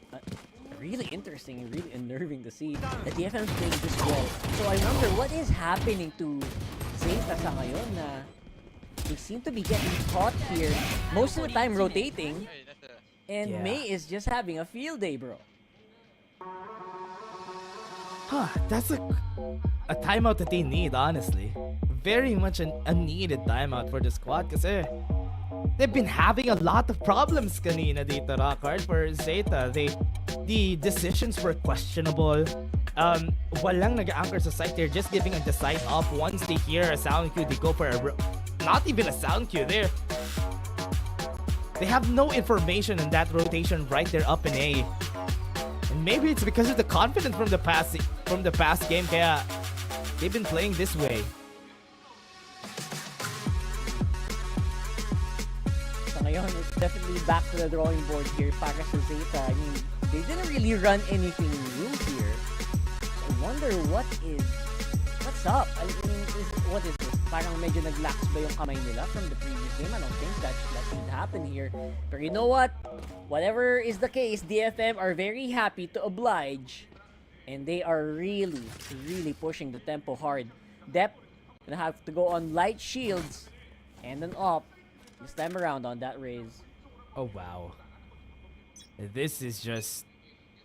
interesting and really unnerving to see that DFM's playing this well. So I wonder what is happening to Zeta sa ngayon na they seem to be getting caught here. Most of the time rotating. And Yeah. May is just having a field day, bro. That's a timeout that they need, honestly. Very much a needed timeout for the squad kasi they've been having a lot of problems kanina dito, Rockard, for Zeta. The decisions were questionable. Walang nag-anchor sa site. They're just giving the site off. Once they hear a sound cue, they go for not even a sound cue. They have no information on that rotation right there up in A. And maybe it's because of the confidence from the past game kaya they've been playing this way. So ngayon, it's definitely back to the drawing board here para sa Zeta. I mean, they didn't really run anything new here. I wonder what's up? I mean, what is this? Parang medyo nag-lax ba yung kamay nila from the previous game? I don't think that should happen here. But you know what? Whatever is the case, DFM are very happy to oblige. And they are really, really pushing the tempo hard. Dep gonna have to go on light shields and an op this time around on that raise. Oh wow. This is just...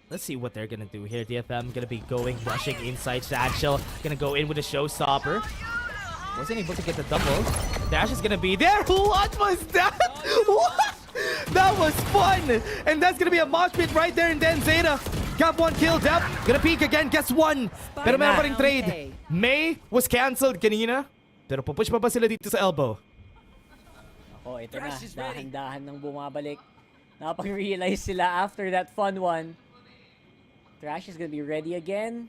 Let's see what they're gonna do here. DFM gonna be rushing inside Satchel. Gonna go in with a showstopper. Wasn't able to get the double. Dash is gonna be there. What was that? What? That was fun. And that's gonna be a mosh pit right there. And then Zeta got one kill. Dep gonna peek again. Gets one. Pero meron pa ring trade. May was cancelled kanina. Pero pupush pa ba sila dito sa elbow? Oh, ito na. Dahan-dahan nang bumabalik. Nakapag-realize sila after that fun one. Trash is gonna be ready again.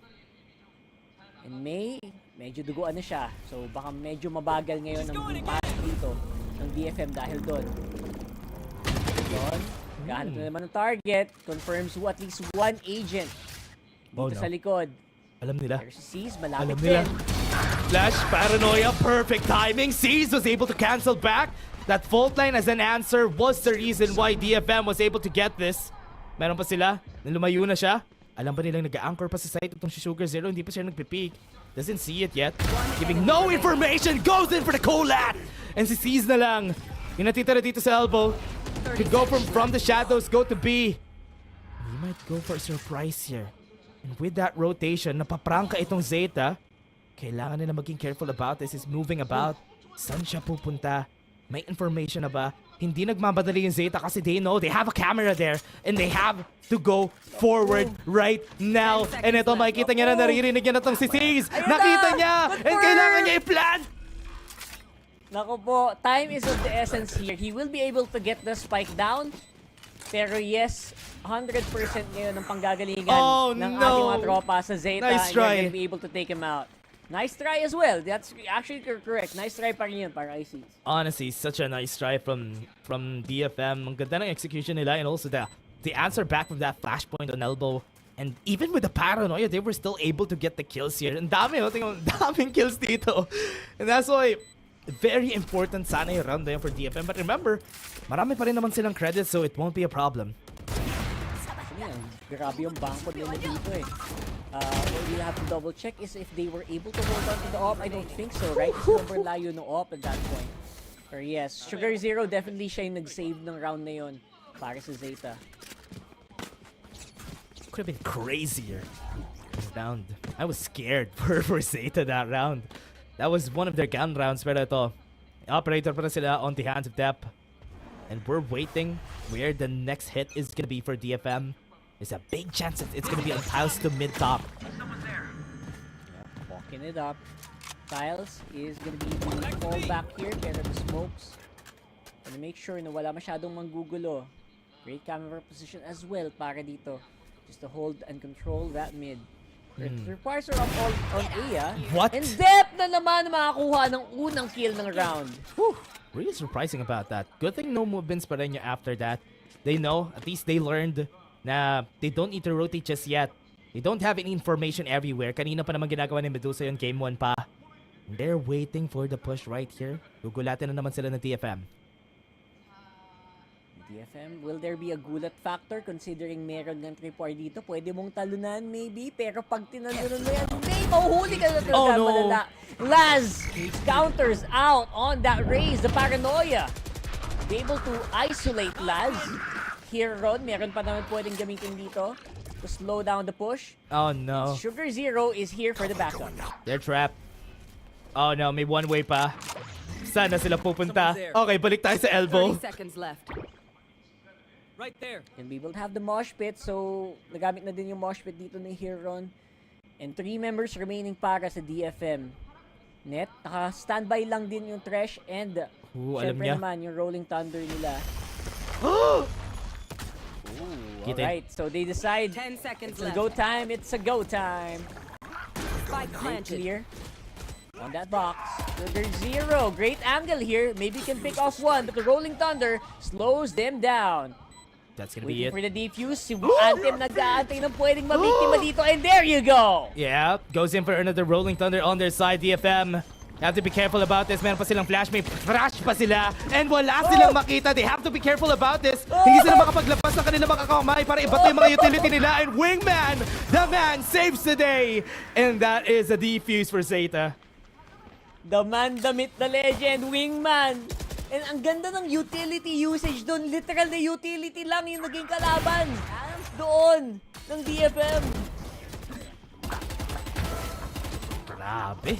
And May, medyo duguan na siya. So baka medyo mabagal ngayon ang pass dito ng DFM dahil doon. Doon, gahanap na naman ng target. Confirms at least one agent dito sa likod. Alam nila. There's C's, malapit Alam nila. din. Flash, paranoia, perfect timing. C's was able to cancel back. That fault line as an answer was the reason why DFM was able to get this. Meron pa sila. Lumayo na siya. Alam ba nilang nag-anchor pa sa site itong si Sugar Zero? Hindi pa siya nagpipeak. Doesn't see it yet. Giving no information. Goes in for the collat. And si C's na lang. Yung natitira dito sa elbow. Could go from the shadows, go to B. He might go for a surprise here. And with that rotation, napaprangka itong Zeta. Kailangan nila maging careful about this. He's moving about. Saan siya pupunta? May information na ba? Hindi nagmamadali yung Zeta kasi they know they have a camera there and they have to go forward right now. And ito, makikita niya na, naririnig niya na itong si C's. Nakita niya! And kailangan niya i-plan! Nako po, time is of the essence here. He will be able to get the spike down. Pero yes, 100% ngayon ang panggagalingan ng ating mga tropa sa Zeta. Nice try. And they're gonna be able to take him out. Nice try as well. That's actually correct. Nice try pa rin yun para ICs. Honestly, such a nice try from DFM. Ang ganda ng execution nila and also the answer back from that flashpoint on elbow. And even with the paranoia, they were still able to get the kills here. And daming kills dito. And that's why very important sana yung round na yun for DFM. But remember, marami pa rin naman silang credits so it won't be a problem. Grabe yung bangko nila dito eh. What we'll have to double check is if they were able to hold on to the op. I don't think so, right? Super layo ng op at that point. Or yes, Sugar Zero definitely siya yung nag-save ng round na yun para sa Zeta. Could have been crazier. Round. I was scared for Zeta that round. That was one of their gun rounds. Pero ito, operator pa na sila on the hands of Dep. And we're waiting where the next hit is gonna be for DFM. There's a big chance that it's gonna be on Tiles to mid-top. Walking it up. Tiles is gonna be the fall back here, pero the smokes. Gonna make sure na wala masyadong manggugulo. Great camera position as well para dito. Just to hold and control that mid. It requires her up on A. What? And Dep na naman makakuha ng unang kill ng round. Whew. Really surprising about that. Good thing no movements pa rin after that. They know, at least they learned na they don't need to rotate just yet. They don't have any information everywhere. Kanina pa naman ginagawa ni Medusa yung game 1 pa. They're waiting for the push right here. Gugulatin na naman sila ng DFM. DFM, will there be a gulat factor considering meron ng tripwire dito? Pwede mong talunan maybe, pero pag tinalunan mo yan, may mahuhuli ka na talaga malala. Laz counters out on that raise, the paranoia. Be able to isolate Laz. Hero. Meron pa naman pwedeng gamitin dito to slow down the push. Oh no. Sugar Zero is here for the backup. They're trapped. Oh no, may one way pa. Saan na sila pupunta? Okay, balik tayo sa elbow. 30 seconds left. Right there. And we will have the mosh pit. So, nagamit na din yung mosh pit dito ni Heron. And 3 members remaining para sa DFM. Net, naka-standby lang din yung Thresh and alam syempre niya. naman yung Rolling Thunder nila. Alright, so they decide 10 seconds it's a left. go time, it's a go time. Spike planted. Clear. On that box. Sugar Zero, great angle here. Maybe can pick off one, but the Rolling Thunder slows them down. That's gonna be Waiting it. for the defuse. Si Anthem nag-aantay ng pwedeng mabiktima dito. And there you go! Yeah, goes in for another Rolling Thunder on their side, DFM. Have to be careful about this. Meron pa silang flash. May flash pa sila. And wala silang makita. They have to be careful about this. Hindi sila makapaglabas ng kanilang mga kakamay para ibato yung mga utility nila. And Wingman, the man, saves the day. And that is a defuse for Zeta. The man, the myth, the legend, Wingman. And ang ganda ng utility usage doon. Literal na utility lang yung naging kalaban. Doon, ng DFM. Grabe.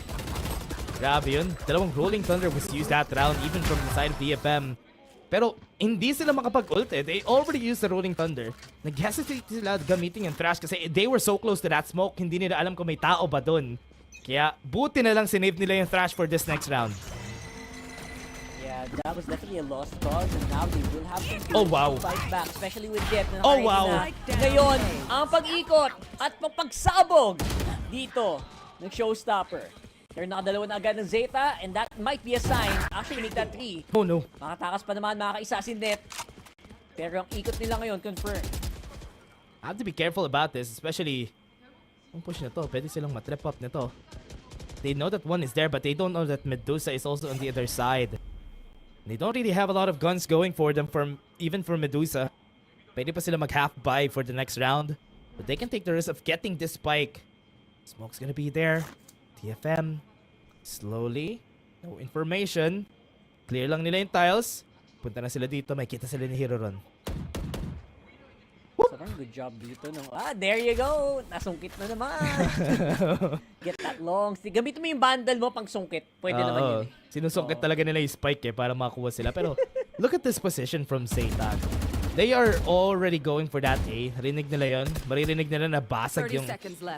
Grabe yun. Dalawang Rolling Thunder was used that round even from the side of DFM. Pero hindi sila makapag-ult eh. They already used the Rolling Thunder. Nag-hesitate sila gamitin yung Thrash kasi they were so close to that smoke. Hindi nila alam kung may tao ba dun. Kaya buti na lang sinave nila yung Thrash for this next round. Yeah, that was definitely a lost cause and now they will have to fight back, especially with Dep na na. Ngayon, ang pag-ikot at pagsabog dito ng showstopper. They're nakadalawa na agad ng Zeta and that might be a sign. Actually, make that 3. Oh no. Makatakas pa naman, makakaisa si Net. Pero ang ikot nila ngayon, confirm. I have to be careful about this, especially ang push na to. Pwede silang matrip up nito. They know that one is there but they don't know that Medusa is also on the other side. They don't really have a lot of guns going for them even for Medusa. Pwede pa sila mag-half buy for the next round. But they can take the risk of getting this spike. Smoke's gonna be there. TFM. Slowly. No information. Clear lang nila yung tiles. Punta na sila dito. May kita sila ni Hero Ron. Sobrang good job dito. There you go. Nasungkit na naman. Get that long stick. Gamitin mo yung bundle mo pang sungkit. Pwede naman yun eh. Sinusungkit talaga nila yung spike eh para makakuha sila. Pero look at this position from Zeta. They are already going for that A. Rinig nila yun. Maririnig nila na basag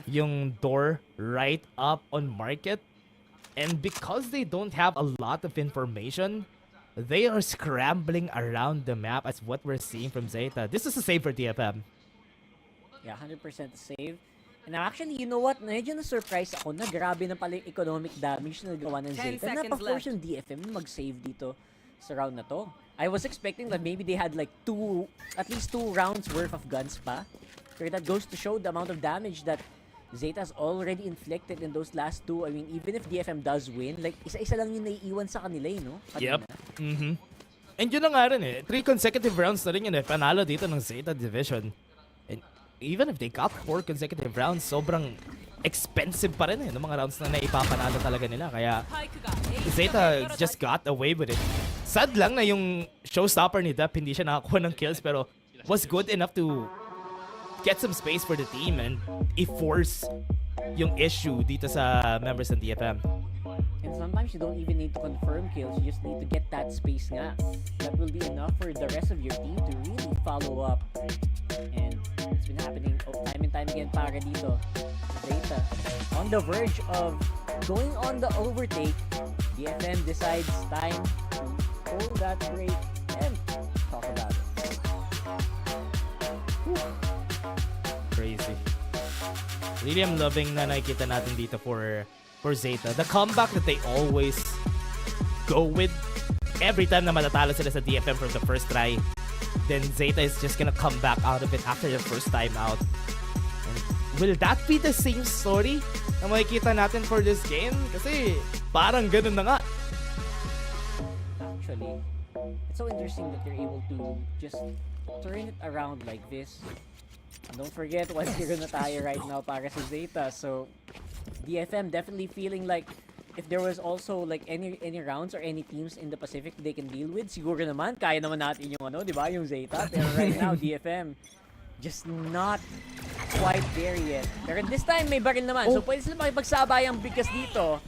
yung door right up on market. And because they don't have a lot of information, they are scrambling around the map as what we're seeing from Zeta. This is a save for DFM. Yeah, 100% save. And actually, you know what? Medyo na-surprise ako na grabe na pala yung economic damage na nagawa ng Zeta. Napa-force yung DFM mag-save dito sa round na to. I was expecting that maybe they had like at least two rounds worth of guns pa. So that goes to show the amount of damage that Zeta's already inflicted in those last 2. I mean, even if DFM does win, like isa-isa lang yung naiiwan sa kanila no? Yep. And yun na nga rin eh. 3 consecutive rounds na rin yun eh. Panalo dito ng Zeta Division. And even if they got 4 consecutive rounds, sobrang expensive pa rin eh. Ng mga rounds na naipapanalo talaga nila. Kaya Zeta just got away with it. Sad lang na yung showstopper ni Dep hindi siya nakakuha ng kills pero was good enough to get some space for the team and i-force yung issue dito sa members ng DFM. And sometimes you don't even need to confirm kills, you just need to get that space nga. That will be enough for the rest of your team to really follow up. And it's been happening time and time again para dito. Zeta on the verge of going on the overtake. DFM decides time to pull that break and talk about it. Crazy. Really am loving na nakikita natin dito for Zeta. The comeback that they always go with every time na matatalo sila sa DFM from the first try. Then Zeta is just gonna come back out of it after the first time out. And will that be the same story na makikita natin for this game? Kasi parang ganun na nga. Actually, it's so interesting that you're able to just turn it around like this. And don't forget, 1-0 na tayo right now para sa Zeta. So, DFM definitely feeling like if there was also like any rounds or any teams in the Pacific they can deal with, siguro naman kaya naman natin yung ano, 'di ba, yung Zeta. Pero right now DFM just not quite there yet. Pero this time may baril naman. So pwede sila makipagsabayang bigas dito.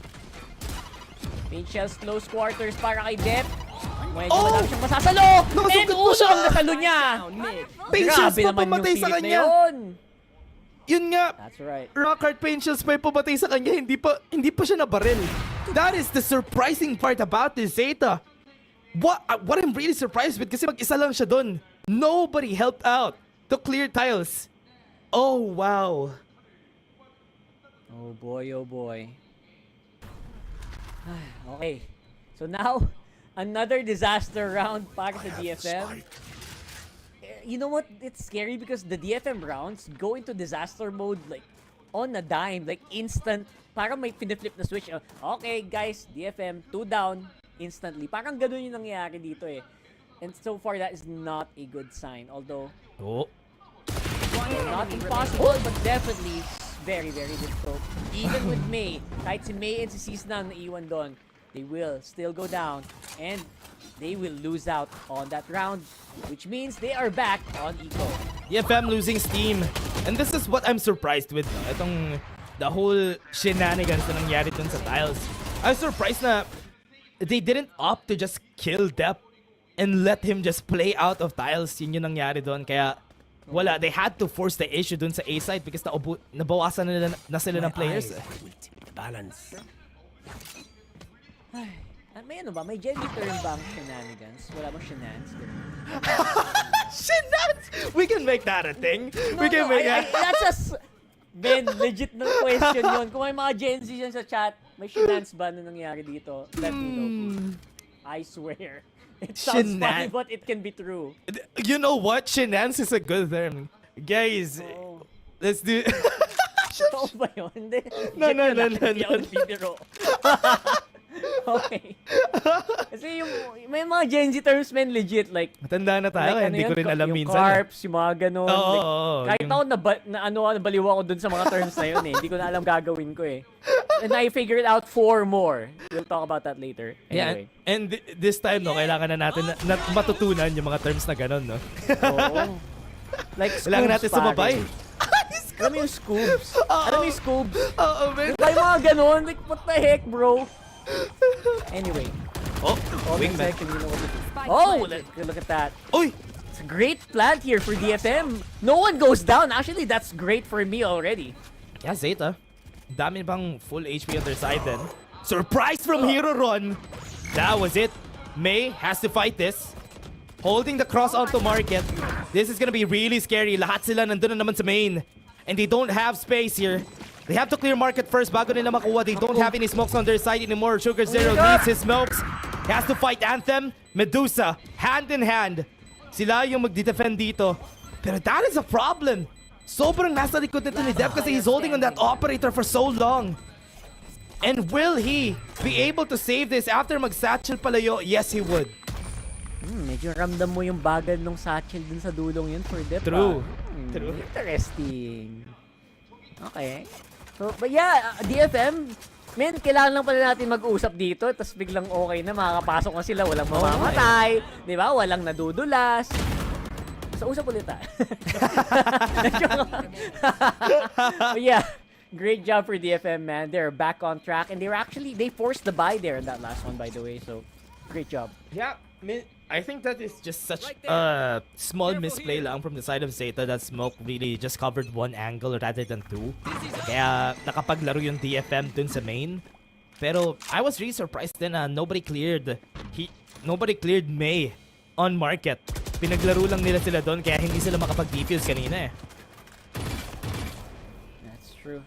Paint shells close quarters para kay Dep. Medyo madami siyang masasalo! And usong nasalo niya! Paint shells Grabe pa naman yung pumatay sa silip na kanya. yun! Yun nga. That's right. Rockart paint shells pa yung pumatay sa kanya, hindi pa siya nabaril. That is the surprising part about this Zeta. What I'm really surprised with kasi mag-isa lang siya dun. Nobody helped out to clear tiles. Oh, wow. Oh boy, oh boy. Okay. So now, another disaster round para sa DFM. You know what? It's scary because the DFM rounds go into disaster mode like on a dime, like instant. Parang may piniflip na switch. Okay, guys, DFM 2 down instantly. Parang ganun yung nangyayari dito eh. And so far, that is not a good sign. Although, not impossible, but definitely very, very difficult. Even with May, kahit si May and si Cisna ang naiwan doon, they will still go down and they will lose out on that round, which means they are back on eco. DFM losing steam. And this is what I'm surprised with. No? Itong the whole shenanigans na nangyari dun sa tiles. I'm surprised na they didn't opt to just kill Dep and let him just play out of tiles. Yun yung nangyari dun. Kaya wala, they had to force the issue dun sa A side because nabawasan na sila ng players. Balance. May ano ba? May gender term ba ang shenanigans? Wala bang shenanigans? Shenanigans? We can make that a thing. We can make that. That's Ben, legit na question yun. Kung may mga Gen Z yan sa chat, may shenanigans ba na nangyari dito? Let me know, please. I swear. It sounds funny, but it can be true. You know what? Shenanigans is a good term. Guys, let's do... Totoo ba yun? Hindi. No. Okay. Kasi yung may mga Gen Z terms men legit like matanda na tayo, hindi ko rin alam yung minsan. Yung carps, yung mga ganun. Kahit yung... ako nabaliw ako dun sa mga terms na yun eh. Hindi ko na alam gagawin ko eh. And I figured out 4 more. We'll talk about that later. Anyway. Yeah, and this time, no, kailangan na natin na matutunan yung mga terms na ganun, no? Oo. Like scoops, kailangan natin sumabay. Alam mo yung scoops? Alam mo yung scoops? Oo, man. Diba yung mga ganun? Like, what the heck, bro? Anyway. Wingman. Look at that. Oy! It's a great plant here for DFM. No one goes down. Actually, that's great for me already. Yeah, Zeta. Dami bang full HP on their side then. Surprise from Hero Ron. That was it. May has to fight this. Holding the cross onto market. This is gonna be really scary. Lahat sila nandun na naman sa main. And they don't have space here. They have to clear market first bago nila makuha. They don't have any smokes on their side anymore. Sugar Zero needs his smokes. He has to fight Anthem, Medusa, hand in hand. Sila yung magdi-defend dito. Pero that is a problem. Sobrang nasa likod nito ni Dep kasi he's holding on that operator for so long. And will he be able to save this after mag-satchel palayo? Yes, he would. Medyo ramdam mo yung bagal ng satchel dun sa dulong yun for Dep. True. Interesting. Okay. So, but yeah, DFM, man, kailangan lang pala natin mag-usap dito, tapos biglang okay na, makakapasok na sila, walang mamamatay, di ba? Walang nadudulas. So, usap ulit ah. But yeah, great job for DFM, man. They're back on track, and they forced the buy there in that last one, by the way, so great job. Yeah, I think that is just such a small misplay lang from the side of Zeta that Smoke really just covered one angle rather than 2. Kaya nakapaglaro yung DFM dun sa main. Pero I was really surprised din na nobody cleared May on market. Pinaglaro lang nila sila dun kaya hindi sila makapag-defuse kanina eh. That's true.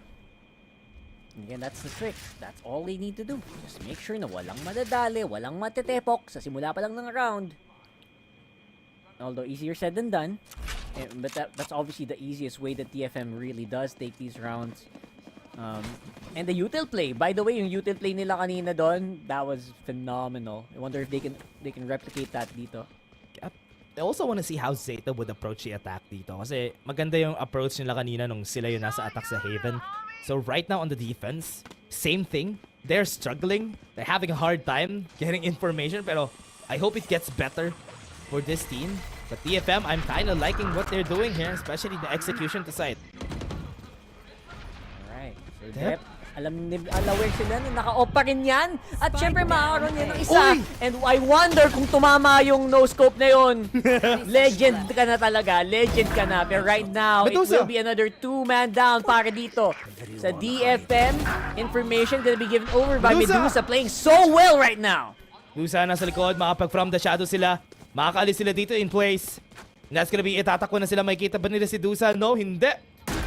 Again, that's the trick. That's all they need to do. Just make sure na walang madadali, walang matetepok sa simula pa lang ng round. Although easier said than done. But that's obviously the easiest way that DFM really does take these rounds. And the util play. By the way, yung util play nila kanina doon, that was phenomenal. I wonder if they can replicate that dito. I also want to see how Zeta would approach the attack dito. Kasi maganda yung approach nila kanina nung sila yung nasa attack sa Haven. So right now on the defense, same thing. they're struggling. They're having a hard time getting information, pero I hope it gets better for this team. But DFM, I'm kind of liking what they're doing here, especially the execution to site. Alright. So Dep, aware sila na naka-off pa rin yan. At syempre makakaroon yan ng isa. And I wonder kung tumama yung no-scope na yun. Legend ka na talaga. Legend ka na. Pero right now, it will be another 2-man down para dito. Sa DFM, information gonna be given over by Medusa playing so well right now. Medusa nasa likod, makapag from the shadow sila. Makakaalis sila dito in place. And that's gonna be itatakbo na sila. Makikita ba nila si Dusa? No, hindi.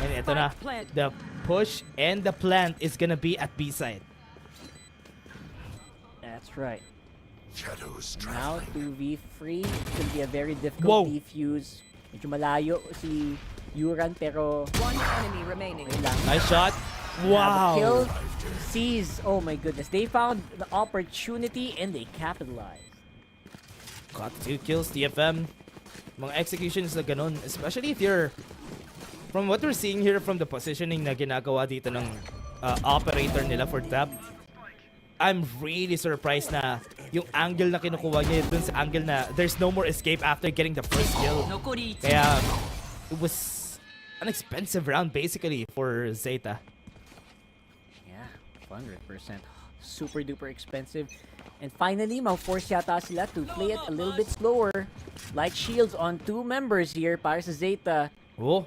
And ito na. The push and the plant is gonna be at B side. That's right. Now 2v3. It's gonna be a very difficult defuse. Medyo malayo si Yuran pero one enemy remaining. Nice shot. Wow. Kill sees. Oh my goodness. They found the opportunity and they capitalized. Got 2 kills, DFM. Mga executions na ganun. Especially if you're... From what we're seeing here from the positioning na ginagawa dito ng operator nila for tap, I'm really surprised na yung angle na kinukuha niya dun sa angle na there's no more escape after getting the first kill. Kaya it was an expensive round basically for Zeta. Yeah, 100%. Super duper expensive. And finally, ma-force yata sila to play it a little bit slower. Light shields on 2 members here para sa Zeta. Oh.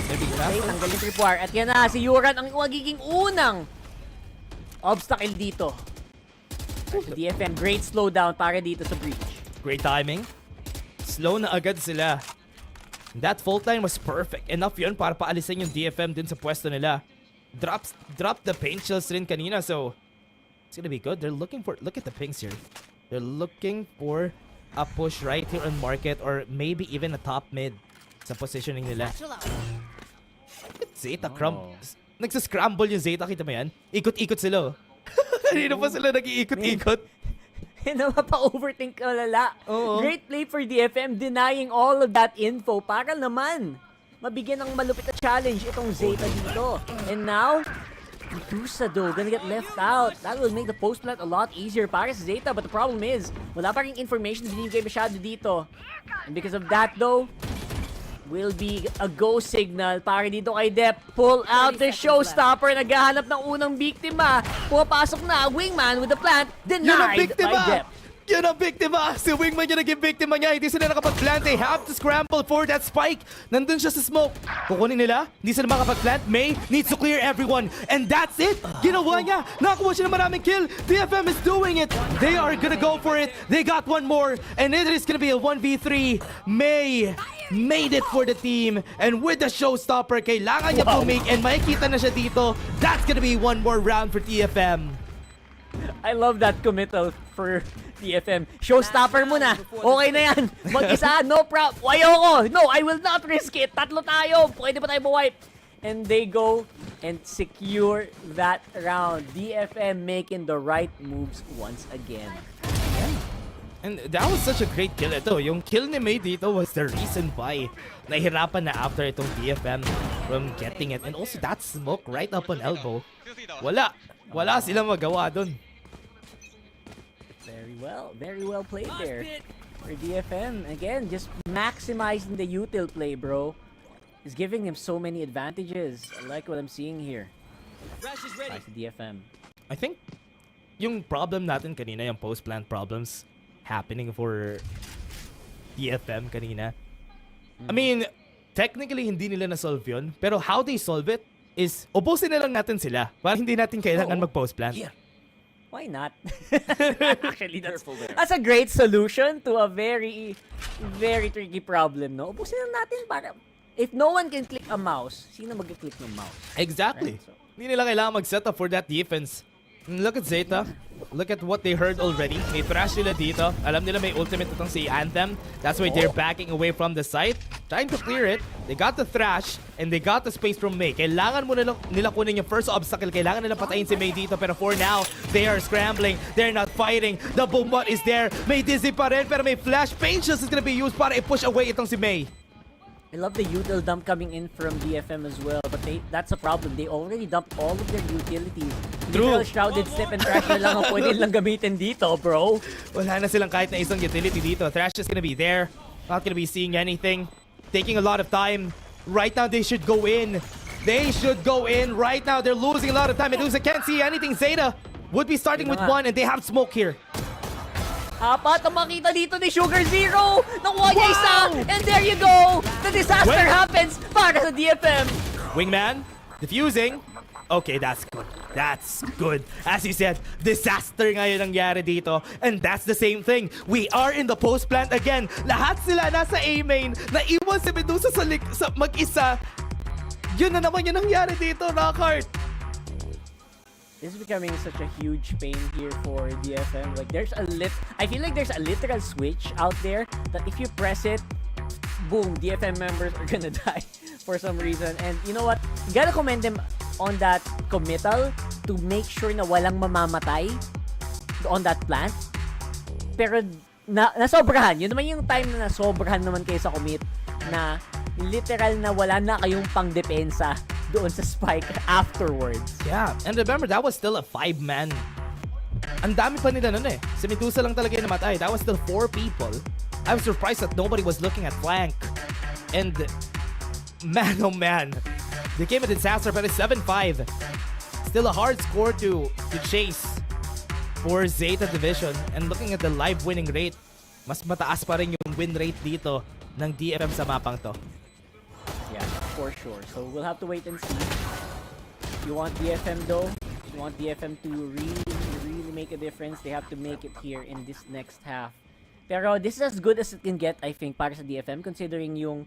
Okay, tanggal yung tripwire. At yan na, si Yuran ang magiging unang obstacle dito. Sa DFM, great slowdown para dito sa breach. Great timing. Slow na agad sila. That full time was perfect. Enough yun para paalisin yung DFM din sa pwesto nila. Drop the paint shells rin kanina, so it's gonna be good. They're looking for, look at the pings here. They're looking for a push right here on market or maybe even a top mid sa positioning nila. Zeta nagsascramble yung Zeta, kita mo yan? Ikot-ikot sila. Kanina pa sila nag-iikot-ikot. Mapa-overthink ka lala. Great play for DFM denying all of that info para naman mabigyan ng malupit na challenge itong Zeta dito. And now, Medusa though, gonna get left out. That will make the post plant a lot easier para sa Zeta. But the problem is, wala pa rin information binigay masyado dito. And because of that though, will be a go signal para dito kay Dep. Pull out the showstopper. Naghahanap ng unang biktima. Pumapasok na, Wingman with the plant. Denied by Dep. Yun ang biktima! Si Wingman yung naging biktima niya. Hindi sila nakapag-plant. They have to scramble for that spike. Nandun siya sa smoke. Kukunin nila. Hindi sila makapag-plant. May needs to clear everyone. And that's it! Ginawa niya. Nakakuha siya ng maraming kill. DFM is doing it. They are gonna go for it. They got one more. And it is gonna be a 1v3. May made it for the team. And with the showstopper, kailangan niya pumake. And makikita na siya dito. That's gonna be one more round for DFM. I love that committal for DFM. Showstopper mo na. Okay na yan. Mag-isa, no problem. Ayoko. No, I will not risk it. Tatlo tayo. Pwede pa tayo ma-wipe. And they go and secure that round. DFM making the right moves once again. And that was such a great kill. Ito, yung kill ni May dito was the reason why nahirapan na after itong DFM from getting it. And also that smoke right up on elbow. Wala silang magawa dun. Very well played there for DFM. Again, just maximizing the util play, bro. Is giving him so many advantages. I like what I'm seeing here. Nice DFM. I think yung problem natin kanina, yung post-plant problems happening for DFM kanina. I mean, technically hindi nila na-solve yun. Pero how they solve it is ubusin na lang natin sila para hindi natin kailangan mag-post-plant. Yeah. Why not? Actually, that's a great solution to a very, very tricky problem, no? Ubusin na natin para... If no one can click a mouse, sino mag-click ng mouse? Exactly. Hindi nila kailangan mag-set up for that defense. Look at Zeta. Look at what they heard already. May thrash nila dito. Alam nila may ultimate itong si Anthem. That's why they're backing away from the site. Trying to clear it. They got the thrash and they got the space from May. Kailangan mo nila kunin yung first obstacle. Kailangan nila patayin si May dito. Pero for now, they are scrambling. They're not fighting. The boom bot is there. May dizzy pa rin pero may flash. Paint just is gonna be used para i-push away itong si May. I love the util dump coming in from DFM as well, but that's a problem. They already dumped all of their utilities. Literal Shrouded Step and Thrash na lang ang pwede lang gamitin dito, bro. Wala na silang kahit na isang utility dito. Thrash is gonna be there. Not gonna be seeing anything. Taking a lot of time. Right now, they should go in. They should go in. Right now, they're losing a lot of time. Medusa can't see anything. Zeta would be starting with one, and they have smoke here. Apat ang makita dito ni Sugar Zero! Nakuha niya isa! And there you go! The disaster happens para sa DFM! Wingman, diffusing. Okay, that's good. That's good. As you said, disaster ngayon nangyari dito. And that's the same thing. We are in the post plant again. Lahat sila nasa A main. Naiwan si Medusa sa mag-isa. Yun na naman yung nangyari dito, Rockhart. This is becoming such a huge pain here for DFM. Like I feel like there's a literal switch out there that if you press it, boom, DFM members are gonna die for some reason. And you know what? You gotta commend them on that committal to make sure na walang mamamatay on that plant. Pero nasobrahan. Yun naman yung time na nasobrahan naman kayo sa commit na literal na wala na kayong pang-depensa doon sa spike afterwards. Yeah, and remember, that was still a 5-man. Ang dami pa nila nun eh. Si Medusa lang talaga yung namatay. That was still 4 people. I was surprised that nobody was looking at flank. And man, oh man. They came a disaster, but it's 7-5. Still a hard score to chase for Zeta Division. And looking at the live winning rate, mas mataas pa rin yung win rate dito ng DFM sa mapang to. Yeah, for sure. So we'll have to wait and see. You want DFM though? You want DFM to really make a difference? They have to make it here in this next half. Pero this is as good as it can get, I think, para sa DFM, considering yung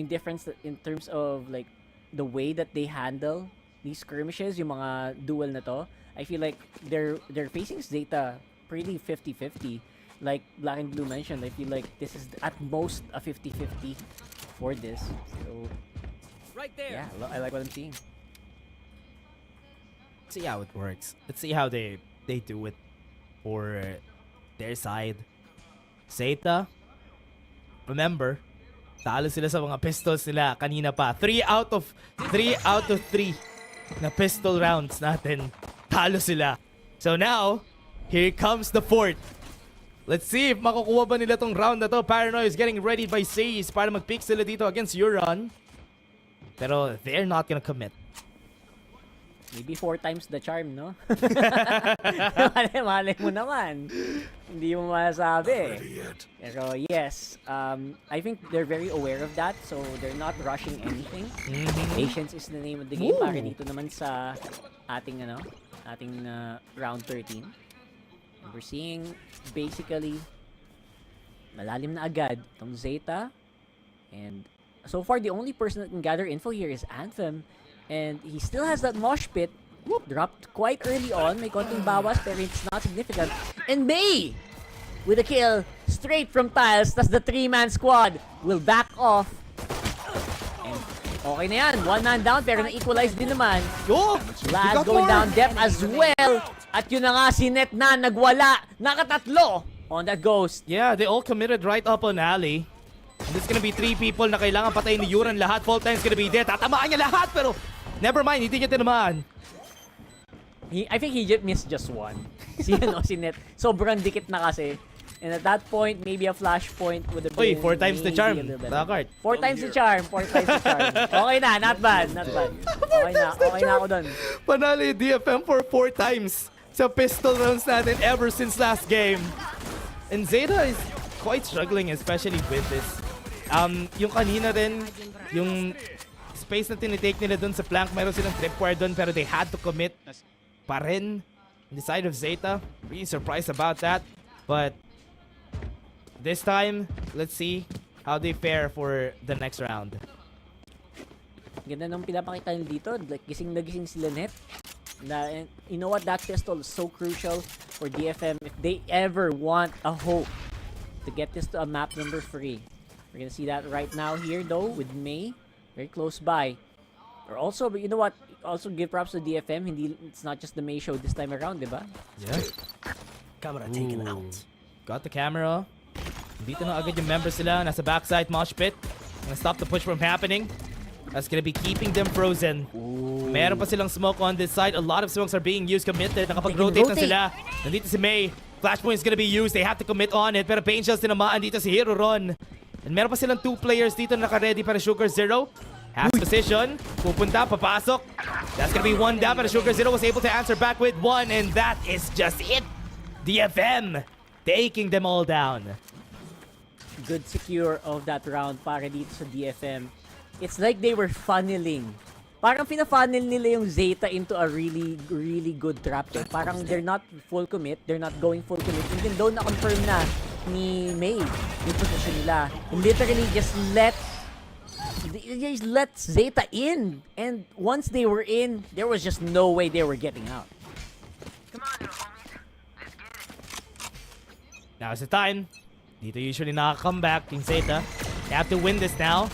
difference in terms of like the way that they handle these skirmishes, yung mga duel na to. I feel like they're facing Zeta pretty 50-50. Like Black and Blue mentioned, I feel like this is at most a 50-50 for this. So right there. Yeah, I like what I'm seeing. Let's see how it works. Let's see how they do it for their side. Zeta, remember, talo sila sa mga pistols nila kanina pa. 3 out of 3 na pistol rounds natin. Talo sila. So now, here comes the fourth. Let's see if makukuha ba nila tong round na to. Paranoid is getting ready by Says para mag-pick sila dito against Euron. Pero they're not gonna commit. Maybe 4 times the charm, no? Mali mo naman. Hindi mo masabi. Pero yes, I think they're very aware of that, so they're not rushing anything. Patience is the name of the game. Para dito naman sa ating round 13. And we're seeing basically malalim na agad itong Zeta. And so far, the only person that can gather info here is Anthem. And he still has that mosh pit. Whoop, dropped quite early on. May konting bawas, pero it's not significant. And May, with a kill straight from Tiles, tas the 3-man squad will back off. And okay na yan. 1 man down, pero na-equalize din naman. Lad going down depth as well. At yun na nga, si Net na nagwala. Nakatatlo on that ghost. Yeah, they all committed right up on alley. And there's gonna be 3 people na kailangan patayin ni Euron. Lahat, full time's gonna be there. Tatamaan niya lahat, pero never mind, hindi niya tinamaan. I think he missed just one. Si Net. Sobrang dikit na kasi. And at that point, maybe a flash point would have been 4 times the charm. 4 times the charm. 4 times the charm. Okay na, not bad. Okay na ako dun. Panalo yung DFM for 4 times sa pistol rounds natin ever since last game. And Zeta is quite struggling, especially with this. Yung kanina rin, yung space na tinitake nila dun sa flank, meron silang tripwire dun, pero they had to commit pa rin in the side of Zeta. Really surprised about that. But this time, let's see how they fare for the next round. Ganda nung pinapakita nila dito. Like, gising na gising sila Net. And you know what? That pistol is so crucial for DFM if they ever want a hope to get this to a map number 3. We're gonna see that right now here though with May very close by. Or also, but you know what? Also give props to DFM. It's not just the May show this time around, diba? Yeah. Camera taken out. Got the camera. Dito na agad yung members sila. Nasa backside mosh pit. Gonna stop the push from happening. That's gonna be keeping them frozen. Meron pa silang smoke on this side. A lot of smokes are being used. Committed. Nakapag-rotate na sila. Nandito si May. Flashpoint is gonna be used. They have to commit on it. Pero Pain Shells tinamaan dito si Hero Ron. And meron pa silang 2 players dito na naka-ready para Sugar Zero. Has position. Pupunta, papasok. That's gonna be 1 down. Pero Sugar Zero was able to answer back with 1. And that is just it. DFM taking them all down. Good secure of that round para dito sa DFM. It's like they were funneling. Parang pina-funnel nila yung Zeta into a really, really good trap. Eh. Parang they're not full commit. They're not going full commit. Even though na-confirm na ni May yung position nila. Literally just let Zeta in. And once they were in, there was just no way they were getting out. Now's the time. Dito usually nakaka-come back yung Zeta. They have to win this now.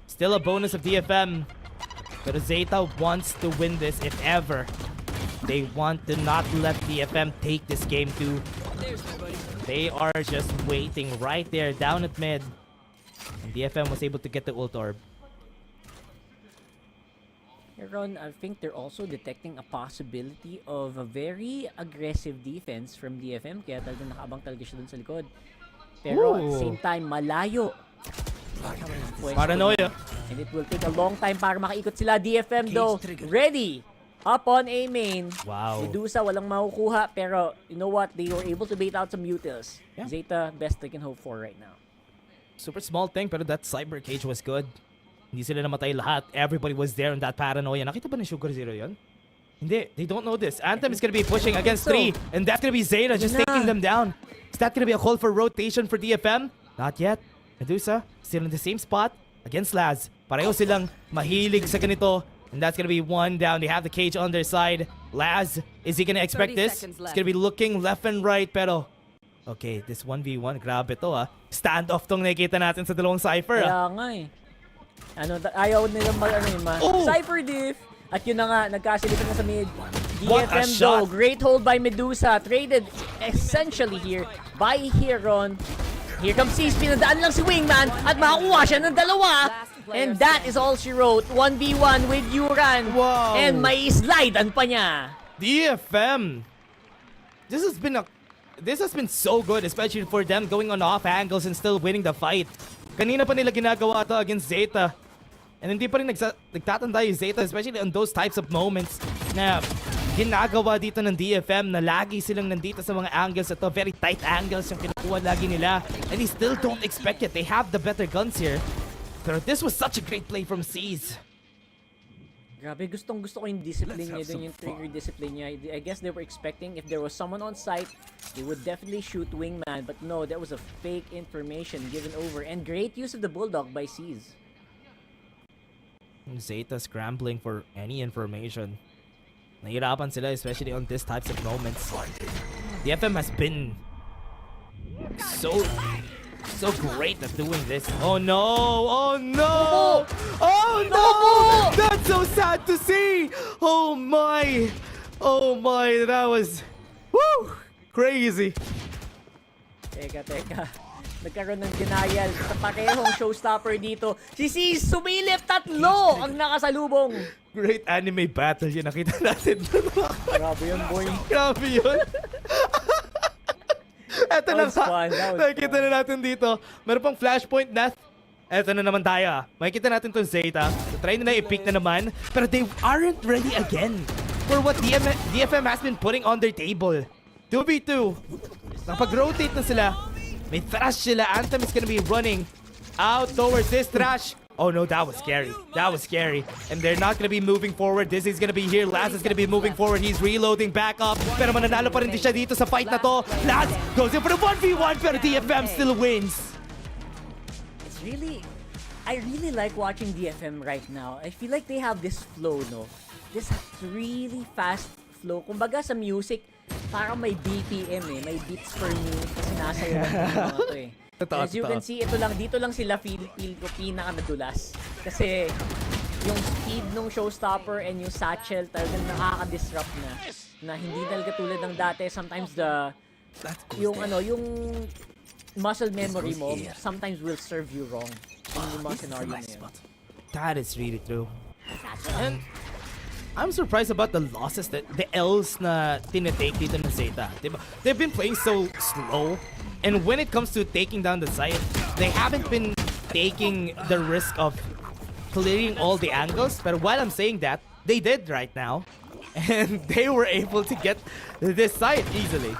Still a bonus of DFM. But Zeta wants to win this if ever. They want to not let DFM take this game too. They are just waiting right there down at mid. And DFM was able to get the ult orb. Ron, I think they're also detecting a possibility of a very aggressive defense from DFM. Kaya talaga nakaabang talaga siya dun sa likod. Pero at the same time, malayo. Paranoia. And it will take a long time para makaikot sila. DFM though, ready. Up on A main. Wow. Medusa walang makukuha. Pero you know what? They were able to bait out some utils. Yeah. Zeta, best they can hope for right now. Super small thing, pero that cyber cage was good. Hindi sila namatay lahat. Everybody was there in that paranoia. Nakita ba ni Sugar Zero yun? Hindi. They don't know this. Anthem is gonna be pushing against 3. And that's gonna be Zeta just taking them down. Is that gonna be a call for rotation for DFM? Not yet. Medusa, still in the same spot against Laz. Pareho silang mahilig sa ganito. And that's gonna be 1 down. They have the cage on their side. Laz, is he gonna expect this? He's gonna be looking left and right, pero... Okay, this 1v1, grabe to ah. Standoff tong nakikita natin sa dalawang Cypher ah. Kaya nga eh. Ayaw nilang Cypher diff. At yun na nga, nagkasilipan na sa mid. DFM though, great hold by Medusa. Traded essentially here by Heron. Here comes Sis, pinadaan lang si Wingman at makakuha siya ng 2. And that is all she wrote. 1v1 with Yuran. Wow. And may slidean pa niya. DFM. This has been so good, especially for them going on off angles and still winning the fight. Kanina pa nila ginagawa to against Zeta. And hindi pa rin nagtatanda yung Zeta, especially on those types of moments na ginagawa dito ng DFM na lagi silang nandito sa mga angles at very tight angles yung kinukuha lagi nila. And they still don't expect it. They have the better guns here. Pero this was such a great play from C's. Grabe, gustong-gusto ko yung discipline niya dun, yung trigger discipline niya. I guess they were expecting if there was someone on site, they would definitely shoot Wingman. But no, that was a fake information given over. And great use of the Bulldog by C's. Zeta scrambling for any information. Nahirapan sila, especially on these types of moments. The FM has been so great at doing this. Oh no! Oh no! Oh no! That's so sad to see! Oh my! Oh my! That was... Woo! Crazy! Teka. Nagkaroon ng denial sa parehong showstopper dito. Si Sis sumilip, 3 ang nakasalubong. Great anime battle yun. Nakita natin. Grabe yun, boy. Grabe yun. Eto na nga. Nakikita na natin dito. Meron pang flashpoint na. Eto na naman tayo. Makikita natin tong Zeta. Try na i-pick na naman. Pero they aren't ready again for what DFM has been putting on their table. 2v2. Nakapag-rotate na sila. May thrash sila. Anthem is gonna be running out towards this thrash. Oh no, that was scary. That was scary. And they're not gonna be moving forward. This is gonna be here. Laz is gonna be moving forward. He's reloading back up. Pero mananalo pa rin din siya dito sa fight na to. Laz goes in for the 1v1 pero DFM still wins. It's really... I really like watching DFM right now. I feel like they have this flow, no? This really fast flow. Kumbaga sa music, parang may BPM eh. May beats per minute kasi nasayaw lang yung mga to eh. As you can see, dito lang sila feel ko pinaka-nadulas. Kasi yung speed ng showstopper and yung satchel talagang nakaka-disrupt na hindi talaga tulad ng dati. Sometimes yung muscle memory mo sometimes will serve you wrong. Yung mga scenario na yun. That is really true. And I'm surprised about the losses, the L's na tinitake dito ng Zeta. Diba? They've been playing so slow, and when it comes to taking down the site, they haven't been taking the risk of clearing all the angles. But while I'm saying that, they did right now, and they were able to get this site easily.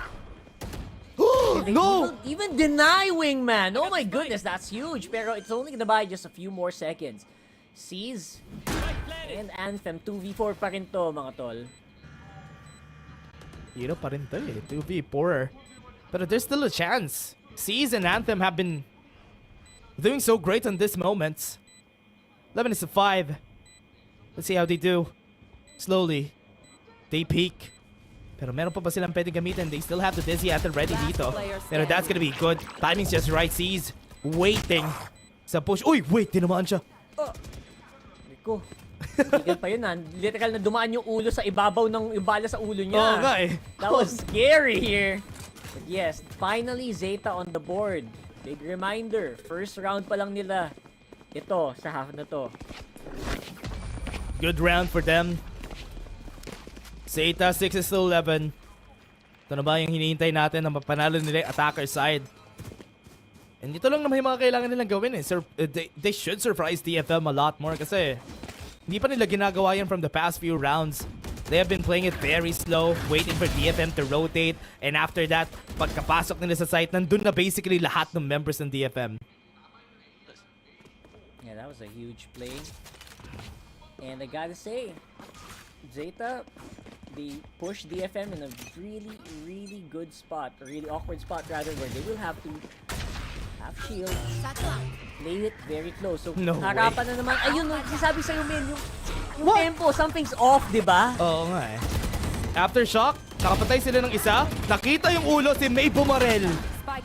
No! Even deny Wingman. Oh my goodness, that's huge. Pero it's only gonna buy just a few more seconds. Seas and Anthem, 2v4 pa rin to, mga tol. Hero pa rin to eh, 2v4. But there's still a chance. Seas and Anthem have been doing so great on this moments. 11 is to 5. Let's see how they do. Slowly, they peak. Pero meron pa ba silang pwedeng gamitin? They still have the Dizzy at the ready dito. Pero that's gonna be good. Timing's just right. Seas waiting sa push. Uy, wait, tinamaan siya. Rico, tigil pa yun ha. Literal na dumaan yung ulo sa ibabaw ng yung bala sa ulo niya. Oo nga eh. That was scary here. But yes, finally Zeta on the board. Big reminder, first round pa lang nila. Ito, sa half na to. Good round for them. Zeta 6 is to 11. Ito na ba yung hinihintay natin na mapanalo nila yung attacker side? And dito lang naman yung mga kailangan nilang gawin eh. They should surprise DFM a lot more kasi hindi pa nila ginagawa yan from the past few rounds. They have been playing it very slow, waiting for DFM to rotate. And after that, pagkapasok nila sa site, nandun na basically lahat ng members ng DFM. Yeah, that was a huge play. And I gotta say, Zeta, they push DFM in a really, really good spot, a really awkward spot rather, where they will have to have shield, play it very close. So, harapan na naman. Ayun, sabi sa'yo, men, yung tempo, something's off, di ba? Oo nga eh. Aftershock, nakapatay sila ng isa. Nakita yung ulo si May bumarel.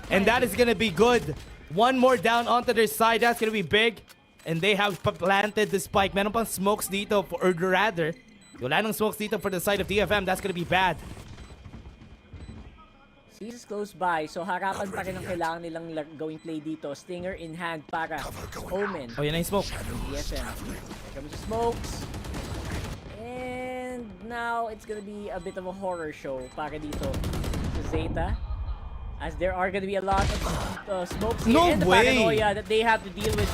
And that is gonna be good. One more down onto their side. That's gonna be big. And they have planted the spike. Meron pang smokes dito, or rather, wala nang smokes dito for the side of DFM. That's gonna be bad. Seas close by, so harapan pa rin ang kailangan nilang gawing play dito. Stinger in hand para Omen. Oh, yan na yung smoke. DFM. Here comes the smokes. And now, it's gonna be a bit of a horror show para dito sa Zeta. As there are gonna be a lot of smokes here and the paranoia that they have to deal with.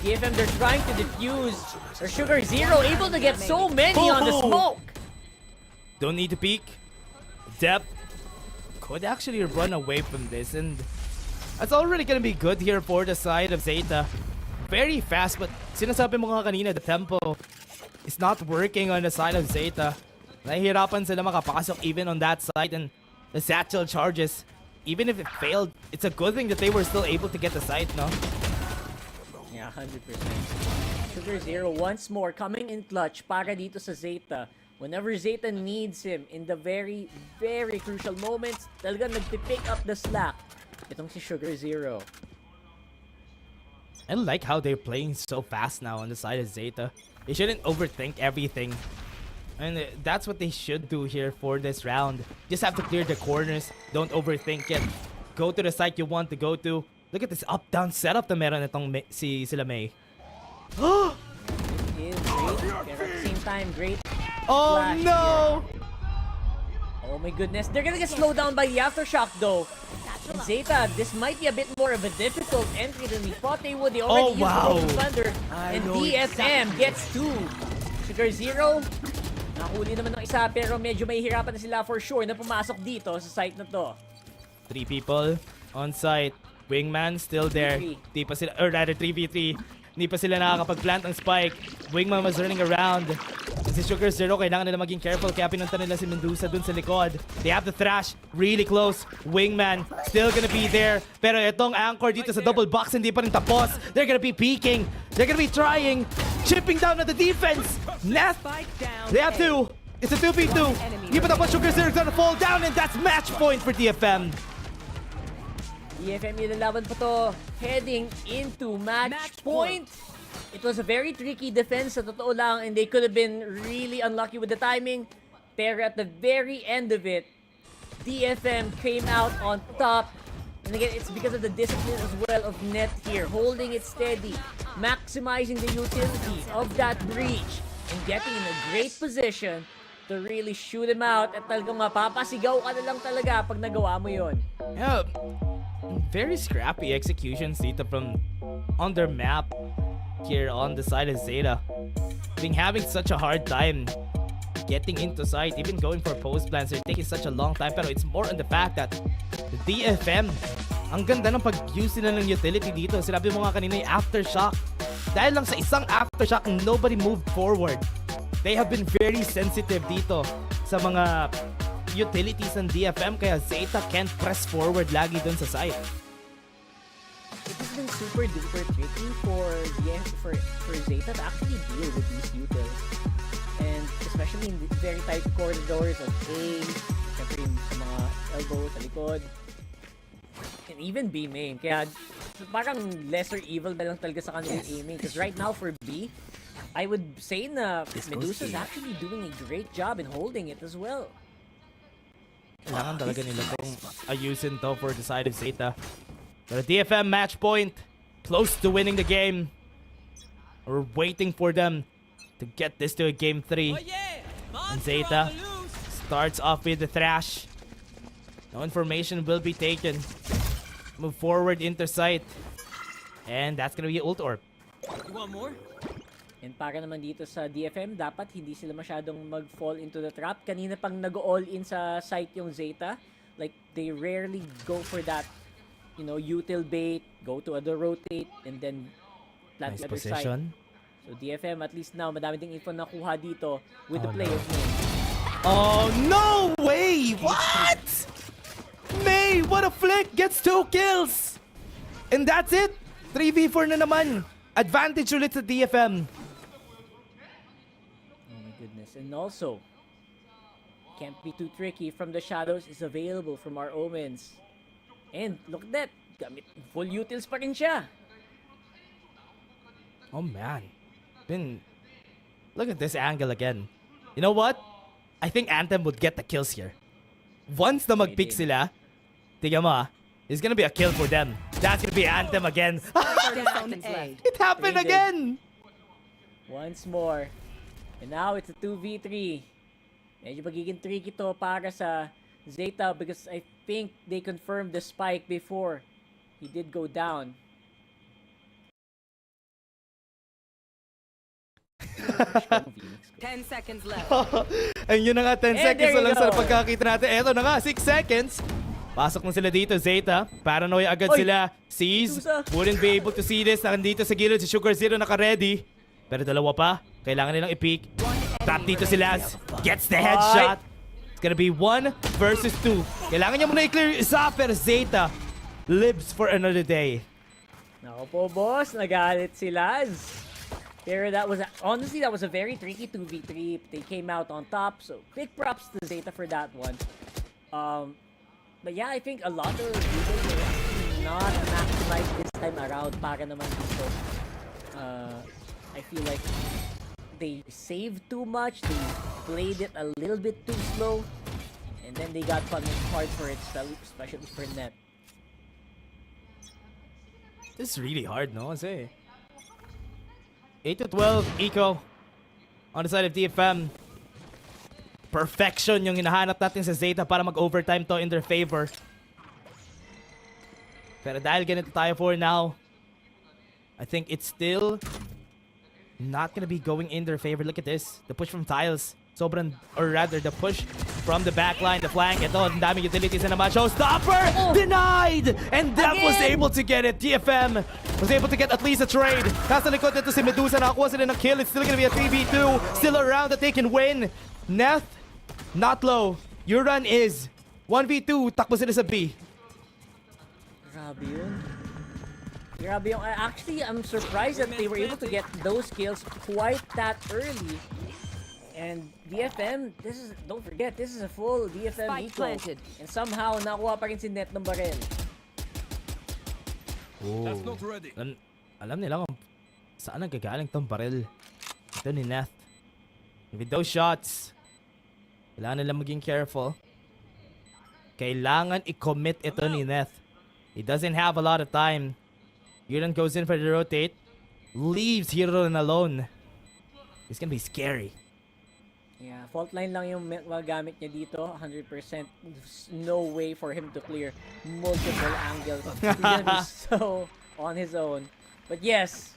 DFM, they're trying to defuse. Their Sugar Zero able to get so many on the smoke. Don't need to peek. Depth could actually run away from this, and that's already gonna be good here for the side of Zeta. Very fast, but sinasabi mo nga kanina, the tempo is not working on the side of Zeta. Nahihirapan sila makapasok even on that side, and the satchel charges, even if it failed, it's a good thing that they were still able to get the site, no? Yeah, 100%. Sugar Zero once more coming in clutch para dito sa Zeta. Whenever Zeta needs him in the very, very crucial moments, talagang nagpipick up the slack. Itong si Sugar Zero. I like how they're playing so fast now on the side of Zeta. They shouldn't overthink everything. And that's what they should do here for this round. Just have to clear the corners. Don't overthink it. Go to the site you want to go to. Look at this up-down setup na meron itong sila May. It is great, pero at the same time, great. Oh no! Oh my goodness, they're gonna get slowed down by the Aftershock though. And Zeta, this might be a bit more of a difficult entry than we thought they would. They already used the Golden Thunder. And DFM gets 2. Sugar Zero, nakuli naman ng isa pero medyo mahihirapan na sila for sure na pumasok dito sa site na to. 3 people on site. Wingman still there. Di pa sila, or rather 3v3. Hindi pa sila nakakapag-plant ng spike. Wingman was running around. And si Sugar Zero, kailangan nila maging careful. Kaya pinunta nila si Mendoza dun sa likod. They have the thrash really close. Wingman still gonna be there. Pero itong anchor dito sa double box hindi pa rin tapos. They're gonna be peeking. They're gonna be trying. Chipping down at the defense. Nest. They have 2. It's a 2v2. Hindi pa tapos. Sugar Zero's gonna fall down. And that's match point for DFM. DFM nilalaban pa to, heading into match point. It was a very tricky defense sa totoo lang, and they could have been really unlucky with the timing. Pero at the very end of it, DFM came out on top. And again, it's because of the discipline as well of Net here, holding it steady, maximizing the utility of that breach, and getting in a great position to really shoot him out. At talagang mapapasigaw ka na lang talaga pag nagawa mo yun. Yeah, very scrappy execution, Zeta, from on their map here on the side of Zeta. Being having such a hard time getting into sight, even going for post plans, they're taking such a long time. Pero it's more on the fact that the DFM, ang ganda ng pag-use nila ng utility dito. Sinabi mo nga kanina yung aftershock. Dahil lang sa isang aftershock, nobody moved forward. They have been very sensitive dito sa mga utilities ng DFM, kaya Zeta can't press forward lagi dun sa site. It has been super duper tricky for Zeta to actually deal with these utils. And especially in the very tight corridors of A, syempre sa mga elbow, sa likod, and even B main. Kaya parang lesser evil na lang talaga sa kanilang aiming. Because right now for B, I would say na Medusa's actually doing a great job in holding it as well. Kailangan talaga nila itong ayusin to for the side of Zeta. But DFM match point, close to winning the game. We're waiting for them to get this to a game 3. And Zeta starts off with the thrash. No information will be taken. Move forward into sight. And that's gonna be ult orb. You want more? And para naman dito sa DFM, dapat hindi sila masyadong mag-fall into the trap. Kanina pang nag-all in sa site yung Zeta. Like, they rarely go for that, you know, util bait, go to other rotate, and then plant Nice the other position. side. So DFM, at least now, madami ding info nakuha dito with the players. Oh, no way! What? May, what a flick! Gets 2 kills! And that's it! 3v4 na naman! Advantage ulit sa DFM. Oh my goodness. And also, can't be too tricky from the shadows is available from our omens. And look at that! Gamit, full utils pa rin siya. Oh man. Look at this angle again. You know what? I think Anthem would get the kills here. Once na mag-pick sila, tignan mo it's gonna be a kill for them. That's gonna be Anthem again. It happened again! Once more. And now it's a 2v3. Medyo magiging tricky to para sa Zeta because I think they confirmed the spike before he did go down. 10 seconds left. And yun na nga, 10 And seconds there na you lang sa go. pagkakita natin. Eto na nga, 6 seconds. Pasok na sila dito, Zeta. Paranoia agad Oy! sila. Sees, Tusa. wouldn't be able to see this. Nandito sa gilid si Sugar Zero naka-ready. Pero dalawa pa. Kailangan nilang i-peek. Tap dito si Laz. Gets the headshot. It's gonna be 1 versus 2. Kailangan niya muna i-clear yung isa, pero Zeta lives for another day. Nako po, boss. Nagalit si Laz. Pero honestly, that was a very tricky 2v3. They came out on top, so big props to Zeta for that one. But yeah, I think a lot of people were actually not maximized this time around para naman dito. I feel like they saved too much, they played it a little bit too slow, and then they got punished hard for it, especially for Net. This is really hard, no? Kasi 8 to 12, Eco on the side of DFM. Perfection yung hinahanap natin sa Zeta para mag-overtime to in their favor. Pero dahil ganito tayo for now, I think it's still not gonna be going in their favor. Look at this. The push from Tiles. Sobrang, or rather, the push from the backline, the flank. Ito, ang daming utilities na naman. Showstopper! Denied! And Dev was able to get it. DFM was able to get at least a trade. Nasa likod nito si Medusa. Nakakuha sila ng kill. It's still gonna be a 3v2. Still around that they can win. Neth, not low. Your run is 1v2. Takbo sila sa B. Grabe yun. Grabe yung... Actually, I'm surprised that they were able to get those kills quite that early. And DFM, don't forget, this is a full DFM Spike eco. planted. And somehow, nakuha pa rin si Net ng barel. That's not ready. Alam nila kung saan nagagaling tong baril. Ito ni Neth. With those shots, kailangan nila maging careful. Kailangan i-commit ito ni Neth. He doesn't have a lot of time. Yuran goes in for the rotate. Leaves Hiroron alone. It's gonna be scary. Yeah, fault line lang yung magamit niya dito. 100%. No way for him to clear multiple angles. He's gonna be so on his own. But yes,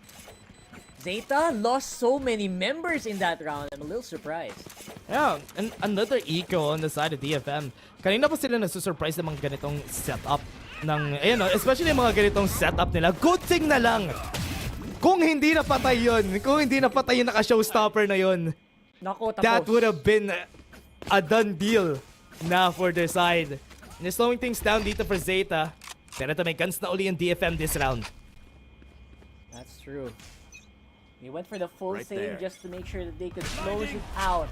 Zeta lost so many members in that round. I'm a little surprised. Yeah, and another eco on the side of DFM. Kanina pa sila nasusurprise ng mga ganitong setup ng, especially yung mga ganitong setup nila. Good thing na lang kung hindi napatay yun, kung hindi napatay yung naka-showstopper na yun. Nako, tapos. That would have been a done deal na for their side. And they're slowing things down dito for Zeta. Pero ito may guns na uli yung DFM this round. That's true. They went for the full Right save there. just to make sure that they could close it out.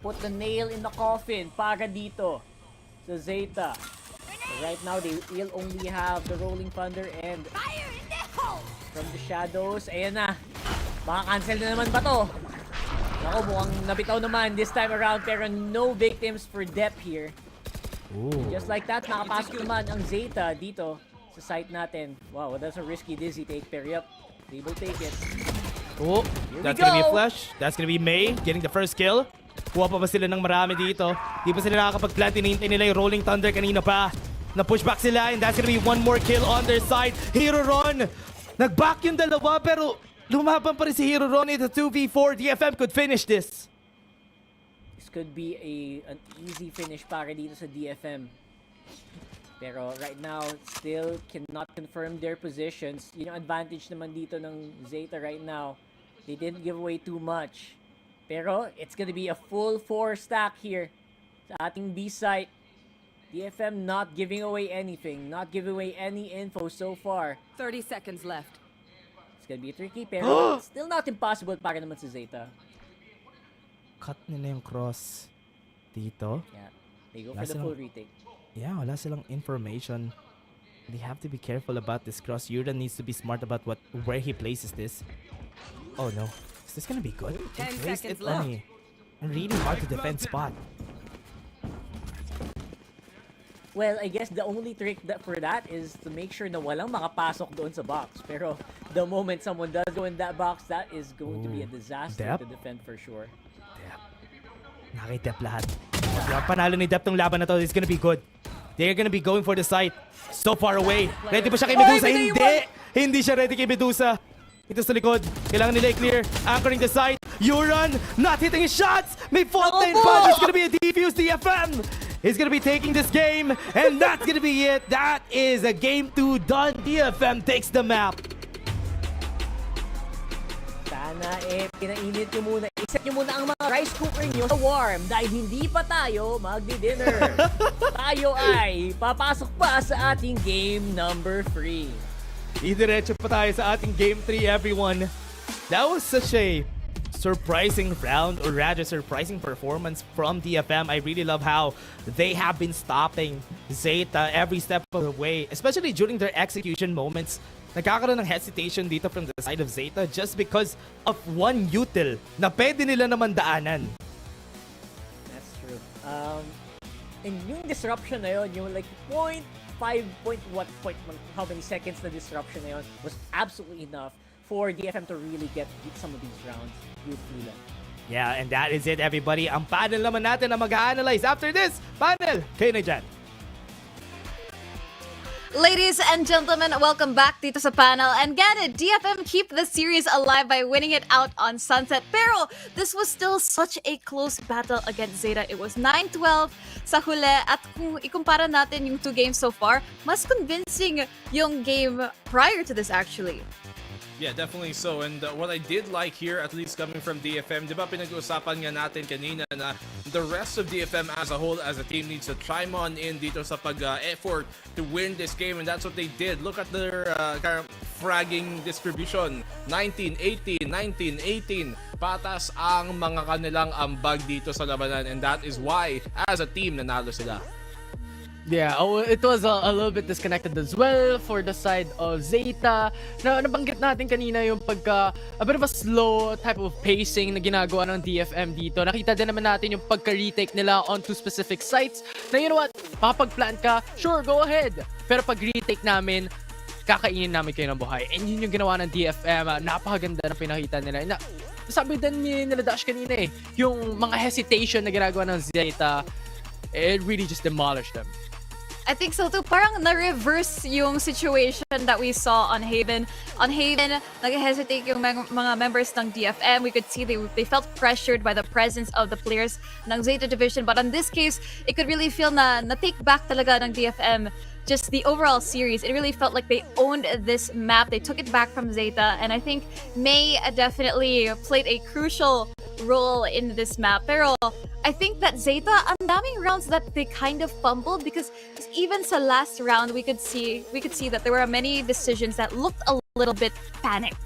Put the nail in the coffin para dito sa Zeta. But right now, they will only have the Rolling Thunder and from the shadows. Ayan na. Maka-cancel na naman ba to? Ako, mukhang nabitaw naman this time around pero no victims for depth here. Ooh. Just like that, nakapasok naman ang Zeta dito sa site natin. Wow, that's a risky dizzy take pero yup, they will take it. Oh, that's gonna be a flash. That's gonna be May getting the first kill. Kuha pa ba sila ng marami dito? Di pa sila nakakapag-plant. Hinihintay nila yung Rolling Thunder kanina pa. Na-pushback sila and that's gonna be one more kill on their side. Hiroron! Nag-back yung dalawa pero lumaban pa rin si Hiroron. It's a 2v4. DFM could finish this. This could be an easy finish para dito sa DFM. Pero right now, still cannot confirm their positions. Yun ang advantage naman dito ng Zeta right now. They didn't give away too much. Pero it's gonna be a full 4 stack here sa ating B site. DFM not giving away anything, not giving away any info so far. 30 seconds left. It's gonna be tricky, pero still not impossible para naman sa Zeta. Cut nila yung cross dito. Yeah, they go for the full retake. Yeah, wala silang information. They have to be careful about this cross. Yuran needs to be smart about where he places this. Oh no. Is this gonna be good? 10 He placed seconds it left. on a really hard to defend spot. Well, I guess the only trick for that is to make sure na walang makapasok doon sa box. Pero the moment someone does go in that box, that is going to be a disaster Dep? to defend for sure. Nakitep lahat. Yung panalo ni Dep tong laban na to is gonna be good. They're gonna be going for the site. So far away. Ready ba siya kay Medusa? Hindi! Hindi siya ready kay Medusa. Ito sa likod. Kailangan nila i-clear. Anchoring the site. Yuran not hitting his shots! May fault lane pa! There's gonna be a defuse DFM! He's gonna be taking this game, and that's gonna be it. That is a game 2 done. DFM takes the map. Sana pinainit nyo muna. Iset nyo muna ang mga rice cooker nyo sa warm dahil hindi pa tayo magdi-dinner. Tayo ay papasok pa sa ating game number 3. Didiretso pa tayo sa ating game 3, everyone. That was such a surprising round, or rather surprising performance from DFM. I really love how they have been stopping Zeta every step of the way, especially during their execution moments. Nagkakaroon ng hesitation dito from the side of Zeta just because of one util na pwede nila naman daanan. That's true. And yung disruption na yun, yung like how many seconds na disruption na yun was absolutely enough for DFM to really get some of these rounds beautifully lang. Yeah, and that is it, everybody. Ang panel naman natin na mag-a-analyze after this panel. Kayo na dyan. Ladies and gentlemen, welcome back dito sa panel. And again, DFM keep the series alive by winning it out on Sunset. Pero this was still such a close battle against Zeta. It was 9-12 sa huli. At kung ikumpara natin yung 2 games so far, mas convincing yung game prior to this actually. Yeah, definitely so. And what I did like here, at least coming from DFM, di ba pinag-usapan nga natin kanina na the rest of DFM as a whole, as a team, needs to chime on in dito sa pag-effort to win this game. And that's what they did. Look at their kind of fragging distribution. 19-18, 19-18. Patas ang mga kanilang ambag dito sa labanan. And that is why, as a team, nanalo sila. Yeah, it was a little bit disconnected as well for the side of Zeta. Nabanggit natin kanina yung a bit of a slow type of pacing na ginagawa ng DFM dito. Nakita din naman natin yung pagka-retake nila onto specific sites. Na you know what, papag-plant ka, sure, go ahead. Pero pag retake namin, kakainin namin kayo ng buhay. And yun yung ginawa ng DFM. Napakaganda na pinakita nila. Sabi din nila Dash kanina yung mga hesitation na ginagawa ng Zeta, it really just demolished them. I think so too. Parang na-reverse yung situation that we saw on Haven. On Haven, nag-hesitate yung mga members ng DFM. We could see they felt pressured by the presence of the players ng Zeta Division. But in this case, it could really feel na take back talaga ng DFM just the overall series. It really felt like they owned this map. They took it back from Zeta. And I think May definitely played a crucial role in this map. Pero I think that Zeta, ang daming rounds that they kind of fumbled because even sa last round, we could see that there were many decisions that looked a little bit panicked.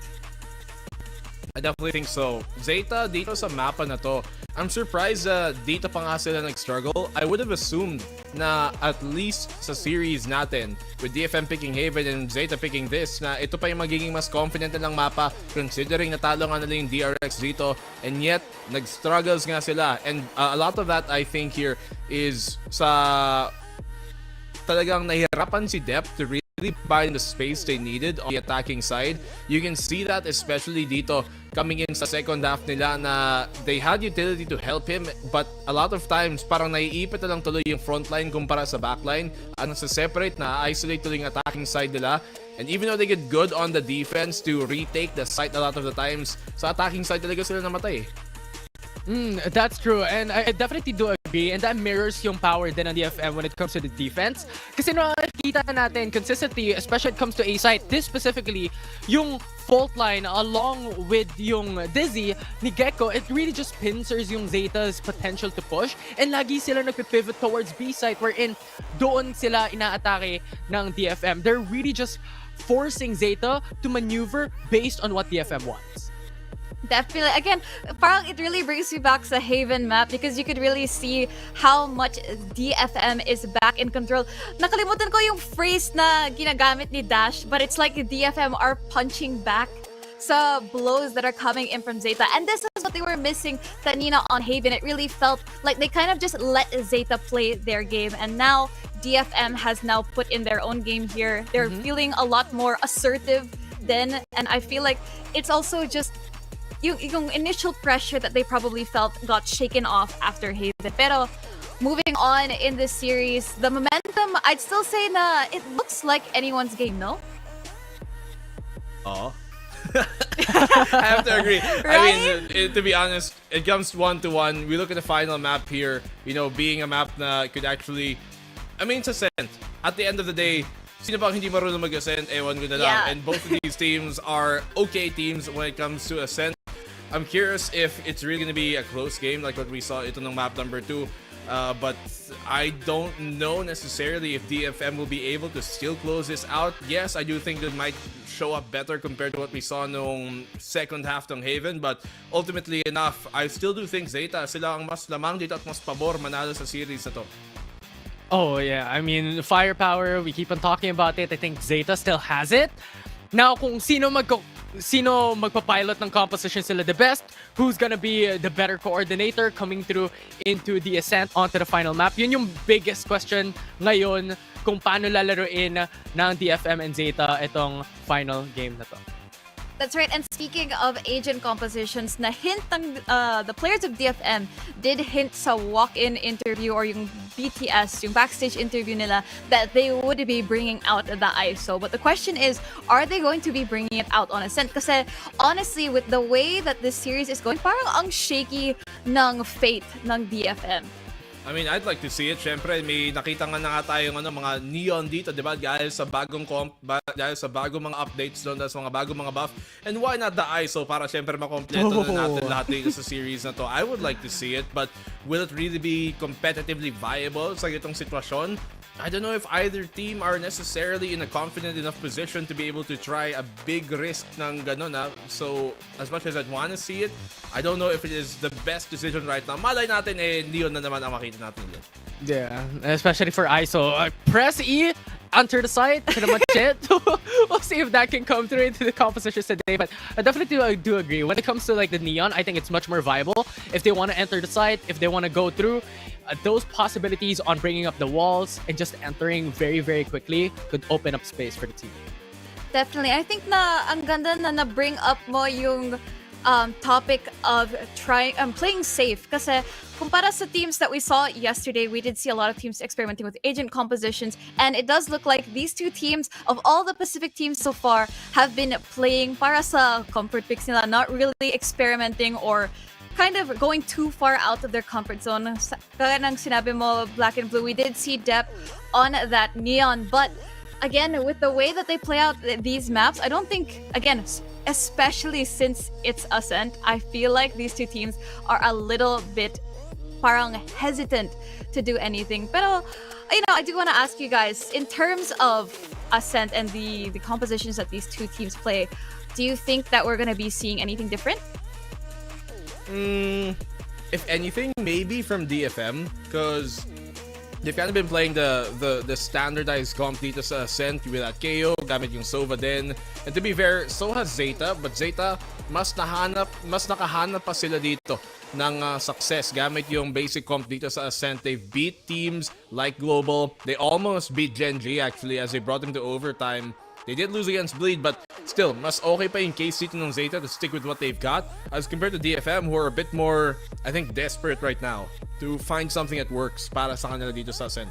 I definitely think so. Zeta, dito sa mapa na to, I'm surprised dito pa nga sila nag-struggle. I would have assumed na at least sa series natin, with DFM picking Haven and Zeta picking this, na ito pa yung magiging mas confident na lang mapa considering natalo nga nila yung DRX dito, and yet, nag-struggles nga sila. And a lot of that, I think here, is sa talagang nahihirapan si Dep to really find the space they needed on the attacking side. You can see that especially dito coming in sa second half nila na they had utility to help him, but a lot of times parang naiipit na lang tuloy yung frontline kumpara sa backline. Ano sa separate na isolate tuloy yung attacking side nila. And even though they get good on the defense to retake the site a lot of the times, sa attacking side talaga sila namatay. That's true, and I definitely do agree, and that mirrors yung power din ng DFM when it comes to the defense. Kasi nakikita natin consistently, especially when it comes to A site, this specifically, yung fault line along with yung Dizzy ni Gecko, it really just pincers yung Zeta's potential to push, and lagi sila nagpipivot towards B site wherein doon sila inaatake ng DFM. They're really just forcing Zeta to maneuver based on what DFM wants. Definitely. Again, parang it really brings me back sa Haven map because you could really see how much DFM is back in control. Nakalimutan ko yung phrase na ginagamit ni Dash, but it's like DFM are punching back sa blows that are coming in from Zeta. And this is what they were missing kanina on Haven. It really felt like they kind of just let Zeta play their game. And now DFM has now put in their own game here. They're feeling a lot more assertive then. And I feel like it's also just yung initial pressure that they probably felt got shaken off after Haven. Pero moving on in this series, the momentum, I'd still say na it looks like anyone's game, no? Oh. I have to agree. Right? I mean, to be honest, it comes 1-1. We look at the final map here, being a map na could actually, it's Ascent. At the end of the day, sino bang hindi marunong mag-Ascent? Ewan ko na lang. Yeah. And both of these teams are okay teams when it comes to Ascent. I'm curious if it's really going to be a close game like what we saw ito ng map number 2. But I don't know necessarily if DFM will be able to still close this out. Yes, I do think it might show up better compared to what we saw nung second half ng Haven. But ultimately enough, I still do think Zeta, sila ang mas lamang dito at mas pabor manalo sa series na to. Oh yeah, firepower, we keep on talking about it. I think Zeta still has it. Now, kung sino magpa-pilot ng composition sila the best, who's gonna be the better coordinator coming through into the Ascent onto the final map, yun yung biggest question ngayon kung paano lalaruin ng DFM and Zeta itong final game na to. That's right. And speaking of agent compositions, na hint ng the players of DFM did hint sa walk-in interview or yung BTS, yung backstage interview nila, that they would be bringing out the ISO. But the question is, are they going to be bringing it out on Ascent? Kasi honestly, with the way that this series is going, parang ang shaky ng fate ng DFM. I'd like to see it. Syempre, may nakita nga na nga tayong mga neon dito, di ba? Dahil sa bagong dahil sa bagong mga updates doon, dahil sa mga bagong mga buff. And why not the ISO para syempre makompleto na natin lahat dito sa series na to. I would like to see it, but will it really be competitively viable sa itong sitwasyon? I don't know if either team are necessarily in a confident enough position to be able to try a big risk ng ganon. So, as much as I'd want to see it, I don't know if it is the best decision right now. Malay natin, neon na naman ang makita natin yun. Yeah, especially for ISO. Press E enter the site, pretty much it. We'll see if that can come through into the compositions today. But I definitely do agree. When it comes to like the Neon, I think it's much more viable. If they want to enter the site, if they want to go through, those possibilities on bringing up the walls and just entering very, very quickly could open up space for the team. Definitely. I think na ang ganda na bring up mo yung topic of playing safe. Kasi kumpara sa teams that we saw yesterday, we did see a lot of teams experimenting with agent compositions, and it does look like these two teams, of all the Pacific teams so far, have been playing para sa comfort picks nila, not really experimenting or kind of going too far out of their comfort zone. Kaya ng sinabi mo, Black and Blue, we did see depth on that Neon, but again, with the way that they play out these maps, I don't think, again, especially since it's Ascent, I feel like these two teams are a little bit parang hesitant to do anything. Pero, I do want to ask you guys, in terms of Ascent and the compositions that these two teams play, do you think that we're going to be seeing anything different? If anything, maybe from DFM, because they've kind of been playing the standardized comp dito sa Ascent with that KO, gamit yung Sova din. And to be fair, so has Zeta, but Zeta, mas nakahanap pa sila dito ng success gamit yung basic comp dito sa Ascent. They've beat teams like Global. They almost beat Gen G actually as they brought them to overtime. They did lose against Bleed, but still, mas okay pa yung case dito ng Zeta to stick with what they've got as compared to DFM, who are a bit more, I think, desperate right now to find something that works para sa kanila dito sa Ascent.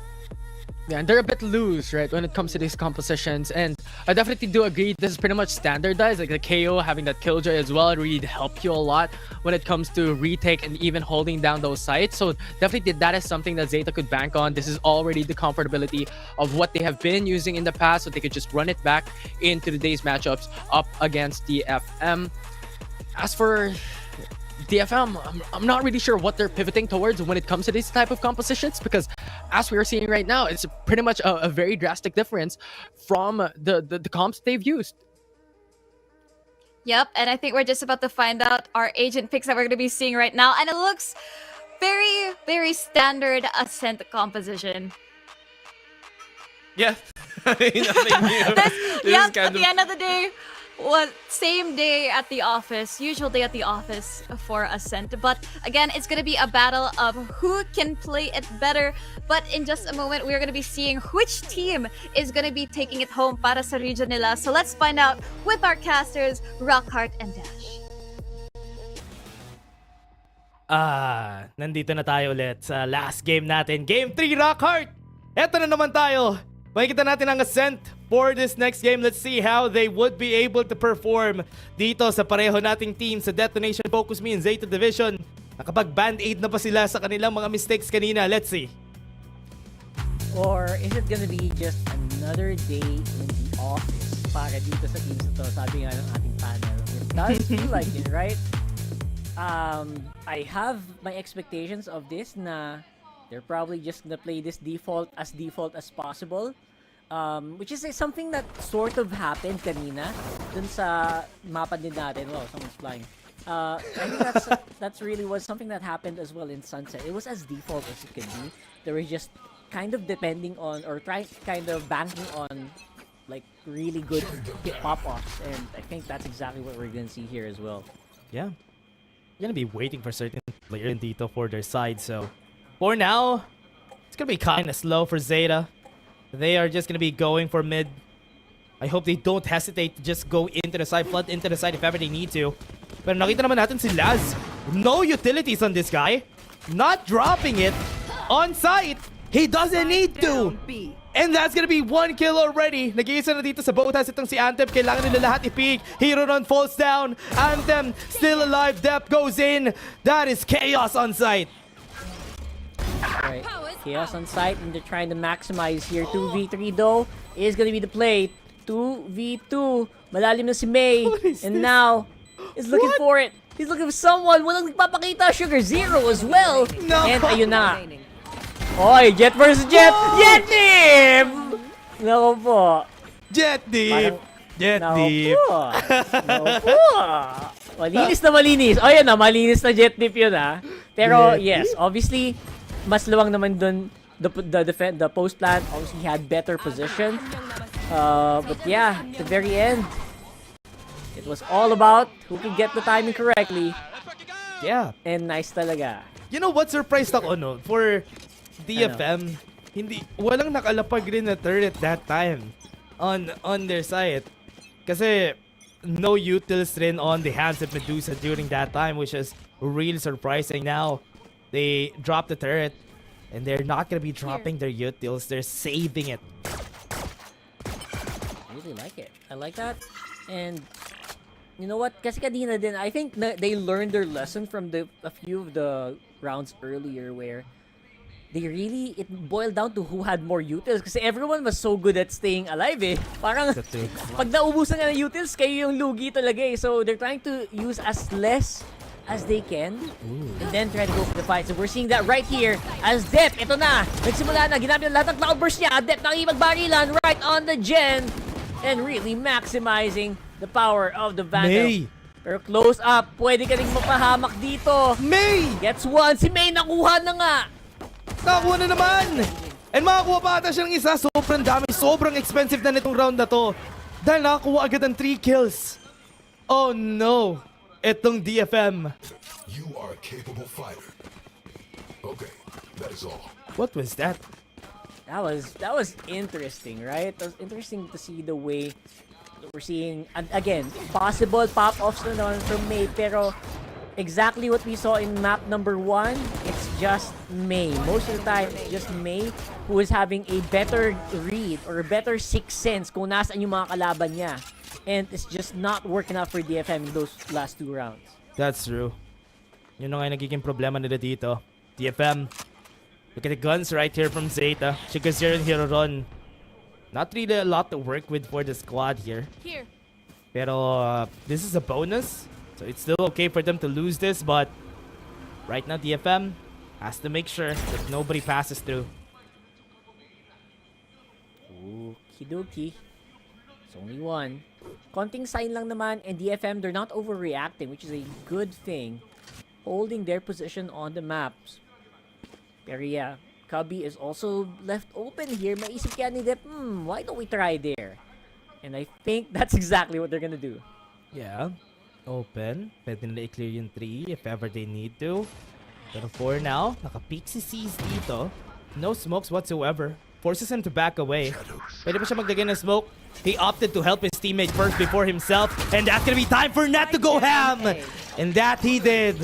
Yeah, and they're a bit loose, right, when it comes to these compositions. And I definitely do agree this is pretty much standardized. Like the KO, having that Killjoy as well, really help you a lot when it comes to retake and even holding down those sites. So definitely that is something that Zeta could bank on. This is already the comfortability of what they have been using in the past, so they could just run it back into today's matchups up against DFM. As for DFM, I'm not really sure what they're pivoting towards when it comes to these type of compositions, because as we are seeing right now, it's pretty much a very drastic difference from the comps they've used. Yep, and I think we're just about to find out our agent picks that we're going to be seeing right now, and it looks very, very standard Ascent composition. Yeah, nothing new. At the end of the day, same day at the office, usual day at the office for Ascent. But again, it's going to be a battle of who can play it better. But in just a moment, we're going to be seeing which team is going to be taking it home para sa region nila. So let's find out with our casters, Rockhart and Dash. Nandito na tayo ulit sa last game natin. Game 3, Rockhart! Eto na naman tayo. Makikita natin ang Ascent for this next game. Let's see how they would be able to perform dito sa pareho nating team sa Detonation, Focus Me, and Zeta Division. Nakapag-band-aid na pa sila sa kanilang mga mistakes kanina. Let's see. Or is it gonna be just another day in the office para dito sa teams na to? Sabi nga ng ating panel. It does feel like it, right? I have my expectations of this na they're probably just gonna play this default as possible. Which is something that sort of happened kanina dun sa mapa din natin. Wow, someone's flying. I think that's really was something that happened as well in Sunset. It was as default as it could be. They were just kind of depending on or kind of banking on like really good pop-offs, and I think that's exactly what we're gonna see here as well. Yeah. You're gonna be waiting for certain players dito for their side, so for now, it's gonna be kind of slow for Zeta. They are just gonna be going for mid. I hope they don't hesitate to just go into the side, flood into the side if ever they need to. Pero nakita naman natin si Laz. No utilities on this guy. Not dropping it on site. He doesn't need to. And that's gonna be 1 kill already. Nag-iisa na dito sa Botas itong si Anthem. Kailangan nila lahat i-peek. Hero Run falls down. Anthem still alive. Dep goes in. That is chaos on site. Right. Chaos on site, and they're trying to maximize here. 2v3 though is gonna be the play. 2v2. Malalim na si May. And now is looking for it. He's looking for someone. Walang nagpapakita. Sugar Zero as well. No. And ayun na. Oy, Jet versus Jet. Jet Deep! Naku po. Jet Deep. Jet Naku Deep. po. Naku po. Malinis na malinis. O yan na, malinis na Jet Deep yun ha. Pero yes, obviously, mas luwang naman dun the post plant. Obviously, he had better position. But yeah, at the very end, it was all about who can get the timing correctly. Yeah. And nice talaga. You know what, surprised ako no for DFM. Walang nakalapag rin na turret that time on their side. Kasi no utils rin on the hands of Medusa during that time, which is really surprising. Now they drop the turret and they're not gonna be dropping their utils. They're saving it. I really like it. I like that. And you know what? Kasi kanina din, I think they learned their lesson from a few of the rounds earlier where it boiled down to who had more utils kasi everyone was so good at staying alive eh. Parang pag naubusan nga ng utils, kayo yung lugi talaga eh. So they're trying to use as less as they can and then try to go for the fight. So we're seeing that right here as Dep, ito na, nagsimula na, ginamit na lahat ng cloudburst niya. Dep nakikipagbarilan right on the gen and really maximizing the power of the Vandal. May! Pero close up, pwede ka rin mapahamak dito. May! Gets one, si May nakuha na nga. Nakakuha na naman! And makakuha pa ata siya ng isa. Sobrang dami. Sobrang expensive na nitong round na to. Dahil nakakuha agad ng 3 kills. Oh no! Itong DFM. You are a capable fighter. Okay, that is all. What was that? That was interesting, right? It was interesting to see the way we're seeing, and again, possible pop-offs na naman from May, pero exactly what we saw in map number 1, it's just May. Most of the time, it's just May who is having a better read or a better sixth sense kung nasaan yung mga kalaban niya. And it's just not working out for DFM in those last 2 rounds. That's true. Yun na nga yung nagiging problema nila dito. DFM. Look at the guns right here from Zeta. Shigazir and Hiroron. Not really a lot to work with for the squad here. Pero this is a bonus. So it's still okay for them to lose this. But right now DFM has to make sure that nobody passes through. Okie dokie. It's only one. Konting sign lang naman, and DFM, they're not overreacting, which is a good thing. Holding their position on the maps. Pero yeah, Cubby is also left open here. Maisip kaya ni Dep, why don't we try there? And I think that's exactly what they're gonna do. Yeah. Open. Pwede nila i-clear yung 3 if ever they need to. Pero for now, naka-peek si C's dito. No smokes whatsoever. Forces him to back away. Pwede pa siya maglagay ng smoke. He opted to help his teammate first before himself. And that's gonna be time for Nat to go ham! And that he did.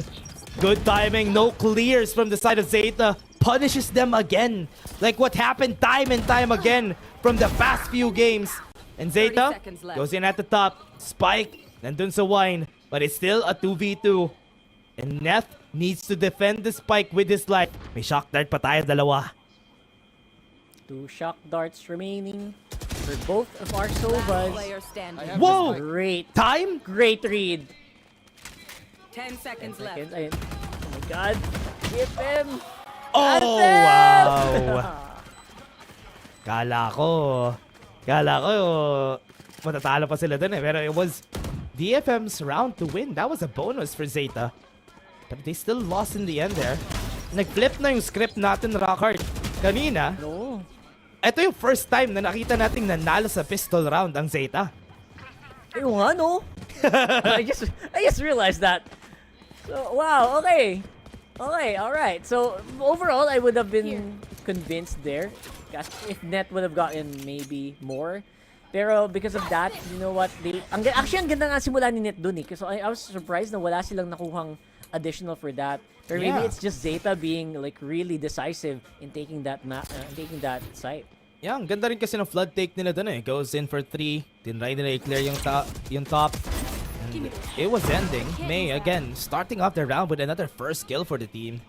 Good timing. No clears from the side of Zeta. Punishes them again. Like what happened time and time again from the past few games. And Zeta goes in at the top. Spike. Nandun sa wine. But it's still a 2v2. And Neth needs to defend the spike with his life. May shock dart pa tayo, dalawa. 2 shock darts remaining for both of our Sovas. Whoa! Great time? Great read. 10 seconds left. Ayun. Oh my god. DFM! Oh, wow! Kala ko matatalo pa sila dun eh. Pero it was DFM's round to win. That was a bonus for Zeta. But they still lost in the end there. Nag-flip na yung script natin, Rockhart. Kanina. No. Ito yung first time na nakita nating nanalo sa pistol round ang Zeta. Ayun nga, no? I just realized that. So, wow, okay. Okay, alright. So, overall, I would have been convinced there. If Net would have gotten maybe more. Pero because of that, you know what? Actually, ang ganda nga simula ni Net dun eh. So, I was surprised na wala silang nakuhang additional for that. Or maybe it's just Zeta being like really decisive in taking that site. Yeah, ang ganda rin kasi ng flood take nila dun eh. Goes in for 3. Tinry nila i-clear yung top. And it was ending. May, again, starting off the round with another first kill for the team.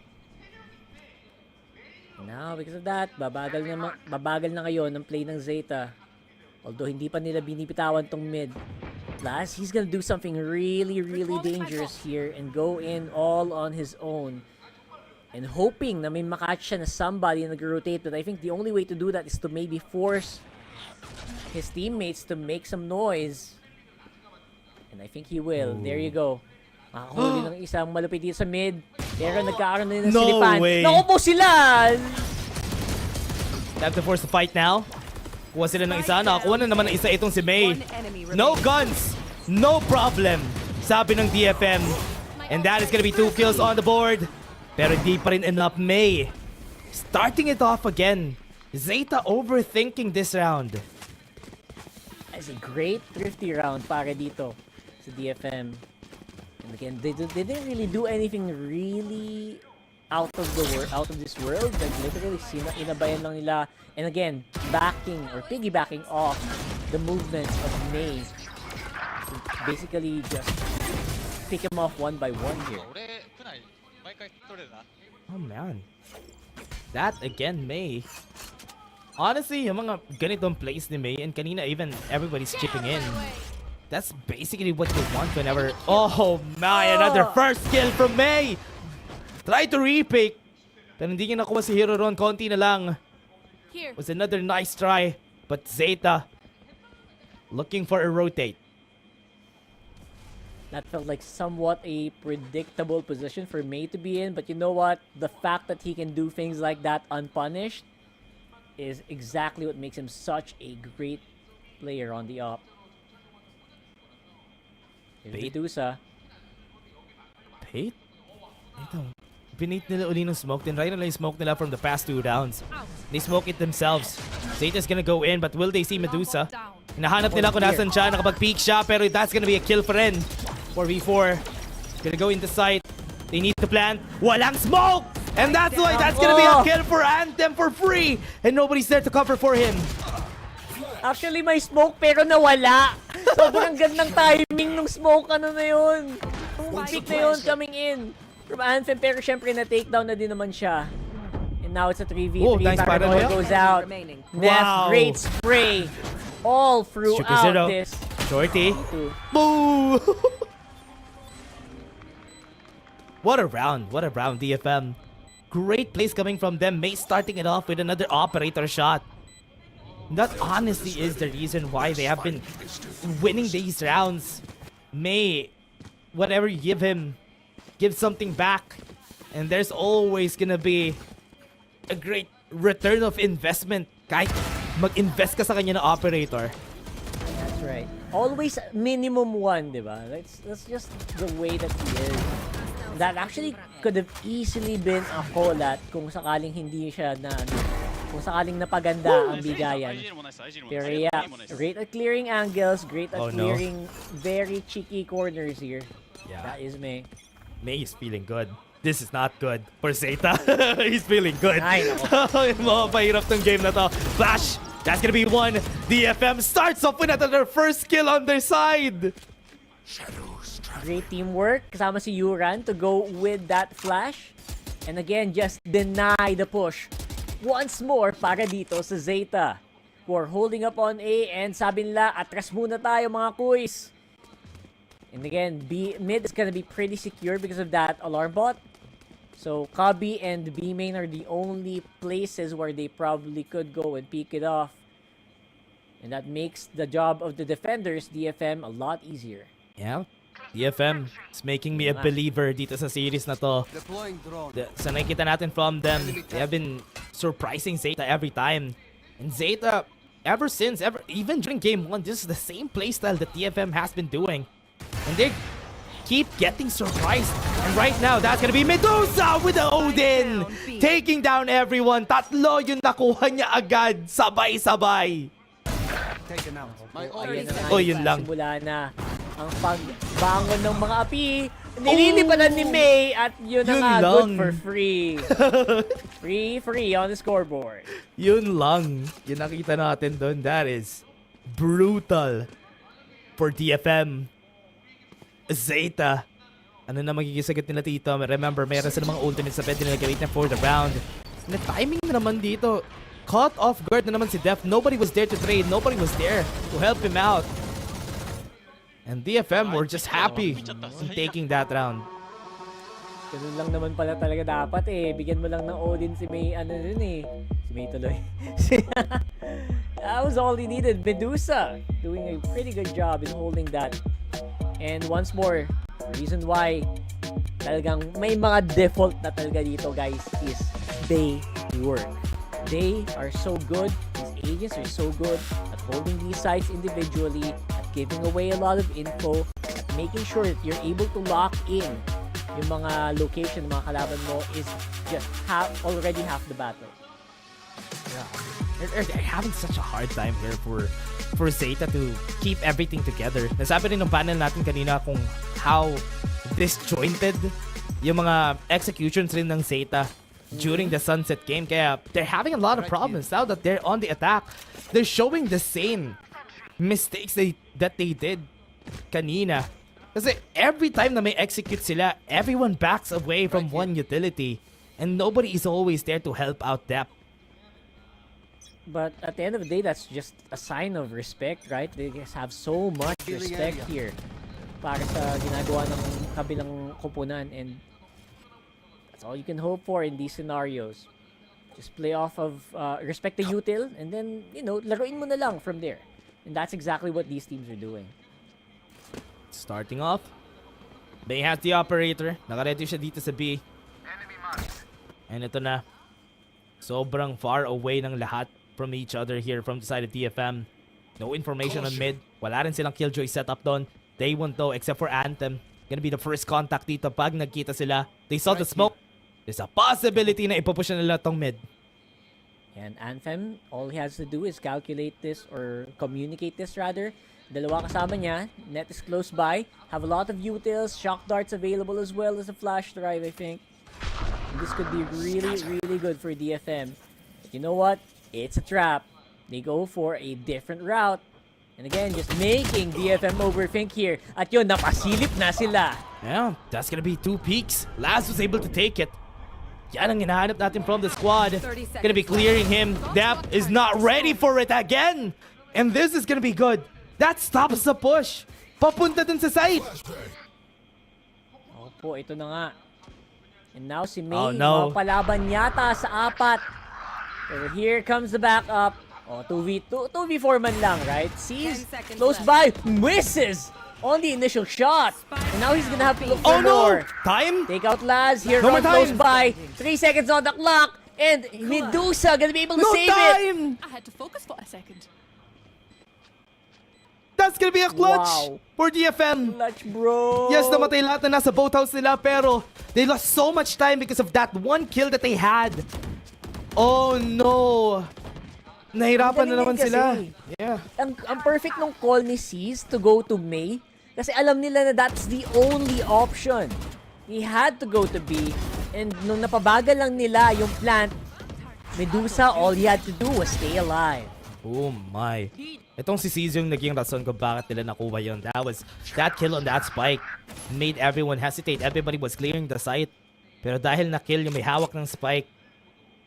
Now, because of that, babagal na ngayon ng play ng Zeta. Although hindi pa nila binibitawan tong mid. Plus, he's gonna do something really, really dangerous here and go in all on his own. And hoping na may makatch siya na somebody na nag-rotate. But I think the only way to do that is to maybe force his teammates to make some noise. And I think he will. There you go. Makakahuli ng isang malupit dito sa mid. Pero nagkakaroon na ng silipan. Way. Naku po sila! They have to force the fight now. Kuha sila ng isa. Nakakuha na naman ng isa itong si May. No guns. No problem. Sabi ng DFM. And that is gonna be 2 kills on the board. Pero di pa rin enough. May starting it off again. Zeta overthinking this round. It's a great thrifty round para dito sa DFM. And again, they didn't really do anything really out of this world. Like literally, inabayan lang nila. And again, backing or piggybacking off the movements of May. So basically, just pick him off one by one here. Oh man. That again, May. Honestly, yung mga ganitong plays ni May, and kanina even everybody's chipping in. That's basically what you want whenever... Oh my, another first kill from May! Try to repick. Pero hindi niya nakuha si Hero Ron, konti na lang. Was another nice try. But Zeta looking for a rotate. That felt like somewhat a predictable position for May to be in. But you know what? The fact that he can do things like that unpunished is exactly what makes him such a great player on the op. Medusa. Bait? Ito. Binate nila uli ng smoke. Then right na lang yung smoke nila from the past 2 rounds. They smoke it themselves. Zeta's gonna go in, but will they see Medusa? Hinahanap nila kung nasan siya. Nakapag-peek siya, pero that's gonna be a kill for Ren. 4v4. Gonna go into sight. They need to plant. Walang smoke! And that's why that's gonna be a kill for Anthem for free! And nobody's there to cover for him. Actually, may smoke pero nawala. Sobrang gandang timing ng smoke. Ano na yun? Pick na yun coming in from Anthem. Pero syempre na-takedown na din naman siya. And now it's a 3v3. Oh, nice paranoia. Goes out. Wow. Great spray. All throughout this. Shorty. Boo! What a round. What a round, DFM. Great plays coming from them. May starting it off with another operator shot. That honestly is the reason why they have been winning these rounds. May, whatever you give him, give something back. And there's always gonna be a great return of investment. Kahit mag-invest ka sa kanya na operator. That's right. Always minimum 1, diba? That's just the way that he is. That actually could have easily been a Holat kung sakaling hindi siya na kung sakaling napaganda ang bigayan. Pero yeah, great at clearing angles, great at clearing very cheeky corners here. Yeah. That is May. May is feeling good. This is not good for Zeta. He's feeling good. Ay, nako. Mahirap tong game na to. Flash! That's gonna be 1. DFM starts off with another first kill on their side. Great teamwork kasama si Yuran to go with that flash. And again, just deny the push. Once more para dito sa Zeta. Who are holding up on A and sabi nila, atras muna tayo mga kuys. And again, mid is gonna be pretty secure because of that alarm bot. So, Kabi and B main are the only places where they probably could go and peek it off. And that makes the job of the defenders, DFM, a lot easier. Yeah. DFM is making me a believer dito sa series na to. Sa nakikita natin from them, they have been surprising Zeta every time. And Zeta, ever since, even during game 1, this is the same playstyle that DFM has been doing. And they keep getting surprised. And right now, that's gonna be Medusa with the Odin! Taking down everyone. Tatlo yung nakuha niya agad. Sabay-sabay. Oh, yun lang. Simula na ang pagbangon ng mga api. Nililipanan ni May at yun na nga, good for free. Free on the scoreboard. Yun lang. Yung nakita natin doon, that is brutal for DFM. Zeta. Ano na magiging sagot nila dito? Remember, meron sila mga ultimates na pwede nila gamitin for the round. Na timing na naman dito. Caught off guard na naman si Def. Nobody was there to trade. Nobody was there to help him out. And DFM were just happy in taking that round. Ganun lang naman pala talaga dapat eh. Bigyan mo lang ng Odin si May, ano dun eh. Si May tuloy. That was all he needed. Medusa doing a pretty good job in holding that. And once more, the reason why talagang may mga default na talaga dito guys is they work. They are so good, these agents are so good at holding these sites individually, at giving away a lot of info, at making sure that you're able to lock in yung mga location ng mga kalaban mo is just already half the battle. They're having such a hard time here for Zeta to keep everything together. Nasabi rin ng panel natin kanina kung how disjointed yung mga executions rin ng Zeta during the Sunset game. Kaya they're having a lot of problems now that they're on the attack. They're showing the same mistakes that they did kanina. Kasi every time na may execute sila, everyone backs away from one utility. And nobody is always there to help out depth. But at the end of the day, that's just a sign of respect, right? They just have so much respect here para sa ginagawa ng kabilang koponan, and that's all you can hope for in these scenarios. Just play off of respect the util, and then, you know, laruin mo na lang from there. And that's exactly what these teams are doing. Starting off, Bay has the operator. Nakaready siya dito sa B. And ito na. Sobrang far away ng lahat from each other here from the side of DFM. No information on mid. Wala rin silang killjoy setup doon. They won't know except for Anthem. Gonna be the first contact dito pag nagkita sila. They saw the smoke. There's a possibility na ipupush na nila tong mid. And Anthem, all he has to do is calculate this or communicate this rather. Dalawa kasama niya. Net is close by. Have a lot of utils. Shock darts available as well as a flash drive, I think. And this could be really, really good for DFM. But you know what? It's a trap. They go for a different route. And again, just making DFM overthink here. At yun, napasilip na sila. Yeah, that's gonna be 2 peaks. Laz was able to take it. Yan ang hinahanap natin from the squad. Gonna be clearing him. Dap is not ready for it again. And this is gonna be good. That stops the push. Papunta dun sa site. Opo, ito na nga. And now si May, Oh, no. mapalaban yata sa 4. Pero here comes the backup. Oh, 2v4 man lang, right? Sees close by, misses on the initial shot. And now he's gonna have to look for more. Time? Take out Laz, here No more run close time. by. 3 seconds on the clock. And Medusa gonna be able to save it. I had to focus for a second. That's gonna be a clutch Wow. for DFM. Clutch, bro. Yes, namatay lahat na nasa boathouse nila, pero they lost so much time because of that one kill that they had. Oh no. Nahirapan na naman sila. Yeah. Ang perfect nung call ni Seas to go to May. Kasi alam nila na that's the only option. He had to go to B. And nung napabagal lang nila yung plant, Medusa, all he had to do was stay alive. Oh my. Itong si C's yung naging rason kung bakit nila nakuha yun. That kill on that spike made everyone hesitate. Everybody was clearing the site. Pero dahil na-kill yung may hawak ng spike,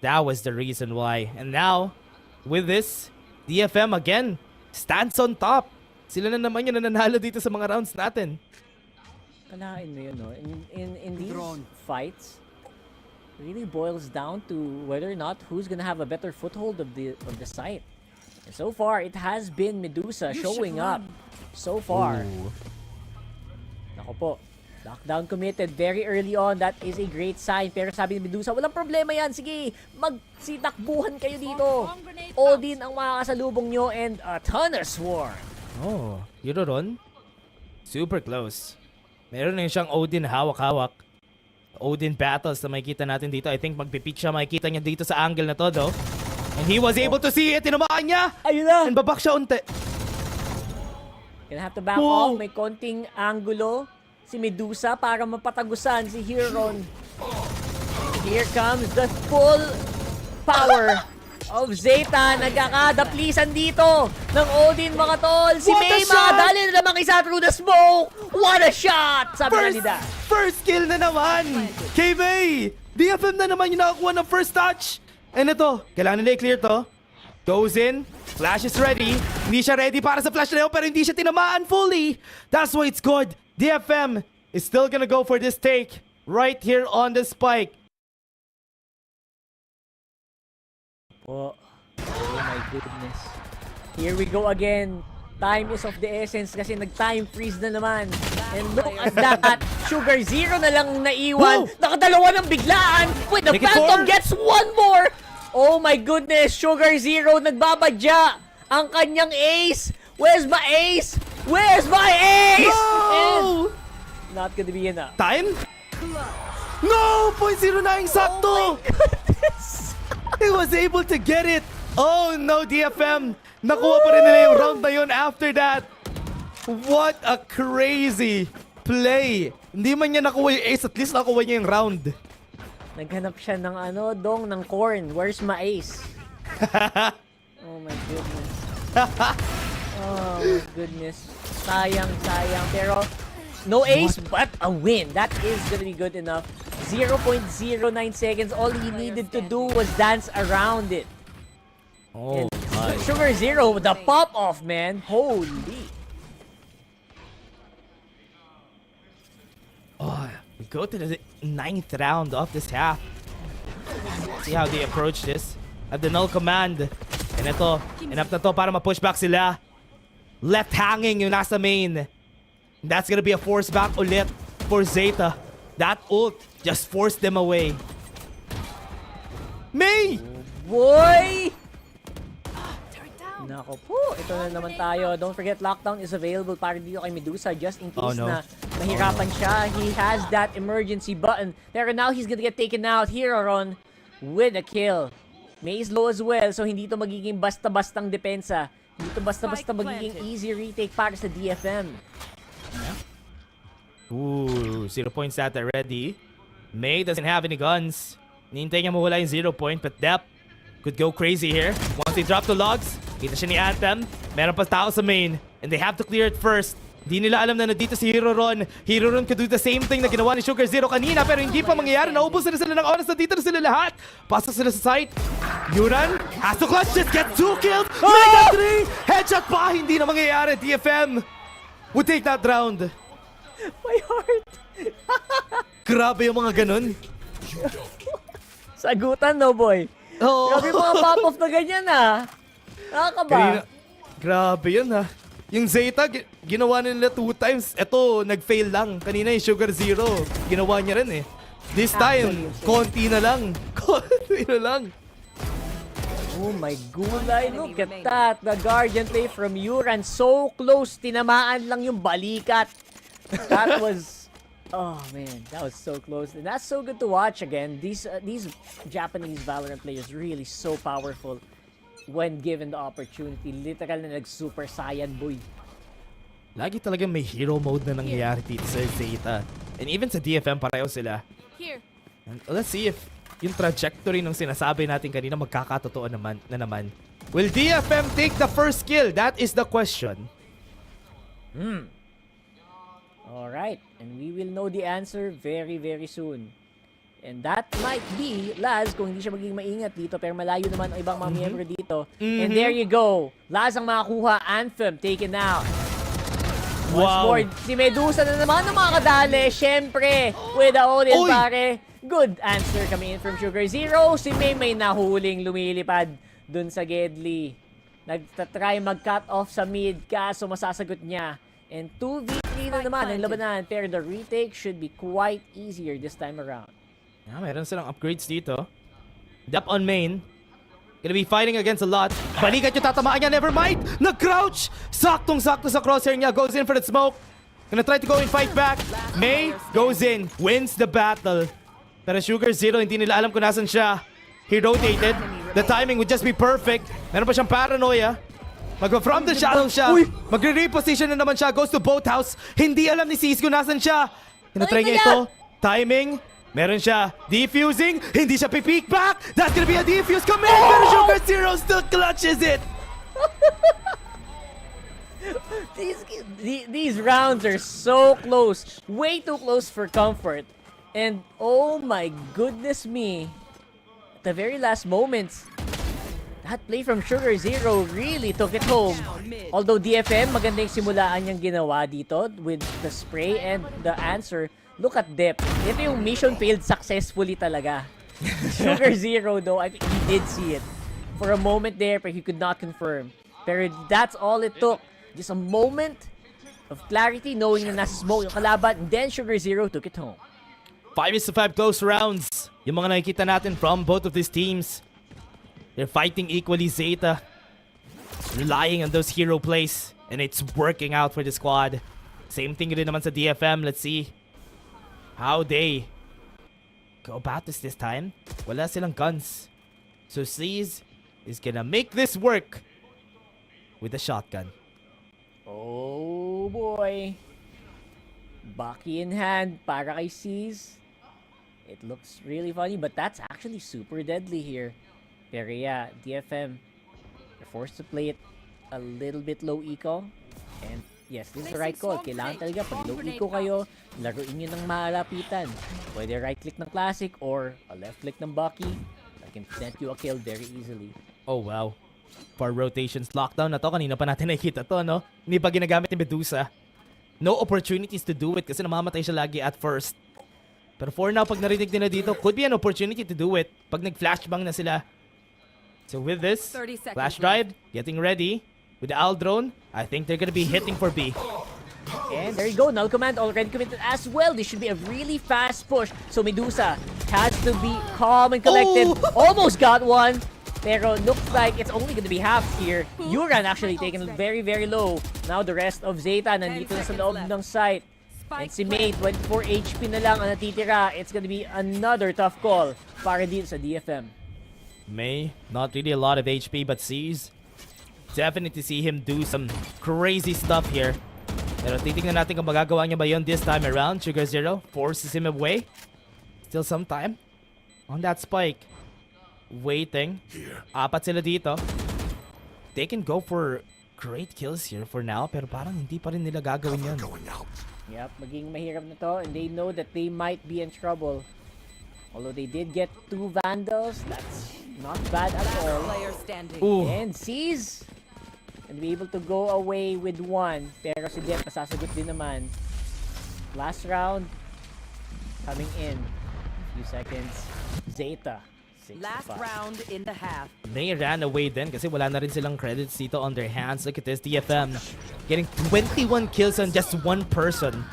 that was the reason why. And now, with this, DFM again stands on top. Sila na naman yung nananalo dito sa mga rounds natin. Kalain mo yun, no? In these fights, it really boils down to whether or not who's gonna have a better foothold of the site. And so far, it has been Medusa showing up. So far. Ooh. Nako po. Lockdown committed very early on. That is a great sign. Pero sabi ni Medusa, walang problema yan. Sige, magsitakbuhan kayo dito. Odin ang makakasalubong nyo and a ton of swarm. Oh, Euroron? Super close. Meron na siyang Odin hawak-hawak. Odin battles na makikita natin dito. I think magpipick siya. Makikita niya dito sa angle na to, though. And he was able to see it. Tinamaan niya. Ayun na. And babak siya unti. Gonna have to back off. May konting angulo si Medusa para mapatagusan si Huron. Here comes the full power of Zeta. Nagkakadaplisan dito ng Odin, mga tol. Si May makadali na naman isa through the smoke. What a shot! Sabi na nila. First kill na naman. Kay May. DFM na naman yung nakakuha ng first touch. And ito, kailangan nila i-clear to. Goes in. Flash is ready. Hindi siya ready para sa flash na yun, pero hindi siya tinamaan fully. That's why it's good. DFM is still gonna go for this take right here on the spike. Oh my goodness. Here we go again. Time is of the essence kasi nag-time freeze na naman. And look at that. Sugar Zero na lang naiwan. Nakadalawa ng biglaan. Wait, the Make it Phantom four. gets one more. Oh my goodness! Sugar Zero nagbabadya! Ang kanyang ace! Where's my ace? Where's my ace? No! And not gonna be enough. Time? No! 0.09 sakto! He was able to get it! Oh no, DFM! Nakuha pa rin nila yung round na yun after that! What a crazy play! Hindi man niya nakuha yung ace, at least nakuha niya yung round. Naghanap siya ng ng corn. Where's my ace? Oh my goodness. Oh my goodness. Sayang. Pero no ace, but a win. That is gonna be good enough. 0.09 seconds. All he needed to do was dance around it. Oh And Sugar Zero, the pop off, man. Holy. Oh, we go to the 9th round of this half. See how they approach this. At the null command. And ito, enough na to para ma-push back sila. Left hanging yung nasa main. That's gonna be a force back ulit for Zeta. That ult just forced them away. May! Boy! Nako po, ito na naman tayo. Don't forget, lockdown is available para dito kay Medusa just in case na mahirapan siya. He has that emergency button. Pero now he's gonna get taken out here, Aaron, with a kill. May is low as well, so hindi to magiging basta-bastang depensa. Hindi to basta-basta magiging easy retake para sa DFM. Ooh, 0 points at ready. May doesn't have any guns. Nihintay niya mawala yung 0 point, but Dep could go crazy here. Once they drop the logs, kita siya ni Anthem. Meron pa tao sa main, and they have to clear it first. Di nila alam na nandito si Hero Ron. Hero Ron could do the same thing na ginawa ni Sugar Zero kanina, pero hindi pa mangyayari. Naubos na sila ng oras. Nandito na sila lahat. Pasok sila sa site. Yuran has to clutch. Just get 2 killed. Mega 3. Headshot pa. Hindi na mangyayari. DFM would take that round. My heart. Grabe yung mga ganun. Sagutan, no boy. Oh. Grabe mga pop-off na ganyan, ah. Nakakaba. Grabe yun, ha. Yung Zeta, ginawa nila 2 times. Ito, nag-fail lang. Kanina yung Sugar Zero, ginawa niya rin eh. This time, konti na lang. Konti na lang. Oh my gulay, look at that. The Guardian play from Yuran. So close, tinamaan lang yung balikat. That was... Oh man, that was so close. And that's so good to watch again. These Japanese Valorant players really so powerful when given the opportunity. Literal na nag-super saiyan, boy. Lagi talaga may hero mode na nangyayari dito sa Zeta. And even sa DFM, pareho sila. Here. And let's see if yung trajectory ng sinasabi natin kanina magkakatotoo naman. Will DFM take the first kill? That is the question. Alright, and we will know the answer very, very soon. And that might be Laz kung hindi siya magiging maingat dito, pero malayo naman ang ibang mga miyembro dito. And there you go. Laz ang makakuha. Anthem taken out. Once more, si Medusa na naman ang mga kadali. Siyempre, with the Odin pare. Good answer coming in from Sugar Zero. Si May nahuling lumilipad dun sa Gedli. Nagtatry mag-cut off sa mid, kaso masasagot niya. And 2v3 na naman ang labanan, pero the retake should be quite easier this time around. Meron silang upgrades dito. Dep on main. Gonna be fighting against a lot. Balikat yung tatamaan niya, never mind! Nag-crouch! Saktong-sakto sa crosshair niya, goes in for the smoke. Gonna try to go and fight back. May goes in, wins the battle. Pero Sugar Zero, hindi nila alam kung nasan siya. He rotated. The timing would just be perfect. Meron pa siyang paranoia. From the shadow siya. Magre-reposition na naman siya. Goes to boathouse. Hindi alam ni Sis kung nasan siya. Tinatry niya ito. Timing. Meron siya. Defusing. Hindi siya pipeek back. That's gonna be a defuse command. Pero Sugar Zero still clutches it. These rounds are so close. Way too close for comfort. And oh my goodness me. At the very last moments, that play from Sugar Zero really took it home. Although DFM, maganda yung simulaan niyang ginawa dito with the spray and the answer. Look at Dep. Ito yung mission failed successfully talaga. Sugar Zero though, I think he did see it. For a moment there, but he could not confirm. Pero that's all it took. Just a moment of clarity, knowing na nasa smoke yung kalaban, and then Sugar Zero took it home. 5-5 close rounds. Yung mga nakikita natin from both of these teams. They're fighting equally. Zeta relying on those hero plays, and it's working out for the squad. Same thing rin naman sa DFM. Let's see how they go about this time. Wala silang guns. So C's is gonna make this work with a shotgun. Oh boy. Bucky in hand para kay C's. It looks really funny, but that's actually super deadly here. Pero yeah, DFM, they're forced to play it a little bit low eco. And yes, this is the right call. Kailangan talaga pag low eco kayo, laruin nyo ng malapitan. Pwede right click ng classic or a left click ng Bucky. That can net you a kill very easily. Oh wow. For rotations lockdown na to, kanina pa natin nakikita to, no? Hindi pa ginagamit ni Medusa. No opportunities to do it kasi namamatay siya lagi at first. Pero for now, pag narinig nila dito, could be an opportunity to do it pag nag-flashbang na sila. So with this, flash drive, getting ready with the Owl drone, I think they're gonna be hitting for B. And there you go, Null Command already committed as well. This should be a really fast push. So Medusa has to be calm and collected. Almost got one. Pero looks like it's only gonna be half here. Yuran actually taken very, very low. Now the rest of Zeta nandito na sa loob ng site. And si May, 24 HP na lang ang natitira. It's gonna be another tough call para dito sa DFM. May, not really a lot of HP, but sees. Definitely see him do some crazy stuff here. Pero titignan natin kung magagawa niya ba yun this time around. Sugar Zero forces him away. Still some time on that spike. Waiting. Apat sila dito. They can go for great kills here for now, pero parang hindi pa rin nila gagawin yan. Yep, maging mahirap na to, and they know that they might be in trouble. Although they did get 2 Vandals, that's not bad at all. And C's and be able to go away with 1. Pero si Depp masasagot din naman. Last round coming in. Few seconds. Zeta. Last round in the half. They ran away then kasi wala na rin silang credits dito on their hands. Look at this, DFM getting 21 kills on just 1 person.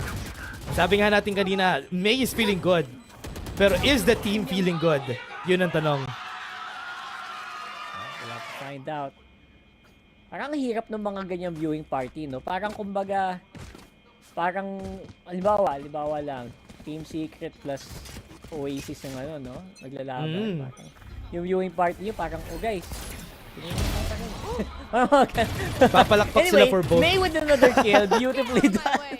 Sabi nga natin kanina, May is feeling good. Pero is the team feeling good? Yun ang tanong. We'll have to find out. Parang hirap ng mga ganyang viewing party, no? Parang kumbaga, parang, halimbawa lang, Team Secret plus Oasis yung ano, no? Naglalaban. Yung viewing party nyo, parang, oh guys. Papalakpak anyway, sila for both. May with another kill, beautifully done.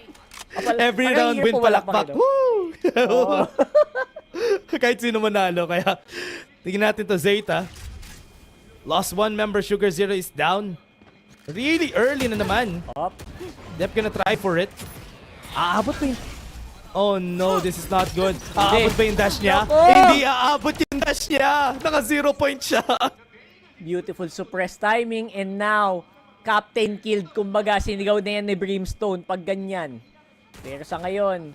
Every round win palakpak. Woo! Kahit sino manalo, kaya tingnan natin to. Zeta. Lost 1 member, Sugar Zero is down. Really early na naman. Dep gonna try for it. Aabot pa yun. Oh no, this is not good. Aabot ba yung dash niya? Hindi aabot yung dash niya. Naka 0 point siya. Beautiful suppressed timing, and now Captain killed. Kumbaga sinigaw na yan ni Brimstone pag ganyan. Pero sa ngayon,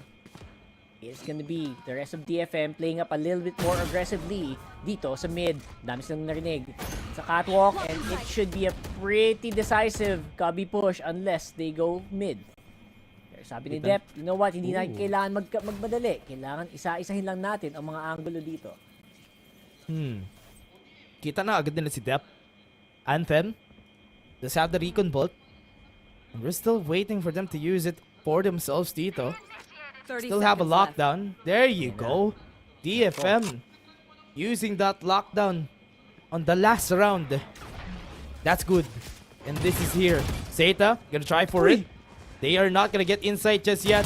it's gonna be the rest of DFM playing up a little bit more aggressively dito sa mid. Dami silang narinig sa catwalk, and it should be a pretty decisive cubby push unless they go mid. Sabi ni Depp, you know what, hindi natin kailangan magmadali. Kailangan isa-isahin lang natin ang mga angulo dito. Kita na agad nila si Depp. Anthem. Just have the recon bolt. And we're still waiting for them to use it for themselves dito. Still have a lockdown. There you go. DFM using that lockdown on the last round. That's good. And this is here. Zeta, gonna try for it. They are not gonna get inside just yet.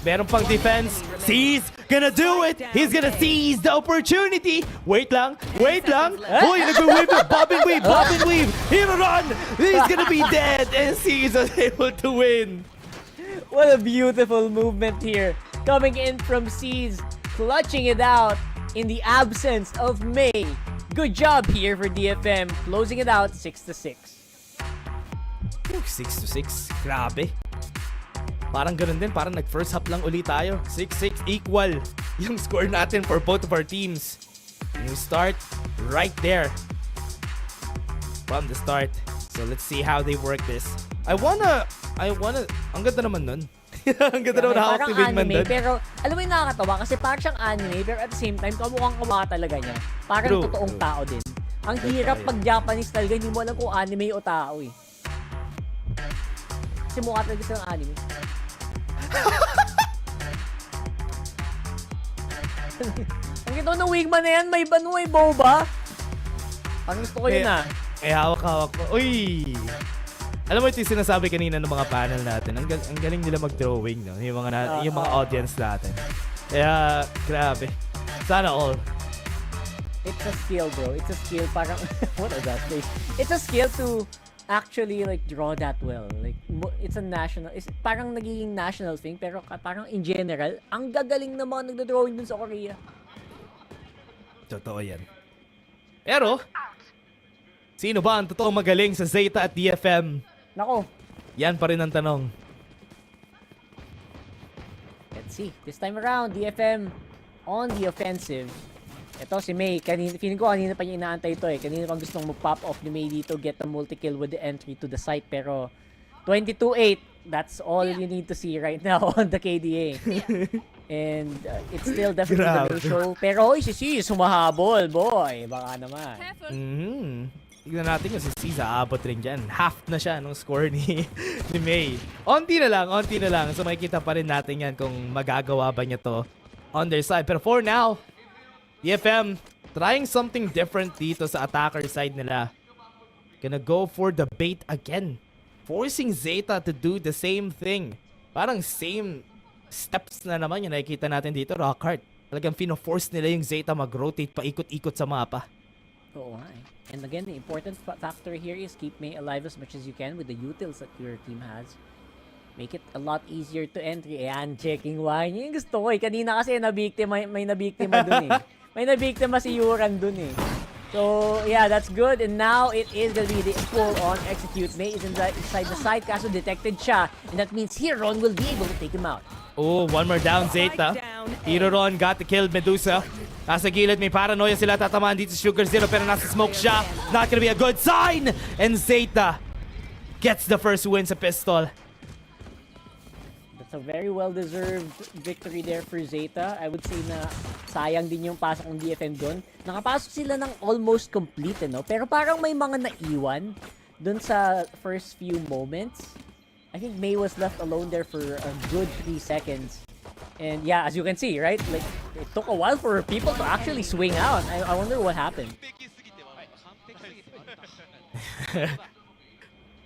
Meron pang defense. He's gonna do it. He's gonna seize the opportunity. Wait lang. Wait lang. Boy, nag-wave na. Bob and weave. Bob and weave. He'll run. He's gonna be dead. And C's able to win. What a beautiful movement here. Coming in from C's. Clutching it out in the absence of May. Good job here for DFM. Closing it out 6-6. 6-6. Grabe. Parang ganun din, parang nag-first half lang ulit tayo. 6-6 equal yung score natin for both of our teams. And we start right there from the start. So let's see how they work this. I wanna, ang ganda naman nun. Ang ganda naman hawak ni Wingman dun. Pero alam mo yung nakakatawa kasi parang siyang anime, pero at the same time, kamukhang talaga niya. Parang totoong tao din. Ang hirap pag Japanese talaga, hindi mo alam kung anime o tao eh. Kasi mukha talaga silang anime. Ang ito ng wingman na yan, may bow ba? Ang gusto ko yun hawak-hawak mo. Uy! Alam mo ito yung sinasabi kanina ng mga panel natin. Ang galing nila mag-drawing, no? Yung mga audience natin. Kaya, grabe. Sana all. It's a skill, bro. It's a skill. Parang, what is that face? It's a skill to actually like draw that well. Like, it's parang nagiging national thing, pero parang in general, ang gagaling na mga nagdodrawing dun sa Korea. Totoo yan. Pero, sino ba ang totoong magaling sa Zeta at DFM? Nako. Yan pa rin ang tanong. Let's see. This time around, DFM on the offensive. Ito si May, feeling ko kanina pa niya inaantay ito eh. Kanina pang gustong mag-pop off ni May dito, get a multi-kill with the entry to the site. Pero 22-8, that's all you need to see right now on the KDA. And it's still definitely the ratio. Pero si C, sumahabol, boy. Baka naman. Tignan natin yung si C, aabot rin dyan. Half na siya nung score ni May. Onti na lang. So makikita pa rin natin yan kung magagawa ba niya to on their side. Pero for now, DFM trying something different dito sa attacker side nila. Gonna go for the bait again. Forcing Zeta to do the same thing. Parang same steps na naman yung nakikita natin dito, Rockhart. Talagang fino-force nila yung Zeta mag-rotate paikot-ikot sa mapa. Oo nga eh. And again, the important factor here is keep May alive as much as you can with the utils that your team has. Make it a lot easier to entry. Ayan, checking wine. Yung gusto ko eh. Kanina kasi may nabiktima dun eh. May nabiktima si Yuran dun eh. So, yeah, that's good. And now, it is gonna be the full-on execute. May is inside the side. Kaso detected siya. And that means Hiron will be able to take him out. Oh, one more down, Zeta. Hiron got the kill, Medusa. Nasa gilid, may paranoia sila. Tatamaan dito Sugar Zero, pero nasa smoke siya. Not gonna be a good sign! And Zeta gets the first win sa pistol. That's a very well-deserved victory there for Zeta. I would say na sayang din yung pasok ng DFM doon. Nakapasok sila ng almost complete, no? Pero parang may mga naiwan doon sa first few moments. I think May was left alone there for a good 3 seconds. And yeah, as you can see, right? Like, it took a while for people to actually swing out. I wonder what happened.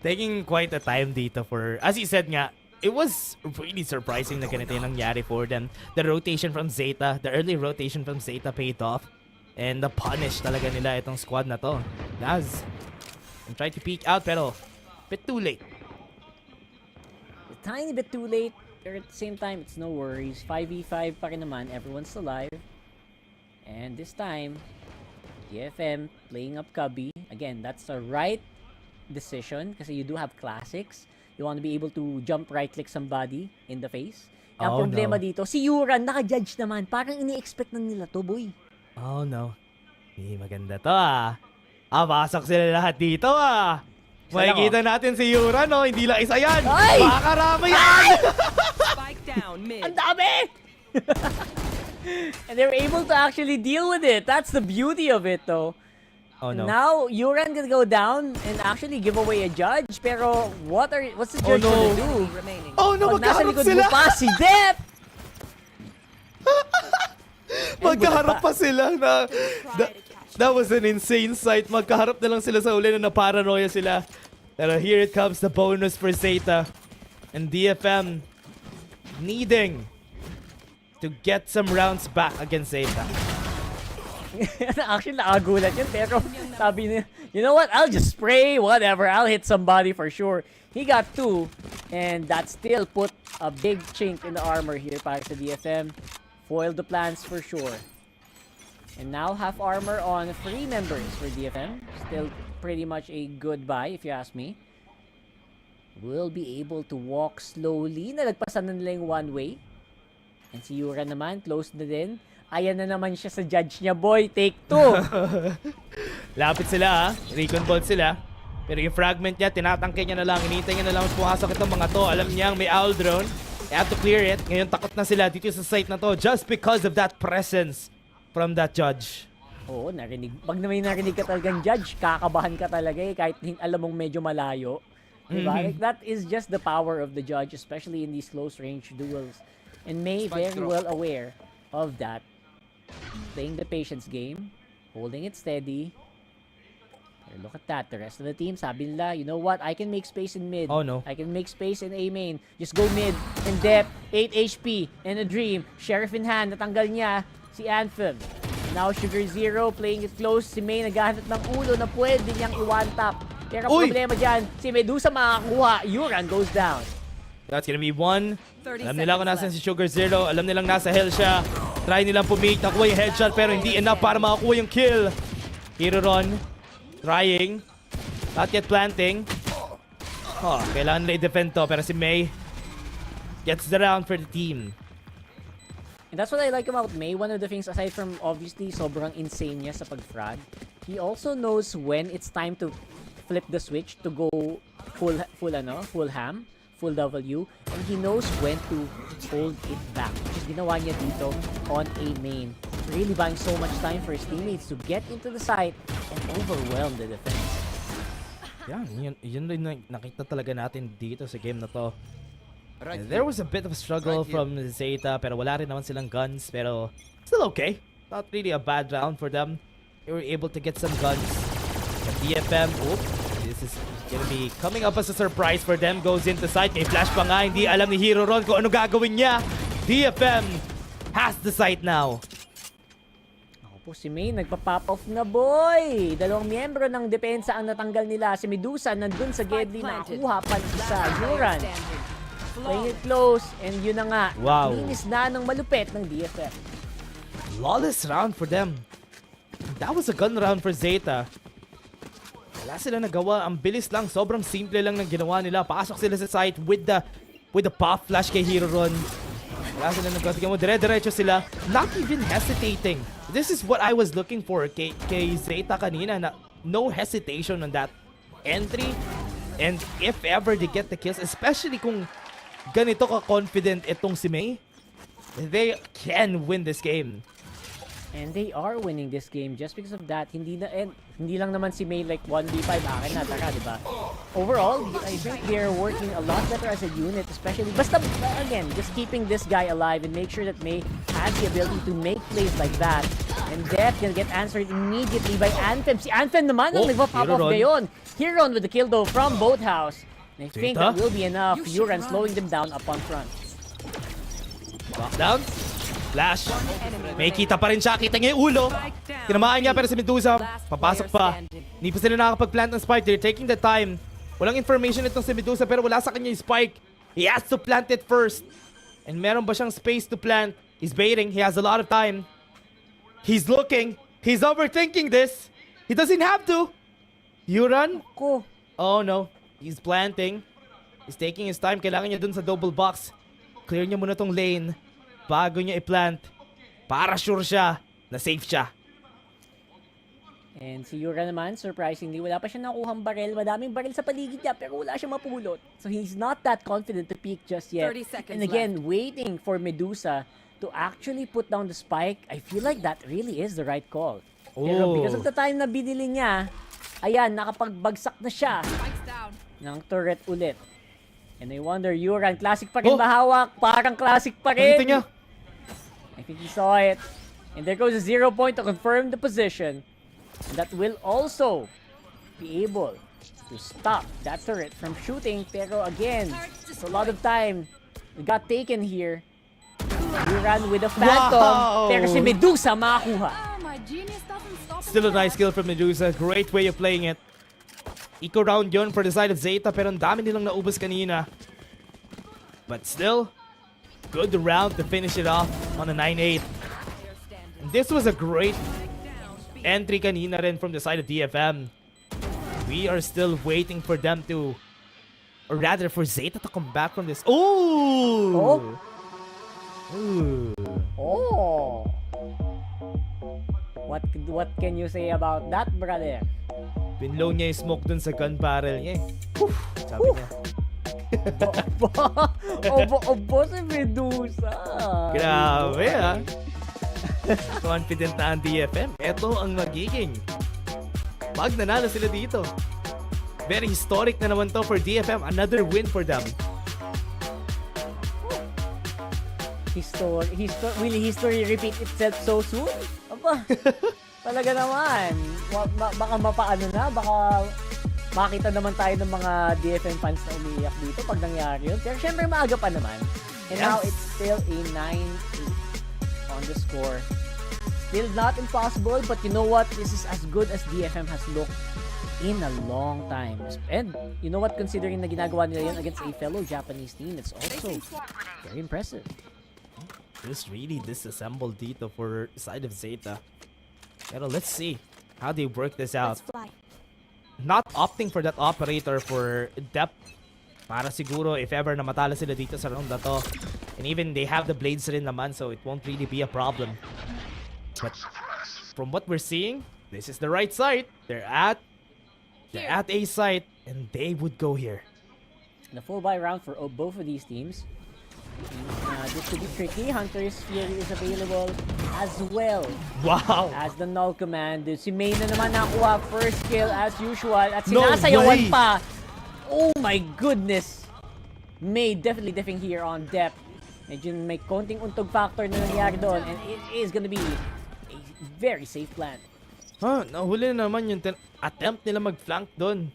Taking quite a time dito for, as you said nga, it was really surprising na ganito yung nangyari for them. The rotation from Zeta, the early rotation from Zeta paid off. And the punish talaga nila itong squad na to. Naz, I'm trying to peek out pero bit too late. A tiny bit too late, but at the same time, it's no worries. 5v5 pa rin naman, everyone's alive. And this time, DFM playing up Cubby. Again, that's the right decision kasi you do have classics. You want to be able to jump right-click somebody in the face. Ang problema dito, si Yuran naka-judge naman. Parang ini-expect na nila to, boy. Oh no. Hindi maganda to pasok sila lahat dito Makikita natin si Yuran hindi lang isa yan. Makakarama yan. Spike down mid. Ang dami! And they were able to actually deal with it. That's the beauty of it though. Oh no. Now, Yuran can go down and actually give away a judge. Pero what's the judge gonna do? Oh no, magkaharap nasa likod sila. mo pa si Dep! Magkaharap pa sila na that was an insane sight. Magkaharap na lang sila sa uli na paranoia sila. Pero here it comes, the bonus for Zeta. And DFM needing to get some rounds back against Zeta. Actually, nakagulat yun. Pero sabi niya, you know what? I'll just spray. Whatever. I'll hit somebody for sure. He got 2. And that still put a big chink in the armor here para sa DFM. Foiled the plans for sure. And now half armor on 3 members for DFM. Still pretty much a good buy if you ask me. Will be able to walk slowly. Nalagpasan na nila yung one way. And si Yura naman, close na din. Ayan na naman siya sa judge niya, boy. Take 2. Lapit sila Recon Bolt sila. Pero yung fragment niya, tinatangke niya na lang. Hinihintay niya na lang pumasok itong mga to. Alam niyang may owl drone. They have to clear it. Ngayon takot na sila dito sa site na to just because of that presence from that judge. Oo, narinig. Pag may narinig ka talagang judge, kakabahan ka talaga eh, kahit alam mong medyo malayo. Diba? Like, that is just the power of the judge, especially in these close range duels. And May very well aware of that. Playing the patience game, holding it steady. And look at that, the rest of the team, sabi nila, you know what, I can make space in mid. Oh no. I can make space in A main. Just go mid, in depth, 8 HP, and a dream. Sheriff in hand, natanggal niya si Anthem. Now Sugar Zero, playing it close. Si May naghahanap ng ulo na pwede niyang i-one tap. Pero problema dyan, si Medusa makakuha. Yuran goes down. That's gonna be one. Alam nila kung nasan si Sugar Zero. Alam nilang nasa hell siya. Try nilang pumake, nakuha yung headshot pero hindi enough para makakuha yung kill. Hero Ron, trying. Not yet planting. Oh, kailangan nila i-defend to pero si May gets the round for the team. And that's what I like about May. One of the things, aside from obviously sobrang insane niya sa pag-frag, he also knows when it's time to flip the switch to go full ham, full W, and he knows when to hold it back. Which is ginawa niya dito on A main. Really buying so much time for his teammates to get into the site and overwhelm the defense. Yun rin nakita talaga natin dito sa game na to. There was a bit of a struggle from Zeta pero wala rin naman silang guns pero still okay. Not really a bad round for them. They were able to get some guns. The DFM, this is gonna be coming up as a surprise for them. Goes into site. May flash pa nga. Hindi alam ni Hero Ron kung ano gagawin niya. DFM has the site now. Ako po si May, nagpa-pop off na boy. Dalawang miyembro ng depensa ang natanggal nila. Si Medusa nandun sa Gedli na kuha pa sa Yuran. Playing it close, and yun na nga. Wow. Linis na ng malupit ng DFM. Flawless round for them. That was a gun round for Zeta. Wala sila nagawa. Ang bilis lang. Sobrang simple lang ng ginawa nila. Pasok sila sa site with the pop flash kay Hero Ron. Wala sila nagawa. Tignan mo, dire-diretso sila. Not even hesitating. This is what I was looking for kay Zeta kanina. Na no hesitation on that entry. And if ever they get the kills, especially kung ganito ka-confident itong si May, they can win this game. And they are winning this game just because of that. Hindi lang naman si May like 1v5 akin na, tara, diba? Overall, I think they're working a lot better as a unit, especially, basta, again, just keeping this guy alive and make sure that May has the ability to make plays like that. And that can get answered immediately by Anthem. Si Anthem naman ang nagpa-pop off ngayon. Heron with the kill though from Boathouse. And I think that will be enough. Yuran slowing them down up on front. Lockdown. Flash. May kita pa rin siya. Kita niya yung ulo. Tinamaan niya pero si Medusa papasok pa. Hindi pa sila nakakapag-plant ng spike. They're taking the time. Walang information itong si Medusa pero wala sa kanya yung spike. He has to plant it first. And meron ba siyang space to plant? He's baiting. He has a lot of time. He's looking. He's overthinking this. He doesn't have to. Yuran? Oh no. He's planting. He's taking his time. Kailangan niya dun sa double box. Clear niya muna tong lane bago niya i-plant para sure siya na safe siya. And si Yura naman, surprisingly, wala pa siya nakuhang baril. Madaming baril sa paligid niya pero wala siya mapulot. So he's not that confident to peek just yet. 30 seconds and again, left. waiting for Medusa to actually put down the spike. I feel like that really is the right call. Pero because of the time na binili niya, ayan, nakapagbagsak na siya ng turret ulit. And I wonder, Yuran, classic pa rin ba hawak? Parang classic pa rin. Nakita niya. I think he saw it. And there goes a 0 point to confirm the position. And that will also be able to stop that turret from shooting. Pero again, it's a lot of time. We got taken here. Yuran with a phantom. Wow! Pero si Medusa makakuha. Still a nice kill from Medusa. Great way of playing it. Eco round yun for the side of Zeta pero ang dami nilang naubos kanina. But still, good round to finish it off on a 9-8. This was a great entry kanina rin from the side of DFM. We are still waiting for them to, or rather for Zeta to come back from this. Ooh! Ooh. Oh! What can you say about that, brother? Pinlow niya yung smoke dun sa gun barrel niya eh. Sabi niya. Obo si Medusa. Grabe ah. Confident na ang DFM. Ito ang magiging pag nanalo sila dito. Very historic na naman to for DFM. Another win for them. Will history repeat itself so soon? Aba, talaga naman. Baka mapaano na, baka makita naman tayo ng mga DFM fans na umiiyak dito pag nangyari yun. Pero syempre maaga pa naman. And now it's still a 9-8 on the score. Still not impossible, but you know what? This is as good as DFM has looked in a long time. And you know what? Considering na ginagawa nila yun against a fellow Japanese team, it's also very impressive. Just really disassembled dito for side of Zeta. Pero let's see how they work this out. Not opting for that operator for depth. Para siguro if ever na matalo sila dito sa round na to. And even they have the blades rin naman, so it won't really be a problem. But from what we're seeing, this is the right side. They're at A site, and they would go here. The full buy round for both of these teams. This could be tricky. Hunter's Fury is available as well. Wow! As the null command. Si May na naman nakuha first kill as usual. At sinasayawan pa. Oh my goodness! May definitely diffing here on depth. Medyo may konting untog factor na nangyari doon. And it is gonna be a very safe plan. Nahuli na naman yung attempt nila mag-flank doon.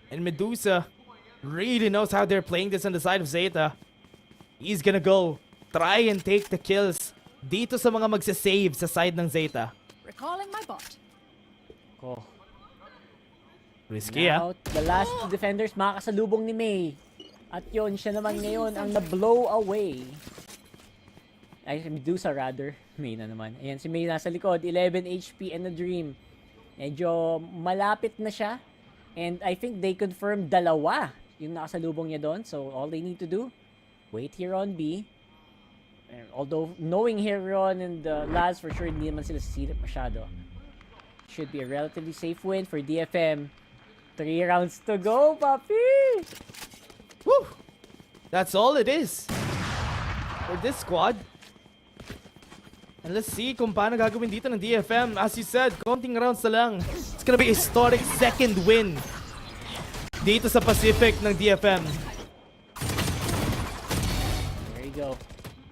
And Medusa really knows how they're playing this on the side of Zeta. He's gonna go try and take the kills dito sa mga magsasave sa side ng Zeta. Recalling my bot. Oh. Risky, Now, the last two defenders makakasalubong ni May. At yun, siya naman ngayon ang na-blow away. Ay, Medusa rather. May na naman. Ayan, si May nasa likod. 11 HP and a dream. Medyo malapit na siya. And I think they confirmed dalawa yung nakasalubong niya doon. So, all they need to do, wait here on B. And although knowing Heron and Laz for sure hindi naman sila sisilip masyado. Should be a relatively safe win for DFM. 3 rounds to go, papi! Woo! That's all it is for this squad. And let's see kung paano gagawin dito ng DFM. As you said, konting rounds na lang. It's gonna be a historic second win dito sa Pacific ng DFM. Go.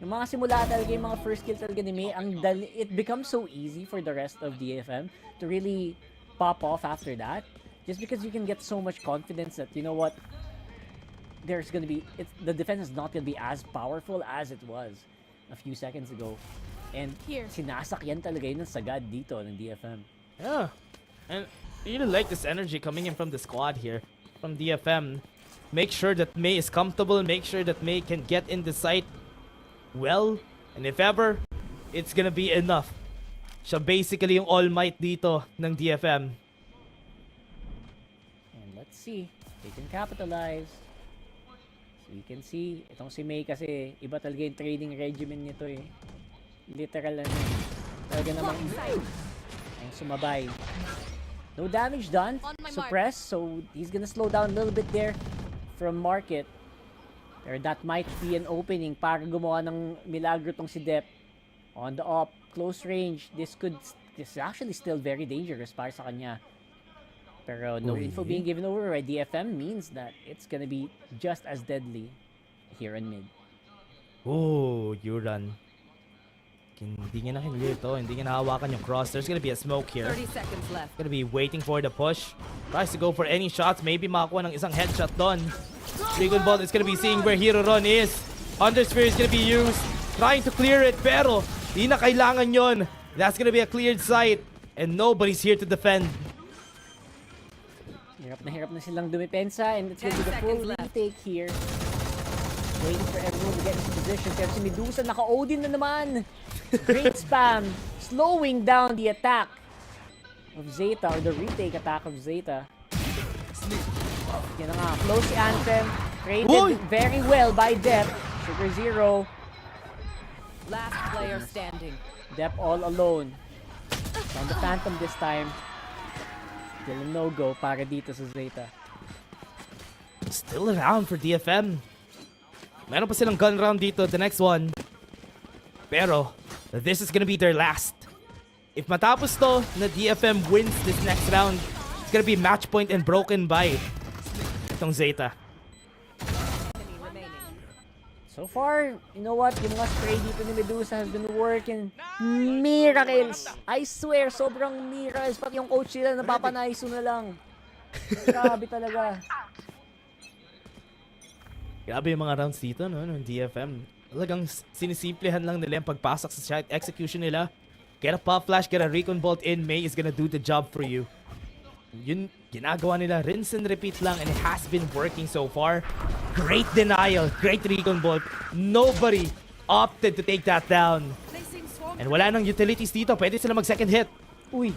Yung mga simula talaga, yung mga first kill talaga ni May, it becomes so easy for the rest of DFM to really pop off after that. Just because you can get so much confidence that, you know what, there's gonna be, the defense is not gonna be as powerful as it was a few seconds ago. And sinasakyan talaga yun ng sagad dito ng DFM. Yeah. And I really like this energy coming in from the squad here, from DFM. Make sure that May is comfortable. Make sure that May can get in the site well. And if ever, it's gonna be enough. Siya basically yung all might dito ng DFM. And let's see. They can capitalize. So you can see, itong si May kasi iba talaga yung trading regimen nito eh. Literal ano. Talaga namang ang sumabay. No damage done. Suppress. So he's gonna slow down a little bit there from market. Or that might be an opening para gumawa ng milagro tong si Dep. On the up, close range, this is actually still very dangerous para sa kanya. Pero no info being given over by DFM means that it's gonna be just as deadly here in mid. Oh, Yuran. Hindi niya nakinili ito. Hindi niya nahawakan yung cross. There's gonna be a smoke here. 30 seconds left. Gonna be waiting for the push. Tries to go for any shots. Maybe makakuha ng isang headshot doon. Dragon Ball is gonna be seeing where Hero Run is. Undersphere is gonna be used. Trying to clear it. Pero, di na kailangan yon. That's gonna be a cleared site. And nobody's here to defend. Hirap na silang dumipensa. And it's gonna be the full retake here. Waiting for everyone to get into position. Pero si Medusa naka-Odin na naman. Great spam. Slowing down the attack of Zeta, or the retake attack of Zeta. Yan na nga. Close si Anthem. Traded very well by Dep. Sugar Zero. Last player standing. Dep all alone. On the Phantom this time. Still a no-go para dito sa Zeta. Still around for DFM. Meron pa silang gun round dito, the next one. Pero, this is gonna be their last. if matapos to na DFM wins this next round, it's gonna be match point and broken by itong Zeta. So far, you know what? Yung mga spray dito ni Medusa has been working miracles. I swear, sobrang miracles. Pati yung coach nila napapanaiso na lang. Grabe talaga. Grabe yung mga rounds dito, no? Ng DFM. Talagang sinisimplihan lang nila yung pagpasok sa shot execution nila. Get a pop flash, get a recon bolt in. May is gonna do the job for you. Yun, ginagawa nila. Rinse and repeat lang, and it has been working so far. Great denial, great recon bolt. Nobody opted to take that down. And wala nang utilities dito. Pwede sila mag-second hit. Uy.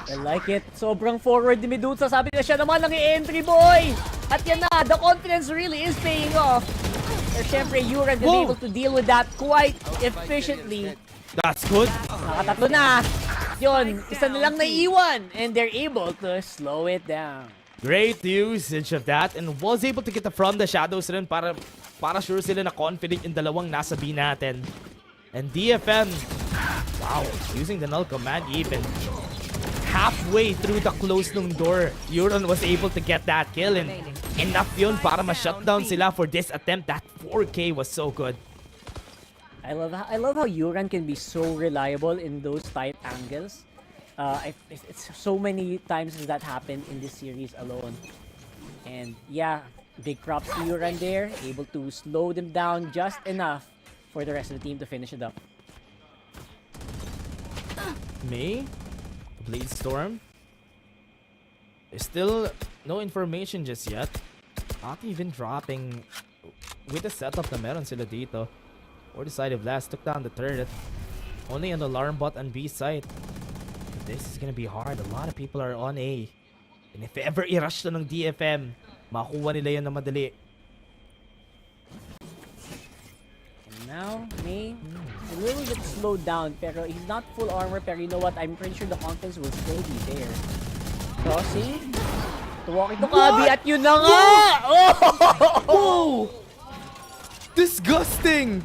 I like it. Sobrang forward ni Medusa. Sabi na siya naman lang i-entry boy. At yan na, the confidence really is paying off. Pero syempre, Yuran is able to deal with that quite efficiently. That's good. Nakatatlo na. Yun, isa nilang naiiwan. And they're able to slow it down. Great usage of that, and was able to get from the shadows rin para sure sila na confident yung dalawang nasa B natin. And DFM, wow, using the null command even halfway through the close ng door, Euron was able to get that kill, and enough yun para ma-shutdown sila for this attempt. That 4K was so good. I love how Yuran can be so reliable in those tight angles. It's so many times that happened in this series alone. And yeah, big props to Yuran there, able to slow them down just enough for the rest of the team to finish it up. May? Blade Storm? There's still no information just yet. Not even dropping with the setup na meron sila dito. Or the side of last, took down the turret. Only an alarm bot on B side. This is gonna be hard. A lot of people are on A. And if ever i-rush to ng DFM, makuha nila yun na madali. And now, May, a little bit slowed down, pero he's not full armor, pero you know what? I'm pretty sure the confidence will still be there. Crossing. Tuwaki to Kabi, at yun na nga! Oh! Disgusting!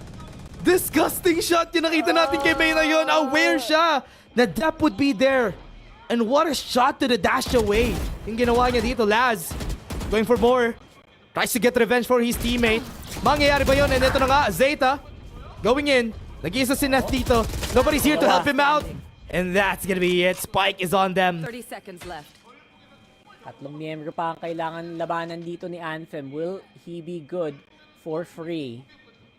Disgusting shot yung nakita natin kay May na yun. Aware siya na that would be there. And what a shot to the dash away. Yung ginawa niya dito, Laz. Going for more. Tries to get revenge for his teammate. Mangyayari ba yun? And ito na nga, Zeta. Going in. Nag-iisa si Neth dito. Nobody's here to help him out. And that's gonna be it. Spike is on them. 30 seconds left. Tatlong miyembro pa ang kailangan labanan dito ni Anthem. Will he be good for free?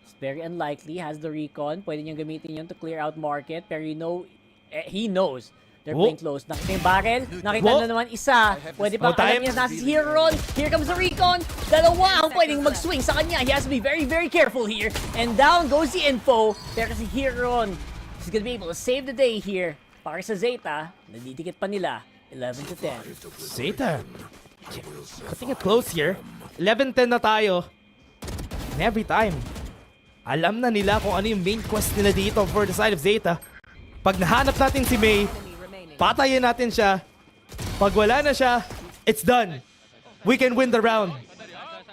It's very unlikely. Has the recon. Pwede niyang gamitin yun to clear out market. Pero you know, he knows they're playing close. Nakita yung barrel. Nakita na naman isa. Pwede pa alam niya nasa si Heron. Here comes the recon. Dalawa ang pwedeng mag-swing sa kanya. He has to be very, very careful here. And down goes the info. Pero si Heron, he's gonna be able to save the day here. Para sa Zeta, nadidikit pa nila. 11 to 10. Zeta. Cutting it close here. 11-10 na tayo. And every time, alam na nila kung ano yung main quest nila dito for the side of Zeta. Pag nahanap natin si May, patayin natin siya. Pag wala na siya, it's done. We can win the round.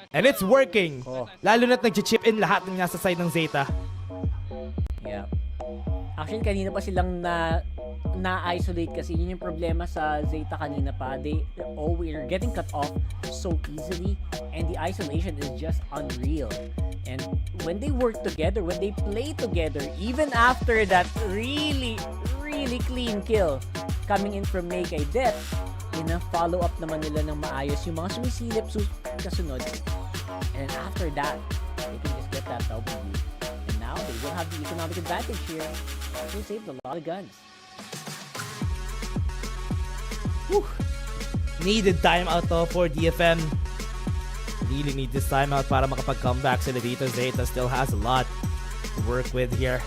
And it's working. Lalo na't nag-chip in lahat ng nasa side ng Zeta. Yeah. Actually, kanina pa silang na-isolate kasi yun yung problema sa Zeta kanina pa. We're getting cut off so easily and the isolation is just unreal. And when they work together, when they play together, even after that really, really clean kill coming in from May kay Death, follow up naman nila ng maayos yung mga sumisilip kasunod. And after that, they can just get that W. And now they will have the economic advantage here. They saved a lot of guns. Whew. Needed timeout to for DFM. Really need this timeout para makapag-comeback sila dito. Zeta still has a lot to work with here.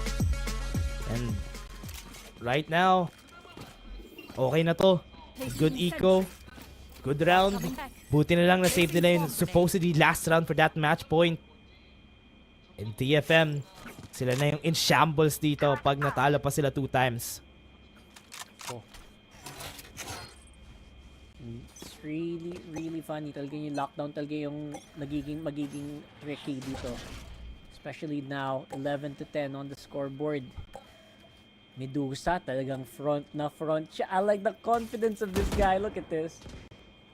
And right now, okay na to. Good eco. Good round. Buti na lang na-save nila yung supposedly last round for that match point. And DFM, sila na yung in shambles dito pag natalo pa sila 2 times. It's really, really funny. Talaga yung lockdown talaga yung magiging tricky dito. Especially now, 11 to 10 on the scoreboard. Medusa, talagang front na front siya. I like the confidence of this guy. Look at this.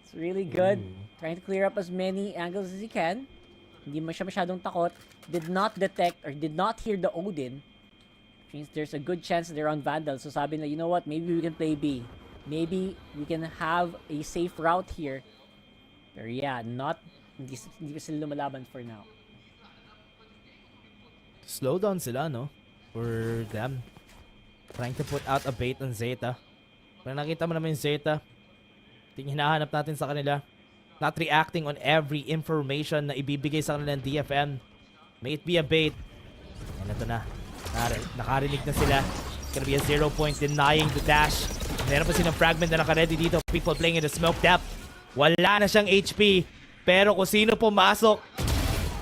It's really good. Trying to clear up as many angles as he can. Hindi siya masyadong takot. Did not detect or did not hear the Odin. Which means there's a good chance they're on Vandal. So sabi na, you know what? Maybe we can play B. Maybe we can have a safe route here. Pero yeah, hindi pa sila lumalaban for now. Slow down sila, no? For them. Trying to put out a bait on Zeta. Pero nakita mo naman yung Zeta. Ting hinahanap natin sa kanila. Not reacting on every information na ibibigay sa kanila ng DFM. May it be a bait. And ito na. Nakarinig na sila. It's gonna be a 0 point denying the dash. Meron pa silang fragment na naka-ready dito. People playing in the smoke depth. Wala na siyang HP. Pero kung sino pumasok,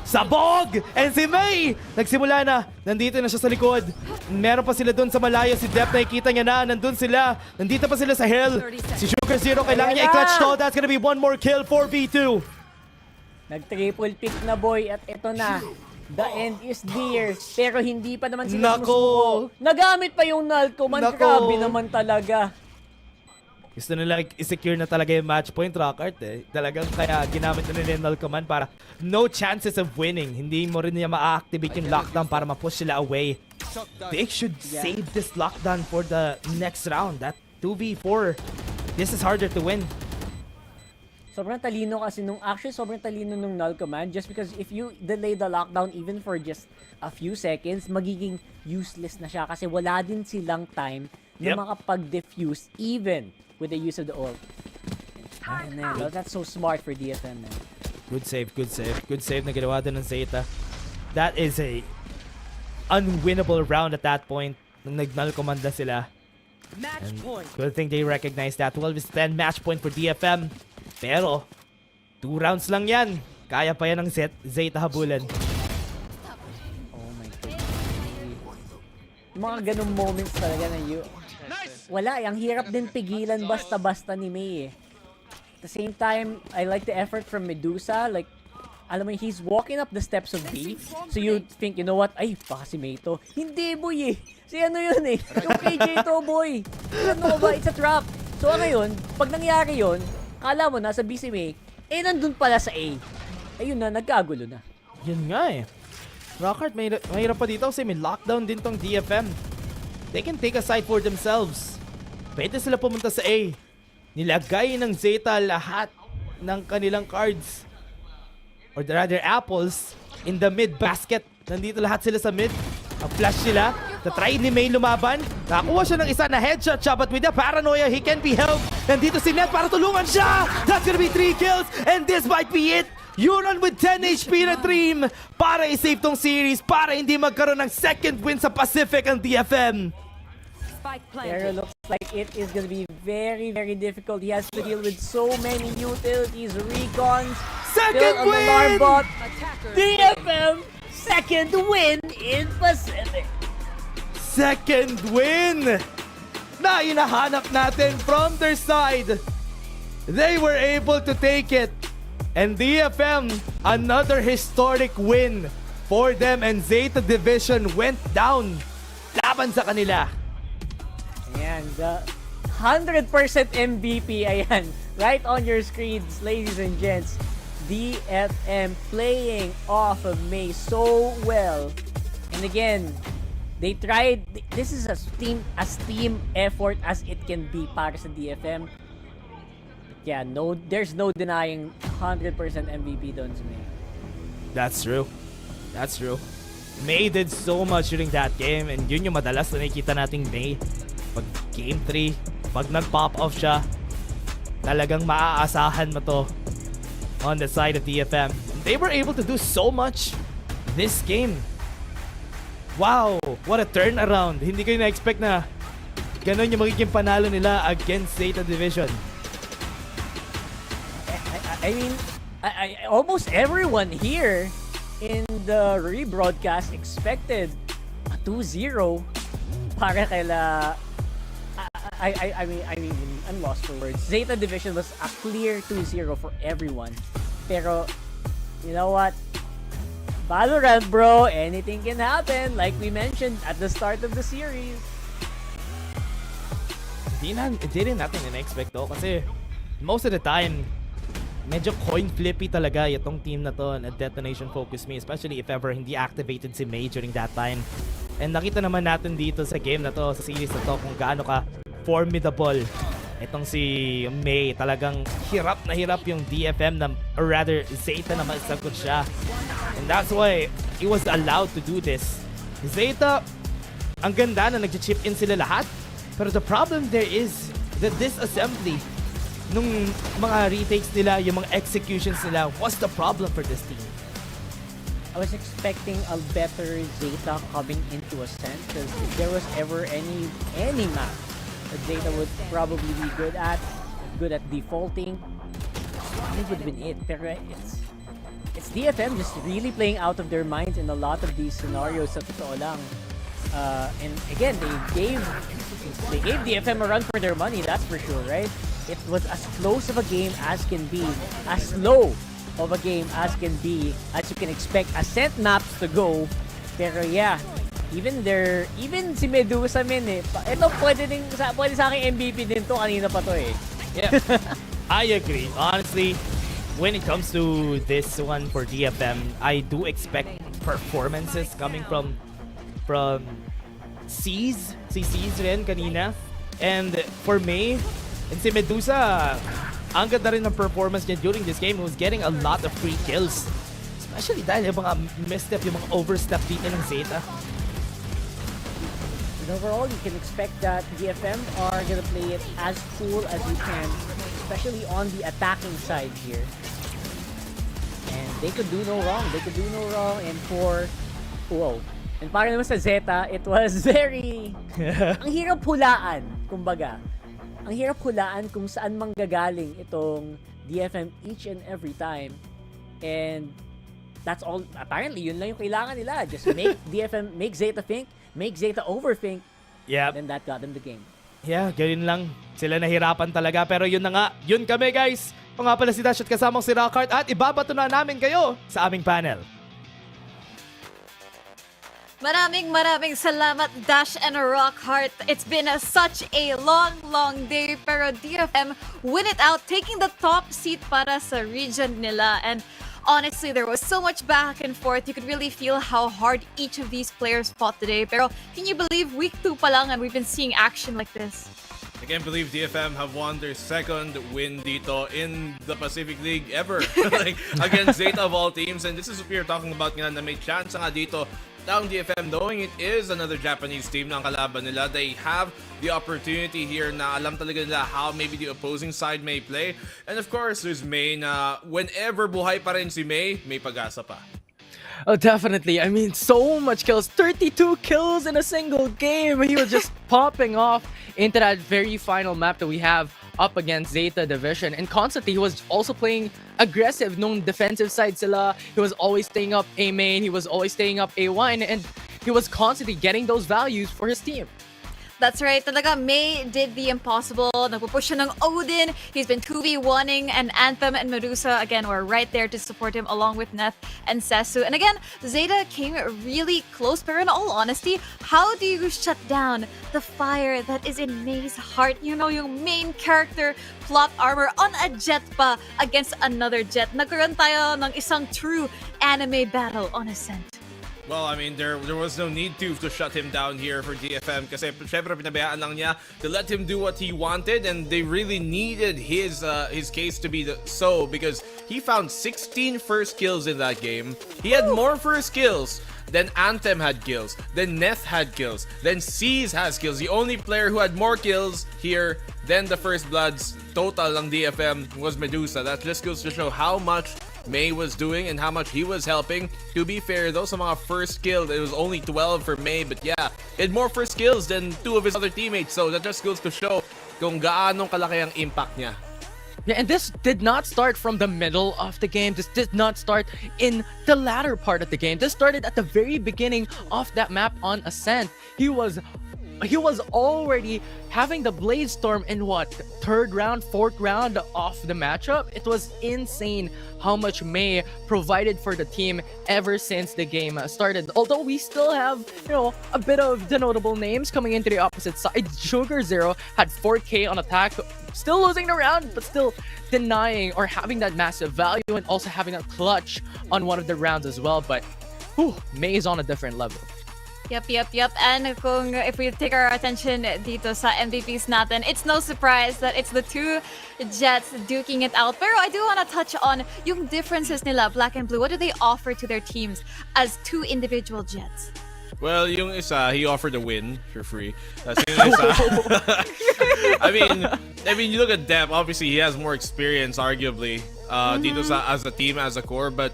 sabog! And si May! Nagsimula na. Nandito na siya sa likod. Meron pa sila dun sa malayo. Si Dep nakikita niya na. Nandun sila. Nandito pa sila sa hill. Si Sugar Zero kailangan niya i-clutch to. That's gonna be one more kill for V2. Nag-triple pick na boy at ito na. The end is near. Pero hindi pa naman sila sumusuko. Nagamit pa yung Nalcoman. Grabe naman talaga. Gusto nila i-secure na talaga yung match point, Rockart eh. Talagang kaya ginamit na nila yung null command para no chances of winning. Hindi mo rin niya ma-activate yung lockdown para ma-push sila away. They should save this lockdown for the next round. That 2v4. This is harder to win. Sobrang talino kasi sobrang talino nung null command just because if you delay the lockdown even for just a few seconds, magiging useless na siya kasi wala din silang time na makapag-defuse even with the use of the ult. Man, that's so smart for DFM, man. Good save, good save. Good save na ginawa din ng Zeta. That is a unwinnable round at that point nung nag-null command na sila. Match point. Good thing they recognize that. 12-10 match point for DFM. Pero 2 rounds lang yan. Kaya pa yan ng Zeta habulan. Oh my God. Mga ganung moments talaga na wala, ang hirap din pigilan basta-basta ni May eh. At the same time, I like the effort from Medusa. Like, alam mo, he's walking up the steps of B. So you think, you know what? Ay, baka si May to. Hindi, boy eh. Si ano yun eh. Yung KJ to, boy. Ano ba? It's a trap. So ngayon, pag nangyari yun, kala mo nasa B si May, eh nandun pala sa A. Ayun na, nagkagulo na. Yun nga eh. Rockart, mahirap pa dito kasi may lockdown din tong DFM. They can take a side for themselves. Pwede sila pumunta sa A. Nilagay ng Zeta lahat ng kanilang cards. Or rather, apples in the mid basket. Nandito lahat sila sa mid. Flash sila. Na-try ni May lumaban. Nakakuha siya ng isa na headshot siya. But with the paranoia, he can be helped. Nandito si Net para tulungan siya. That's gonna be 3 kills. And this might be it. Yuron with 10 HP na dream. Para i-save tong series. Para hindi magkaroon ng second win sa Pacific ang DFM. Pero looks like it is gonna be very, very difficult. He has to deal with so many utilities, recons. Second win! Alarm bot. DFM, second win in Pacific. Second win na hinahanap natin from their side. They were able to take it. And DFM, another historic win for them. And Zeta Division went down laban sa kanila. Ayan, the 100% MVP, ayan, right on your screens, ladies and gents. DFM playing off of May so well. And again, they tried, this is as team effort as it can be para sa DFM. But yeah, there's no denying 100% MVP doon sa May. That's true. That's true. May did so much during that game. And yun yung madalas na nakikita nating May. Pag game 3, pag nag-pop off siya, talagang maaasahan mo to on the side of DFM. They were able to do so much this game. Wow, what a turnaround. Hindi ko na-expect na ganun yung magiging panalo nila against Zeta Division. I mean, almost everyone here in the rebroadcast expected a 2-0 para kaila I mean, I'm lost for words. Zeta Division was a clear 2-0 for everyone. Pero, you know what? Valorant, bro. Anything can happen. Like we mentioned at the start of the series. Hindi rin natin in-expect to kasi most of the time, medyo coin flippy talaga itong team na to na Detonation Focus Me, especially if ever hindi activated si May during that time. And nakita naman natin dito sa game na to, sa series na to, kung gaano ka formidable itong si May. Talagang hirap na hirap yung DFM na, or rather Zeta na masagot siya. And that's why he was allowed to do this. Zeta, ang ganda na nag-chip in sila lahat. Pero the problem there is that this assembly, nung mga retakes nila, yung mga executions nila, what's the problem for this team? I was expecting a better Zeta coming into Ascent, because if there was ever any map that Zeta would probably be good at defaulting, it would have been it. Pero it's DFM just really playing out of their minds in a lot of these scenarios, sa totoo lang. And again, they gave DFM a run for their money, that's for sure, right? It was as close of a game as can be, as low of a game as can be, as you can expect Ascent maps to go. Pero yeah, even si Medusa ito pwede sa akin MVP din to, kanina pa to eh. Yeah, I agree. Honestly, when it comes to this one for DFM, I do expect performances coming from C's. Si C's rin kanina. And for May, and si Medusa, ang ganda rin ng performance niya during this game. He was getting a lot of free kills. Especially dahil yung mga misstep, yung mga overstep dito ng Zeta. And overall, you can expect that DFM are gonna play it as cool as you can, especially on the attacking side here. And they could do no wrong. And and para naman sa Zeta, it was very... ang hirap hulaan, kumbaga. Ang hirap hulaan kung saan manggagaling itong DFM each and every time. And that's all, apparently, yun lang yung kailangan nila. Just make DFM, make Zeta think, make Zeta overthink. Yeah. Then that got them the game. Yeah, ganyan lang. Sila nahirapan talaga. Pero yun na nga, yun kami guys. O nga pala si Dash at kasamang si Rockhart at ibabato na namin kayo sa aming panel. Maraming salamat, Dash and Rockhart. It's been such a long day, pero DFM win it out, taking the top seat para sa region nila. And honestly, there was so much back and forth. You could really feel how hard each of these players fought today. Pero can you believe week 2 pa lang and we've been seeing action like this? I can't believe DFM have won their second win dito in the Pacific League ever. Like, against Zeta of all teams. And this is what we were talking about nga, na may chance nga dito ng DFM, knowing it is another Japanese team ng kalaban nila. They have the opportunity here na alam talaga nila how maybe the opposing side may play. And of course, there's May na whenever buhay pa rin si May, may pag-asa pa. Oh, definitely. I mean, so much kills. 32 kills in a single game. He was just popping off into that very final map that we have up against Zeta Division. And constantly, he was also playing aggressive nung defensive side sila. He was always staying up A main. He was always staying up A1. And he was constantly getting those values for his team. That's right. Talaga, May did the impossible. Nagpupush siya ng Odin. He's been 2v1ing, and Anthem and Medusa, again, were right there to support him along with Neth and Sesu. And again, Zeta came really close, pero in all honesty, how do you shut down the fire that is in May's heart? You know, yung main character, plot armor on a jet pa against another jet. Nagkaroon tayo ng isang true anime battle on Ascent. Well, I mean, there was no need to shut him down here for DFM kasi syempre pinabayaan lang niya to let him do what he wanted, and they really needed his case to be so because he found 16 first kills in that game. He had more first kills than Anthem had kills, then Neth had kills, then C's has kills. The only player who had more kills here than the First Bloods total ng DFM was Medusa. That just goes to show how much May was doing and how much he was helping. To be fair, though, sa mga first kill, it was only 12 for May, but yeah, he had more first kills than 2 of his other teammates, so that just goes to show kung gaano kalaki ang impact niya. Yeah, and this did not start from the middle of the game. This did not start in the latter part of the game. This started at the very beginning of that map on Ascent. He was he was already having the Blade Storm in what, third round, fourth round of the matchup. It was insane how much May provided for the team ever since the game started. Although we still have, a bit of the notable names coming into the opposite side. Sugar Zero had 4K on attack, still losing the round, but still denying or having that massive value and also having a clutch on one of the rounds as well. But May is on a different level. Yep. And if we take our attention dito sa MVPs natin, it's no surprise that it's the two Jets duking it out. Pero I do want to touch on yung differences nila, Black and Blue. What do they offer to their teams as two individual Jets? Well, yung isa, he offered a win for free. That's yung isa. I mean, you look at Depp. Obviously, he has more experience, arguably, dito sa as a team, as a core. But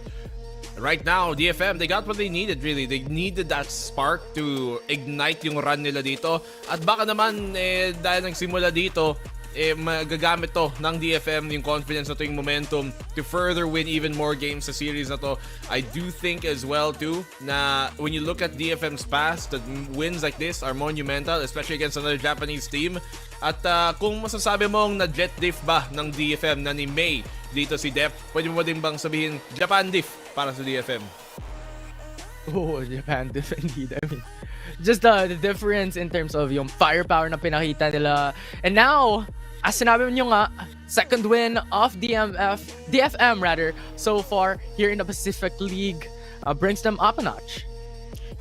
right now, DFM, they got what they needed, really. They needed that spark to ignite yung run nila dito. At baka naman, dahil nagsimula dito, magagamit to ng DFM yung confidence na to, yung momentum to further win even more games sa series na to. I do think as well too na when you look at DFM's past, that wins like this are monumental, especially against another Japanese team. At kung masasabi mong na jet diff ba ng DFM na ni May dito si Dep, pwede mo din bang sabihin Japan diff para sa DFM? Oh, Japan diff indeed. I mean, just the difference in terms of yung firepower na pinakita nila. And now, as sinabi nyo nga, second win of DFM so far here in the Pacific League brings them up a notch.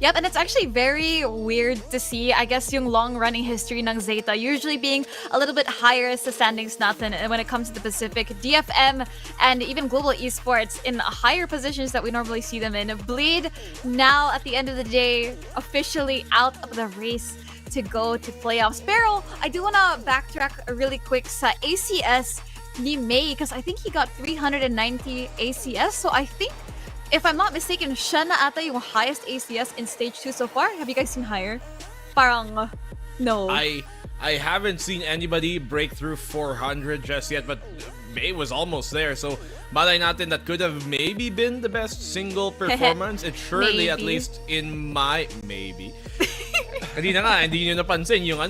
Yep, and it's actually very weird to see, I guess, yung long-running history ng Zeta usually being a little bit higher sa standings natin when it comes to the Pacific. DFM and even Global Esports in higher positions that we normally see them in. Bleed, now at the end of the day, officially out of the race to go to playoffs. Pero I do want to backtrack really quick sa ACS ni May because I think he got 390 ACS. So I think, if I'm not mistaken, siya na ata yung highest ACS in Stage 2 so far. Have you guys seen higher? Parang, no. I haven't seen anybody break through 400 just yet, but May was almost there. So, malay natin, that could have maybe been the best single performance. It surely, at least in my... Maybe. Hindi na nga, hindi nyo napansin yung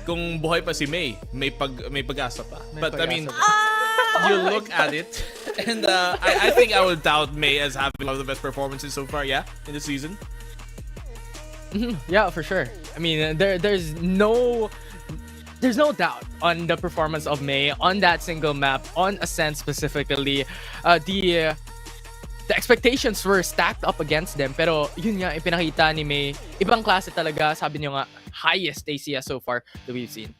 kung buhay pa si May, may pag-asa pa. But, I mean... You look at it, and I think I would doubt May as having one of the best performances so far, in the season. Yeah, for sure. I mean, there's no doubt on the performance of May on that single map, on Ascent specifically. The expectations were stacked up against them, pero yun nga, ipinakita ni May, ibang klase talaga, sabi niyo nga, highest ACS so far that we've seen.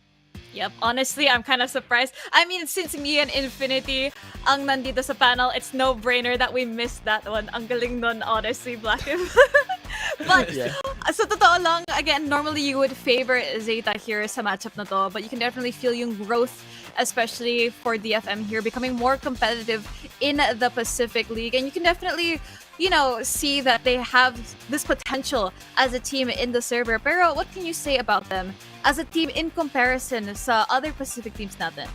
Yep, honestly, I'm kind of surprised. I mean, since me and Infinity ang nandito sa panel, it's no-brainer that we missed that one. Ang galing nun, honestly, Black. But, sa totoo lang, again, normally you would favor Zeta here sa matchup na to, but you can definitely feel yung growth, especially for DFM here, becoming more competitive in the Pacific League. And you can definitely, see that they have this potential as a team in the server. Pero what can you say about them as a team in comparison sa other Pacific teams natin?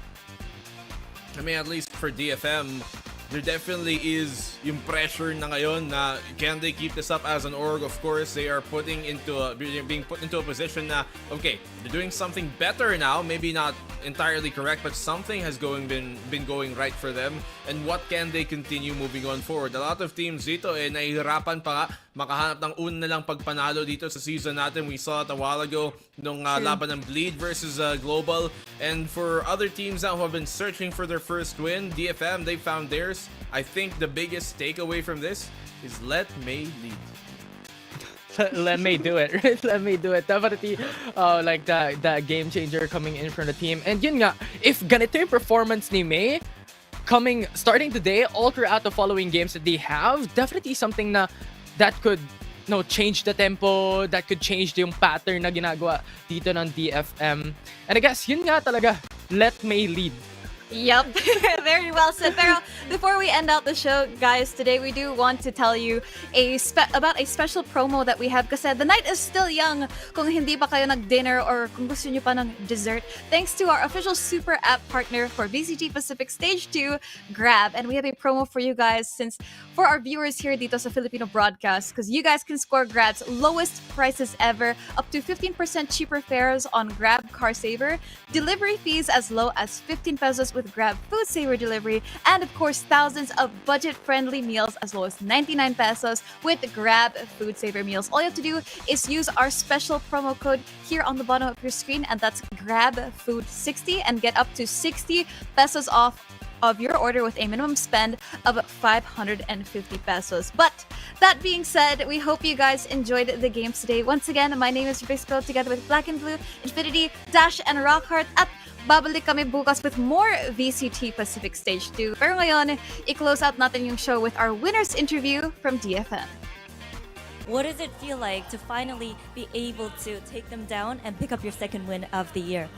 I mean, at least for DFM, there definitely is yung pressure na ngayon na can they keep this up as an org? Of course, they are being put into a position na, okay, they're doing something better now, maybe not entirely correct, but something has been going right for them. And what can they continue moving on forward? A lot of teams dito nahihirapan pa nga makahanap ng una lang pagpanalo dito sa season natin. We saw it a while ago nung laban ng Bleed versus Global. And for other teams now who have been searching for their first win, DFM, they found theirs. I think the biggest takeaway from this is let May lead. Let May do it. Let May do it. Definitely like that game changer coming in from the team. And yun nga, if ganito yung performance ni May starting today all throughout the following games that they have, definitely something that could change the tempo, that could change yung pattern na ginagawa dito ng DFM. And I guess yun nga talaga, let May lead. Yep, very well said. Pero before we end out the show, guys, today we do want to tell you about a special promo that we have kasi the night is still young kung hindi pa kayo nag-dinner or kung gusto nyo pa ng dessert. Thanks to our official super app partner for VCT Pacific Stage 2, Grab. And we have a promo for you guys since for our viewers here dito sa Filipino broadcast because you guys can score Grab's lowest prices ever, up to 15% cheaper fares on Grab Car Saver, delivery fees as low as 15 pesos with Grab Food Saver delivery, and of course thousands of budget-friendly meals as low as 99 pesos with Grab Food Saver meals. All you have to do is use our special promo code here on the bottom of your screen, and that's Grab Food 60, and get up to 60 pesos off of your order with a minimum spend of 550 pesos. But that being said, we hope you guys enjoyed the games today. Once again, my name is Risco together with Black and Blue, Infinity, Dash, and Rockheart. At babalik kami bukas with more VCT Pacific Stage 2. Pero ngayon, i-close out natin yung show with our winner's interview from DFM. What does it feel like to finally be able to take them down and pick up your second win of the year?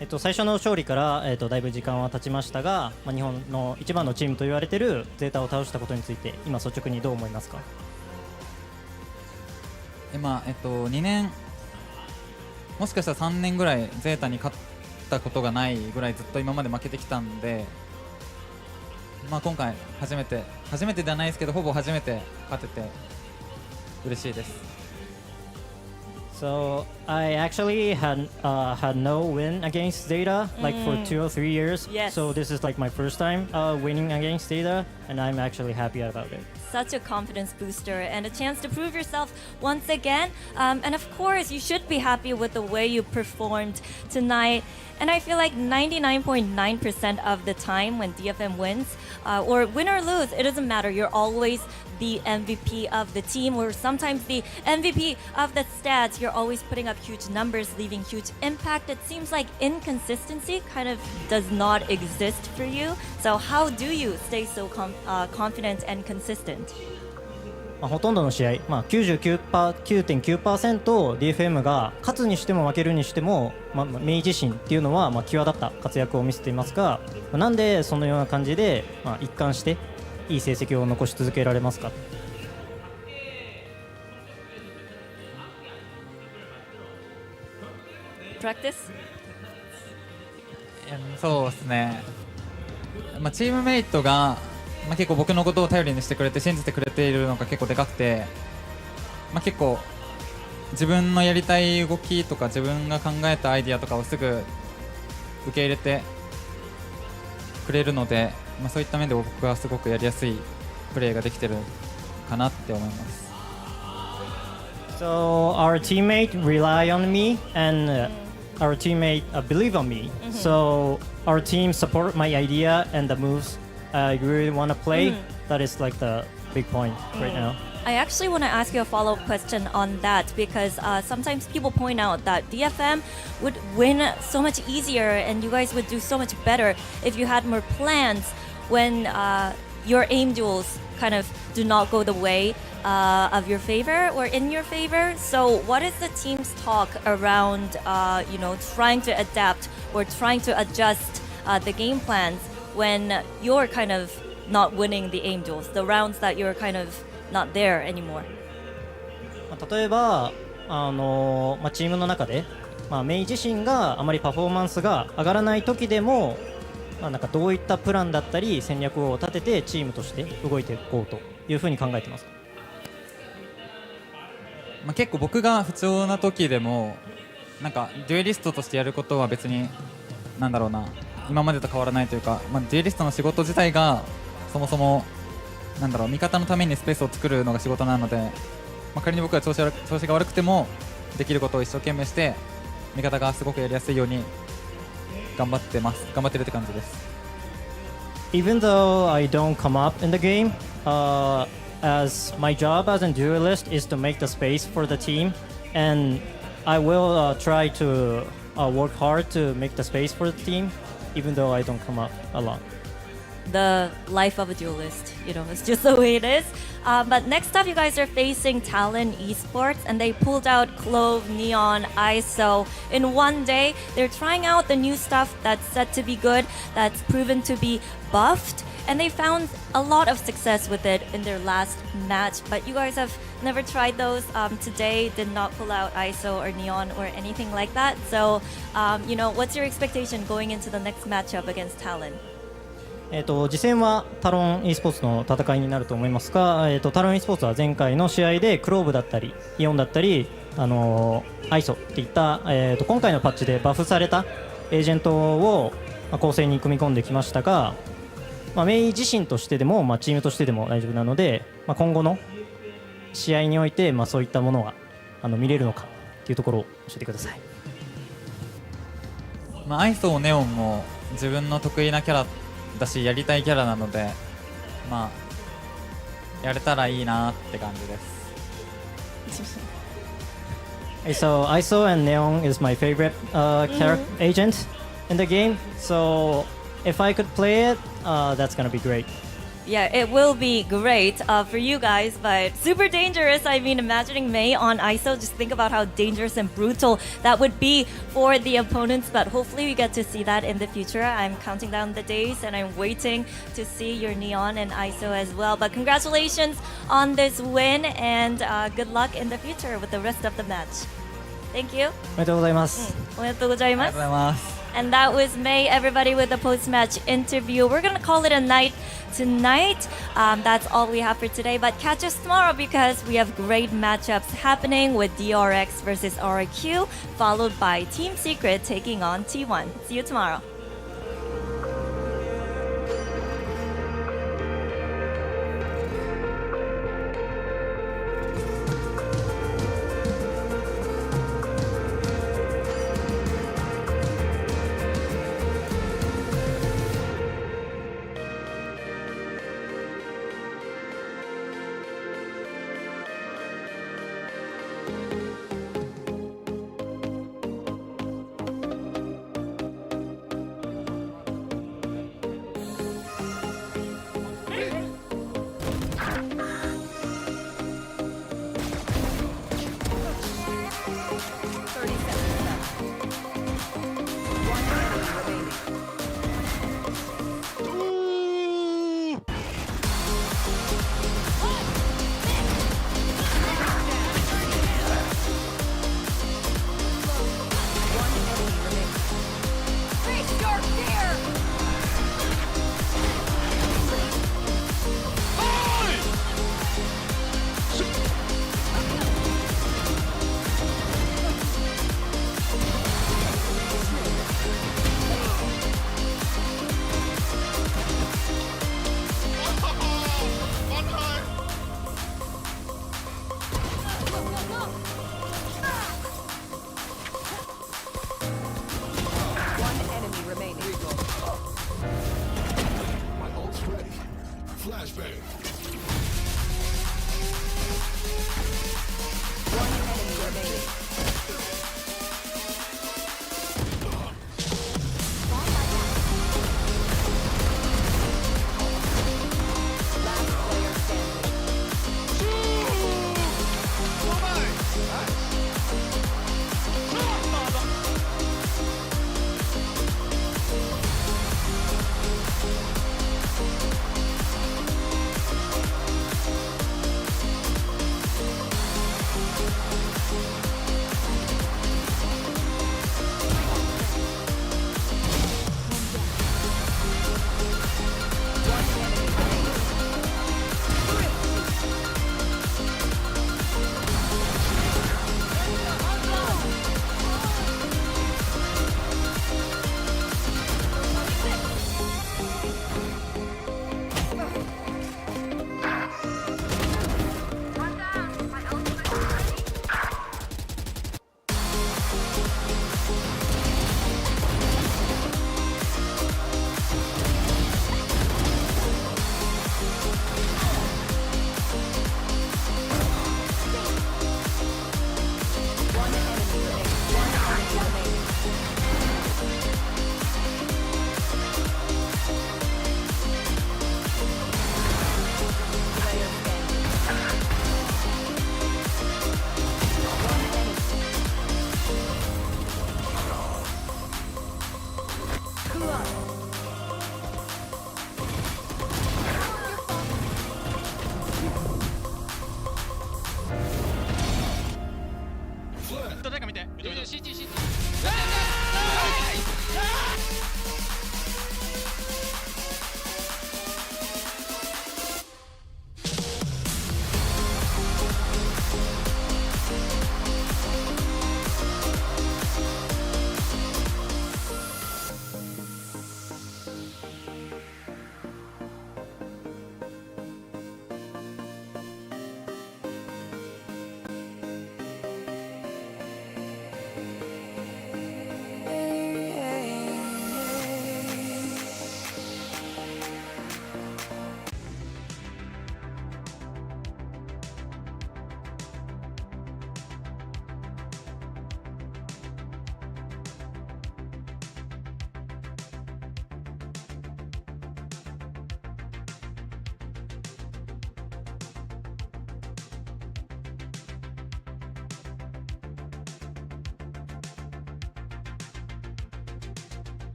最初の勝利から、だいぶ時間は経ちましたが、日本の一番のチームと言われているゼータを倒したことについて今率直にどう思いますか？今、2年もしかしたら3年ぐらいゼータに勝ったことがないぐらいずっと今まで負けてきたんで、今回初めてではないですけどほぼ初めて勝てて嬉しいです。So I actually had no win against Zeta like for 2 or 3 years. Yes. So this is like my first time winning against Zeta, and I'm actually happy about it. Such a confidence booster and a chance to prove yourself once again. And of course, you should be happy with the way you performed tonight. And I feel like 99.9% of the time when DFM wins, or win or lose, it doesn't matter. You're always the MVP of the team, or sometimes the MVP of the stats. You're always putting up huge numbers, leaving huge impact. It seems like inconsistency kind of does not exist for you. So how do you stay so confident and consistent? ほとんどの試合、99.9% DFM が勝つにしても負けるにしても、明治神っていうのは際立った活躍を見せていますが、なんでそのような感じで、一貫していい成績を残し続けられますか？ Practice? そうですね、チームメイトが結構僕のことを頼りにしてくれて信じてくれているのが結構でかくて、結構自分のやりたい動きとか自分が考えたアイディアとかをすぐ受け入れてくれるので、そういった面で僕はすごくやりやすいプレーができてるかなって思います。 So our teammate rely on me and our teammate believe on me. So our team support my idea and the moves I really want to play. That is like the big point right now. I actually want to ask you a follow-up question on that because sometimes people point out that DFM would win so much easier and you guys would do so much better if you had more plans when your aim duels kind of do not go the way of your favor or in your favor. So what is the team's talk around trying to adapt or trying to adjust the game plans when you're kind of not winning the aim duels, the rounds that you're kind of not there anymore? 例えばチームの中で、メイ自身があまりパフォーマンスが上がらない時でも、なんかどういったプランだったり戦略を立ててチームとして動いていこうというふうに考えてますか？結構僕が不調な時でもなんかデュエリストとしてやることは別に今までと変わらないというか、デュエリストの仕事自体がそもそも味方のためにスペースを作るのが仕事なので、仮に僕が調子が悪くてもできることを一生懸命して味方がすごくやりやすいように頑張ってるって感じです。 Even though I don't come up in the game, as my job as a duelist is to make the space for the team, and I will try to work hard to make the space for the team, even though I don't come up a lot. the life of a duelist. You know, it's just the way it is. But next up, you guys are facing Talon Esports, and they pulled out Clove, Neon, ISO in one day. They're trying out the new stuff that's set to be good, that's proven to be buffed, and they found a lot of success with it in their last match. But you guys have never tried those. Today did not pull out ISO or Neon or anything like that. So, you know, what's your expectation going into the next matchup against Talon? 次戦はタロン e スポーツの戦いになると思いますが、タロン e スポーツは前回の試合でクローブだったりイオンだったり、アイソっていった、今回のパッチでバフされたエージェントを、構成に組み込んできましたが、メイ自身としてでも、チームとしてでも大丈夫なので、今後の試合において、そういったものが見れるのかっていうところを教えてください。アイソーネオンも自分の得意なキャラだし、やりたいキャラなので、やれたらいいなって感じです。So ISO and Neon is my favorite character agent in the game. So if I could play it, that's gonna be great. Yeah, it will be great for you guys, but super dangerous. I mean, imagining Mei on ISO, just think about how dangerous and brutal that would be for the opponents, but hopefully we get to see that in the future. I'm counting down the days and I'm waiting to see your Neon and ISO as well. But congratulations on this win and good luck in the future with the rest of the match. Thank you. おめでとうございます。おめでとうございます。ありがとうございます。And that was Mei, everybody, with the post-match interview. We're going to call it a night tonight. That's all we have for today. But catch us tomorrow because we have great matchups happening with DRX versus RQ, followed by Team Secret taking on T1. See you tomorrow.